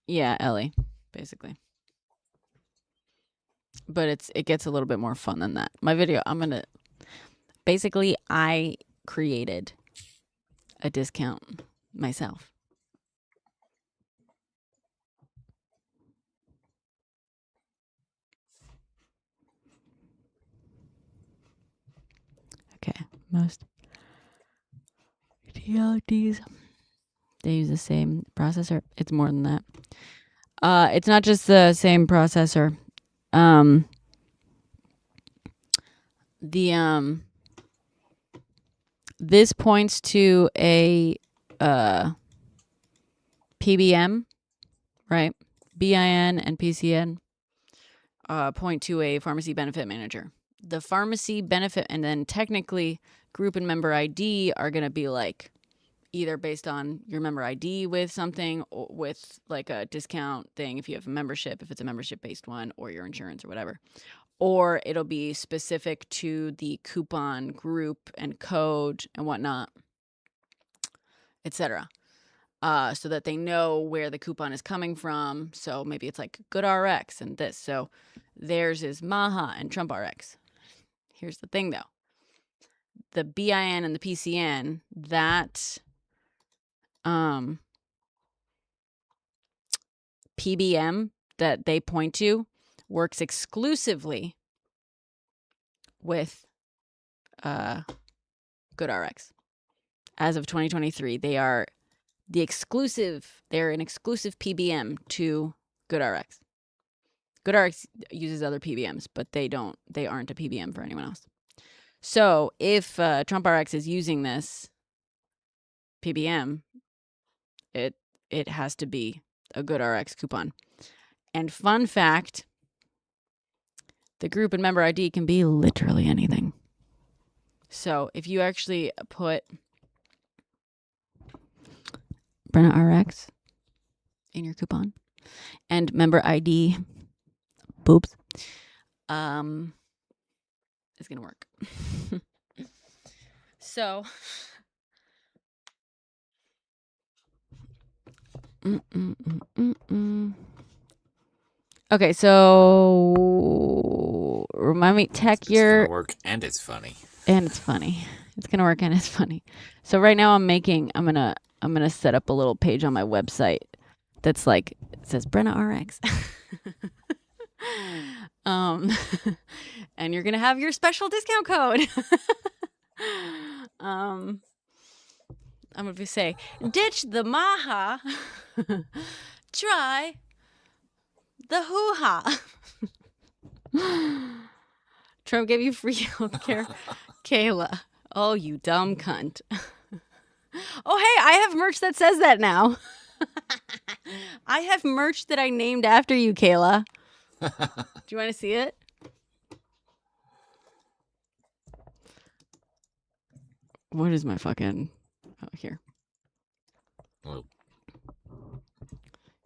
Yeah, Ellie, basically. But it gets a little bit more fun than that. My video, basically I created a discount myself. Okay, most TLDs. They use the same processor. It's more than that. It's not just the same processor. This points to a PBM, right? BIN and PCN point to a pharmacy benefit manager. The pharmacy benefit, and then technically group and member ID are going to be like either based on your member ID with something, or with like a discount thing if you have a membership, if it's a membership based one, or your insurance or whatever. Or it'll be specific to the coupon group and code and whatnot, etc. So that they know where the coupon is coming from. So maybe it's like GoodRx and this. So theirs is Maha and TrumpRx. Here's the thing though. The BIN and the PCN, that PBM that they point to works exclusively with GoodRx. As of 2023, they're an exclusive PBM to GoodRx. GoodRx uses other PBMs, but they aren't a PBM for anyone else. So if TrumpRx is using this PBM, it has to be a GoodRx coupon. And fun fact, the group and member ID can be literally anything. So if you actually put Brenna RX in your coupon and member ID, boobs, it's gonna work. So okay, so remind me, tech year. It's gonna work and it's funny. And it's funny. It's gonna work and it's funny. So right now I'm gonna set up a little page on my website that's like, it says Brenna RX. And you're gonna have your special discount code. I'm gonna say, ditch the Maha, try the hoo-ha. Trump gave you free healthcare. Kayla. Oh, you dumb cunt. Oh, hey, I have merch that says that now. I have merch that I named after you, Kayla. Do you want to see it? What is my fucking... Oh, here. Well,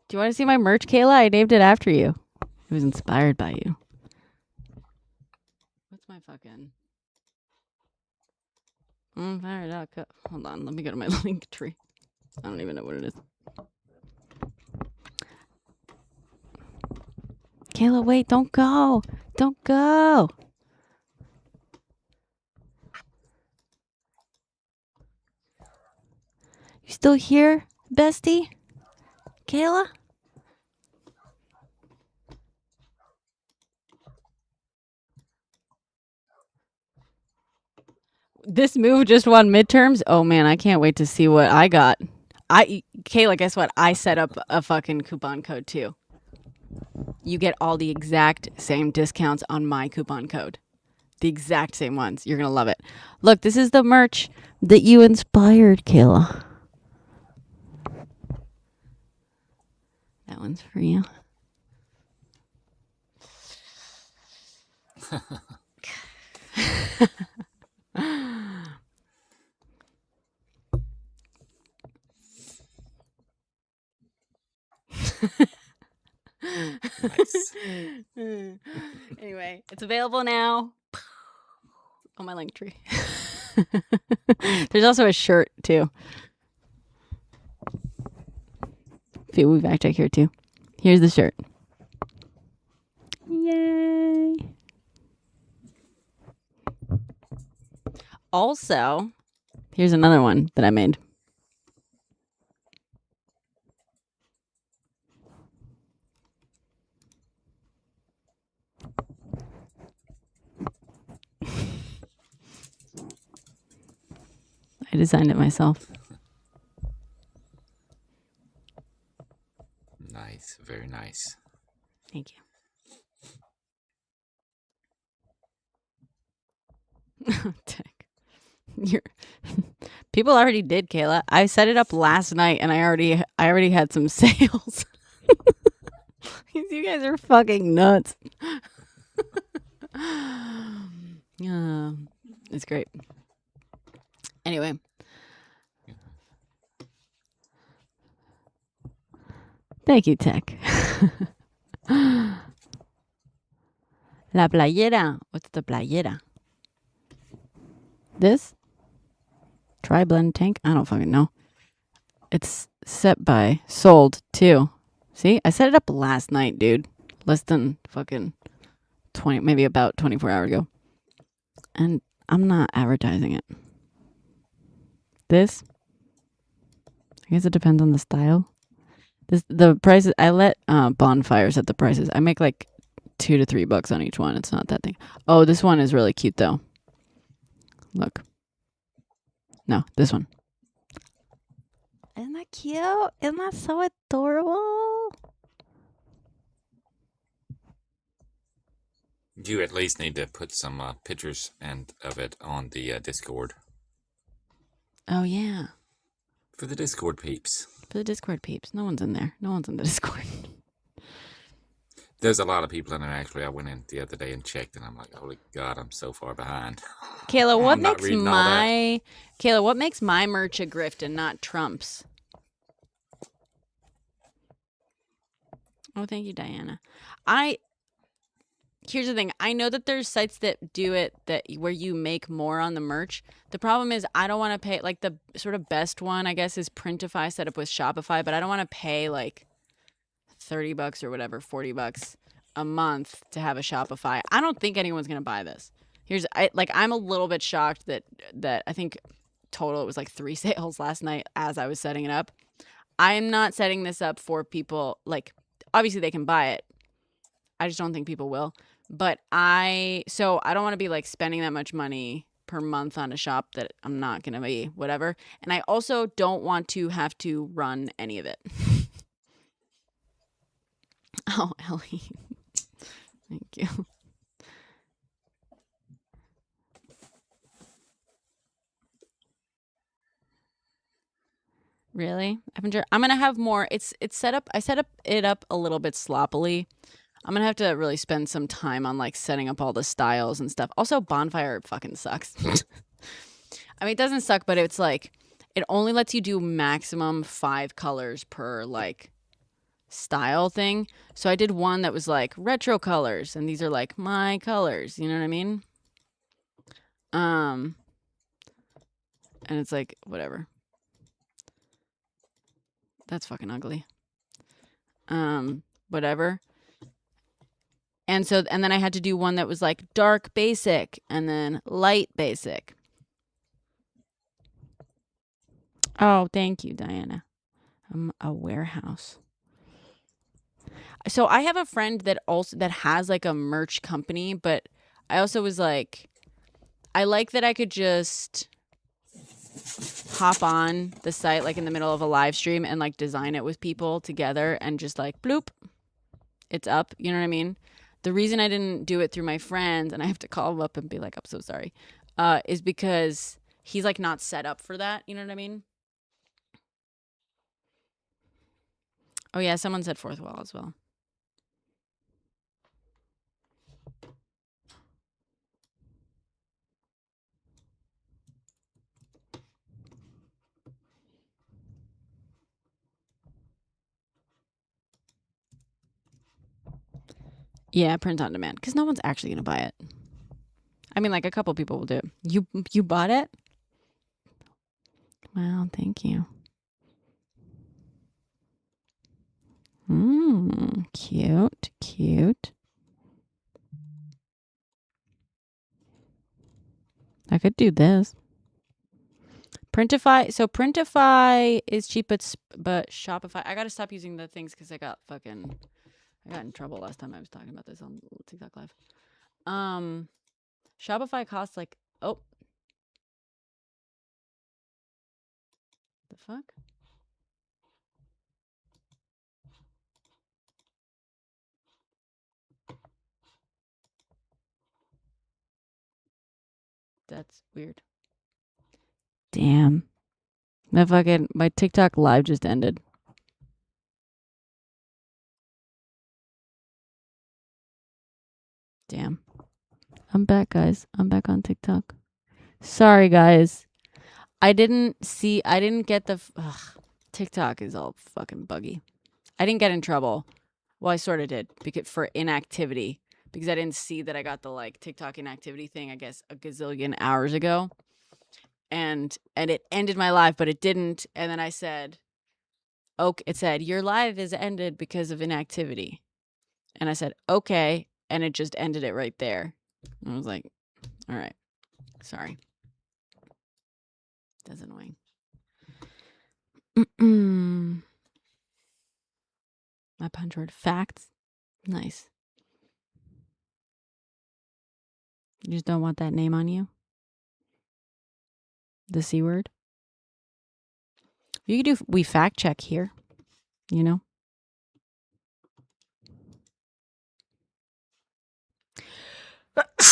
Do you want to see my merch, Kayla? I named it after you. It was inspired by you. What's my fucking... Hold on, let me go to my link tree. I don't even know what it is. Kayla, wait, don't go. Don't go. You still here, bestie? Kayla? This move just won midterms? Oh man, I can't wait to see what I got. Kayla, guess what? I set up a fucking coupon code too. You get all the exact same discounts on my coupon code. The exact same ones. You're going to love it. Look, this is the merch that you inspired, Kayla. That one's for you. nice. Anyway, it's available now on my link tree. There's also a shirt too. We've fact check here too. Here's the shirt. Yay! Also, here's another one that I made. I designed it myself. nice. Thank you. Tech. You're people already did, Kayla. I set it up last night and I already had some sales. You guys are fucking nuts. It's great. Anyway. Thank you, Tech. La playera. What's the playera? This? Tri-blend tank? I don't fucking know. It's sold too. See? I set it up last night, dude. Less than fucking 20, maybe about 24 hours ago. And I'm not advertising it. This? I guess it depends on the style. The prices, I let Bonfire set the prices. I make like $2 to $3 on each one. It's not that thing. Oh, this one is really cute though. Look. No, this one. Isn't that cute? Isn't that so adorable? You at least need to put some pictures of it on the Discord. Oh yeah. For the Discord peeps. For the Discord peeps. No one's in there. No one's in the Discord. There's a lot of people in there, actually. I went in the other day and checked, and I'm like, holy God, I'm so far behind. Kayla, what I'm not makes reading all that. what makes my merch a grift and not Trump's? Oh, thank you, Diana. Here's the thing. I know that there's sites that do it where you make more on the merch. The problem is I don't want to pay, like, the sort of best one, I guess, is Printify set up with Shopify, but I don't want to pay like $30 or whatever, $40 a month to have a Shopify. I don't think anyone's going to buy this. I'm a little bit shocked that I think total it was like 3 sales last night as I was setting it up. I'm not setting this up for people, like, obviously they can buy it. I just don't think people will. But I don't want to be like spending that much money per month on a shop that I'm not going to be whatever. And I also don't want to have to run any of it. Oh, Ellie. Thank you. Really? I'm going to have more. It's set up. I set it up a little bit sloppily. I'm going to have to really spend some time on like setting up all the styles and stuff. Also, Bonfire fucking sucks. I mean, it doesn't suck, but it's like it only lets you do maximum 5 colors per like style thing. So I did one that was like retro colors, and these are like my colors. You know what I mean? And it's like whatever. That's fucking ugly. Whatever. And then I had to do one that was like dark basic and then light basic. Oh, thank you, Diana. I'm a warehouse. So I have a friend that has like a merch company, but I also was like, I like that I could just hop on the site like in the middle of a live stream and like design it with people together and just like bloop, it's up. You know what I mean? The reason I didn't do it through my friends, and I have to call him up and be like, I'm so sorry, is because he's like not set up for that. You know what I mean? Oh yeah, someone said fourth wall as well. Yeah, print on demand, because no one's actually gonna buy it. I mean, like a couple people will do it. You bought it? Well, thank you. Cute, cute. I could do this. Printify. So Printify is cheap, but Shopify. I gotta stop using the things because I got in trouble last time I was talking about this on TikTok Live. Shopify costs like, oh, the fuck? That's weird. Damn. My TikTok live just ended. Damn. I'm back, guys. I'm back on TikTok. Sorry, guys. I didn't get the TikTok is all fucking buggy. I didn't get in trouble. Well, I sort of did for inactivity because I didn't see that I got the like TikTok inactivity thing, I guess, a gazillion hours ago. And it ended my live, but it didn't. And then I said, "Okay," it said, "Your live is ended because of inactivity." And I said, "Okay." And it just ended it right there. And I was like, all right, sorry. That's annoying. My punch word, facts. Nice. You just don't want that name on you? The C word? You could do, we fact check here, you know?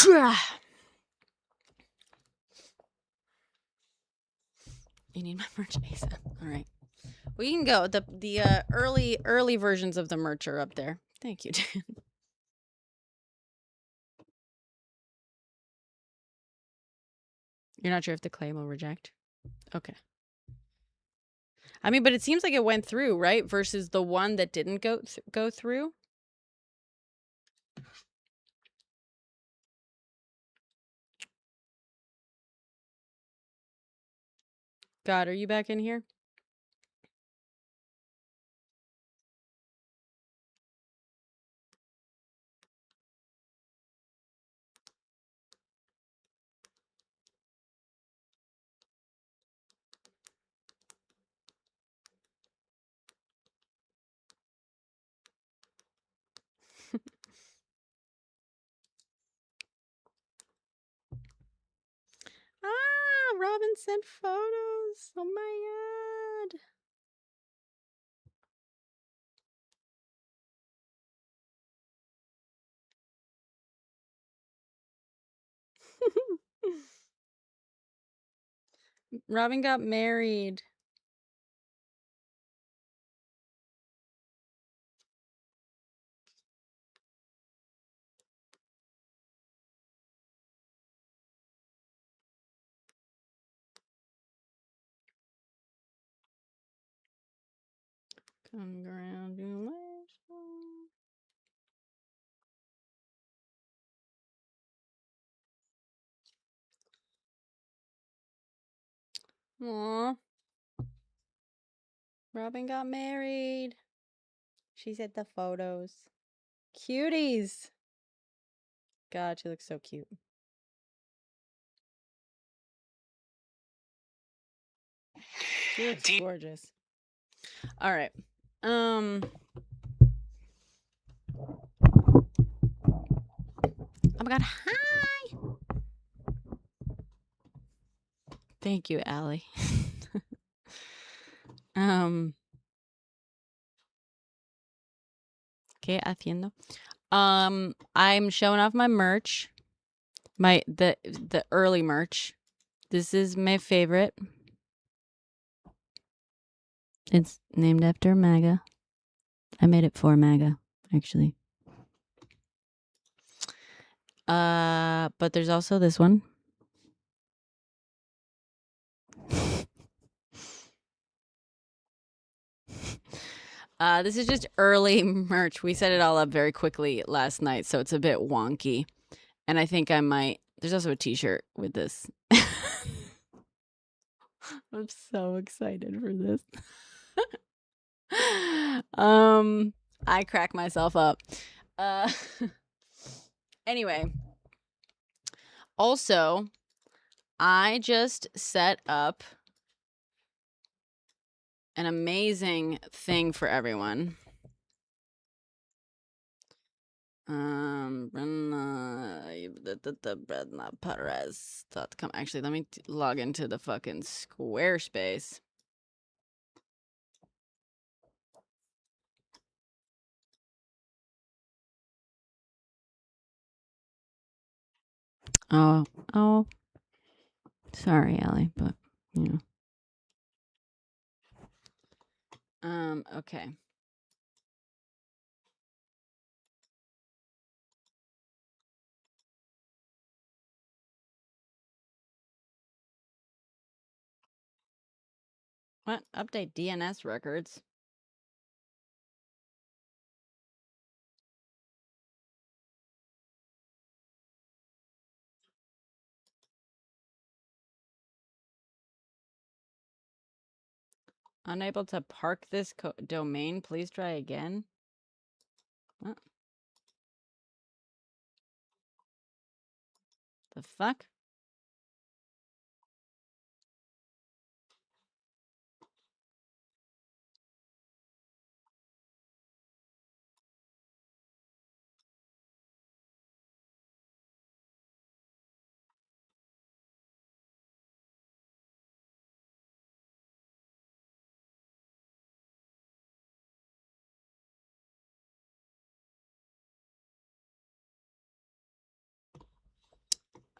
You need my merch ASAP. All right. Well, you can go. The early versions of the merch are up there. Thank you, Dan. You're not sure if the claim will reject? Okay. I mean, but it seems like it went through, right? Versus the one that didn't go through. God, are you back in here? Ah, Robin sent photos. Oh my god. Robin got married. Congratulations. Aw. Robin got married. She said the photos. Cuties. God, she looks so cute. She looks gorgeous. All right. Oh my god, hi. Thank you, Allie. ¿Qué haciendo? I'm showing off my merch. The early merch. This is my favorite. It's named after MAGA. I made it for MAGA, actually. But there's also this one. This is just early merch. We set it all up very quickly last night, so it's a bit wonky. And I think I might. There's also a t-shirt with this. I'm so excited for this. I crack myself up. Anyway. Also, I just set up an amazing thing for everyone. Brenna Perez.com. Actually, let me log into the fucking Squarespace. Oh. Sorry, Allie, but you know. Okay. What? Update DNS records. Unable to park this domain. Please try again. What? The fuck?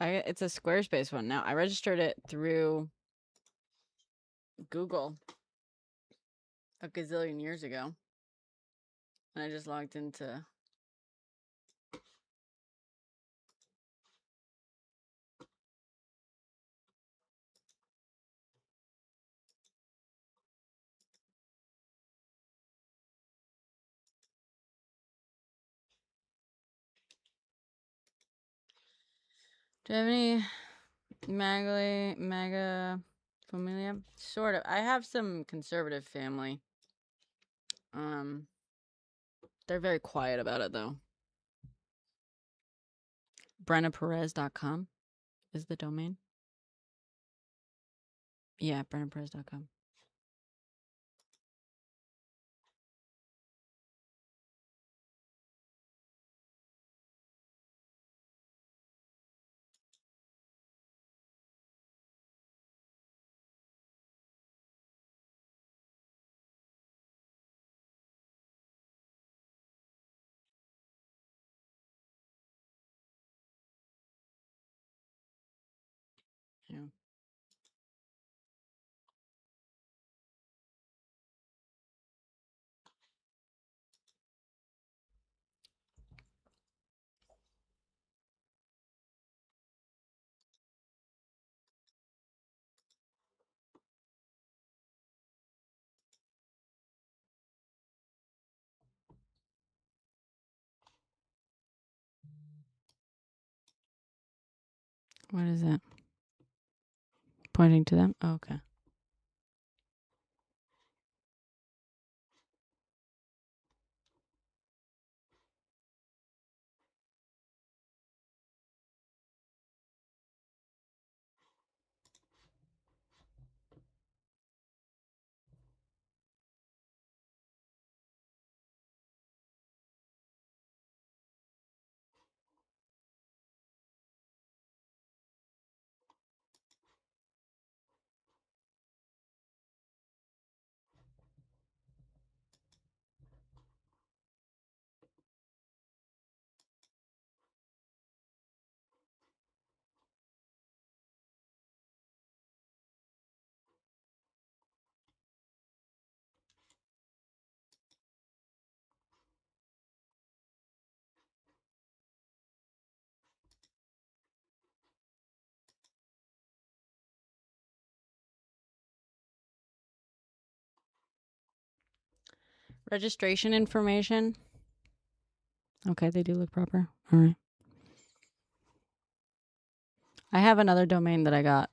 It's a Squarespace one now. I registered it through Google a gazillion years ago. And I just logged into... Do you have any maga familia? Sort of. I have some conservative family. They're very quiet about it, though. BrennaPerez.com is the domain. Yeah, BrennaPerez.com. Yeah. What is it? Pointing to them? Oh, okay. Registration information. Okay, they do look proper. All right. I have another domain that I got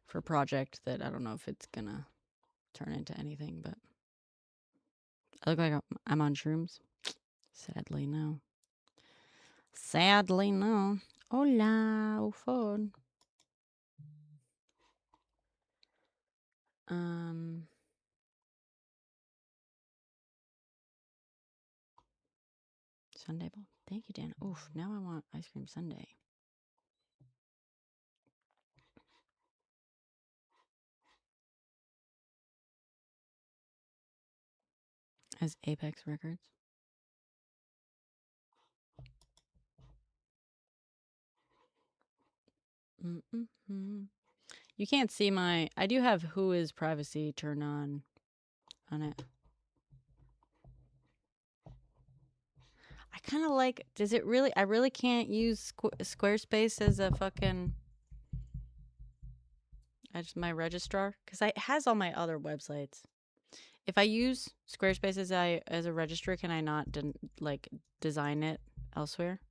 for a project that I don't know if it's gonna turn into anything, but I look like I'm on shrooms. Sadly, no. Sadly, no. Hola, ufón. Sunday bowl. Thank you, Dan. Oof, now I want ice cream sundae. As Apex Records. You can't see my... I do have who is privacy turned on it. I kind of like... Does it really... I really can't use Squarespace as a fucking... As my registrar? Because it has all my other websites. If I use Squarespace as a registrar, can I not design it elsewhere?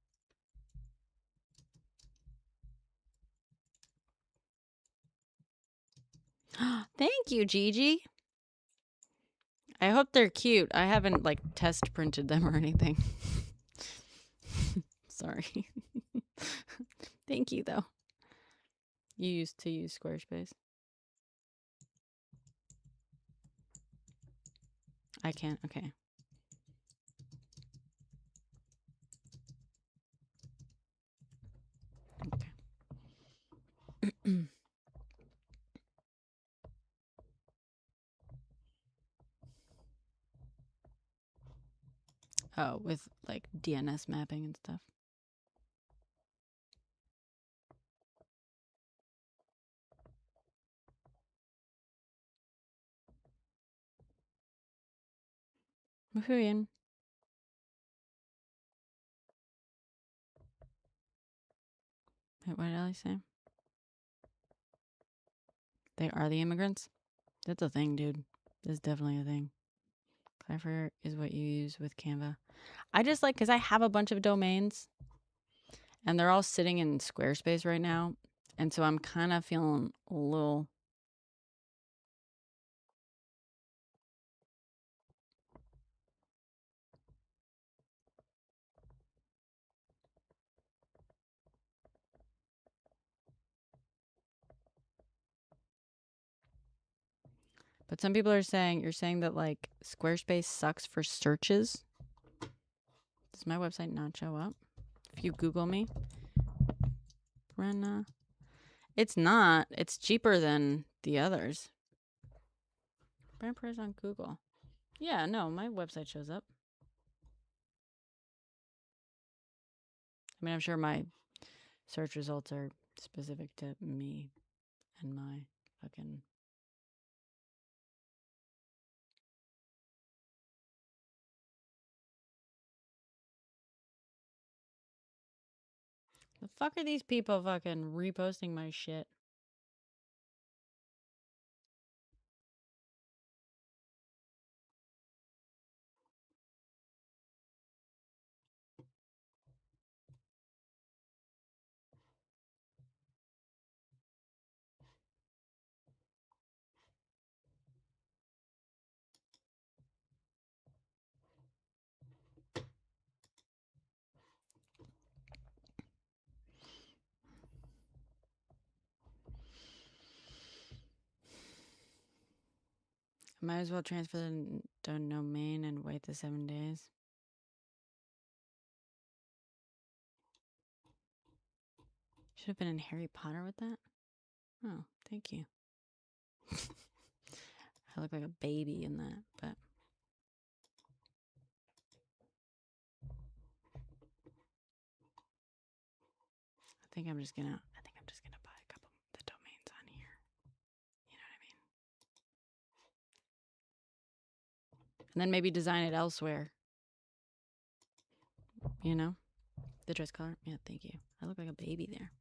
Thank you, Gigi. I hope they're cute. I haven't like test printed them or anything. Sorry. Thank you though. You used to use Squarespace. I can't. Okay. Okay. Oh, with like DNS mapping and stuff. Woohoo! Wait, what did I say? They are the immigrants? That's a thing, dude. That's definitely a thing. Cipher is what you use with Canva. I just like, because I have a bunch of domains and they're all sitting in Squarespace right now. And so I'm kind of feeling a little... But some people are saying, you're saying that like Squarespace sucks for searches. Does my website not show up? If you Google me, Brenna. It's not. It's cheaper than the others. Brand Perez on Google. Yeah, no, my website shows up. I mean, I'm sure my search results are specific to me and my fucking... The fuck are these people fucking reposting my shit? I might as well transfer the domain and wait the 7 days. Should have been in Harry Potter with that. Oh, thank you. I look like a baby in that, but I think I'm just gonna buy a couple of the domains on here. You know what I mean? And then maybe design it elsewhere. You know? The dress color? Yeah, thank you. I look like a baby there.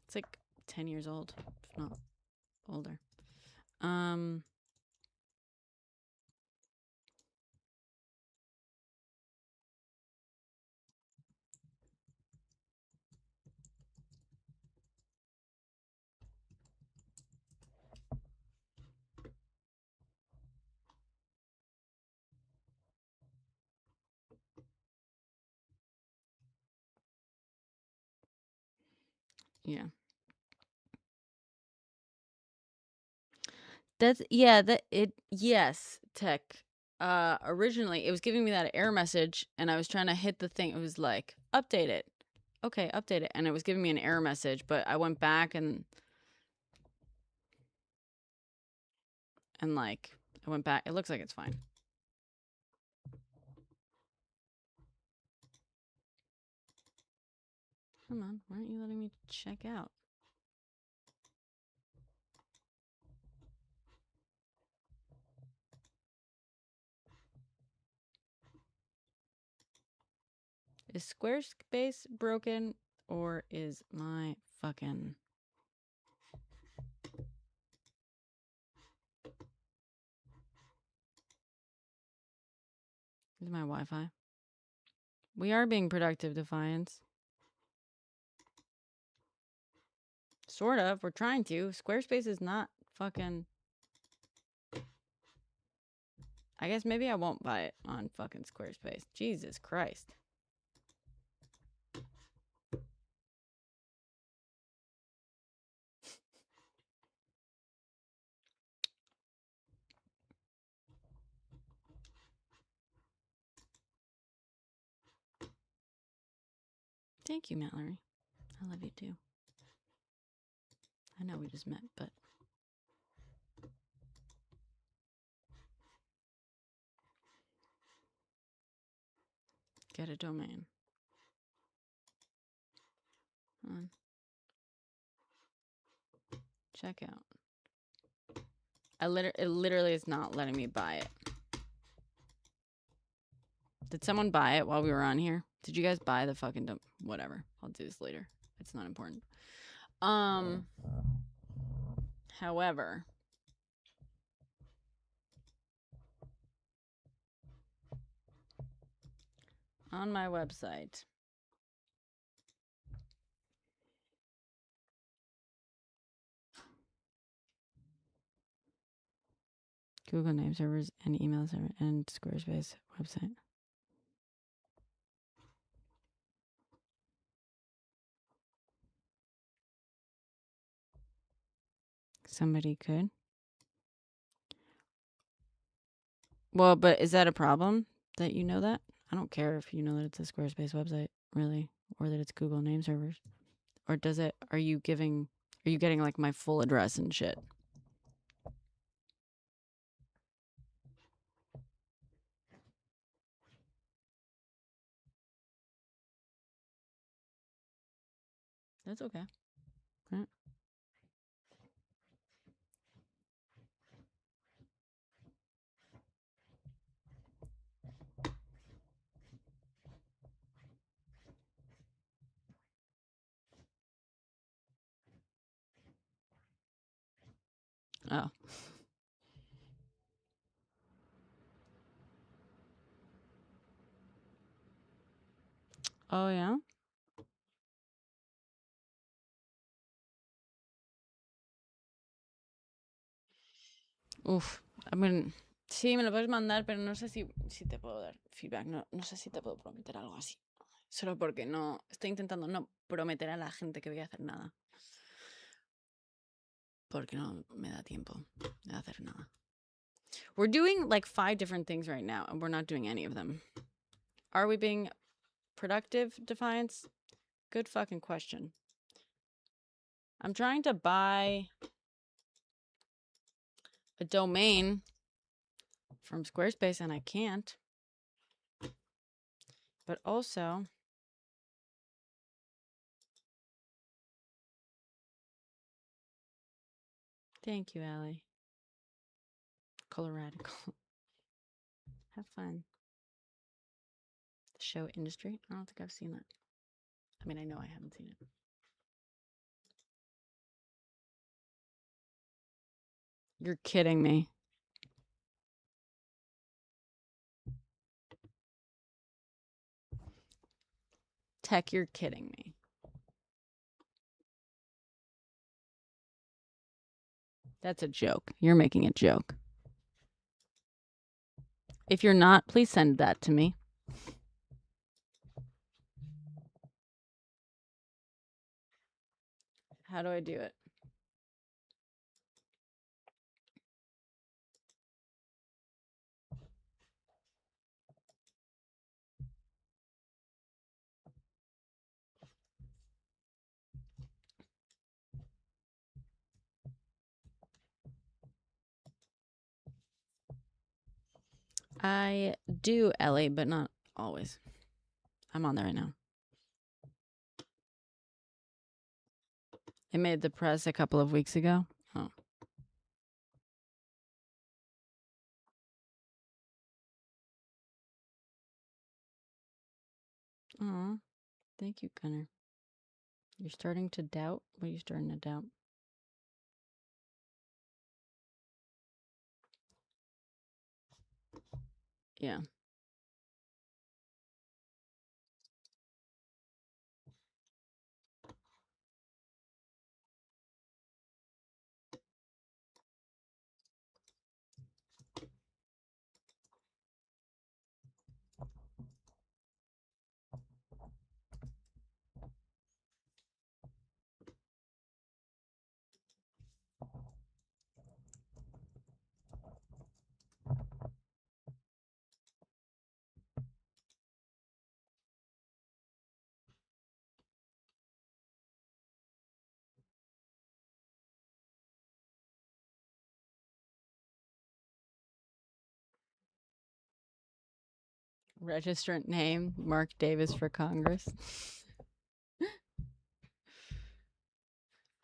It's like 10 years old, if not older. Yeah. Yes, tech. Originally it was giving me that error message and I was trying to hit the thing. It was like, update it. Okay, update it. And it was giving me an error message, but I went back and like, I went back. It looks like it's fine. Come on, why aren't you letting me check out? Is Squarespace broken or is my fucking... Is my Wi-Fi? We are being productive, Defiance. Sort of. We're trying to. Squarespace is not fucking... I guess maybe I won't buy it on fucking Squarespace. Jesus Christ. Thank you, Mallory. I love you too. I know we just met, but... Get a domain. On. Check out. It literally is not letting me buy it. Did someone buy it while we were on here? Did you guys buy the fucking whatever? I'll do this later. It's not important. However, on my website, Google name servers and email server and Squarespace website. Somebody could. Well, but is that a problem that you know that? I don't care if you know that it's a Squarespace website, really, or that it's Google name servers. Or does it, are you getting like my full address and shit? That's okay. Right. Oh. Oh, yeah? Uf. I mean, sí, me lo puedes mandar, pero no sé si te puedo dar feedback. No sé si te puedo prometer algo así. Solo porque no... Estoy intentando no prometer a la gente que voy a hacer nada. Porque no me da tiempo de hacer nada. We're doing like 5 different things right now, and we're not doing any of them. Are we being productive, Defiance? Good fucking question. I'm trying to buy a domain from Squarespace, and I can't. But also... Thank you, Allie. Colorado. Have fun. The show industry? I don't think I've seen that. I mean, I know I haven't seen it. You're kidding me. Tech, you're kidding me. That's a joke. You're making a joke. If you're not, please send that to me. How do I do it? I do, Ellie, but not always. I'm on there right now. It made the press a couple of weeks ago. Oh. Aw, thank you, Gunnar. You're starting to doubt? What are you starting to doubt? Yeah. Registrant name, Mark Davis for Congress.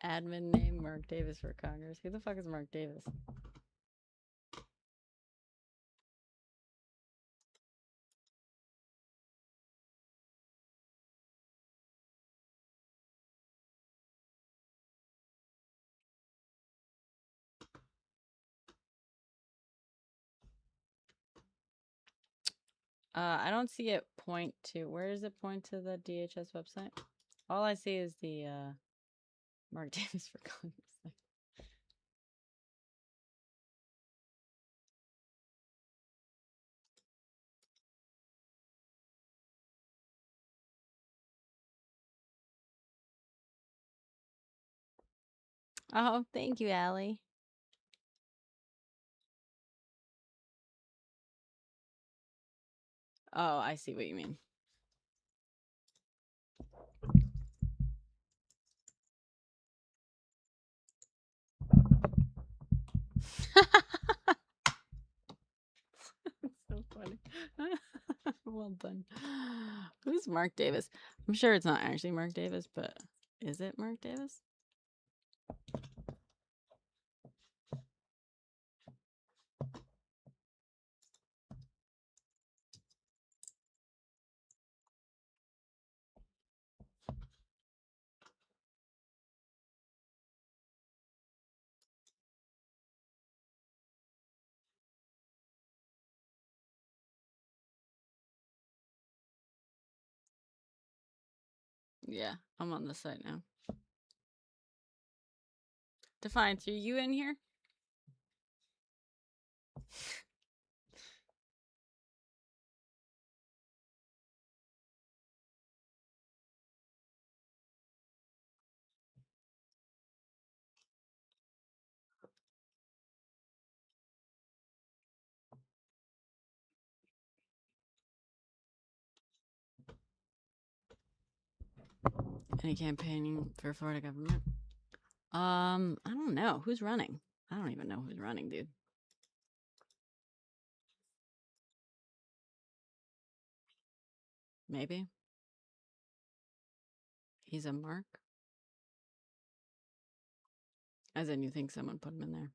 Admin name, Mark Davis for Congress. Who the fuck is Mark Davis? I don't see it point to, where does it point to the DHS website? All I see is the Mark Davis for Congress. Oh, thank you, Allie. Oh, I see what you mean. So funny. Well done. Who's Mark Davis? I'm sure it's not actually Mark Davis, but is it Mark Davis? Yeah, I'm on the site now. Defiance, are you in here? Any campaigning for Florida government? I don't know. Who's running? I don't even know who's running, dude. Maybe. He's a Mark? As in, you think someone put him in there?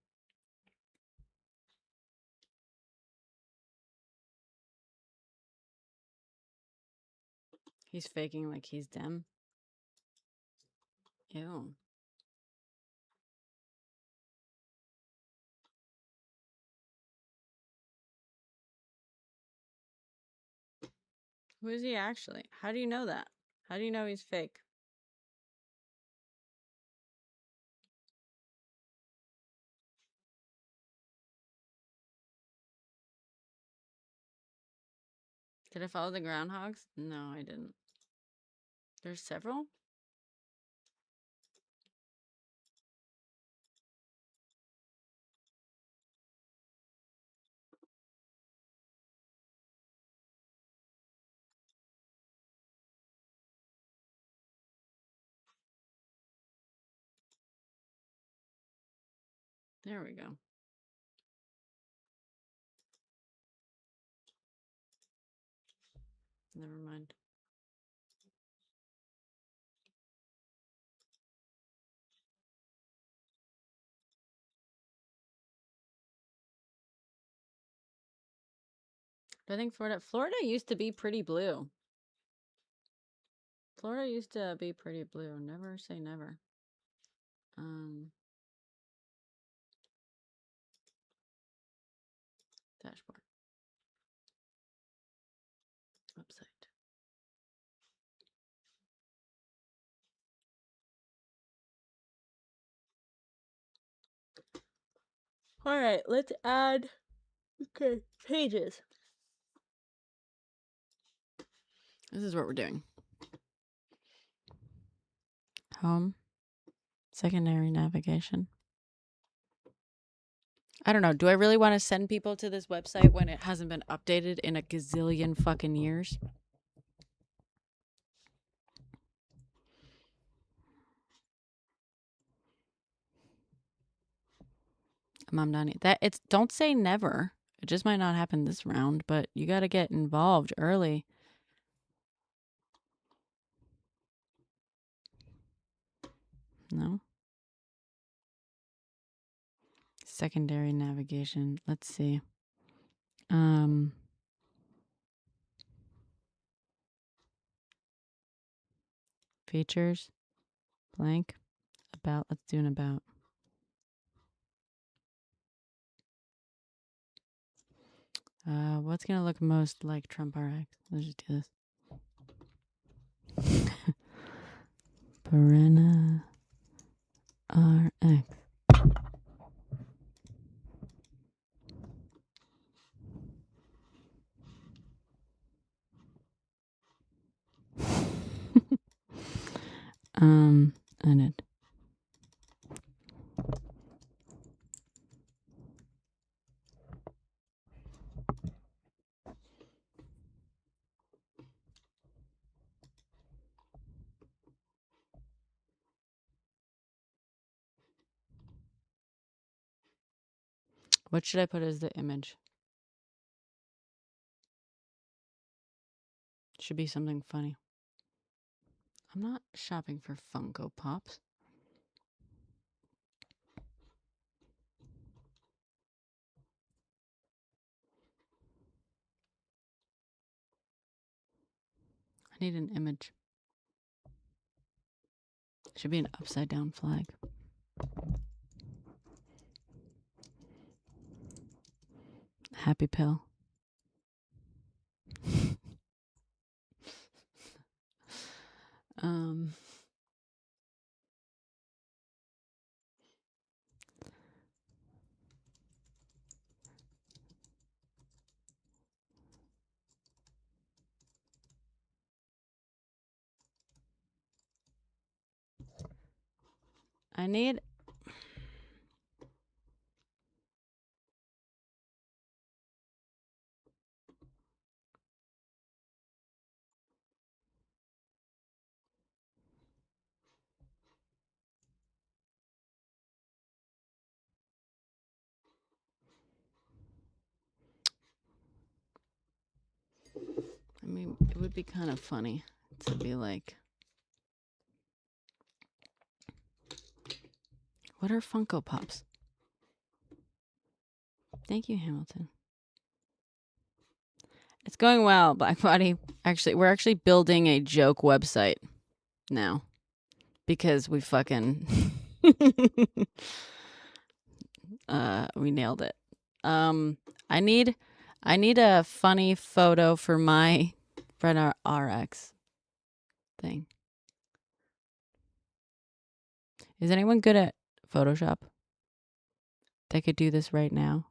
He's faking like he's Dem? Ew. Who is he actually? How do you know that? How do you know he's fake? Did I follow the groundhogs? No, I didn't. There's several? There we go. Never mind. I think Florida used to be pretty blue. Florida used to be pretty blue. Never say never. Dashboard. Website. All right, let's add. Okay, pages. This is what we're doing. Home. Secondary navigation. I don't know. Do I really want to send people to this website when it hasn't been updated in a gazillion fucking years? Mom Donnie. That it's don't say never. It just might not happen this round, but you got to get involved early. No. Secondary navigation. Let's see. Features. Blank. About. Let's do an about. What's gonna look most like Trump RX? Let's just do this. Perezbrenna RX. Edit. What should I put as the image? Should be something funny. I'm not shopping for Funko Pops. I need an image. Should be an upside down flag. Happy pill. I need. I mean, it would be kind of funny to be like, what are Funko Pops? Thank you, Hamilton. It's going well, Black Body. Actually, we're actually building a joke website now because we fucking we nailed it. I need a funny photo for my Brenna RX thing. Is anyone good at Photoshop? They could do this right now.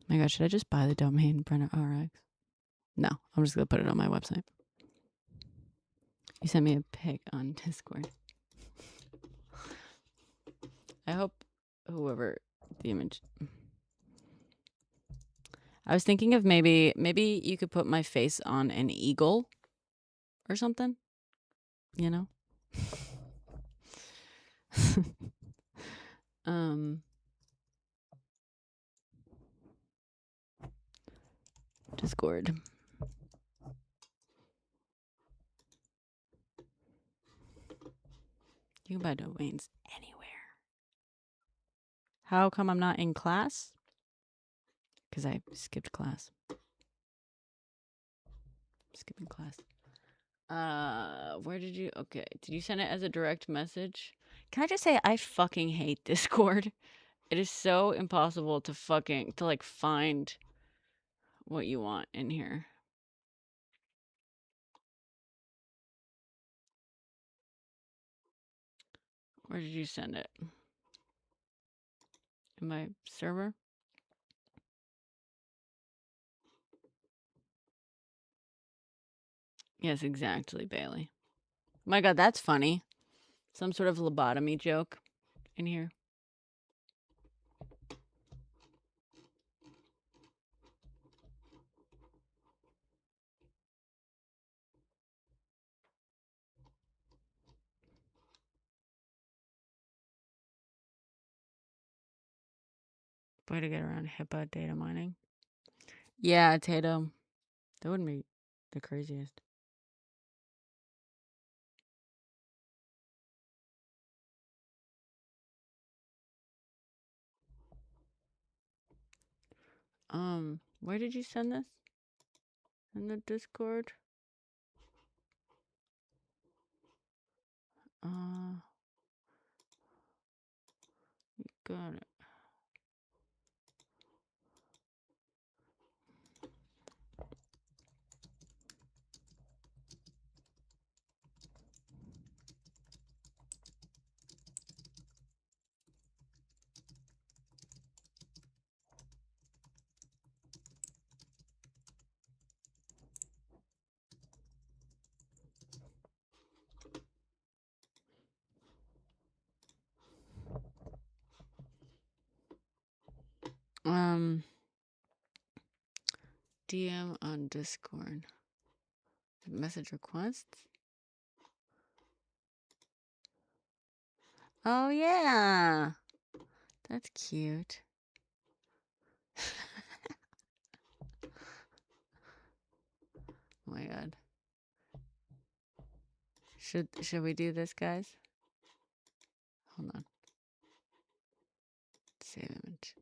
My God, should I just buy the domain Brenna RX? No, I'm just gonna put it on my website. You sent me a pic on Discord. I hope whoever the image. I was thinking of maybe you could put my face on an eagle or something. You know? Discord. You can buy domains anywhere. How come I'm not in class? because I skipped class. Skipping class. Where did you? Okay, did you send it as a direct message? Can I just say I fucking hate Discord? It is so impossible to like find what you want in here. Where did you send it? In my server? Yes, exactly, Bailey. My God, that's funny. Some sort of lobotomy joke in here. Way to get around HIPAA data mining. Yeah, Tatum. That wouldn't be the craziest. Where did you send this? In the Discord? Got it. DM on Discord. Message requests? Oh, yeah. That's cute. Oh my God. Should we do this, guys? Hold on. Save image.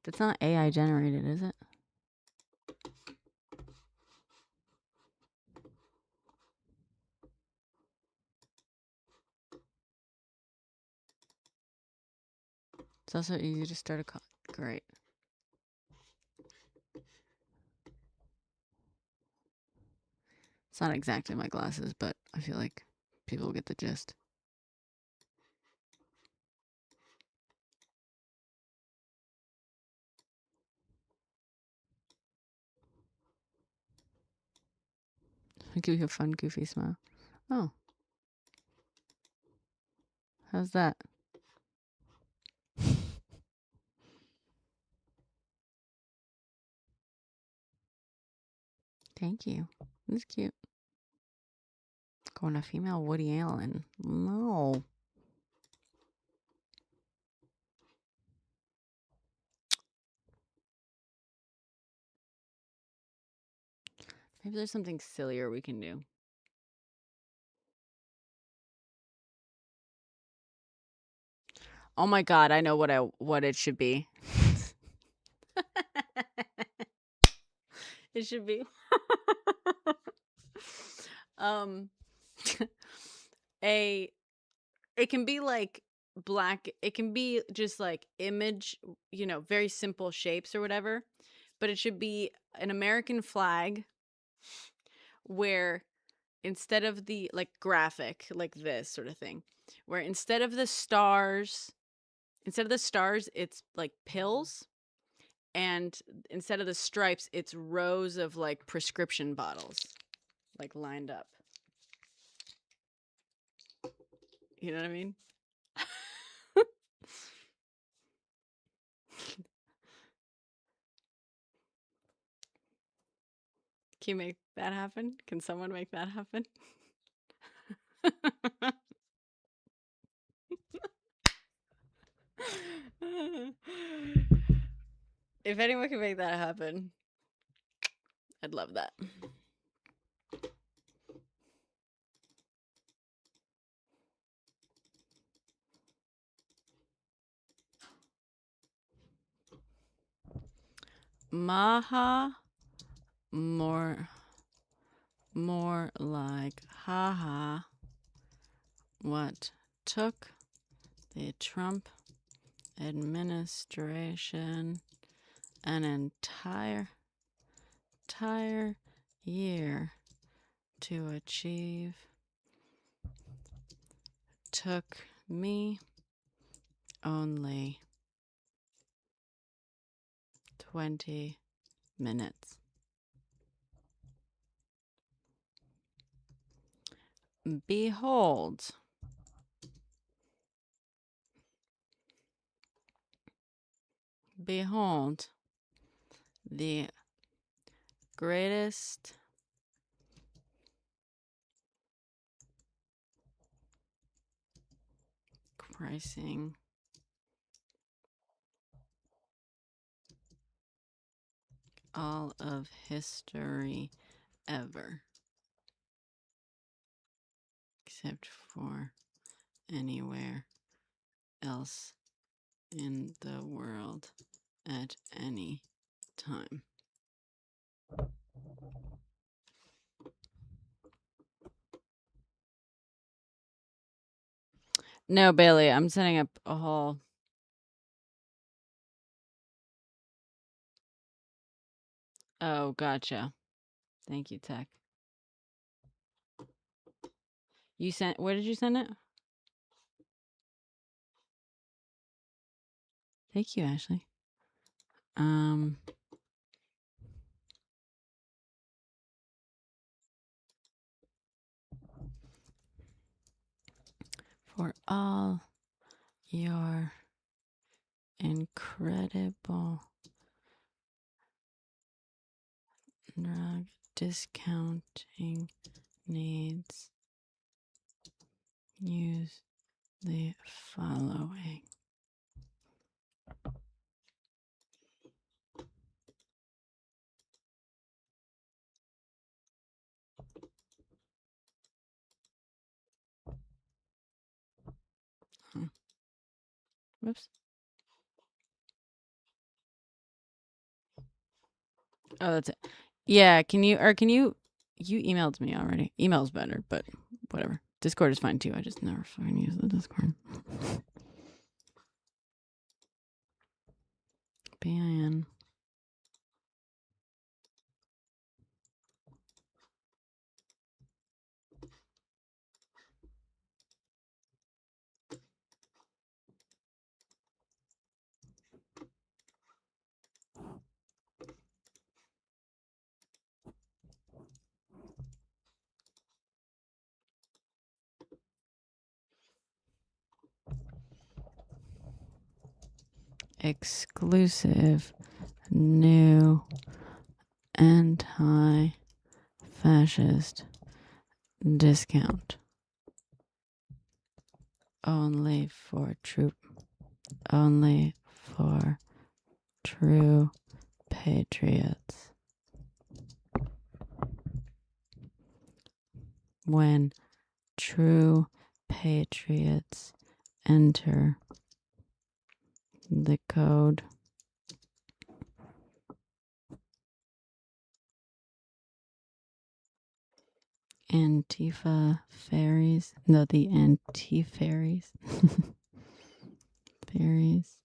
That's not AI generated, is it? It's also easy to start a call. Great. It's not exactly my glasses, but I feel like people get the gist. I give you a fun, goofy smile. Oh. How's that? Thank you. That's cute. Going a female Woody Allen. No. Maybe there's something sillier we can do. Oh my God, I know what it should be. It should be it can be like black, it can be just like image, very simple shapes or whatever, but it should be an American flag where instead of the like graphic like this sort of thing, where instead of the stars it's like pills, and instead of the stripes it's rows of like prescription bottles like lined up. You know what I mean? Can you make that happen? Can someone make that happen? If anyone can make that happen, I'd love that. Maha, more like haha. What took the Trump administration an entire year to achieve took me only 20 minutes. Behold, the greatest pricing all of history ever, except for anywhere else in the world at any time. No, Bailey, I'm setting up a whole. Oh, gotcha. Thank you, Tech. You sent. Where did you send it? Thank you, Ashley. For all your incredible drug discounting needs, use the following. Whoops. Oh, that's it. Yeah, can you you emailed me already. Email's better, but whatever. Discord is fine too. I just never fucking use the Discord. BIN. Exclusive new anti-fascist discount. Only for true patriots. When true patriots enter the code Antifa fairies. No, the anti-fairies. Fairies.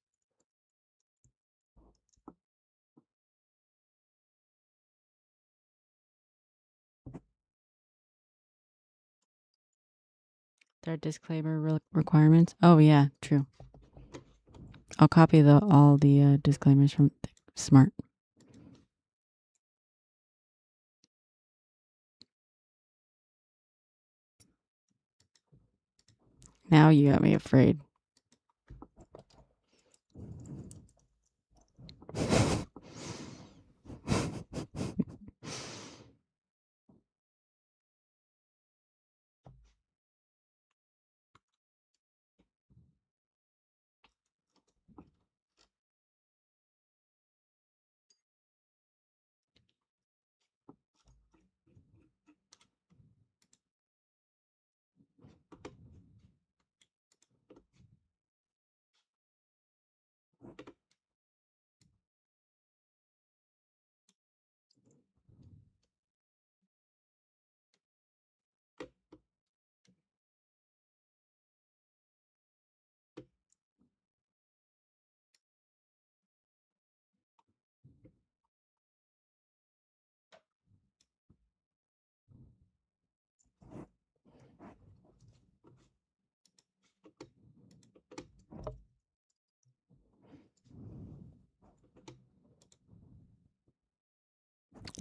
Their disclaimer requirements. Oh yeah, true. I'll copy all the disclaimers from Smart. Now you got me afraid.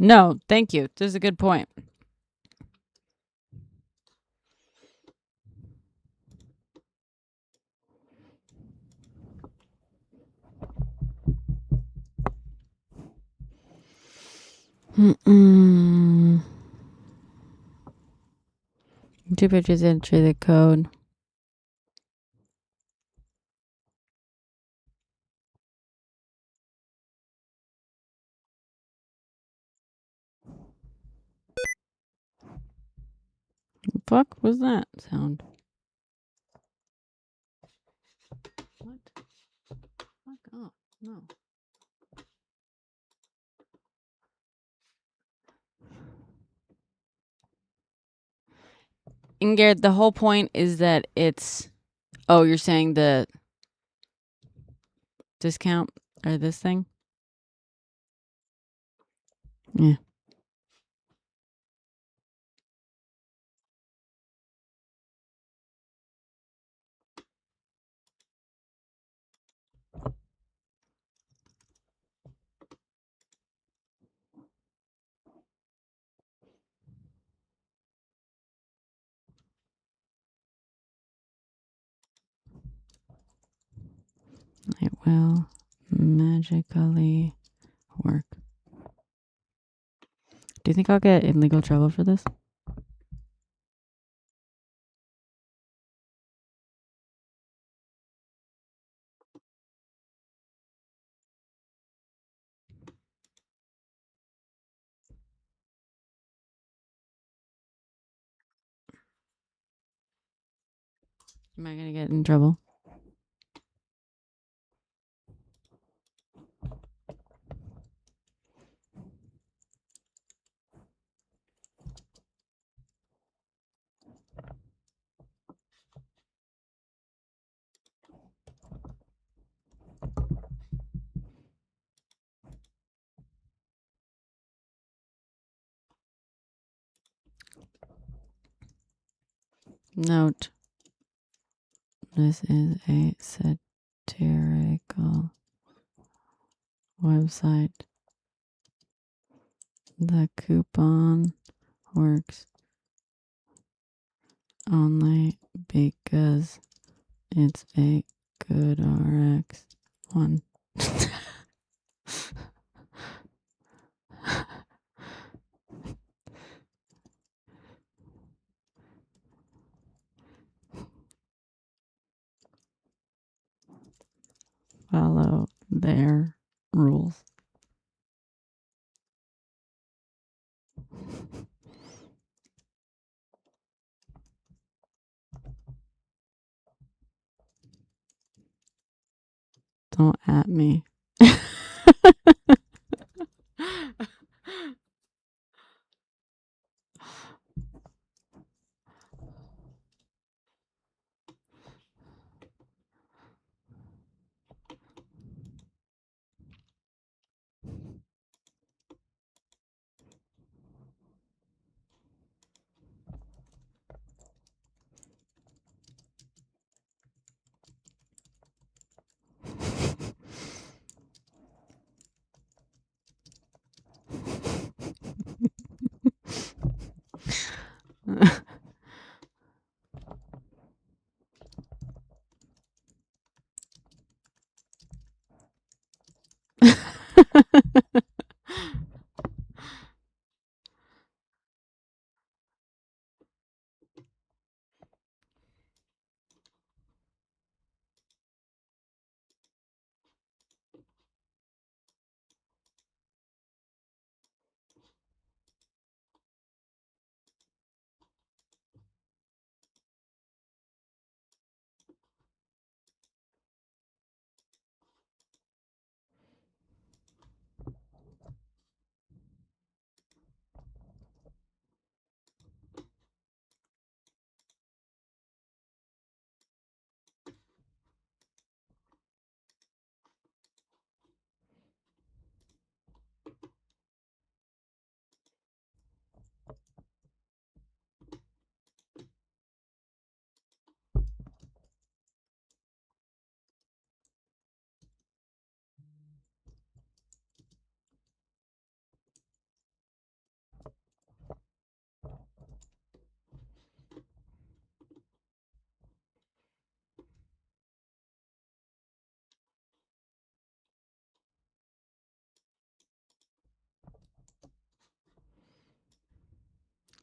No, thank you. This is a good point. Mm-mm. Two pictures enter the code. The fuck was that sound? What? Fuck off. No. Ingrid, the whole point is that it's... Oh, you're saying the discount or this thing? Yeah. It will magically work. Do you think I'll get in legal trouble for this? Am I gonna get in trouble? Note. This is a satirical website. The coupon works only because it's a good RX one. Follow their rules. Don't at me.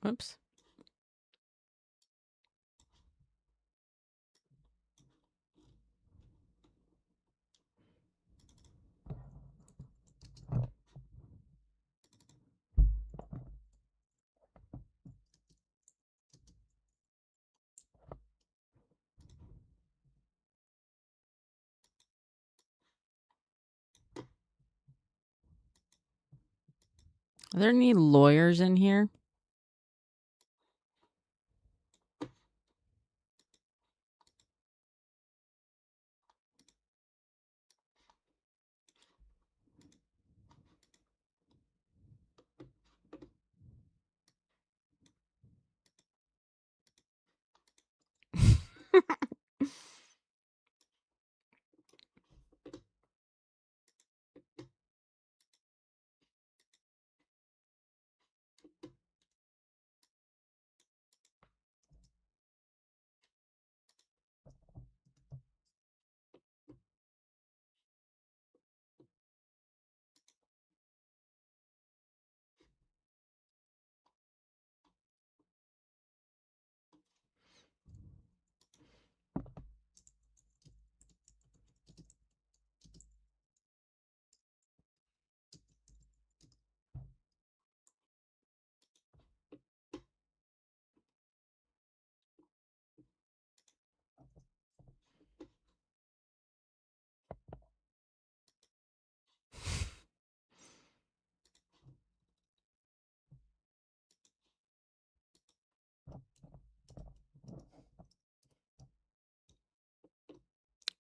Whoops. Are there any lawyers in here?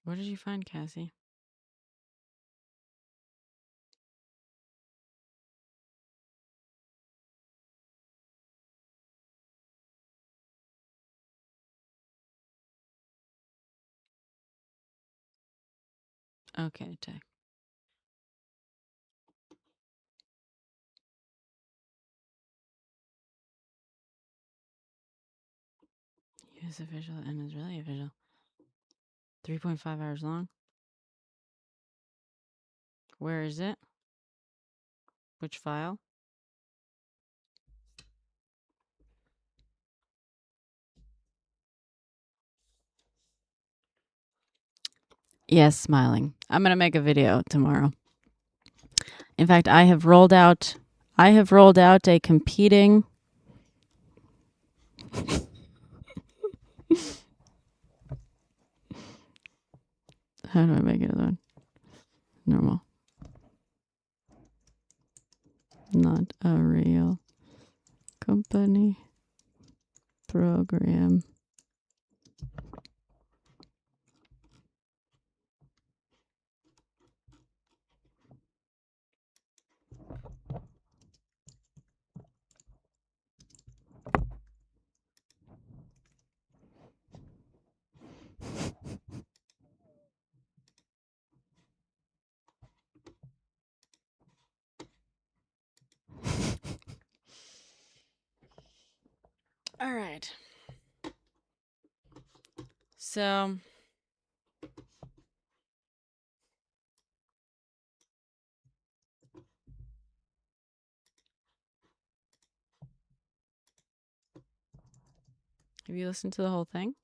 What did you find, Cassie? Okay, tech. Use official and is really official. 3.5 hours long. Where is it? Which file? Yes, smiling. I'm gonna make a video tomorrow. In fact, I have rolled out a competing how do I make it other one? Normal. Not a real company program. All right. So have you listened to the whole thing?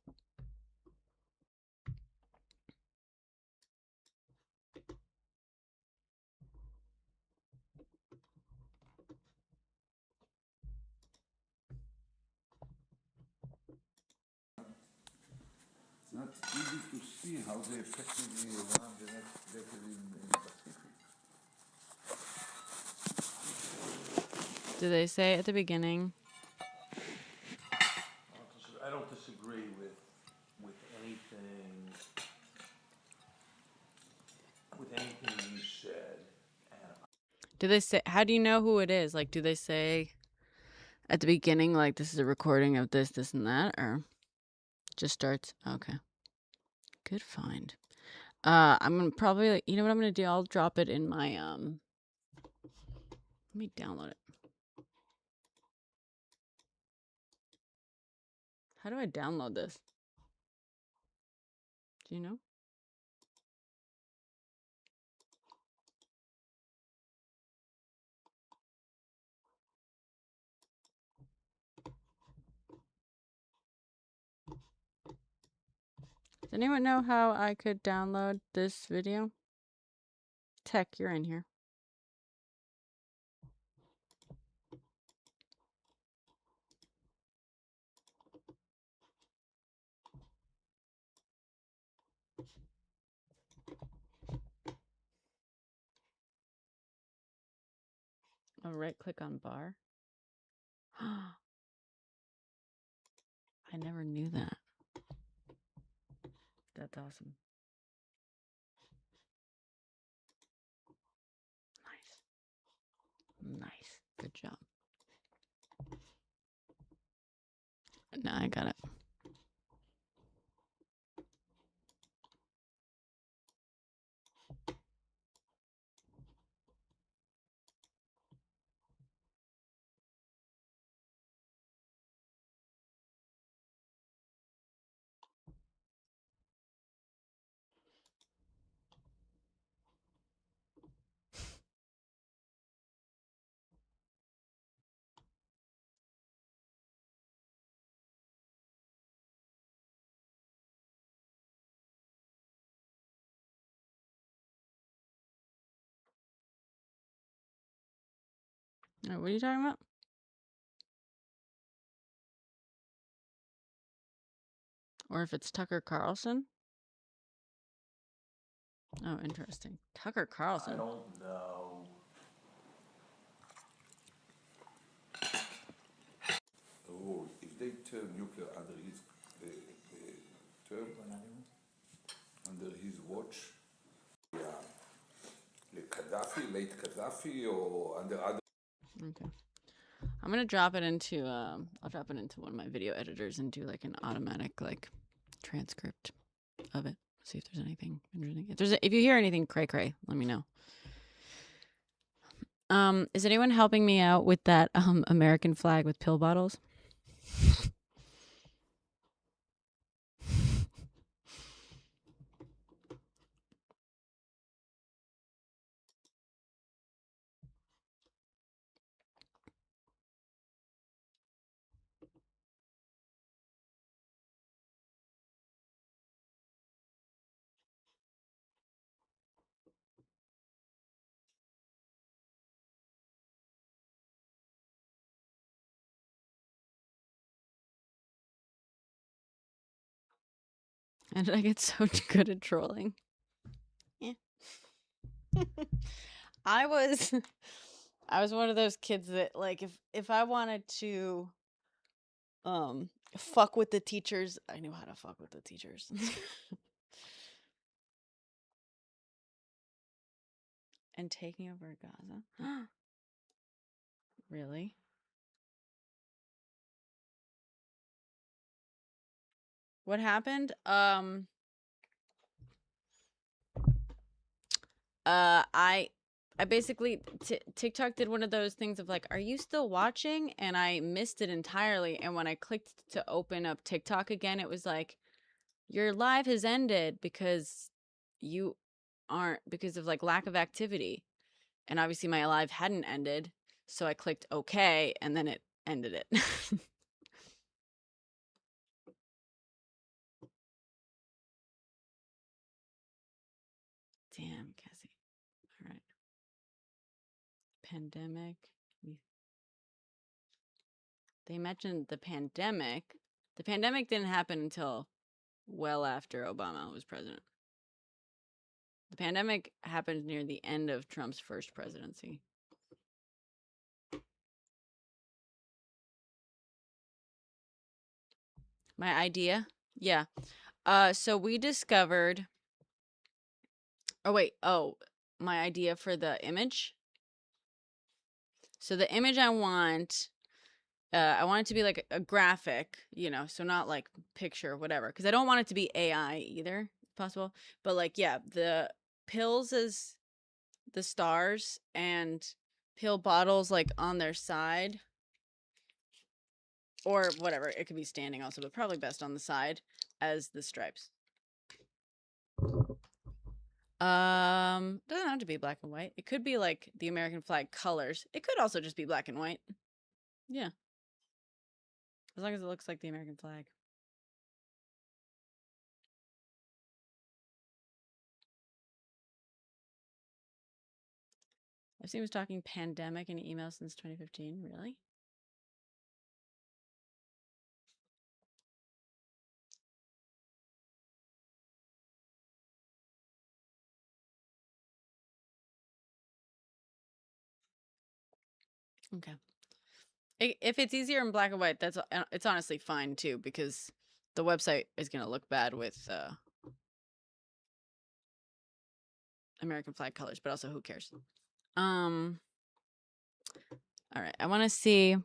It's not easy to see how they effectively run the next decade in the Pacific. Do they say at the beginning? I don't disagree with anything you said. Do they say, how do you know who it is? Like, do they say at the beginning, like, this is a recording of this, this, and that, or just starts? Okay. Good find. I'm gonna probably, you know what I'm gonna do? I'll drop it in my, let me download it. How do I download this? Do you know? Does anyone know how I could download this video? Tech, you're in here. Oh, right click on bar. I never knew that. That's awesome. Nice. Nice. Good job. Now I got it. All right, what are you talking about? Or if it's Tucker Carlson? Oh, interesting. Tucker Carlson. I don't know. Oh, if they turn nuclear under his term, under his watch, yeah, like Gaddafi, late Gaddafi, or under other. Okay. I'm gonna drop it into I'll drop it into one of my video editors and do like an automatic like transcript of it. See if there's anything interesting. If you hear anything cray cray, let me know. Is anyone helping me out with that American flag with pill bottles? And did I get so good at trolling? Yeah. I was one of those kids that like if I wanted to fuck with the teachers, I knew how to fuck with the teachers. And taking over Gaza. Really? What happened? I basically TikTok did one of those things of like, are you still watching? And I missed it entirely. And when I clicked to open up TikTok again, it was like, your live has ended because you aren't, because of like lack of activity. And obviously my live hadn't ended. So I clicked okay, and then it ended it. Damn, Cassie. All right. Pandemic. They mentioned the pandemic. The pandemic didn't happen until well after Obama was president. The pandemic happened near the end of Trump's first presidency. My idea? Yeah. So we discovered. Oh, wait. Oh, my idea for the image. So the image I want it to be like a graphic, you know, so not like picture, whatever. Because I don't want it to be AI either, if possible. But like, yeah, the pills as the stars and pill bottles like on their side. Or whatever, it could be standing also, but probably best on the side as the stripes. Doesn't have to be black and white. It could be like the American flag colors. It could also just be black and white. Yeah. As long as it looks like the American flag. I've seen was talking pandemic in email since 2015. Really? Okay. If it's easier in black and white, it's honestly fine too, because the website is going to look bad with American flag colors, but also who cares? All right. I want to see.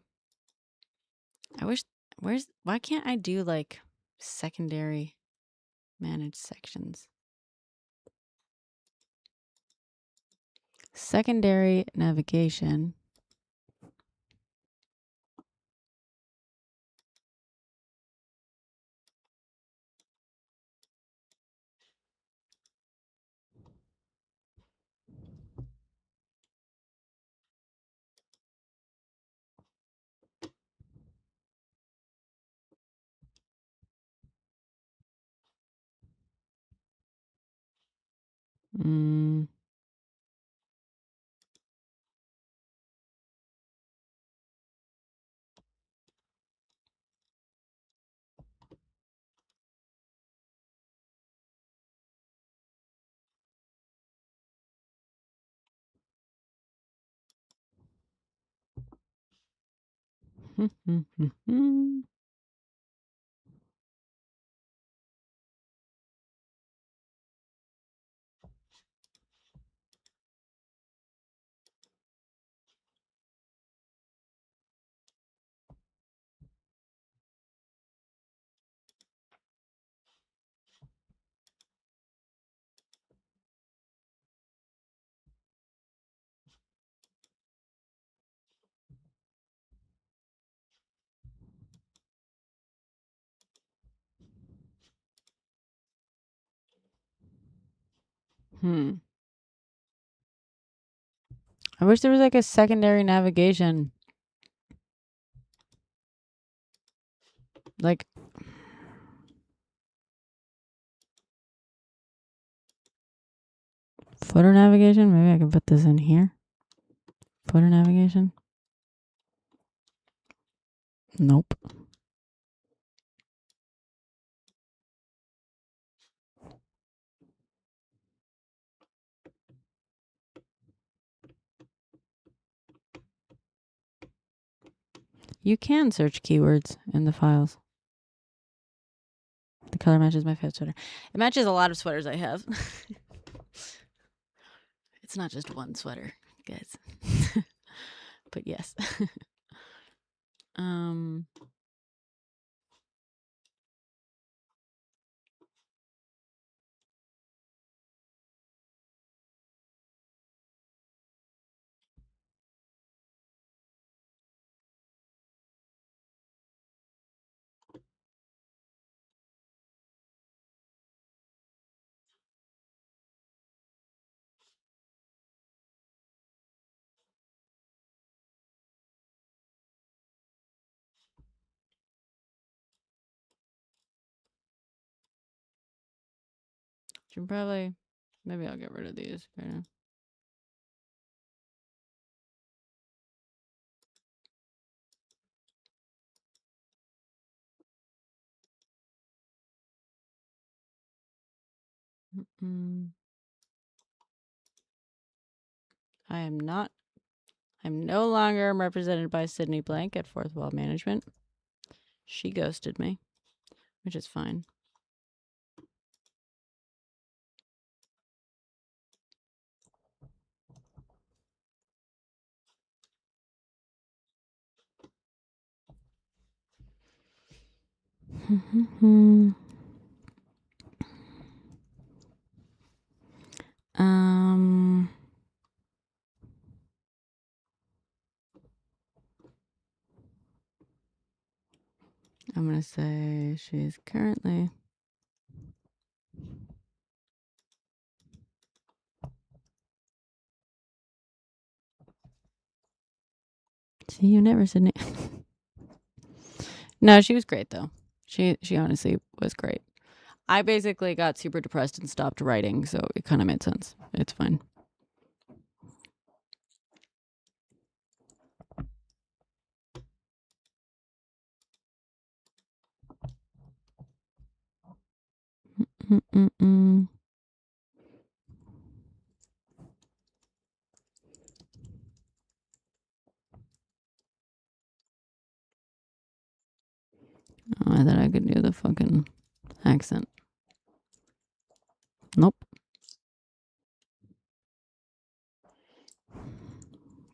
Why can't I do like secondary managed sections? Secondary navigation. Mm. I wish there was like a secondary navigation. Like footer navigation? Maybe I can put this in here. Footer navigation? Nope. You can search keywords in the files. The color matches my favorite sweater. It matches a lot of sweaters I have. It's not just one sweater, guys. But yes. Should probably, maybe I'll get rid of these. I'm no longer represented by Sydney Blank at Fourth Wall Management. She ghosted me, which is fine. I'm going to say she's currently see you never, Sydney. No, she was great though. She honestly was great. I basically got super depressed and stopped writing, so it kind of made sense. It's fine. Mm-mm-mm. Oh, I thought I could do the fucking accent. Nope.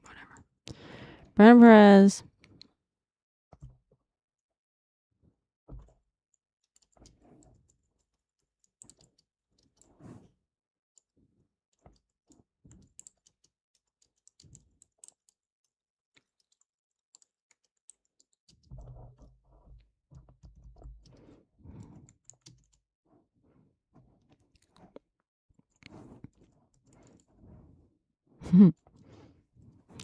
Whatever. Brenna Perez.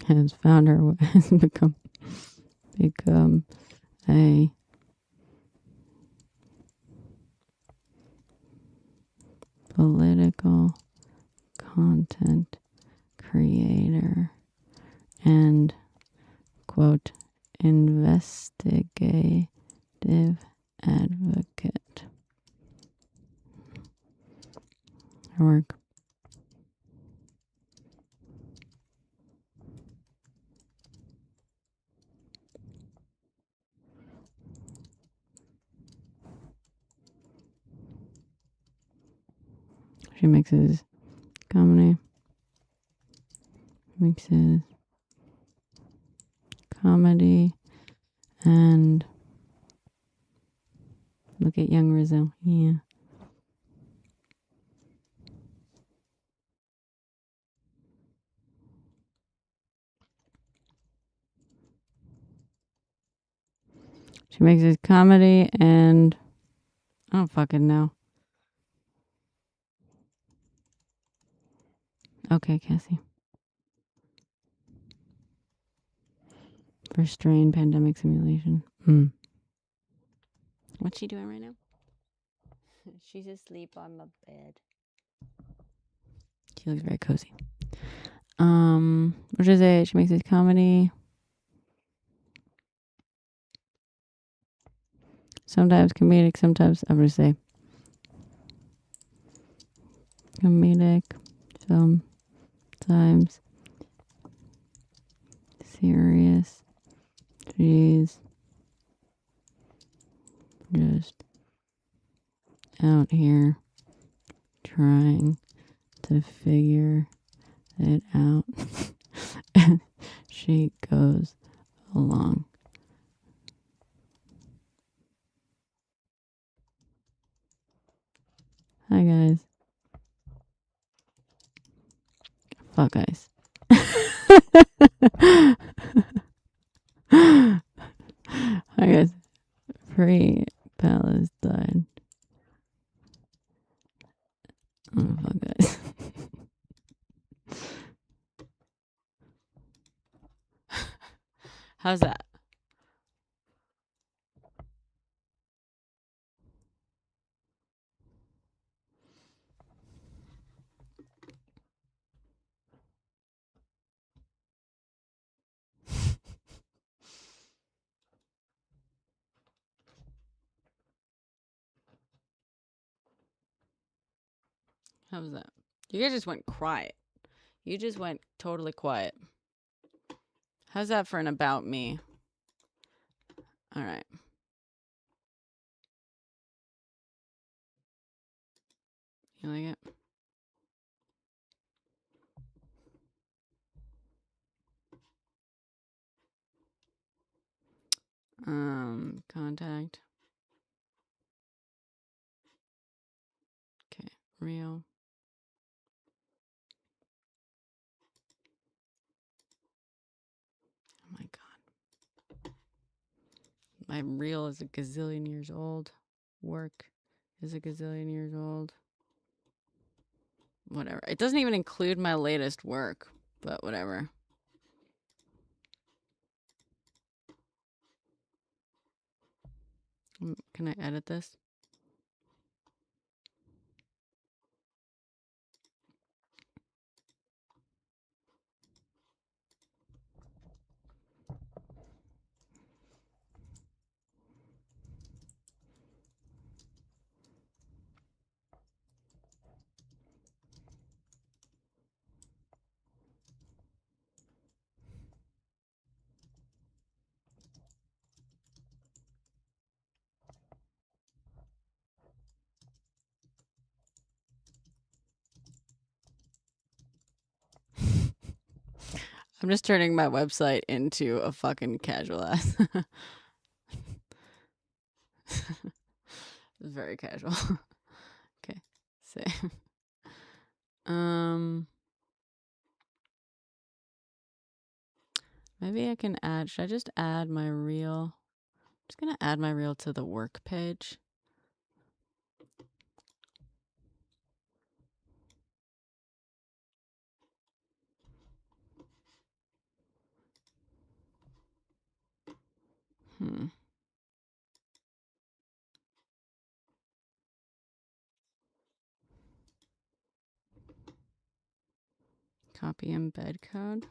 Has founder has become a political content creator and quote investigative advocate. Her work. She mixes comedy, mixes comedy and look at young Rizzo. Yeah. She mixes comedy and I don't fucking know. Okay, Cassie. For strain pandemic simulation. What's she doing right now? She's asleep on my bed. She looks very cozy. What is it? She makes this comedy. Sometimes comedic, sometimes I'm gonna say comedic, sometimes serious. She's just out here trying to figure it out as she goes along. Hi guys. Fuck guys. Hi guys. Free Palestine. Oh fuck guys. How's that? How's that? You guys just went quiet. You just went totally quiet. How's that for an about me? All right. You like it? Contact. Okay, real. Oh my god. My reel is a gazillion years old. Work is a gazillion years old. Whatever. It doesn't even include my latest work, but whatever. Can I edit this? I'm just turning my website into a fucking casual ass. Very casual. Okay. Save. Maybe I can add. Should I just add my reel? I'm just gonna add my reel to the work page. Copy embed code.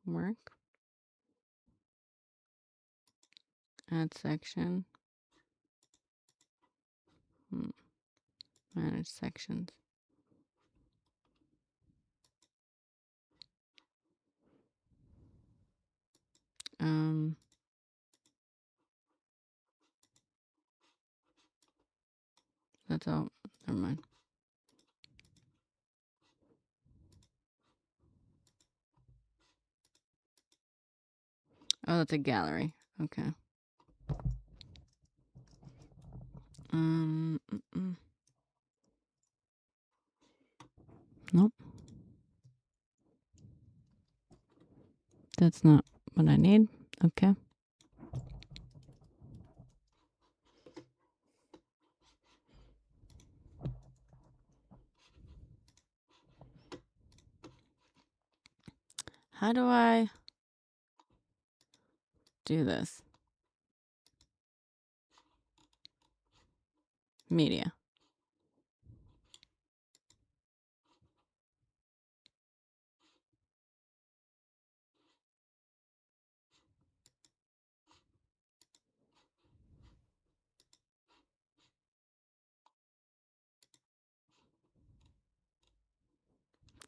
Work. Add section. Manage sections. That's all. Never mind. Oh, that's a gallery. Okay. Nope. That's not what I need. Okay. How do I do this? Media.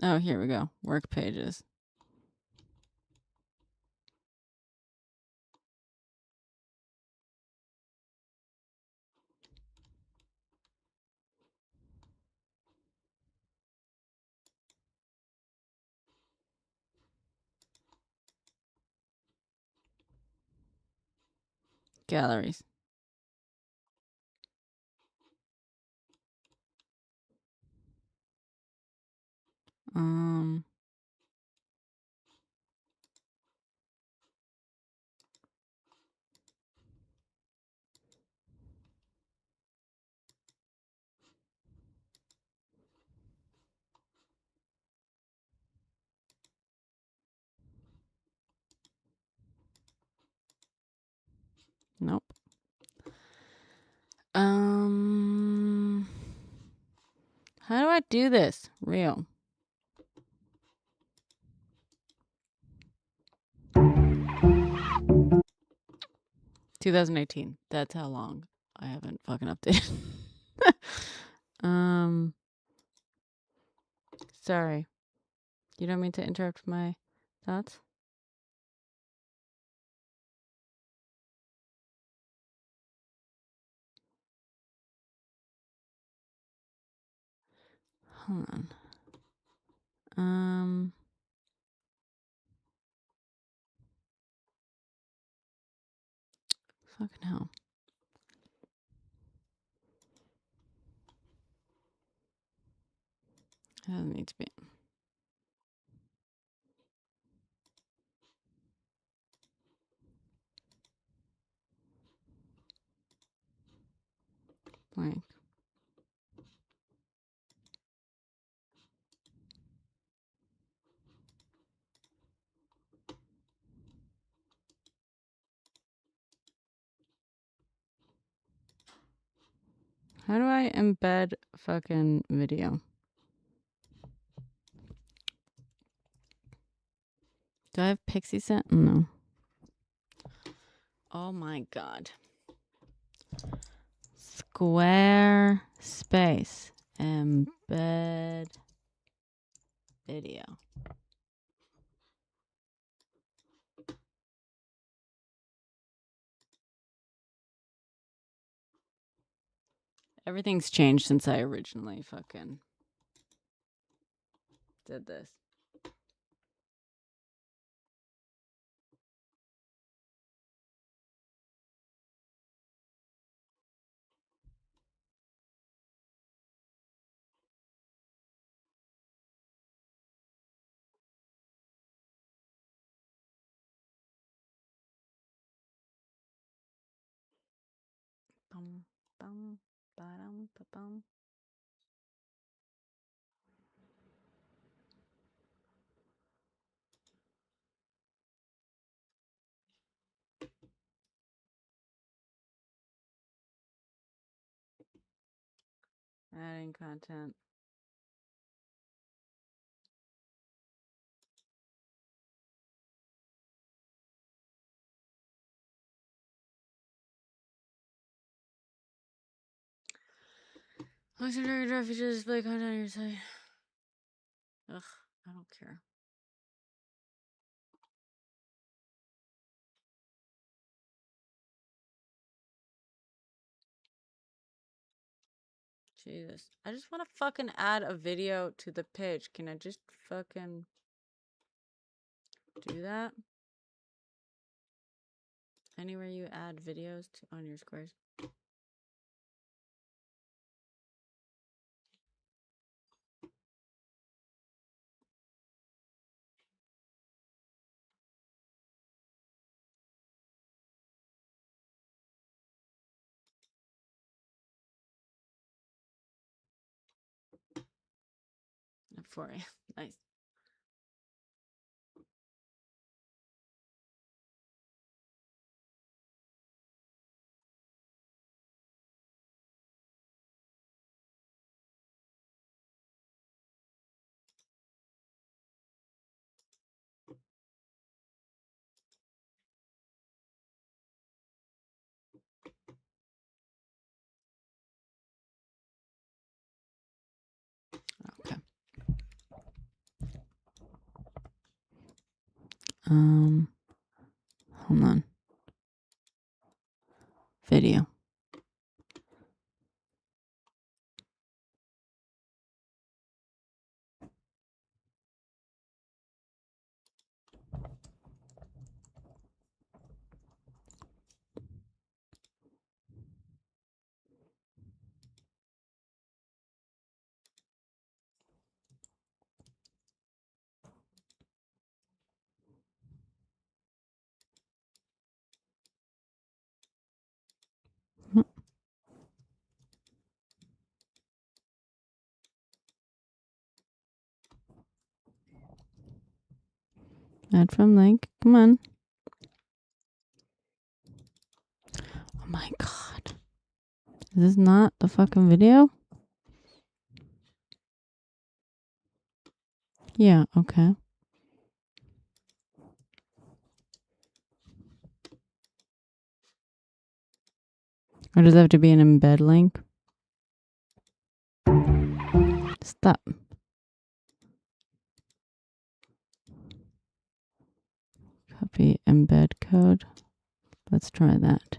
Oh, here we go. Work pages. Galleries. Nope. How do I do this? Real. $2018. That's how long I haven't fucking updated. Sorry. You don't mean to interrupt my thoughts? Hold on. Fucking hell. It doesn't need to be. Blank. How do I embed fucking video? Do I have Pixie Set? No. Oh my god. Square space. Embed video. Everything's changed since I originally fucking did this. Bum, bum, ba-dum, ba-bum. Adding content. Legendary draft features display content on your site. Ugh, I don't care. Jesus. I just want to fucking add a video to the page. Can I just fucking do that? Anywhere you add videos to on your squares. For you. Nice. Okay. Hold on. Video. Add from link. Come on. Oh my god. Is this not the fucking video? Yeah, okay. Or does it have to be an embed link? Stop. Copy embed code. Let's try that.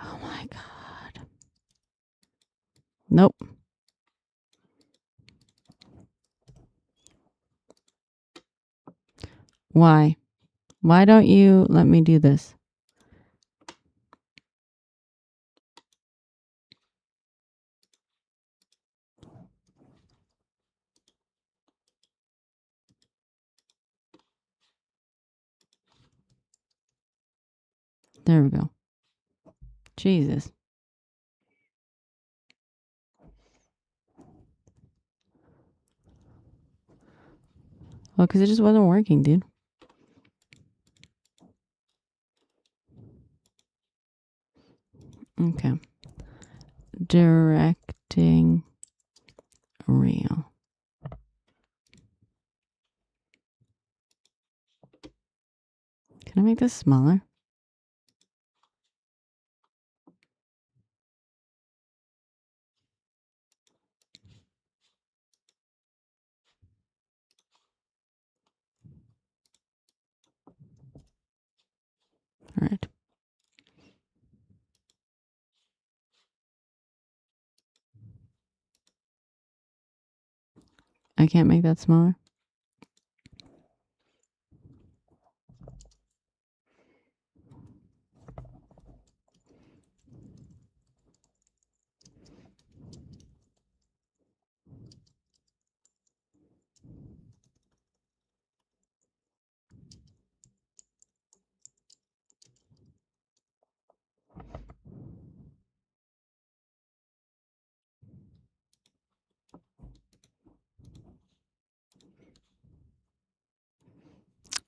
Oh my god. Nope. Why? Why don't you let me do this? There we go. Jesus. Well, because it just wasn't working, dude. Okay. Directing reel. Can I make this smaller? All right. I can't make that smaller.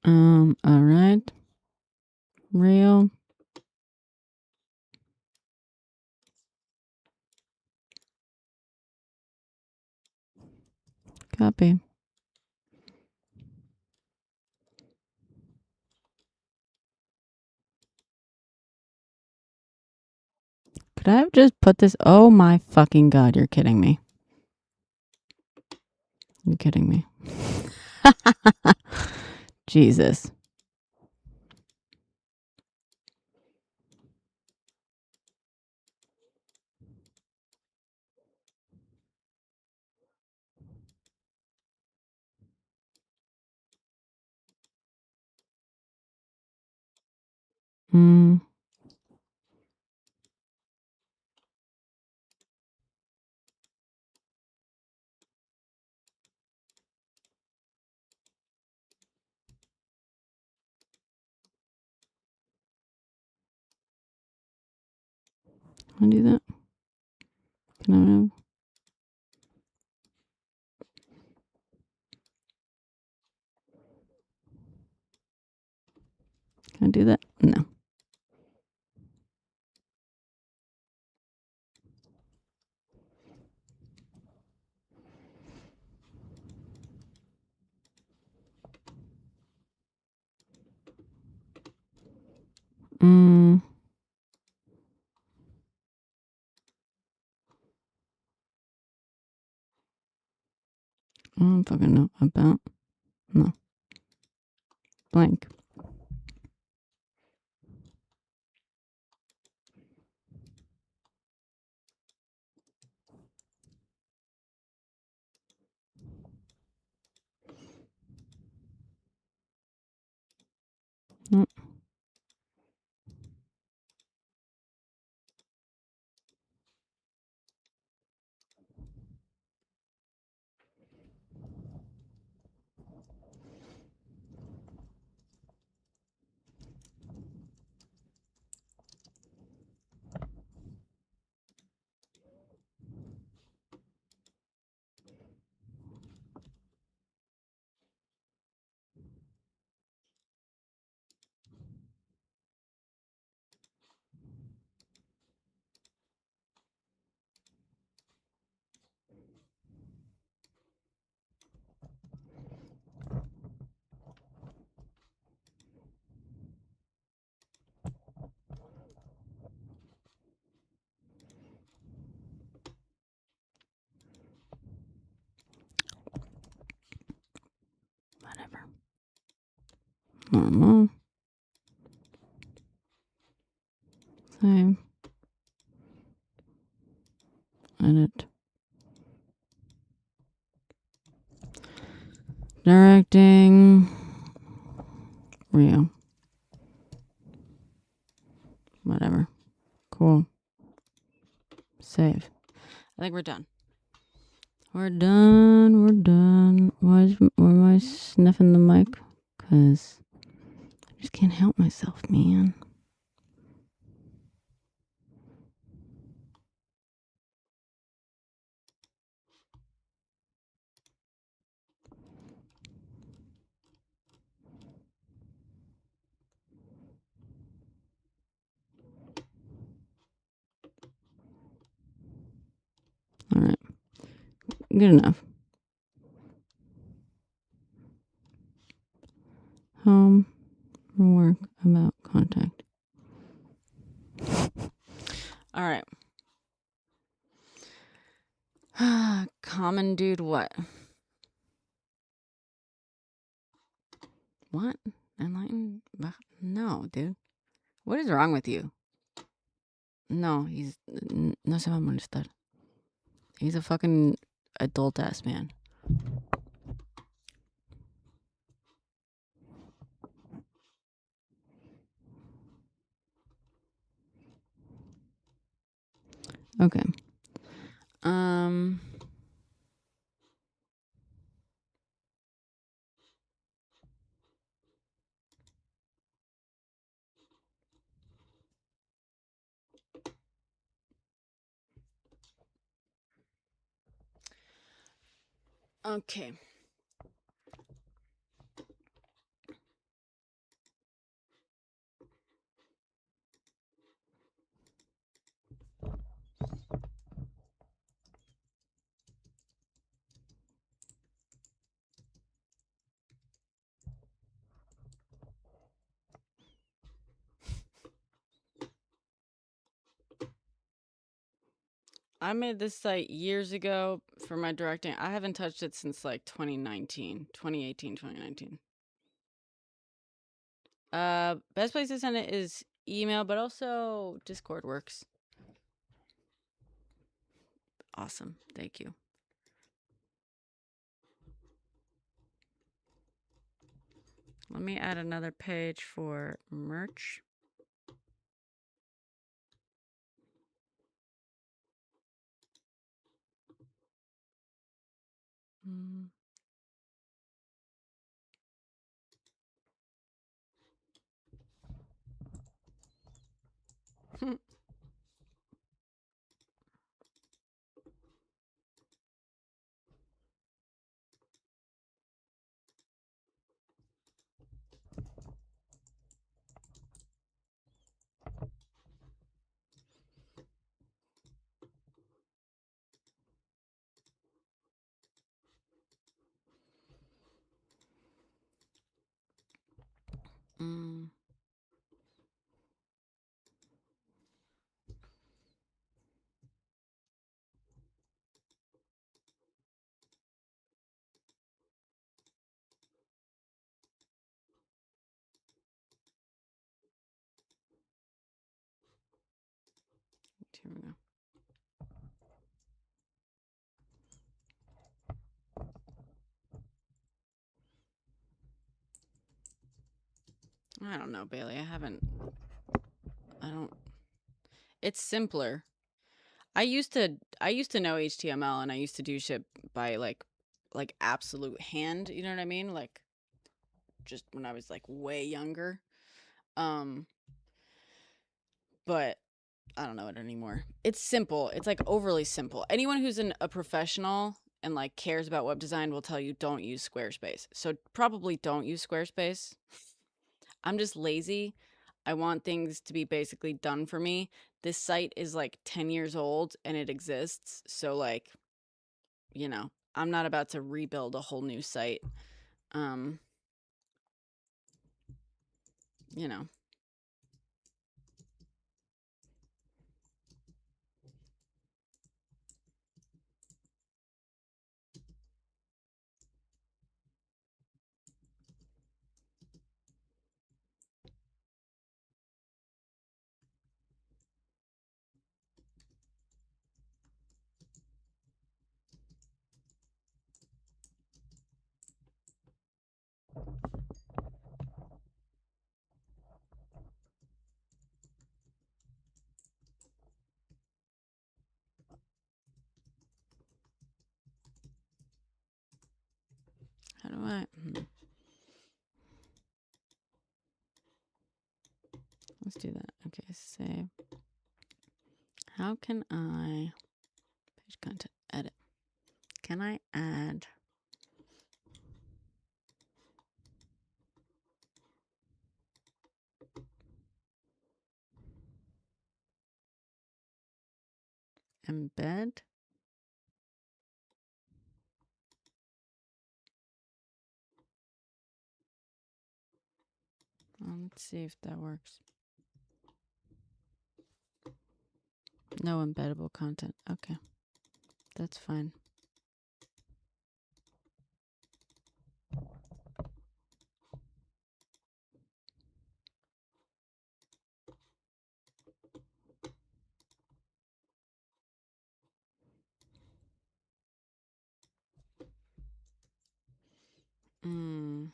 All right. Real. Copy. Could I have just put this? Oh my fucking God, you're kidding me. You're kidding me. Jesus. Hmm. Can I do that? Can I do that? No. I don't fucking know about. No. Blank. Nope. Whatever. Normal. Same. Edit. Directing. Real. Whatever. Cool. Save. I think we're done. We're done. Why am I sniffing the mic? Because I just can't help myself, man. All right. Good enough. Home. Work about contact. All right. Common dude what? What? Enlightened? No, dude. What is wrong with you? No, no se va a molestar. He's a fucking adult ass man. Okay. Okay. I made this site years ago for my directing. I haven't touched it since like 2019, 2018, 2019. Best place to send it is email, but also Discord works. Awesome. Thank you. Let me add another page for merch. Mm. Mm. Here we go. I don't know, Bailey. I don't. It's simpler. I used to know HTML, and I used to do shit by like absolute hand, you know what I mean? Like just when I was like way younger. But I don't know it anymore. It's simple. It's like overly simple. Anyone who's a professional and like cares about web design will tell you don't use Squarespace. So probably don't use Squarespace. I'm just lazy. I want things to be basically done for me. This site is like 10 years old and it exists. So like, you know, I'm not about to rebuild a whole new site. You know. How do I Let's do that. Okay, save. How can I page content edit? Can I add embed? Let's see if that works. No embeddable content. Okay, that's fine. Mm.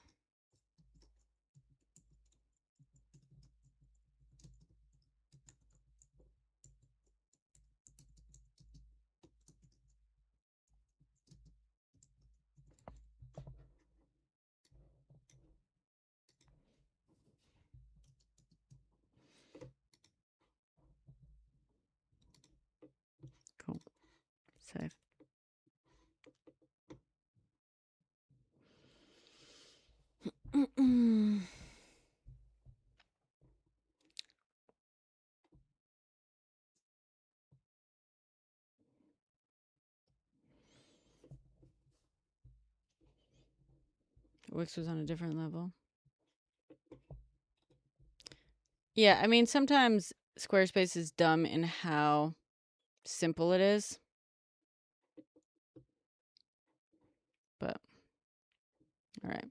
Cool. Save. Wix was on a different level. Yeah, I mean, sometimes Squarespace is dumb in how simple it is. But, all right.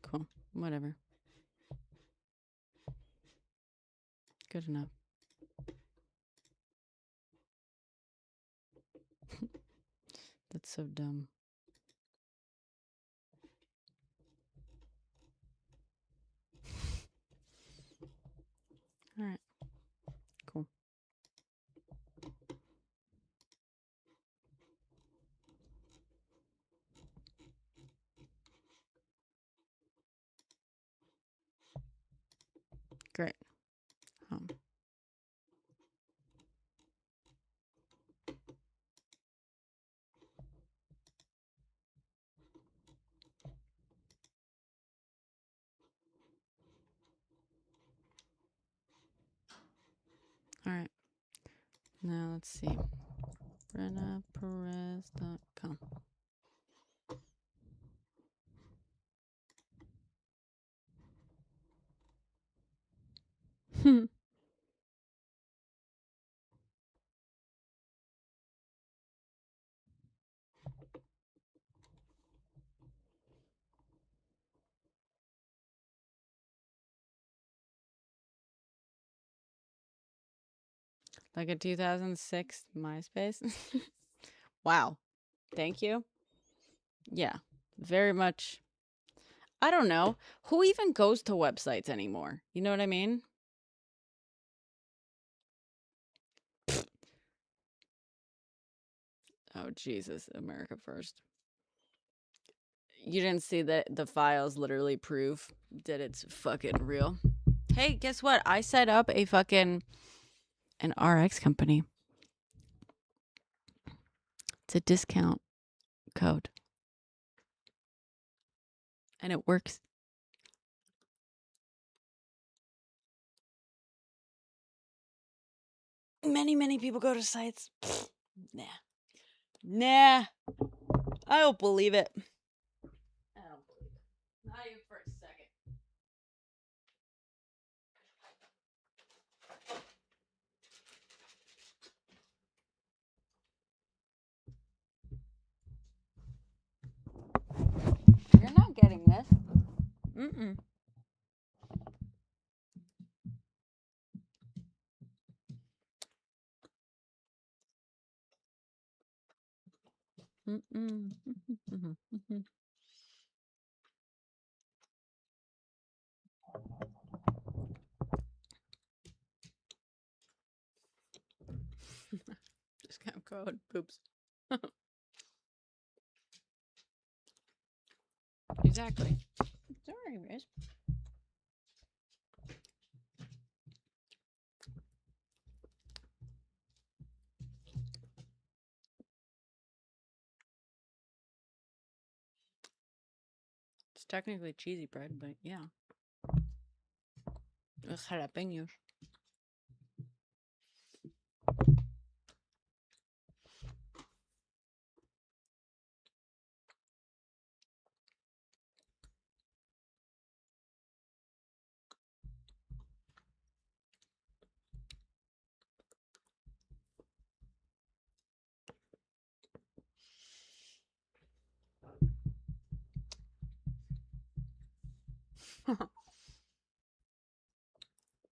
Cool. Whatever. Good enough. That's so dumb. All right. Cool. Great. All right. Now let's see. BrennaPerez.com. Like a 2006 MySpace. Wow. Thank you. Yeah. Very much. I don't know. Who even goes to websites anymore? You know what I mean? Oh, Jesus. America first. You didn't see that the files literally prove that it's fucking real. Hey, guess what? I set up a fucking an RX company. It's a discount code. And it works. Many people go to sites. Nah. Nah. I don't believe it. I don't believe it. Not even for a second. You're not getting this. Mm-mm. Mm-mm. Discount code. Poops. Exactly. Sorry, Riz. It's technically cheesy bread, but yeah. With jalapenos.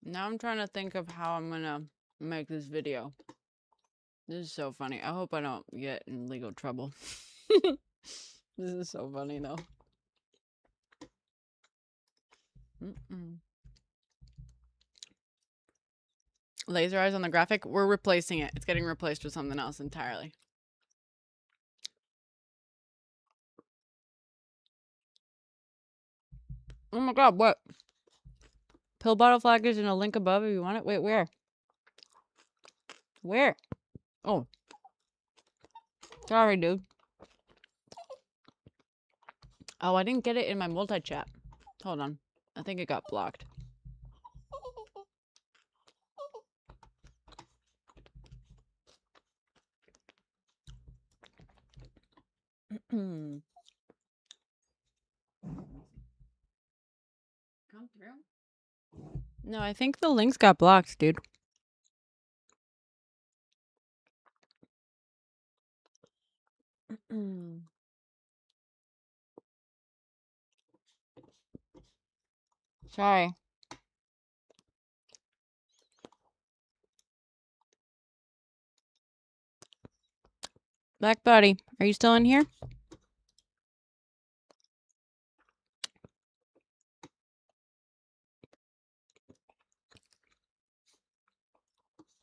Now I'm trying to think of how I'm gonna make this video. This is so funny. I hope I don't get in legal trouble. This is so funny though. Laser eyes on the graphic. We're replacing it. It's getting replaced with something else entirely. Oh my god, what? Pill bottle flag is in a link above if you want it. Wait, where? Where? Oh. Sorry, dude. Oh, I didn't get it in my multi-chat. Hold on. I think it got blocked. No, I think the links got blocked, dude. Sorry. Black Buddy, are you still in here?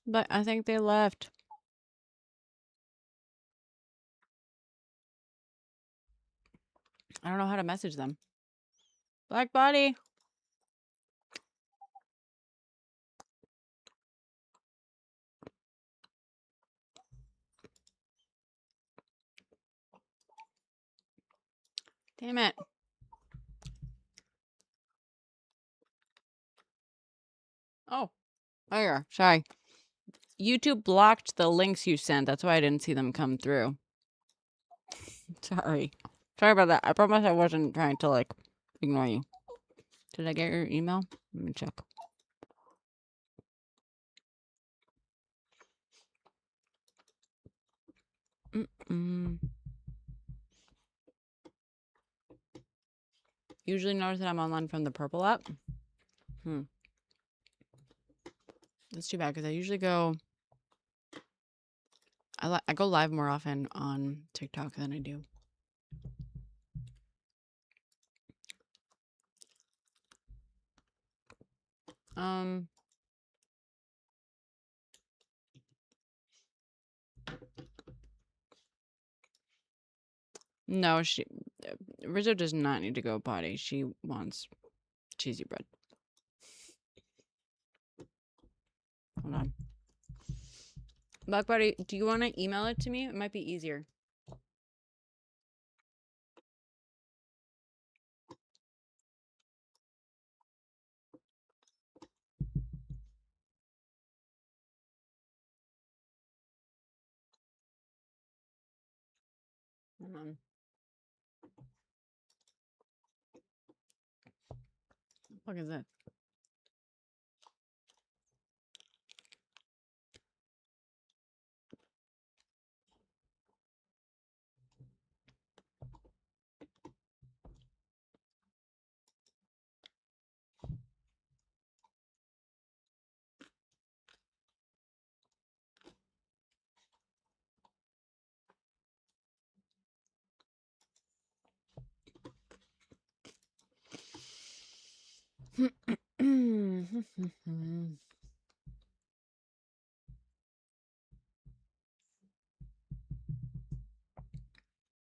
But I think they left. I don't know how to message them. Black Buddy. Damn it. Oh, there you are. Sorry. YouTube blocked the links you sent. That's why I didn't see them come through. Sorry. Sorry about that. I promise I wasn't trying to, like, ignore you. Did I get your email? Let me check. Usually notice that I'm online from the purple app. That's too bad because I usually go... I go live more often on TikTok than I do. No, Rizzo does not need to go potty. She wants cheesy bread. Hold on. Black Buddy, do you want to email it to me? It might be easier. Hold on. What the fuck is that?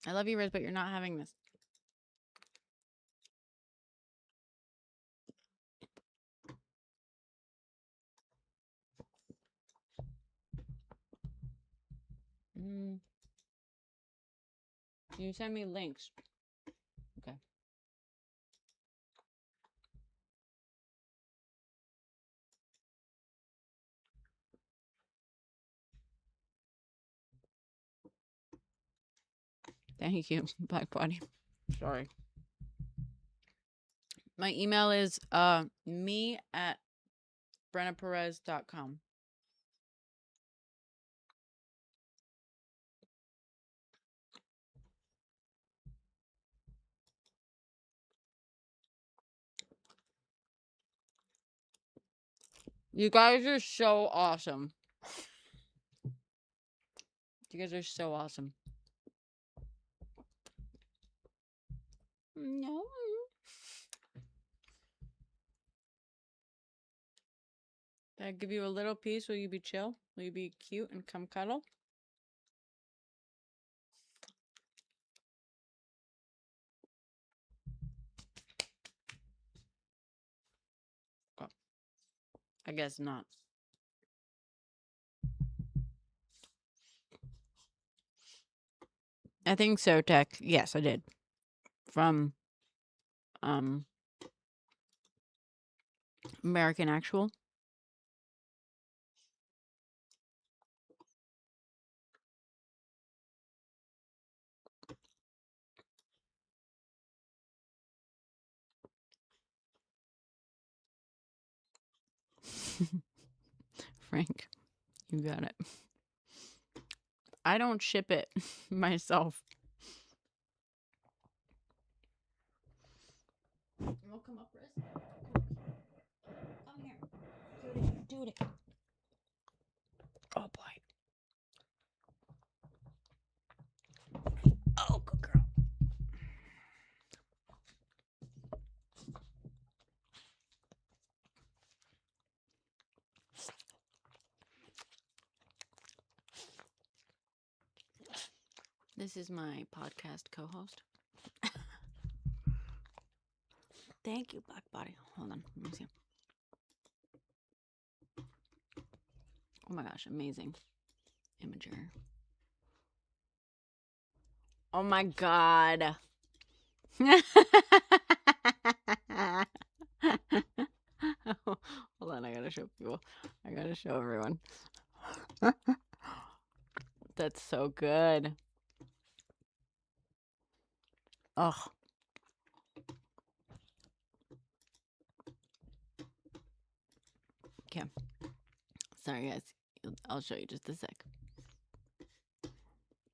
I love you, Riz, but you're not having this. You send me links. Okay. Thank you, Black Buddy. Sorry. My email is me@brennaperez.com. You guys are so awesome. You guys are so awesome. No. Did I give you a little piece? Will you be chill? Will you be cute and come cuddle? Oh, I guess not. I think so, Tech. Yes, I did. From American Actual. Frank, you got it. I don't ship it myself. You won't come up, Riz? Come here. Do it. Oh boy. Oh, good girl. This is my podcast co-host. Thank you, Black Body. Hold on, let me see. Oh my gosh, amazing imager. Oh my god. Hold on, I gotta show people. I gotta show everyone. That's so good. Oh. Okay. Sorry, guys. I'll show you just a sec.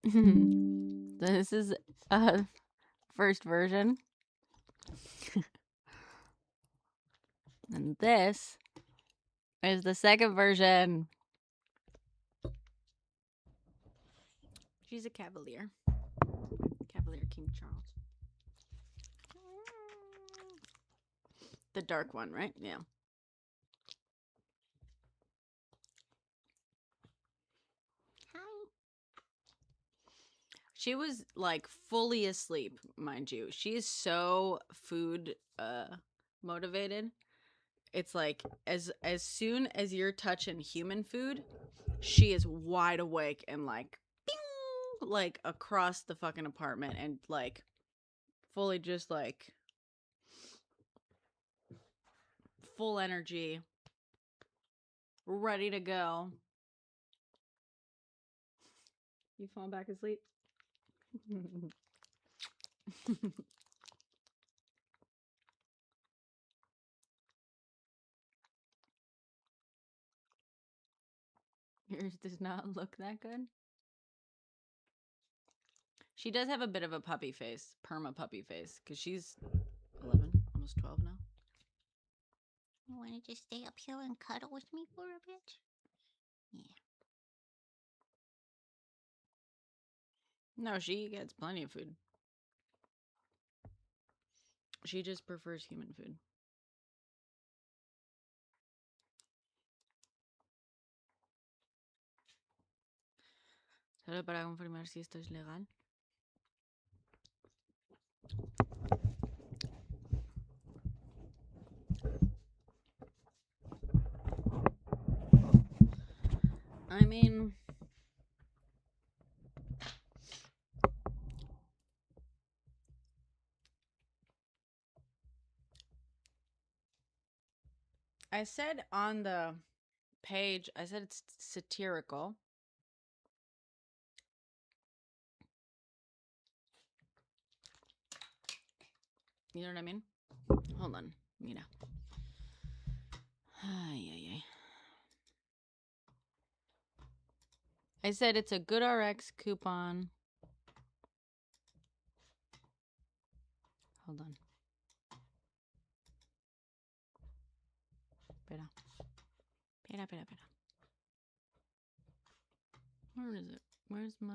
This is first version. And this is the second version. She's a Cavalier. Cavalier King Charles. The dark one, right? Yeah. Hi. She was like fully asleep, mind you. She is so food motivated. It's like as soon as you're touching human food, she is wide awake and like bing, like across the fucking apartment and like fully just like full energy, ready to go. You falling back asleep? Yours does not look that good. She does have a bit of a puppy face, perma puppy face, because she's 11, almost 12 now. You want to just stay up here and cuddle with me for a bit? Yeah. No, she gets plenty of food. She just prefers human food. Solo para confirmar si esto es legal. I mean, I said on the page, I said it's satirical. You know what I mean? Hold on, mira. Ay, ay, ay. I said it's a GoodRx coupon. Hold on. Espera. Espera. Where is it? Where's my...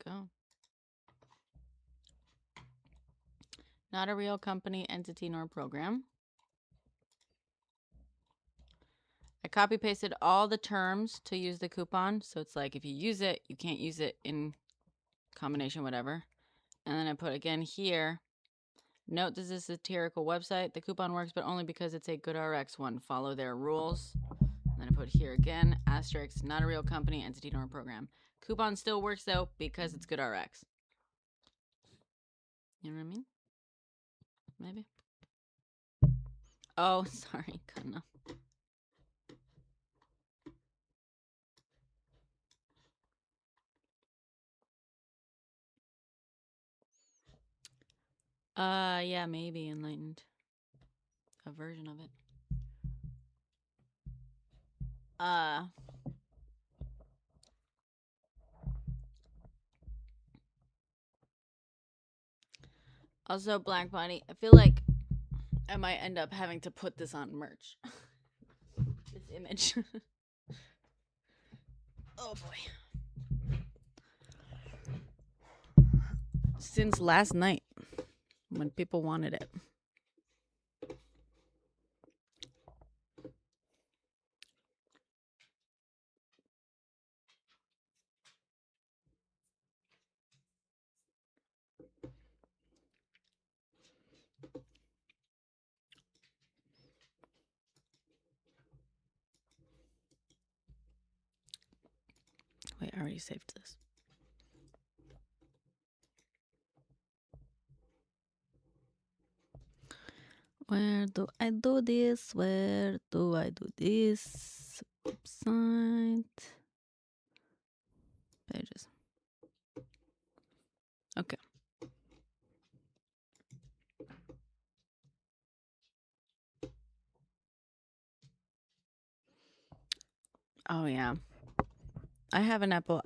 Go. Not a real company, entity, nor program. I copy pasted all the terms to use the coupon. So it's like if you use it, you can't use it in combination, whatever. And then I put again here, note this is a satirical website. The coupon works, but only because it's a GoodRx one. Follow their rules. And then I put here again, asterisk, not a real company, entity, nor program. Coupon still works though because it's GoodRx. You know what I mean? Maybe. Oh, sorry, Kana. Yeah, maybe enlightened. A version of it. Also, Black Body, I feel like I might end up having to put this on merch. This image. Oh boy. Since last night, when people wanted it. Wait, I already saved this. Where do I do this? Where do I do this? Website. Pages. Okay. Oh yeah. I have an Apple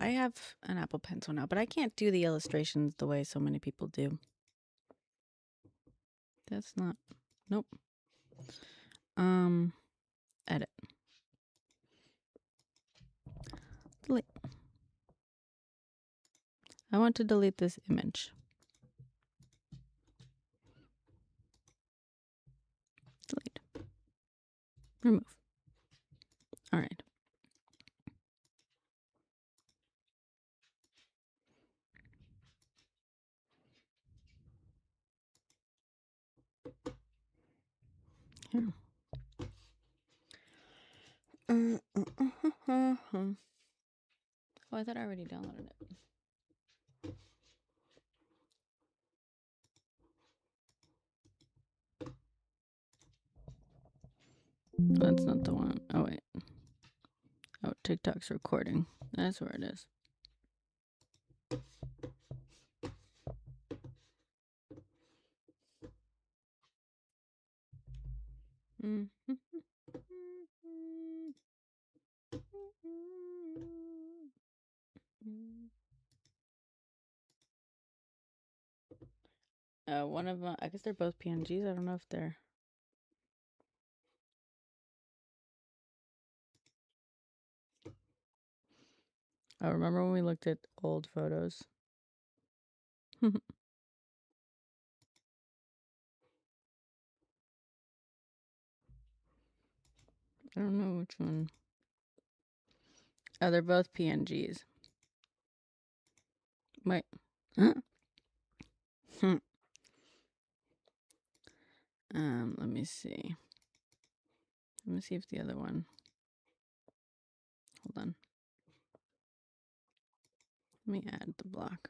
Pencil now, but I can't do the illustrations the way so many people do. That's not. Nope. Edit. Delete. I want to delete this image. Delete. Remove. All right. Here. Oh, I thought I already downloaded it. That's not the one. Oh, wait. Oh, TikTok's recording. That's where it is. One of them, I guess they're both PNGs. I don't know if they're. I remember when we looked at old photos. I don't know which one. Oh, they're both PNGs. Wait. Huh? Let me see. Let me see if the other one. Hold on. Let me add the block.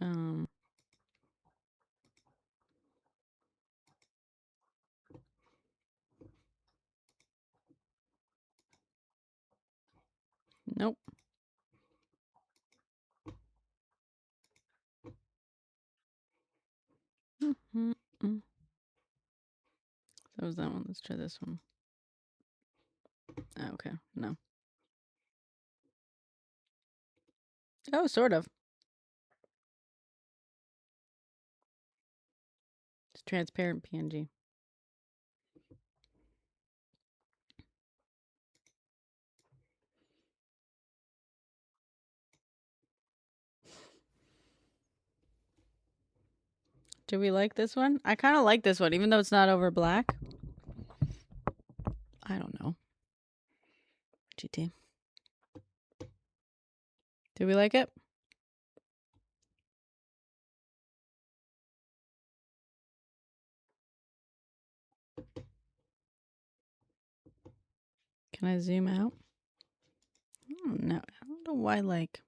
um. Nope. That was that one. Let's try this one. Oh, okay. No. Oh, sort of. It's transparent PNG. Do we like this one? I kind of like this one, even though it's not over black. I don't know. GT. Do we like it? Can I zoom out? I don't know. I don't know why, like.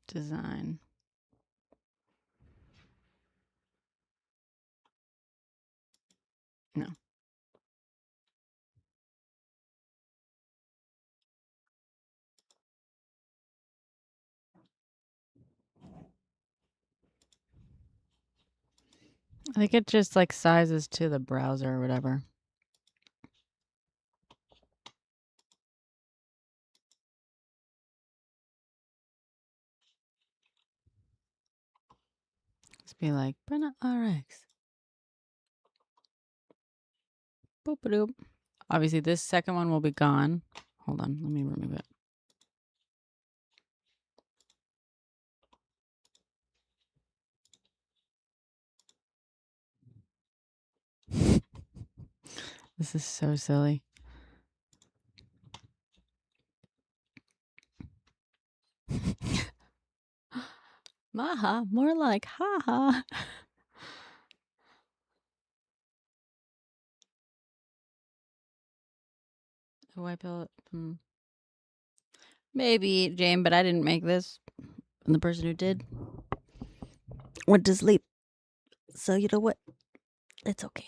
Design. I think it just like sizes to the browser or whatever. Just be like, Brenna RX. Boop doop. Obviously, this second one will be gone. Hold on, let me remove it. This is so silly. Maha, more like haha. Wipe out. Maybe, Jane, but I didn't make this. And the person who did went to sleep. So you know what? It's okay.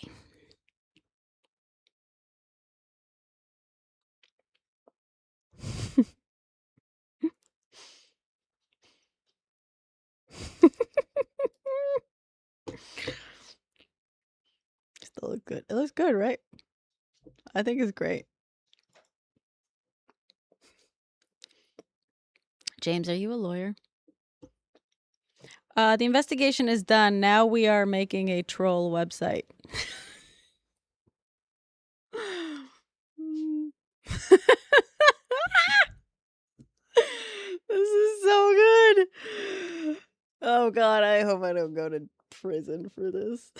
Still look good. It looks good, right? I think it's great. James, are you a lawyer? The investigation is done. Now we are making a troll website. This is so good. Oh God, I hope I don't go to prison for this.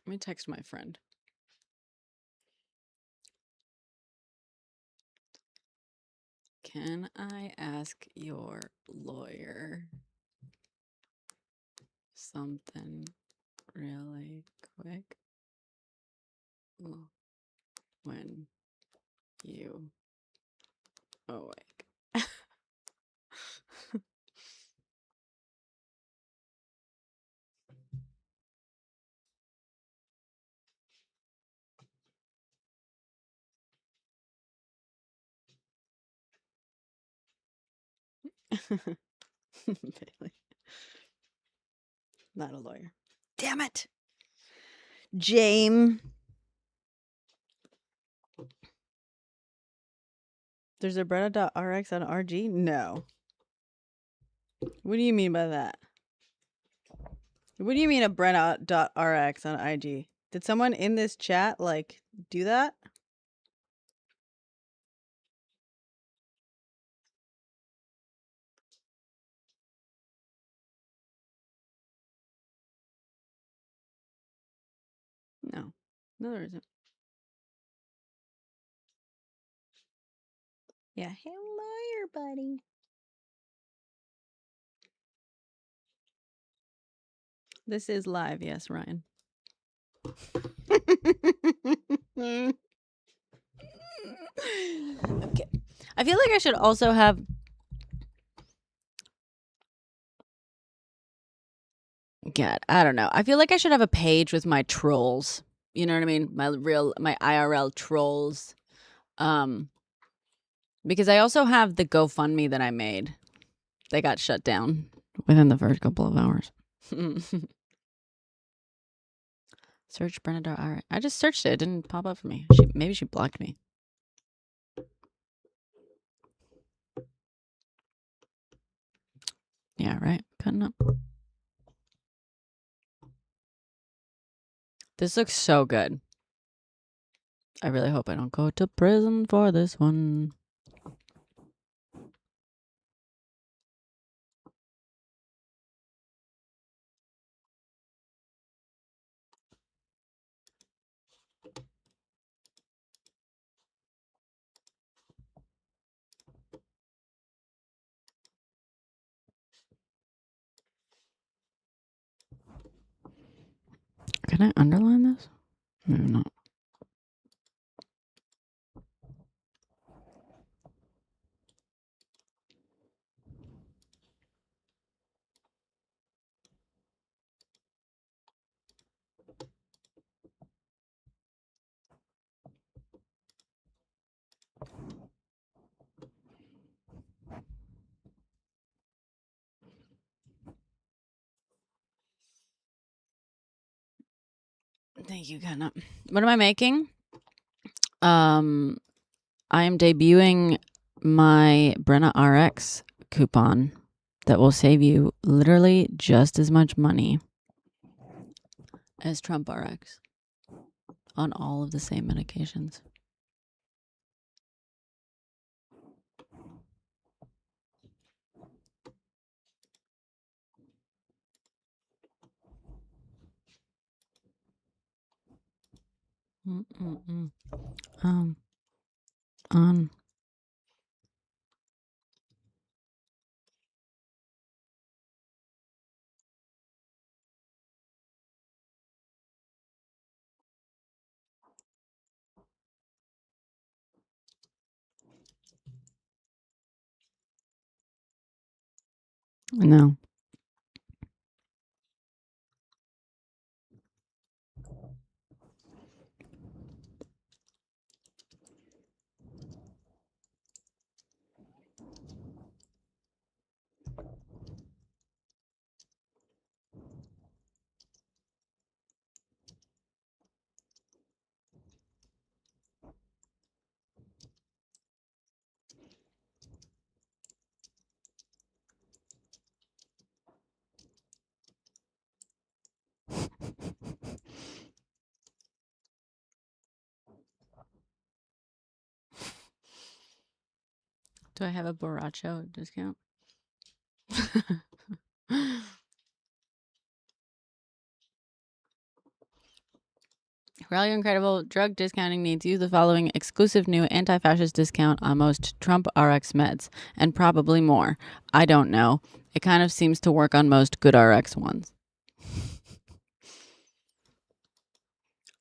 Let me text my friend. Can I ask your lawyer something really quick? When you awake. Bailey. Not a lawyer. Damn it. James. There's a Brenna.rx on RG? No. What do you mean by that? What do you mean a Brenna.rx on IG? Did someone in this chat like do that? No. No, there isn't. Yeah. Hey, lawyer, buddy. This is live, yes, Ryan. Okay. I feel like I should also have God, I don't know. I feel like I should have a page with my trolls. You know what I mean? My IRL trolls. Because I also have the GoFundMe that I made. They got shut down within the first couple of hours. Search Brenna. I just searched it. It didn't pop up for me. Maybe she blocked me. Yeah, right. Cutting up. This looks so good. I really hope I don't go to prison for this one. Can I underline this? Maybe not. Thank you, Gunna. What am I making? I am debuting my Brenna RX coupon that will save you literally just as much money as Trump RX on all of the same medications. On. No. Do I have a borracho discount? For all your incredible drug discounting needs, use the following exclusive new anti-fascist discount on most Trump RX meds, and probably more. I don't know. It kind of seems to work on most good RX ones.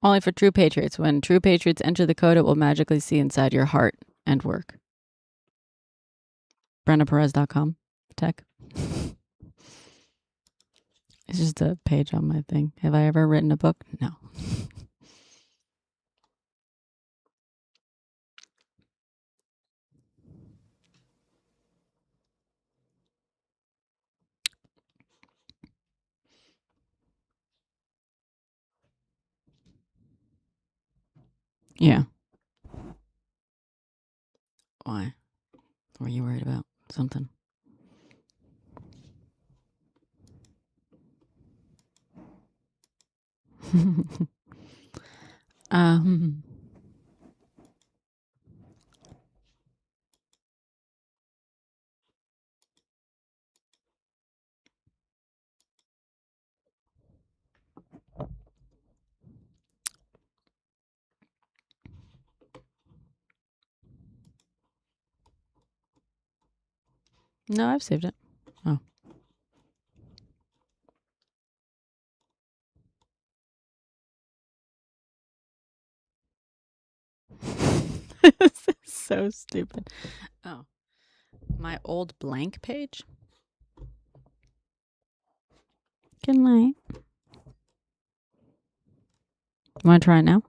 Only for true patriots. When true patriots enter the code, it will magically see inside your heart and work. BrennaPerez.com. Tech. It's just a page on my thing. Have I ever written a book? No. Yeah. Why? What were you worried about? Something. um. No, I've saved it. Oh. This is so stupid. Oh. My old blank page? Good night. Want to try it now?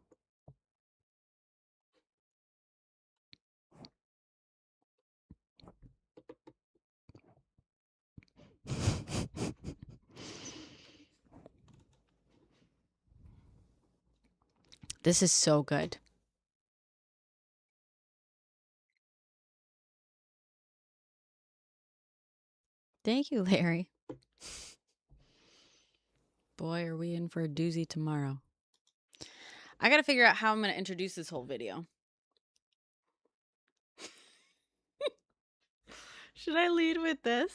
This is so good. Thank you, Larry. Boy, are we in for a doozy tomorrow. I got to figure out how I'm going to introduce this whole video. Should I lead with this?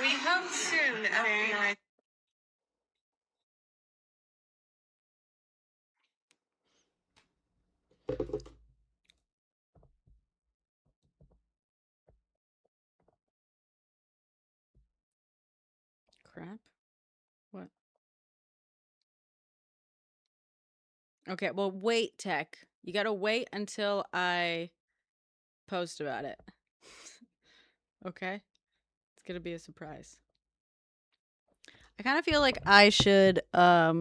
We hope soon, okay? Crap. What? Okay, well, wait, Tech. You gotta wait until I post about it. Okay? It's gonna be a surprise. I kind of feel like I should I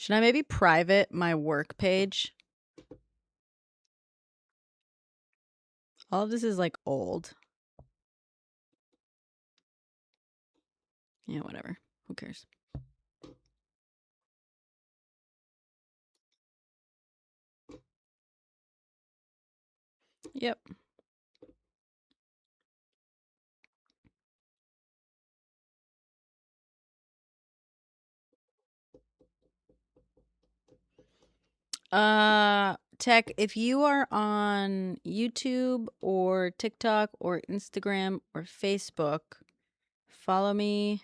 maybe private my work page? All of this is like old. Yeah, whatever. Who cares? Yep. Tech, if you are on YouTube or TikTok or Instagram or Facebook, follow me.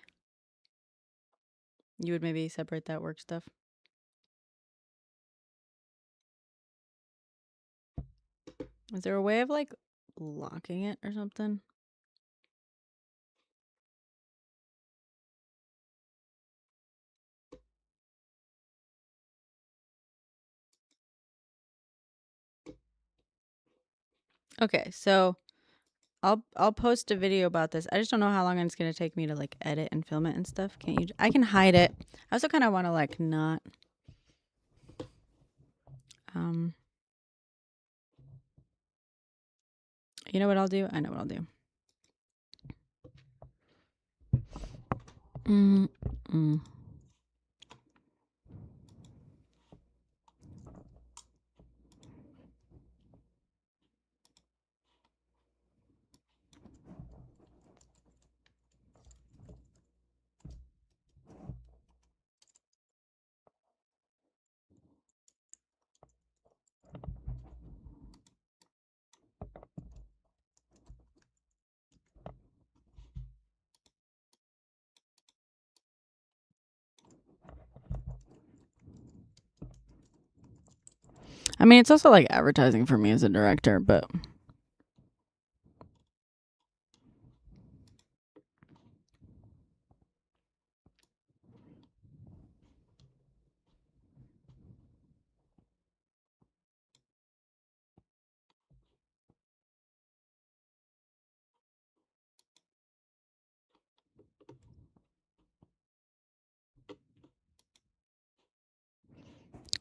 You would maybe separate that work stuff. Is there a way of like locking it or something? Okay, so I'll post a video about this. I just don't know how long it's gonna take me to like edit and film it and stuff. Can't you? I can hide it. I also kind of want to like not. You know what I'll do? I know what I'll do. I mean, it's also like advertising for me as a director, but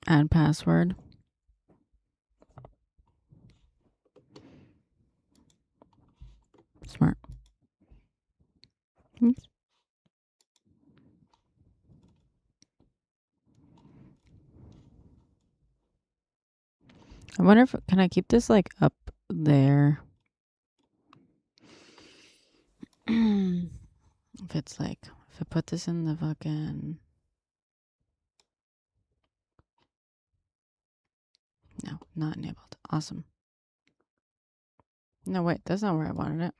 add password. Smart. Oops. I wonder if can I keep this like up there? If it's like if I put this in the fucking no, not enabled. Awesome. No, wait, that's not where I wanted it.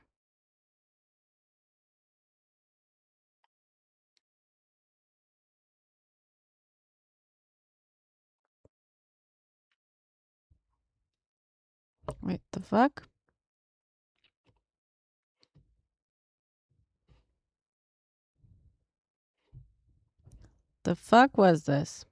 Wait, the fuck? The fuck was this?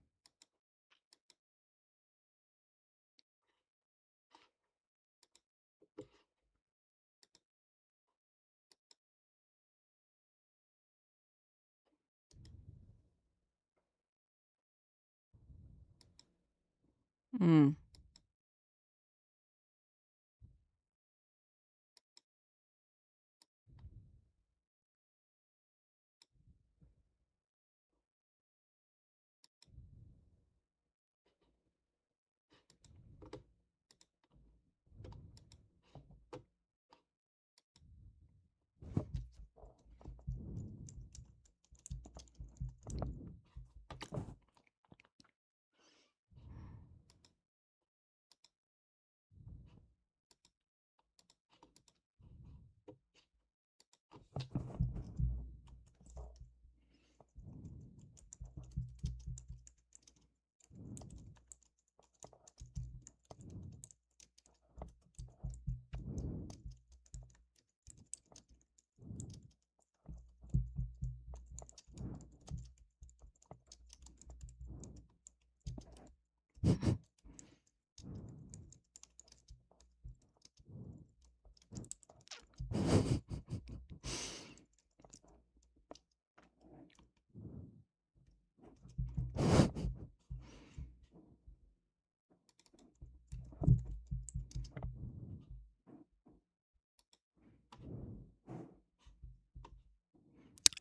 Hmm.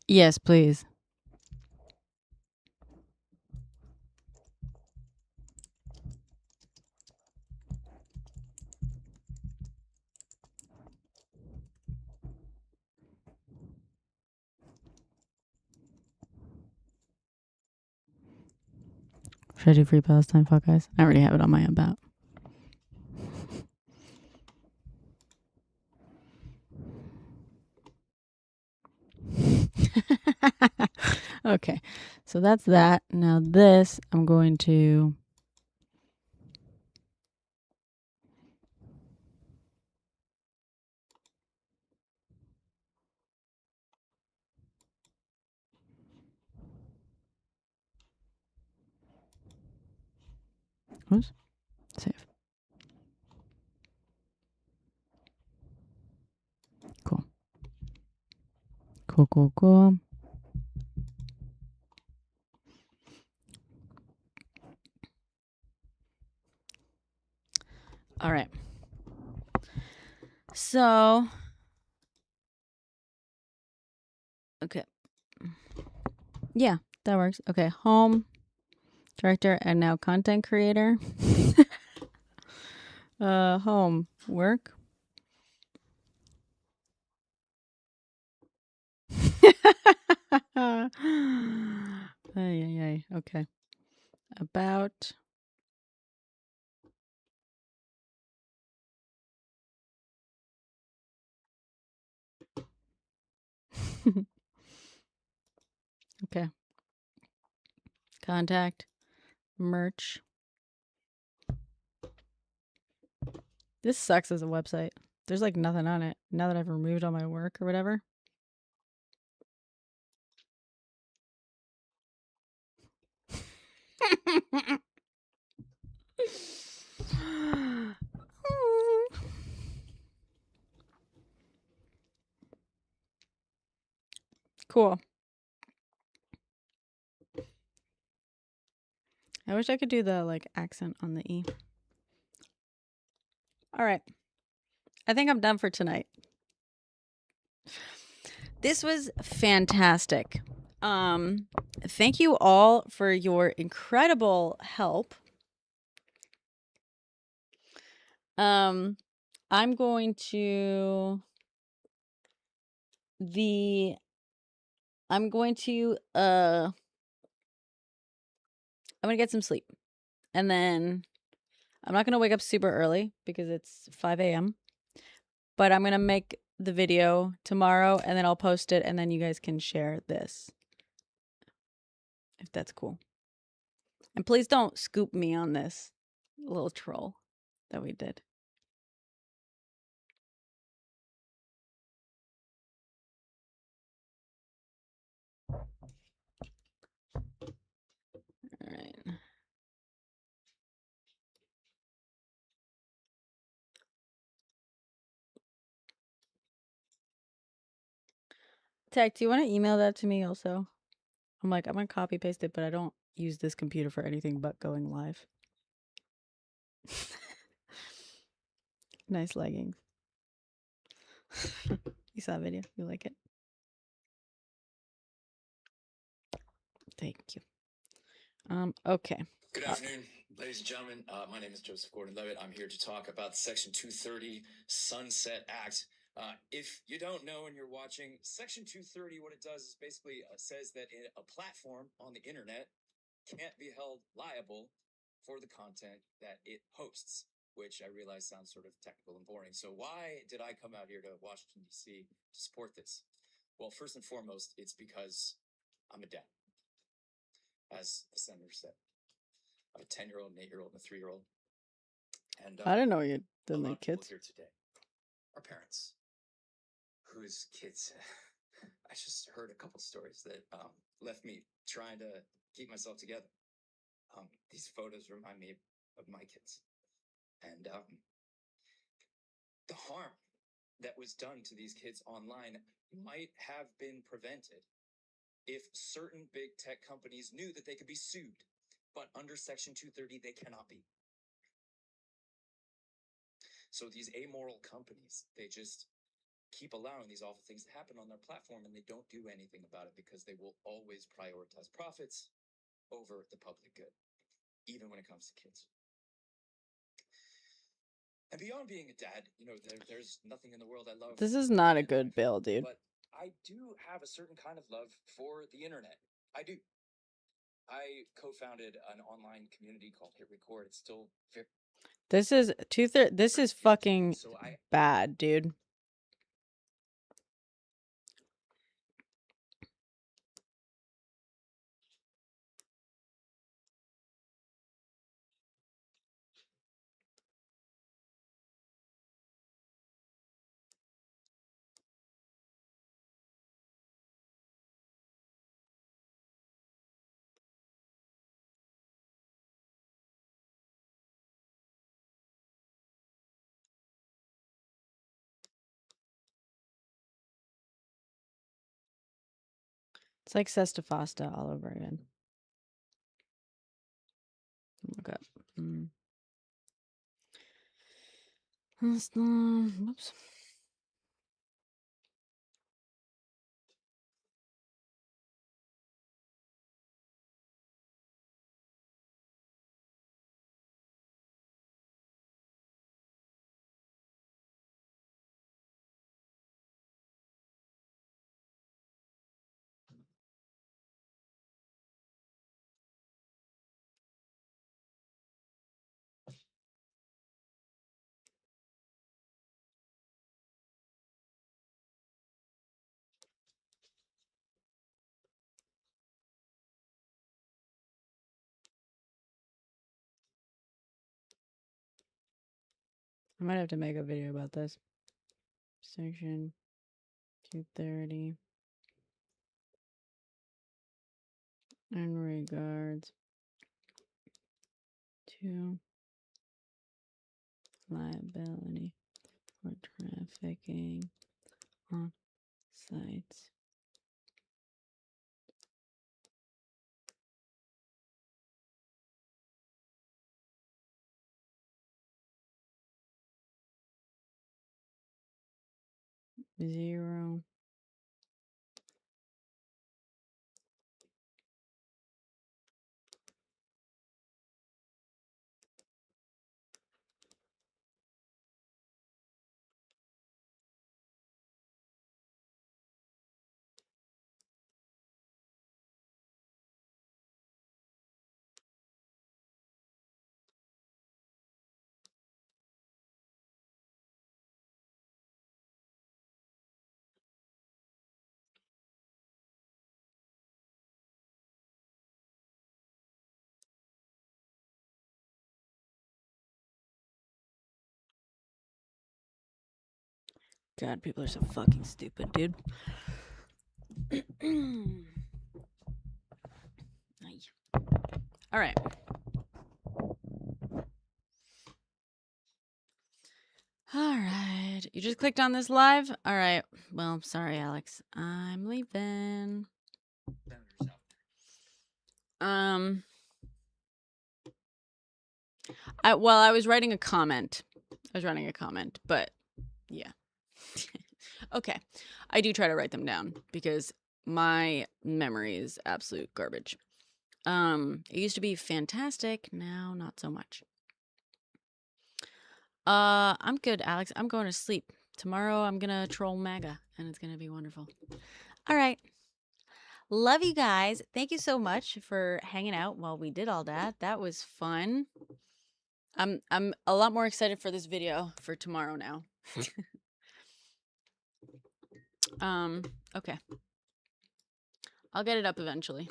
Yes, please. Should I do Free Palestine? Fuck guys. I already have it on my about. Okay, so that's that. Now this, I'm going to... Oops. Save. Cool. Cool, cool, cool. All right. So, okay. Yeah, that works. Okay, home, director, and now content creator. Home, work. Ay, ay, ay. Okay. About. Okay. Contact, merch. This sucks as a website. There's like nothing on it now that I've removed all my work or whatever. Cool. I wish I could do the like accent on the E. All right. I think I'm done for tonight. This was fantastic. Thank you all for your incredible help. I'm going to get some sleep. And then I'm not going to wake up super early because it's 5 a.m. But I'm going to make the video tomorrow and then I'll post it and then you guys can share this. If that's cool. And please don't scoop me on this little troll that we did. All right. Tech, do you want to email that to me also? I'm going to copy paste it, but I don't use this computer for anything but going live. Nice leggings. You saw that video? You like it? Thank you. Okay. Good afternoon, ladies and gentlemen. My name is Joseph Gordon-Levitt. I'm here to talk about the Section 230 Sunset Act. If you don't know and you're watching, Section 230, what it does is basically says that a platform on the internet can't be held liable for the content that it hosts, which I realize sounds sort of technical and boring. So why did I come out here to Washington, D.C. to support this? Well, first and foremost, it's because I'm a dad, as the senator said. I have a 10-year-old, an 8-year-old, and a 3-year-old. And I didn't know you a didn't lot like of people kids. here today are parents whose kids. I just heard a couple stories that left me trying to keep myself together. These photos remind me of my kids, and the harm that was done to these kids online might have been prevented if certain big tech companies knew that they could be sued, but under Section 230 they cannot be. So these amoral companies, they just keep allowing these awful things to happen on their platform, and they don't do anything about it because they will always prioritize profits over the public good, even when it comes to kids. And beyond being a dad, there's nothing in the world I love. This is not a good bill, dude. But I do have a certain kind of love for the internet. I do. I co-founded an online community called Hit Record. It's still very... This is fucking bad, dude. It's like Sesta Fasta all over again. Look up. Whoops. I might have to make a video about this. Section 230. In regards to liability for trafficking on sites. Zero. God, people are so fucking stupid, dude. All right. All right. You just clicked on this live? All right. Well, sorry, Alex. I'm leaving. I was writing a comment. But yeah. Okay. I do try to write them down because my memory is absolute garbage. It used to be fantastic, now not so much. I'm good, Alex. I'm going to sleep. Tomorrow I'm gonna troll MAGA and it's gonna be wonderful. All right. Love you guys. Thank you so much for hanging out while we did all that. That was fun. I'm a lot more excited for this video for tomorrow now. Okay. I'll get it up eventually.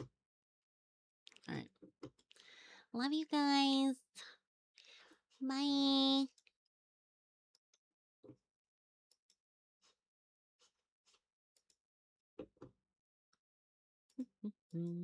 All right. Love you guys. Bye.